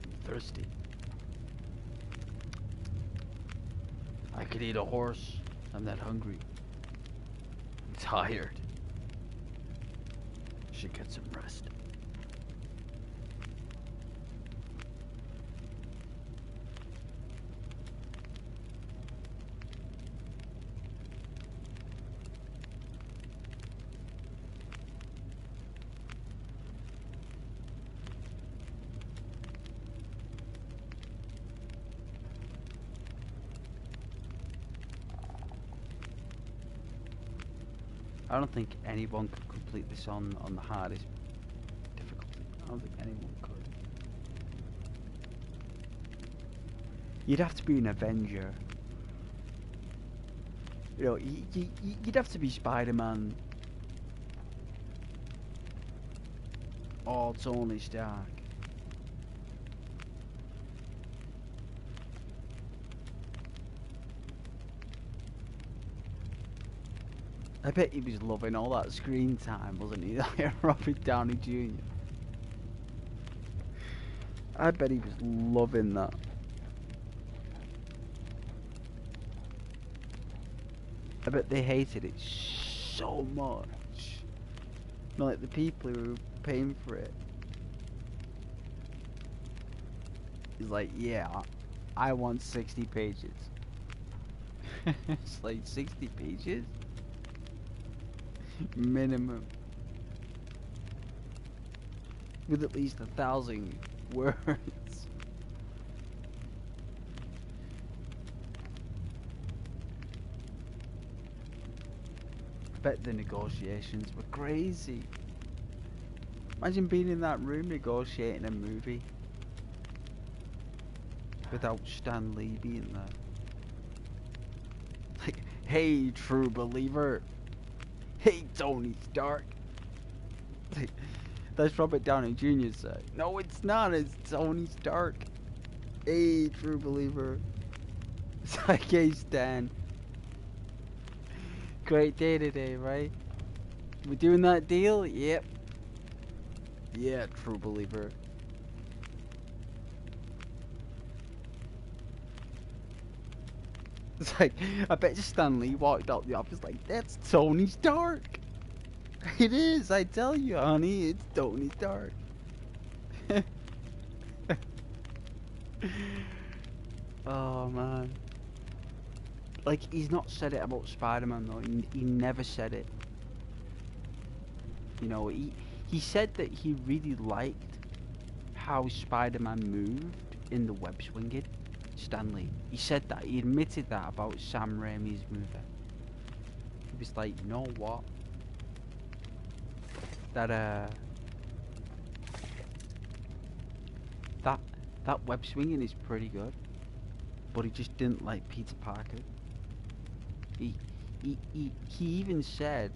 I'm thirsty. I could eat a horse. I'm that hungry. I'm tired. Should get some rest. I don't think anyone could complete this on the hardest difficulty. I don't think anyone could. You'd have to be an Avenger. You know, you'd have to be Spider-Man. Or Tony Stark. I bet he was loving all that screen time, wasn't he? Like Robert Downey Jr. I bet he was loving that. I bet they hated it so much Like the people who are paying for it. He's like, yeah, I want 60 pages. It's like 60 pages? Minimum. With at least 1,000 words. I bet the negotiations were crazy. Imagine being in that room negotiating a movie without Stan Lee being there. Like, hey, true believer. Hey, Tony Stark. Like, that's Robert Downey Jr. said. No, it's not. It's Tony Stark. Hey, true believer. It's like, hey, Stan. Great day today, right? We're doing that deal? Yep. Yeah, true believer. It's like, I bet you Stan Lee walked out the office like, that's Tony Stark. It is, I tell you, honey, it's Tony Stark. Oh, man. Like, he's not said it about Spider-Man, though. He never said it. You know, he said that he really liked how Spider-Man moved in the web swinging. Stan Lee. He said that. He admitted that about Sam Raimi's movie. He was like, you know what? That that web swinging is pretty good, but he just didn't like Peter Parker. He even said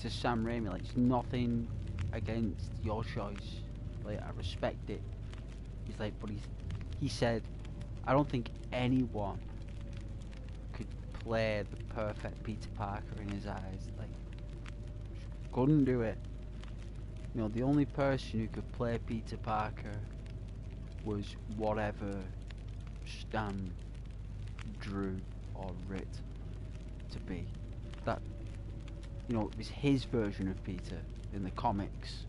to Sam Raimi, like, it's nothing against your choice. Like, I respect it. He's like, but he said, I don't think anyone could play the perfect Peter Parker in his eyes. Like, couldn't do it. You know, the only person who could play Peter Parker was whatever Stan drew or writ to be. That, you know, it was his version of Peter in the comics,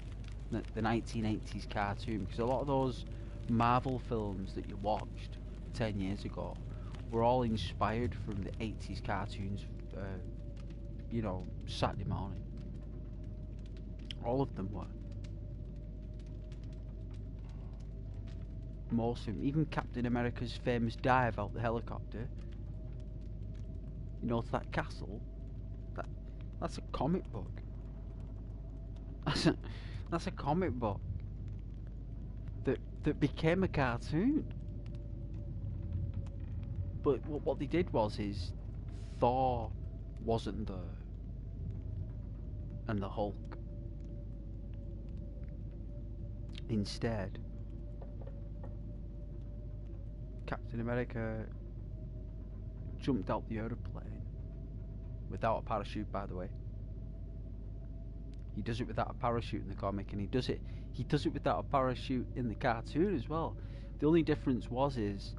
the 1980s cartoon, because a lot of those Marvel films that you watched 10 years ago were all inspired from the 80s cartoons, you know, Saturday morning. All of them were. Most of them, even Captain America's famous dive out the helicopter, you know, to that castle, that's a comic book. That's a comic book that became a cartoon. But what they did was Thor wasn't there, and the Hulk. Instead, Captain America jumped out the aeroplane without a parachute, by the way. He does it without a parachute in the comic, and he does it without a parachute in the cartoon as well. The only difference is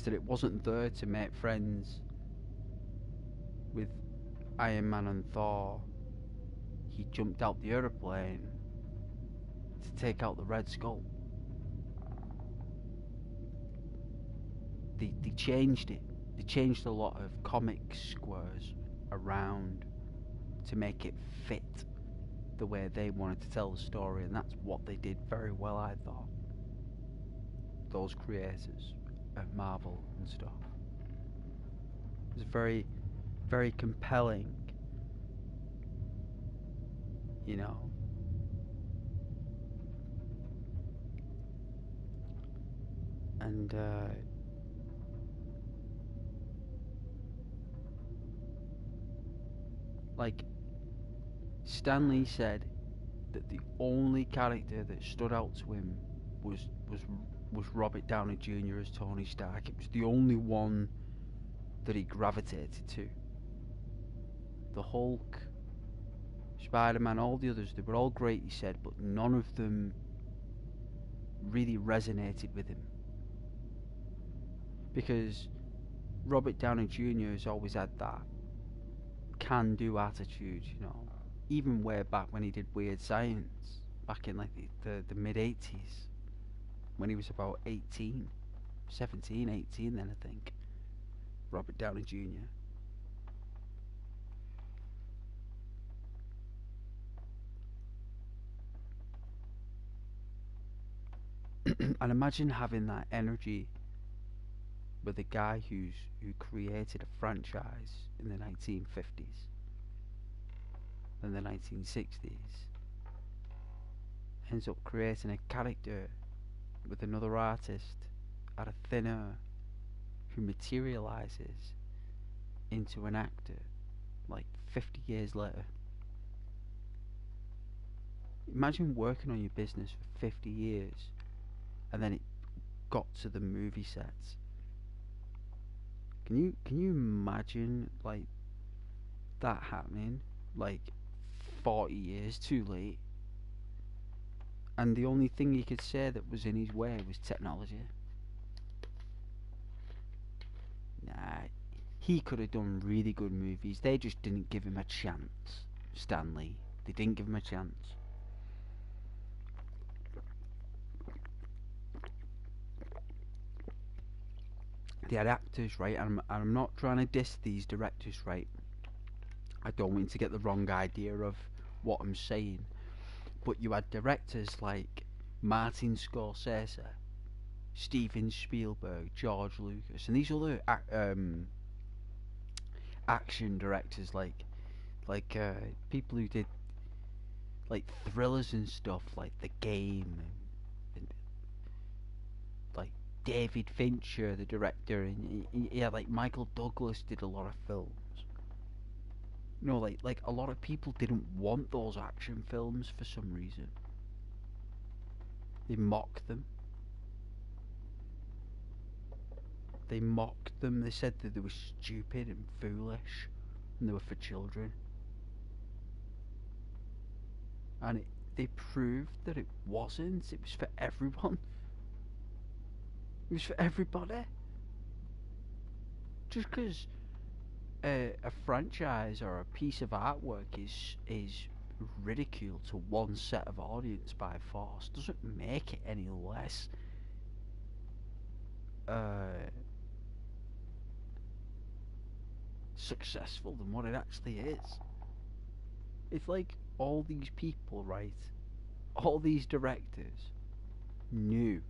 that it wasn't there to make friends with Iron Man and Thor. He jumped out the aeroplane to take out the Red Skull. They changed it. They changed a lot of comic squares around to make it fit the way they wanted to tell the story, and that's what they did very well, I thought. Those creators of Marvel and stuff. It was very, very compelling, you know. And like Stan Lee said that the only character that stood out to him was Robert Downey Jr. as Tony Stark. It was the only one that he gravitated to. The Hulk, Spider-Man, all the others, they were all great, he said, but none of them really resonated with him. Because Robert Downey Jr. has always had that can-do attitude, you know. even way back when he did Weird Science, back in like the mid 80s, when he was about 18, 17, 18 then I think, Robert Downey Jr. And imagine having that energy with a guy who created a franchise in the 1950s and the 1960s, ends up creating a character with another artist out of thin air who materializes into an actor like 50 years later. Imagine working on your business for 50 years and then it got to the movie sets. Can you imagine like that happening like 40 years too late? And the only thing he could say that was in his way was technology. Nah, he could have done really good movies. They just didn't give him a chance. Stanley. They didn't give him a chance. They had actors, right? And I'm not trying to diss these directors, right? I don't want you to get the wrong idea of what I'm saying. But you had directors like Martin Scorsese, Steven Spielberg, George Lucas, and these other action directors like people who did like thrillers and stuff, like The Game, and like David Fincher, the director, and yeah, like Michael Douglas did a lot of films. No, like a lot of people didn't want those action films for some reason. They mocked them. They mocked them. They said that they were stupid and foolish, and they were for children. And they proved that it wasn't. It was for everyone. It was for everybody. Just because a franchise or a piece of artwork is ridiculed to one set of audience by force doesn't make it any less successful than what it actually is. It's like all these people, right? All these directors knew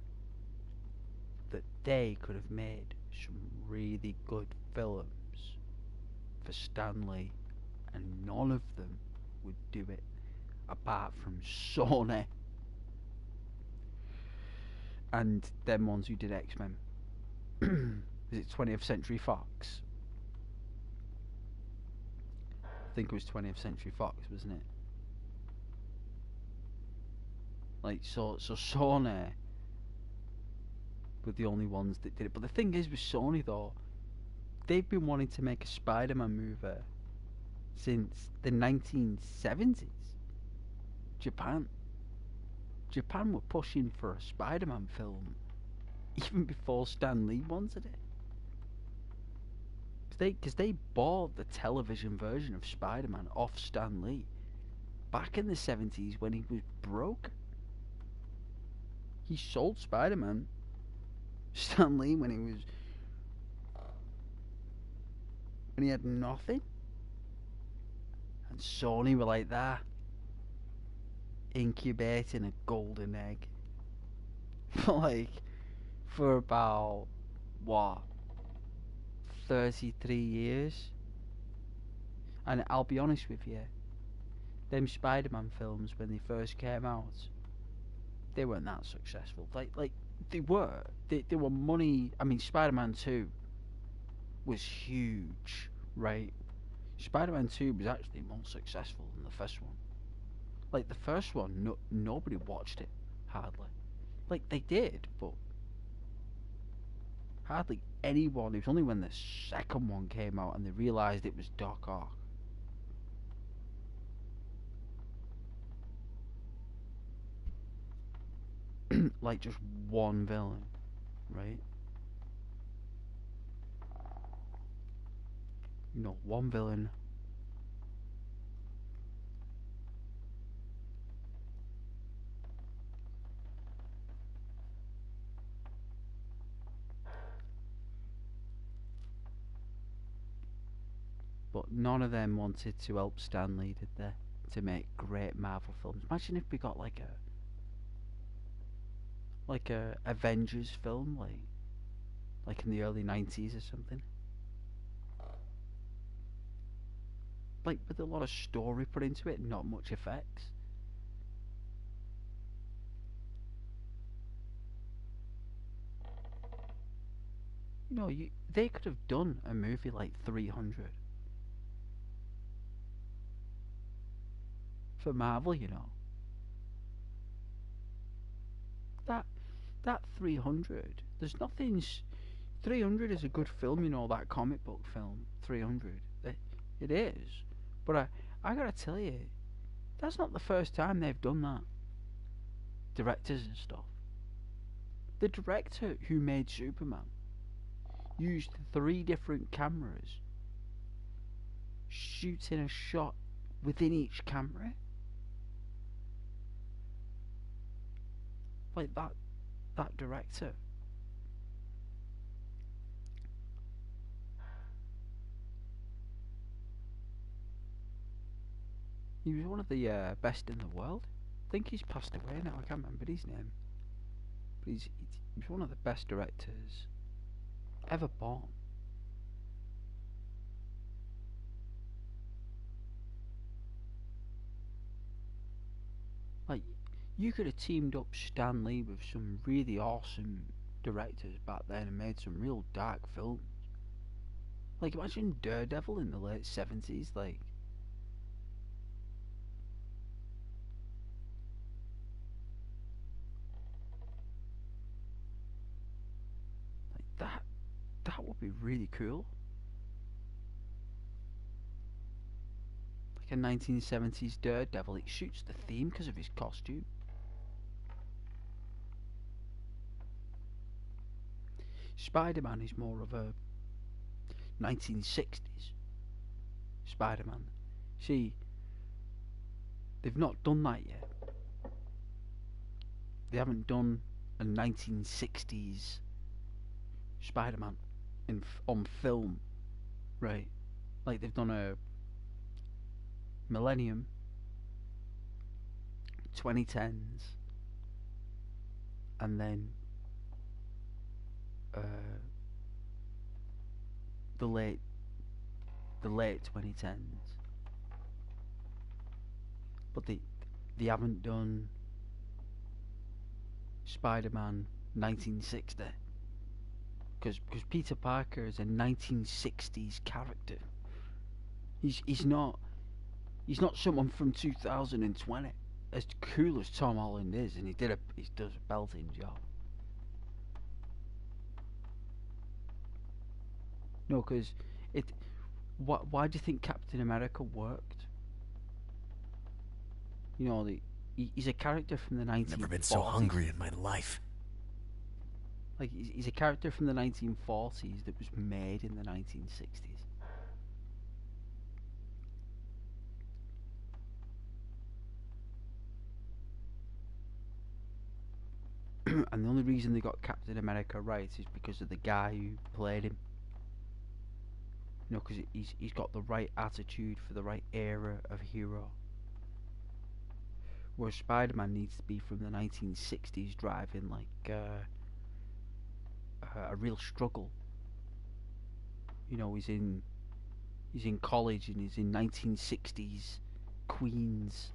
that they could have made some really good films for Stanley, and none of them would do it apart from Sony and them ones who did X-Men. Is it 20th Century Fox? I think it was 20th Century Fox, wasn't it? Like, so Sony were the only ones that did it. But the thing is with Sony though, they've been wanting to make a Spider-Man movie since the 1970s. Japan were pushing for a Spider-Man film even before Stan Lee wanted it. Because they bought the television version of Spider-Man off Stan Lee back in the 70s when he was broke. He sold Spider-Man Stan Lee when he had nothing. And Sony were like that, incubating a golden egg for about what, 33 years. And I'll be honest with you, them Spider-Man films when they first came out, they weren't that successful. Like they were money. I mean, Spider-Man 2 was huge, right? Spider-Man 2 was actually more successful than the first one. Like the first one, nobody watched it, hardly. Like they did, but hardly anyone. It was only when the second one came out and they realised it was Doc Ock. Like just one villain, right? You know, one villain. but none of them wanted to help Stan Lee, did they? To make great Marvel films. Imagine if we got like a Avengers film, like in the early 90s or something. Like with a lot of story put into it, not much effects. You know, they could have done a movie like 300 for Marvel. You know, that 300. There's nothing. 300 is a good film. You know, that comic book film 300. It is, but I gotta tell you, that's not the first time they've done that. Directors and stuff. The director who made Superman used 3 different cameras, shooting a shot within each camera. Like that director. He was one of the best in the world. I think he's passed away now. I can't remember his name. But he's one of the best directors ever born. Like, you could have teamed up Stan Lee with some really awesome directors back then and made some real dark films. Like, imagine Daredevil in the late 70s, like that would be really cool. Like a 1970s Daredevil, it shoots the theme because of his costume. Spider-Man is more of a 1960s Spider-Man. See, they've not done that yet. They haven't done a 1960s Spider-Man on film, right? Like they've done a Millennium, 2010s, and then the late 2010s. But they haven't done Spider-Man 1960, because Peter Parker is a 1960s character. He's not someone from 2020. As cool as Tom Holland is, and he does a belting job. No, because why do you think Captain America worked? You know, he's a character from the 1940s. Never been so hungry in my life. Like, he's a character from the 1940s that was made in the 1960s. And the only reason they got Captain America right is because of the guy who played him. You know, because he's got the right attitude for the right era of hero. Whereas Spider-Man needs to be from the 1960s, driving like a real struggle. You know, he's in college and he's in 1960s Queens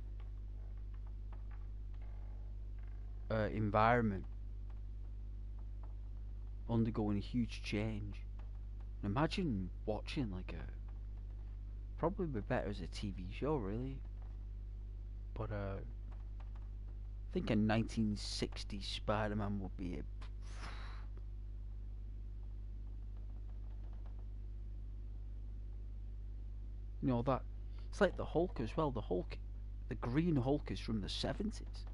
environment, undergoing a huge change. And imagine watching probably be better as a TV show, really. But I think a 1960s Spider-Man would be you know, that it's like the Hulk as well. The Green Hulk is from the 70s.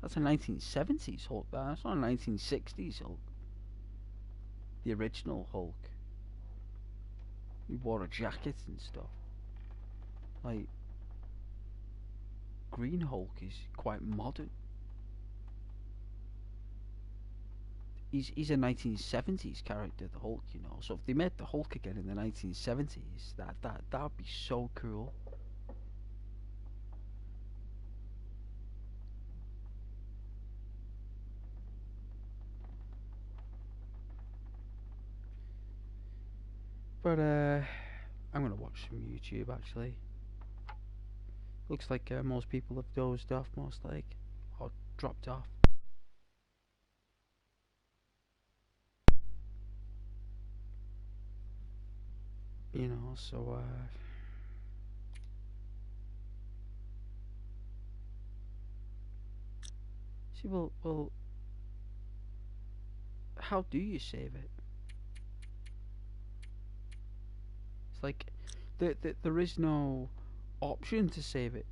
That's a 1970s Hulk. That's not a 1960s Hulk. The original Hulk. He wore a jacket and stuff. Like, Green Hulk is quite modern. he's a 1970s character, the Hulk, you know. So if they made the Hulk again in the 1970s, that would be so cool. But I'm gonna watch some YouTube actually. Looks like most people have dozed off, or dropped off. You know, so see, well, how do you save it? It's like there is no option to save it.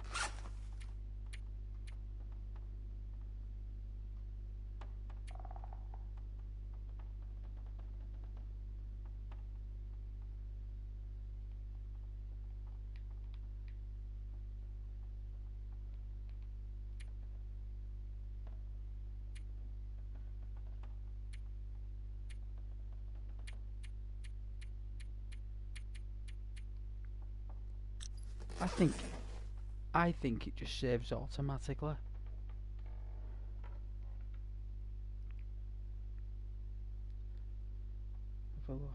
I think it just saves automatically. Have a look.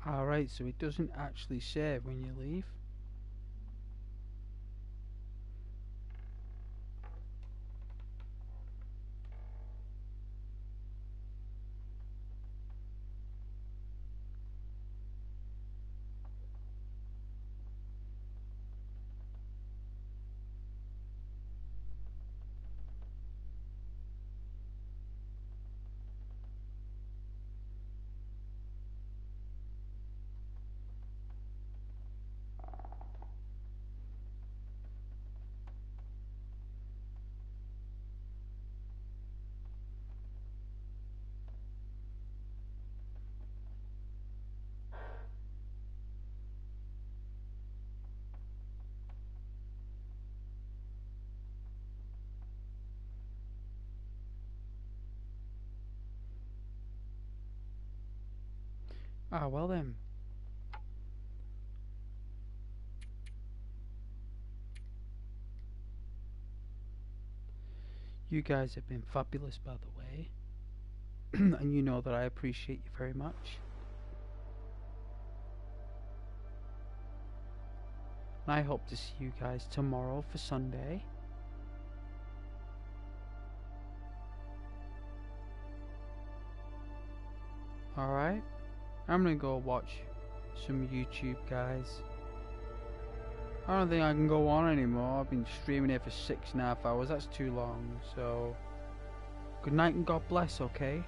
Alright, so it doesn't actually save when you leave. Ah, well then. You guys have been fabulous, by the way. And you know that I appreciate you very much. And I hope to see you guys tomorrow for Sunday. Alright? I'm gonna go watch some YouTube, guys. I don't think I can go on anymore. I've been streaming here for 6.5 hours. That's too long. So, good night and God bless, okay?